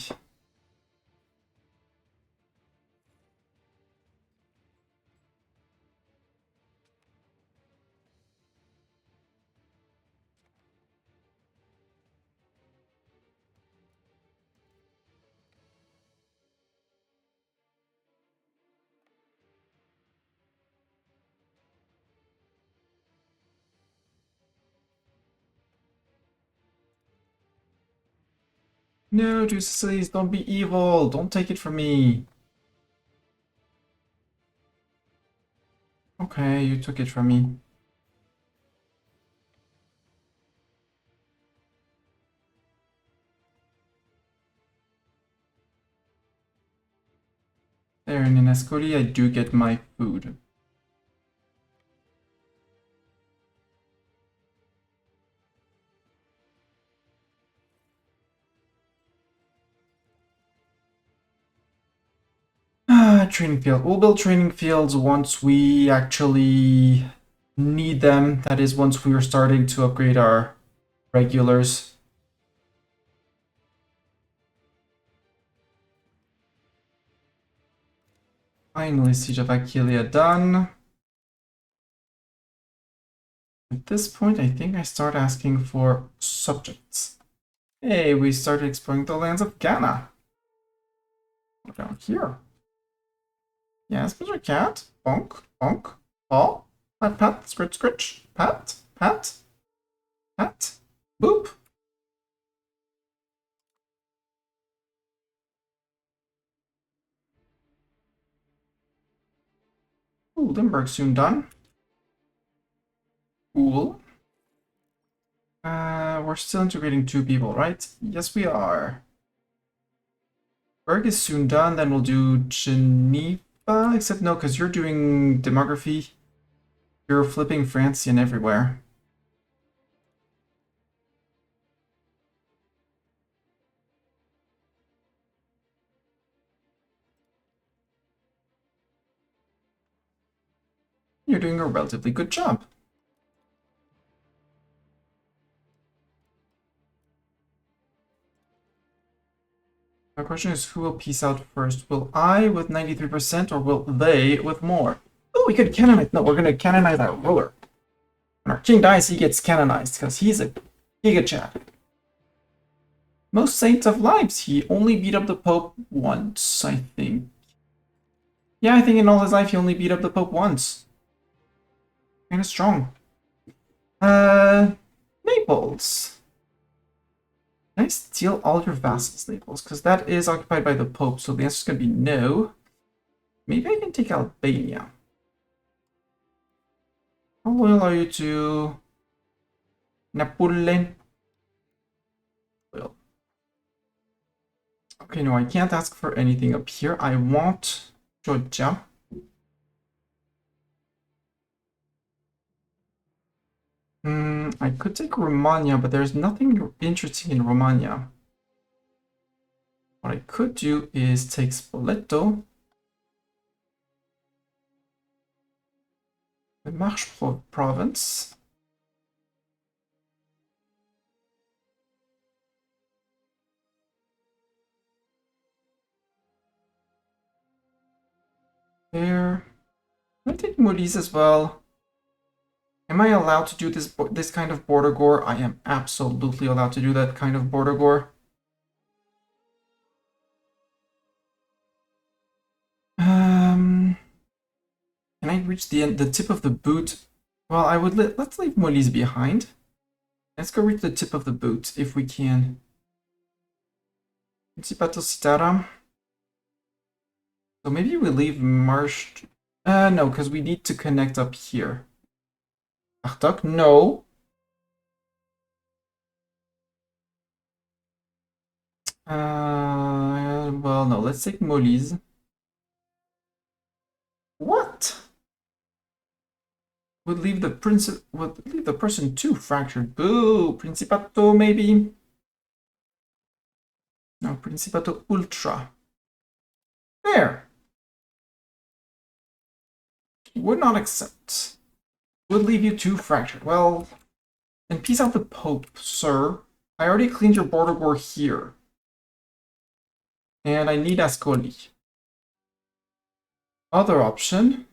No, two Sicilies, don't be evil. Don't take it from me. Okay, you took it from me. There, and in Ascoli, I do get my food. Training field. We'll build training fields once we actually need them. That is, once we are starting to upgrade our regulars. Finally, Siege of Aquileia done. At this point, I think I start asking for subjects. Hey, we started exploring the lands of Ghana. We're down here. Yes, Mr. Cat. Bonk, bonk, paw. Pat, pat, scritch, scritch. Pat, pat, pat. Boop. Ooh, Limburg soon done. Cool. We're still integrating 2 people, right? Yes, we are. Berg is soon done, then we'll do Geneva, except no, because you're doing demography. You're flipping Francian everywhere. You're doing a relatively good job. question is, who will peace out first? Will I with 93% or will they with more? Oh, we could canonize. No, we're going to canonize our ruler. When our king dies, he gets canonized because he's a giga chad. Most saints of lives. He only beat up the Pope once, I think. Yeah, I think in all his life he only beat up the Pope once. Kind of strong. Naples. Can I steal all your vassals, Naples? Because that is occupied by the Pope, so the answer is going to be no. Maybe I can take Albania. How loyal are you to Napoleon? Well, okay, no, I can't ask for anything up here. I want Georgia. I could take Romania, but there's nothing interesting in Romania. What I could do is take Spoleto. The Marche province. There. Can I take Molise as well? Am I allowed to do this kind of border gore? I am absolutely allowed to do that kind of border gore. Can I reach the tip of the boot? Well, I would let's leave Molise behind. Let's go reach the tip of the boot if we can. Principato Citara. So maybe we leave Marsh. No, because we need to connect up here. Artok, no. Well, no. Let's take Molise. What? Would leave the person too fractured. Boo! Principato, maybe. No, Principato Ultra. There. Would not accept. Would leave you too fractured. Well, then peace out the Pope, sir. I already cleaned your border war here. And I need Ascoli. Other option.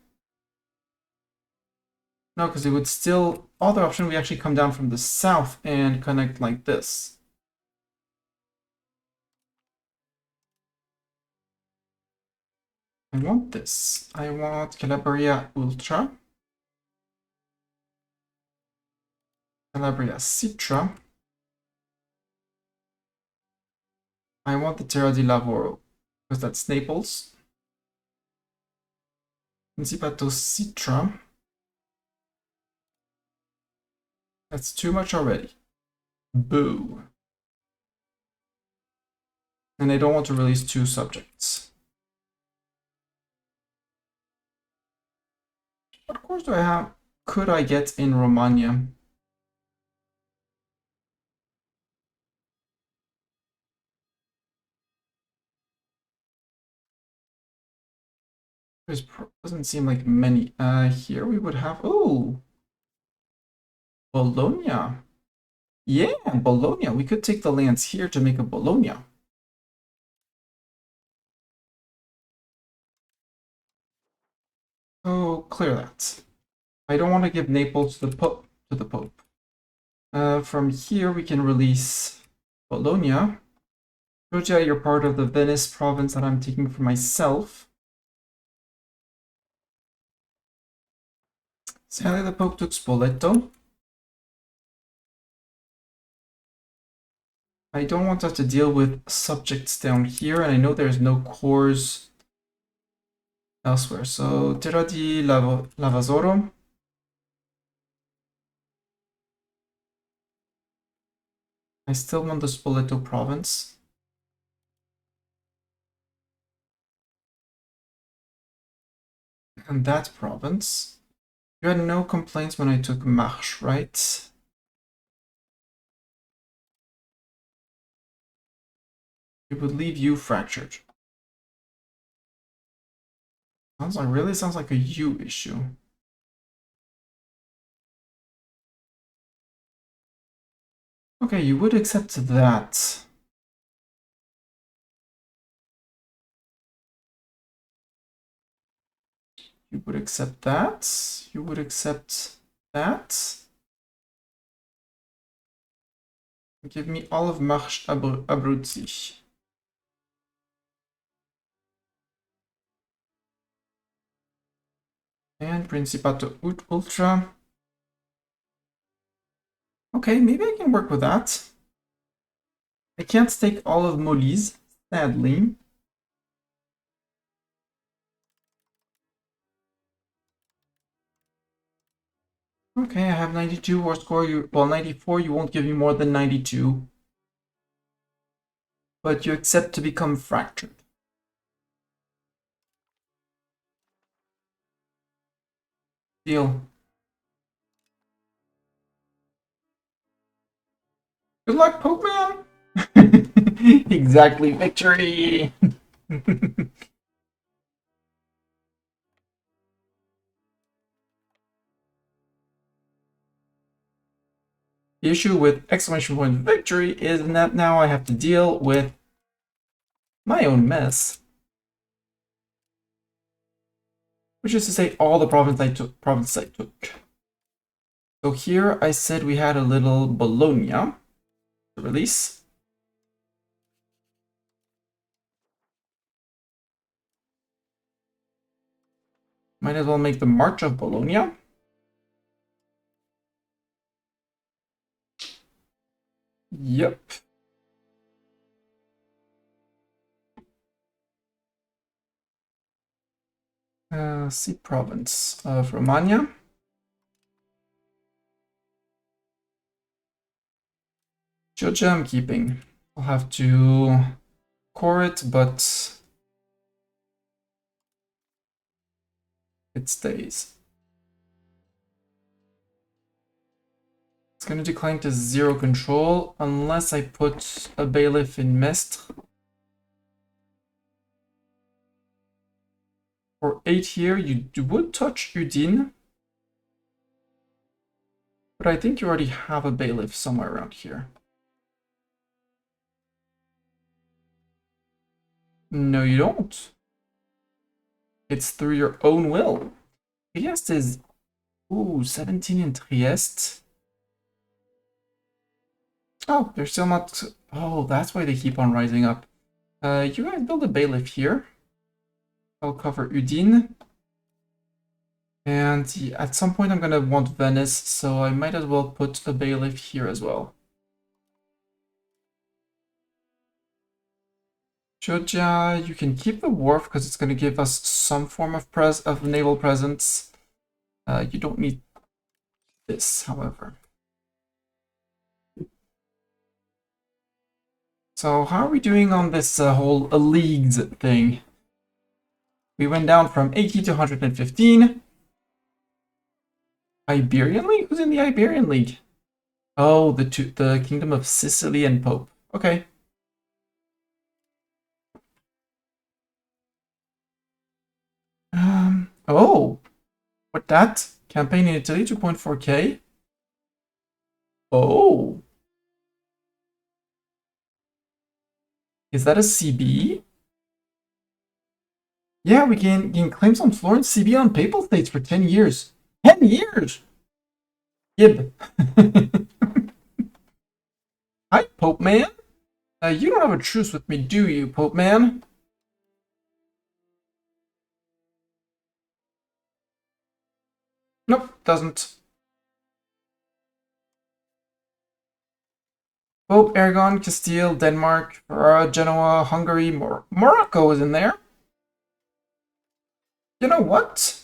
No, because it would still... Other option, we actually come down from the south and connect like this. I want this. I want Calabria Ultra. Calabria Citra. I want the Terra di Lavoro, because that's Naples. Principato Citra. That's too much already. Boo. And I don't want to release 2 subjects. What course do I have? Could I get in Romania? There doesn't seem like many. Here we would have... Oh! Bologna. Yeah, Bologna. We could take the lands here to make a Bologna. Oh, clear that. I don't want to give Naples to the Pope. From here we can release Bologna. Georgia, you're part of the Venice province that I'm taking for myself. Sadly, the Pope took Spoleto. I don't want to have to deal with subjects down here, and I know there's no cores elsewhere. So, Terra di Lavasoro. I still want the Spoleto province. And that province. You had no complaints when I took Marche, right? It would leave you fractured. Really sounds like a you issue. Okay, you would accept that. You would accept that. You would accept that. Give me all of Marche Abruzzi. And Principato Ultra. Okay, maybe I can work with that. I can't take all of Molise, sadly. Okay, I have 92 war score. Well, 94, you won't give me more than 92. But you accept to become fractured. Deal. Good luck, Pope Man! Exactly, victory! The issue with exclamation point victory is that now I have to deal with my own mess. Which is to say all the provinces I took. So here I said we had a little Bologna to release. Might as well make the March of Bologna. Yep. Sea province of Romagna. Georgia I'm keeping. I'll have to core it, but it stays. It's going to decline to 0 control unless I put a bailiff in Mestre. For 8 here, you would touch Udine. But I think you already have a bailiff somewhere around here. No, you don't. It's through your own will. Trieste is... Ooh, 17 in Trieste. Oh, they're still not... Oh, that's why they keep on rising up. You guys build a bailiff here. I'll cover Udine. And at some point I'm gonna want Venice, so I might as well put a bailiff here as well. Georgia, you can keep the wharf because it's gonna give us some form of naval presence. You don't need this, however. So how are we doing on this whole leagues thing? We went down from 80 to 115. Iberian League? Who's in the Iberian League? Oh, the Kingdom of Sicily and Pope. Okay. Oh, what that? Campaign in Italy, 2.4k. Oh. Is that a CB? Yeah, we can gain claims on Florence CB on Papal States for 10 years. 10 years! Gib. Hi, Pope Man. You don't have a truce with me, do you, Pope Man? Nope, doesn't. Pope, Aragon, Castile, Denmark, Ferrara, Genoa, Hungary, Morocco is in there. You know what?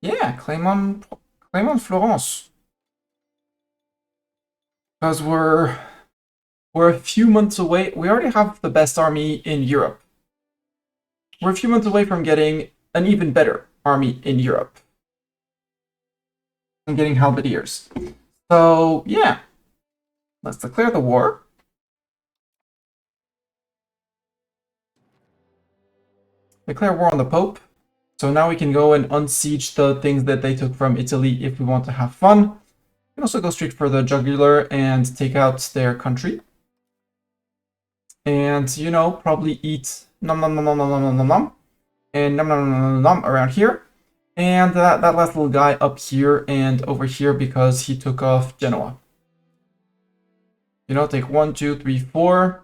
Yeah, claim on Florence. Because we're a few months away. We already have the best army in Europe. We're a few months away from getting an even better army in Europe. And getting halberdiers. So, yeah. Let's declare the war. Declare war on the Pope. So now we can go and unsiege the things that they took from Italy if we want to have fun. We can also go straight for the jugular and take out their country. And, you know, probably eat nom nom nom nom nom nom nom nom. and around here. And that last little guy up here and over here because he took off Genoa. You know, take 1, 2, 3, 4.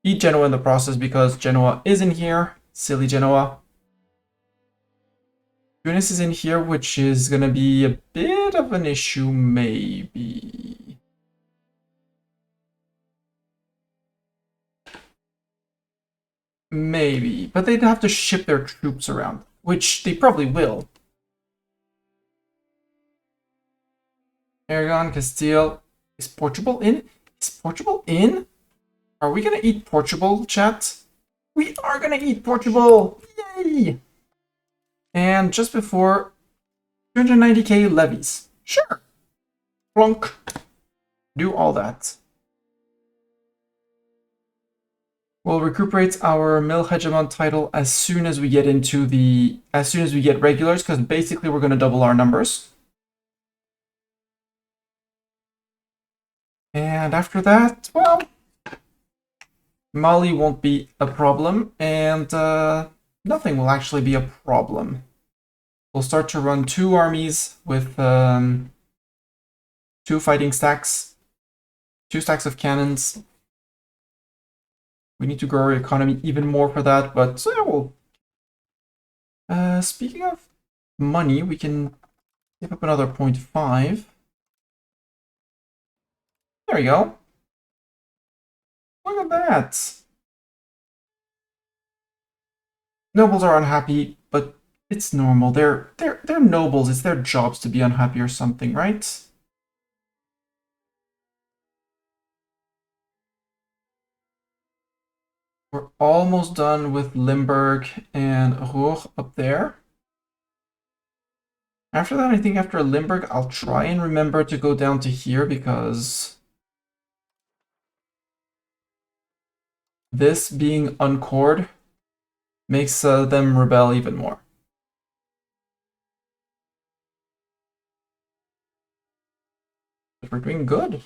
Eat Genoa in the process because Genoa is in here. Silly Genoa. Tunis is in here, which is going to be a bit of an issue, maybe. Maybe, but they'd have to ship their troops around, which they probably will. Aragon, Castile. Is Portugal in? Is Portugal in? Are we gonna eat Portugal, chat? We are gonna eat Portugal! Yay! And just before 290k levies. Sure. Plonk. Do all that. We'll recuperate our Mill Hegemon title as soon as we get regulars, because basically we're gonna double our numbers. And after that, well, Mali won't be a problem, and nothing will actually be a problem. We'll start to run 2 armies with 2 fighting stacks, 2 stacks of cannons. We need to grow our economy even more for that, but so yeah, we'll... speaking of money, we can give up another 0.5. There we go. Look at that. Nobles are unhappy, but it's normal. They're nobles. It's their jobs to be unhappy or something, right? We're almost done with Limburg and Ruhr up there. After that, I think after Limburg, I'll try and remember to go down to here because this being uncored makes them rebel even more. But we're doing good.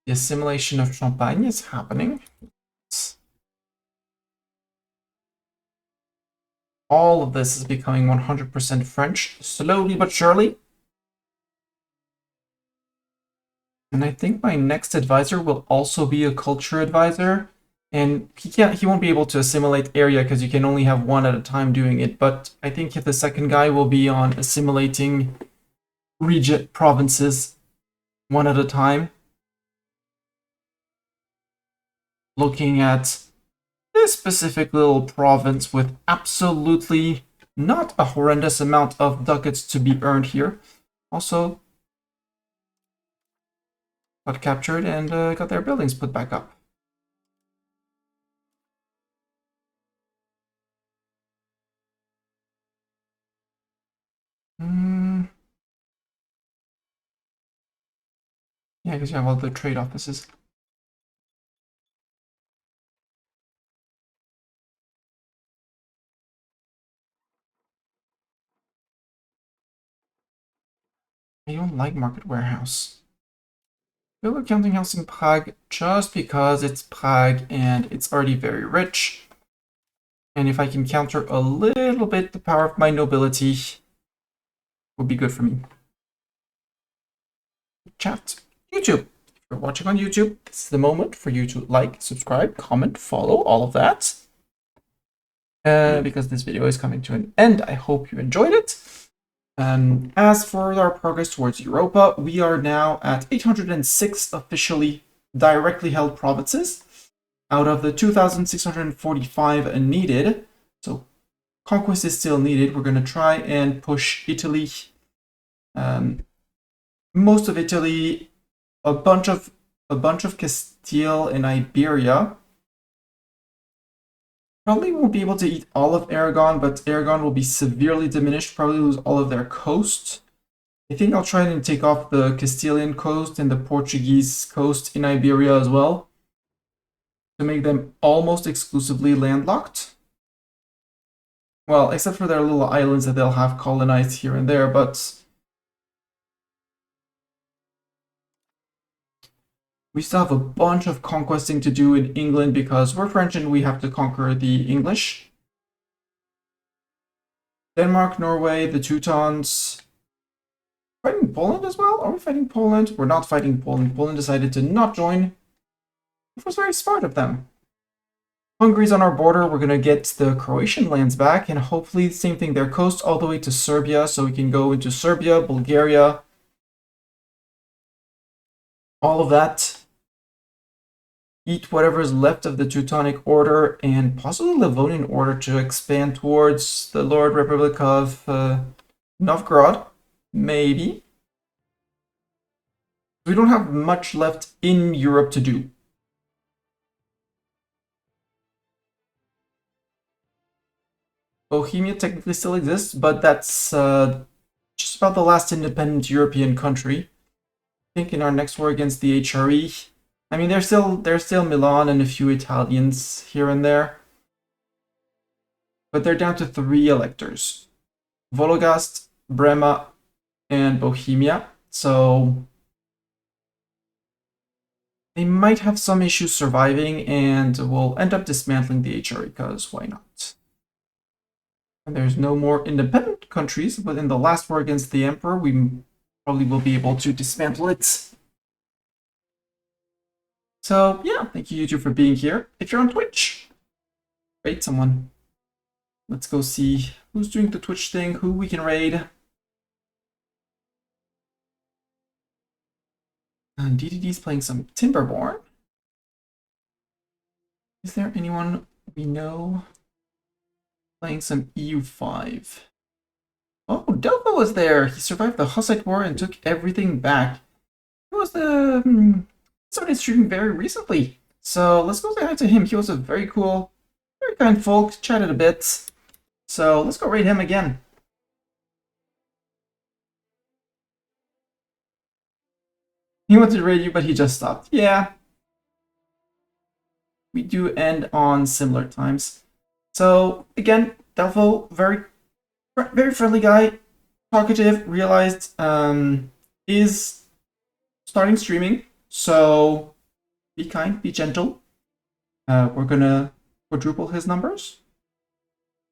The assimilation of Champagne is happening. All of this is becoming 100% French, slowly but surely. And I think my next advisor will also be a culture advisor. And he won't be able to assimilate area because you can only have one at a time doing it. But I think the second guy will be on assimilating region provinces one at a time. Looking at this specific little province with absolutely not a horrendous amount of ducats to be earned here. Also got captured and got their buildings put back up. Yeah, because you have all the trade offices. I don't like Market Warehouse. Build a counting house in Prague just because it's Prague and it's already very rich. And if I can counter a little bit the power of my nobility, would be good for me. Chat. YouTube. If you're watching on YouTube, this is the moment for you to like, subscribe, comment, follow, all of that. Because this video is coming to an end. I hope you enjoyed it. As for our progress towards Europa, we are now at 806 officially directly held provinces out of the 2,645 needed. So conquest is still needed. We're going to try and push Italy, most of Italy, a bunch of Castile and Iberia. Probably won't be able to eat all of Aragon, but Aragon will be severely diminished, probably lose all of their coast. I think I'll try and take off the Castilian coast and the Portuguese coast in Iberia as well, to make them almost exclusively landlocked. Well, except for their little islands that they'll have colonized here and there, but we still have a bunch of conquesting to do in England because we're French and we have to conquer the English. Denmark, Norway, the Teutons. Fighting Poland as well? Are we fighting Poland? We're not fighting Poland. Poland decided to not join. It was very smart of them. Hungary's on our border. We're going to get the Croatian lands back, and hopefully the same thing, their coast all the way to Serbia, so we can go into Serbia, Bulgaria, all of that. Eat whatever is left of the Teutonic Order, and possibly Livonian Order to expand towards the Lord Republic of Novgorod. Maybe. We don't have much left in Europe to do. Bohemia technically still exists, but that's just about the last independent European country. I think in our next war against the HRE, I mean, there's still Milan and a few Italians here and there, but they're down to 3 electors: Vologast, Brema, and Bohemia. So they might have some issues surviving, and we'll end up dismantling the HRE because why not? And there's no more independent countries, but in the last war against the Emperor, we probably will be able to dismantle it. So yeah, thank you YouTube for being here. If you're on Twitch, raid someone. Let's go see who's doing the Twitch thing, who we can raid. And DDD's playing some Timberborn. Is there anyone we know playing some EU5? Oh, Delpho was there. He survived the Hussite War and took everything back. He was the started streaming very recently, so let's go say hi to him. He was a very cool, very kind folk. Chatted a bit, so let's go raid him again. He wanted to raid you, but he just stopped. Yeah, we do end on similar times. So again, Delpho, very friendly guy, talkative. Realized is starting streaming, so be kind, be gentle. We're gonna quadruple his numbers.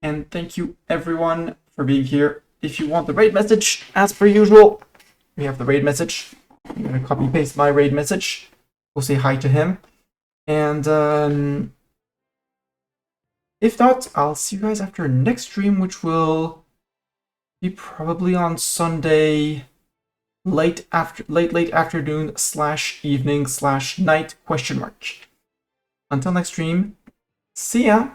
And thank you everyone for being here. If you want the raid message, as per usual, we have the raid message. I'm gonna copy paste my raid message. We'll say hi to him. And if not, I'll see you guys after next stream, which will be probably on Sunday, late afternoon / evening / night ? Until next stream, see ya!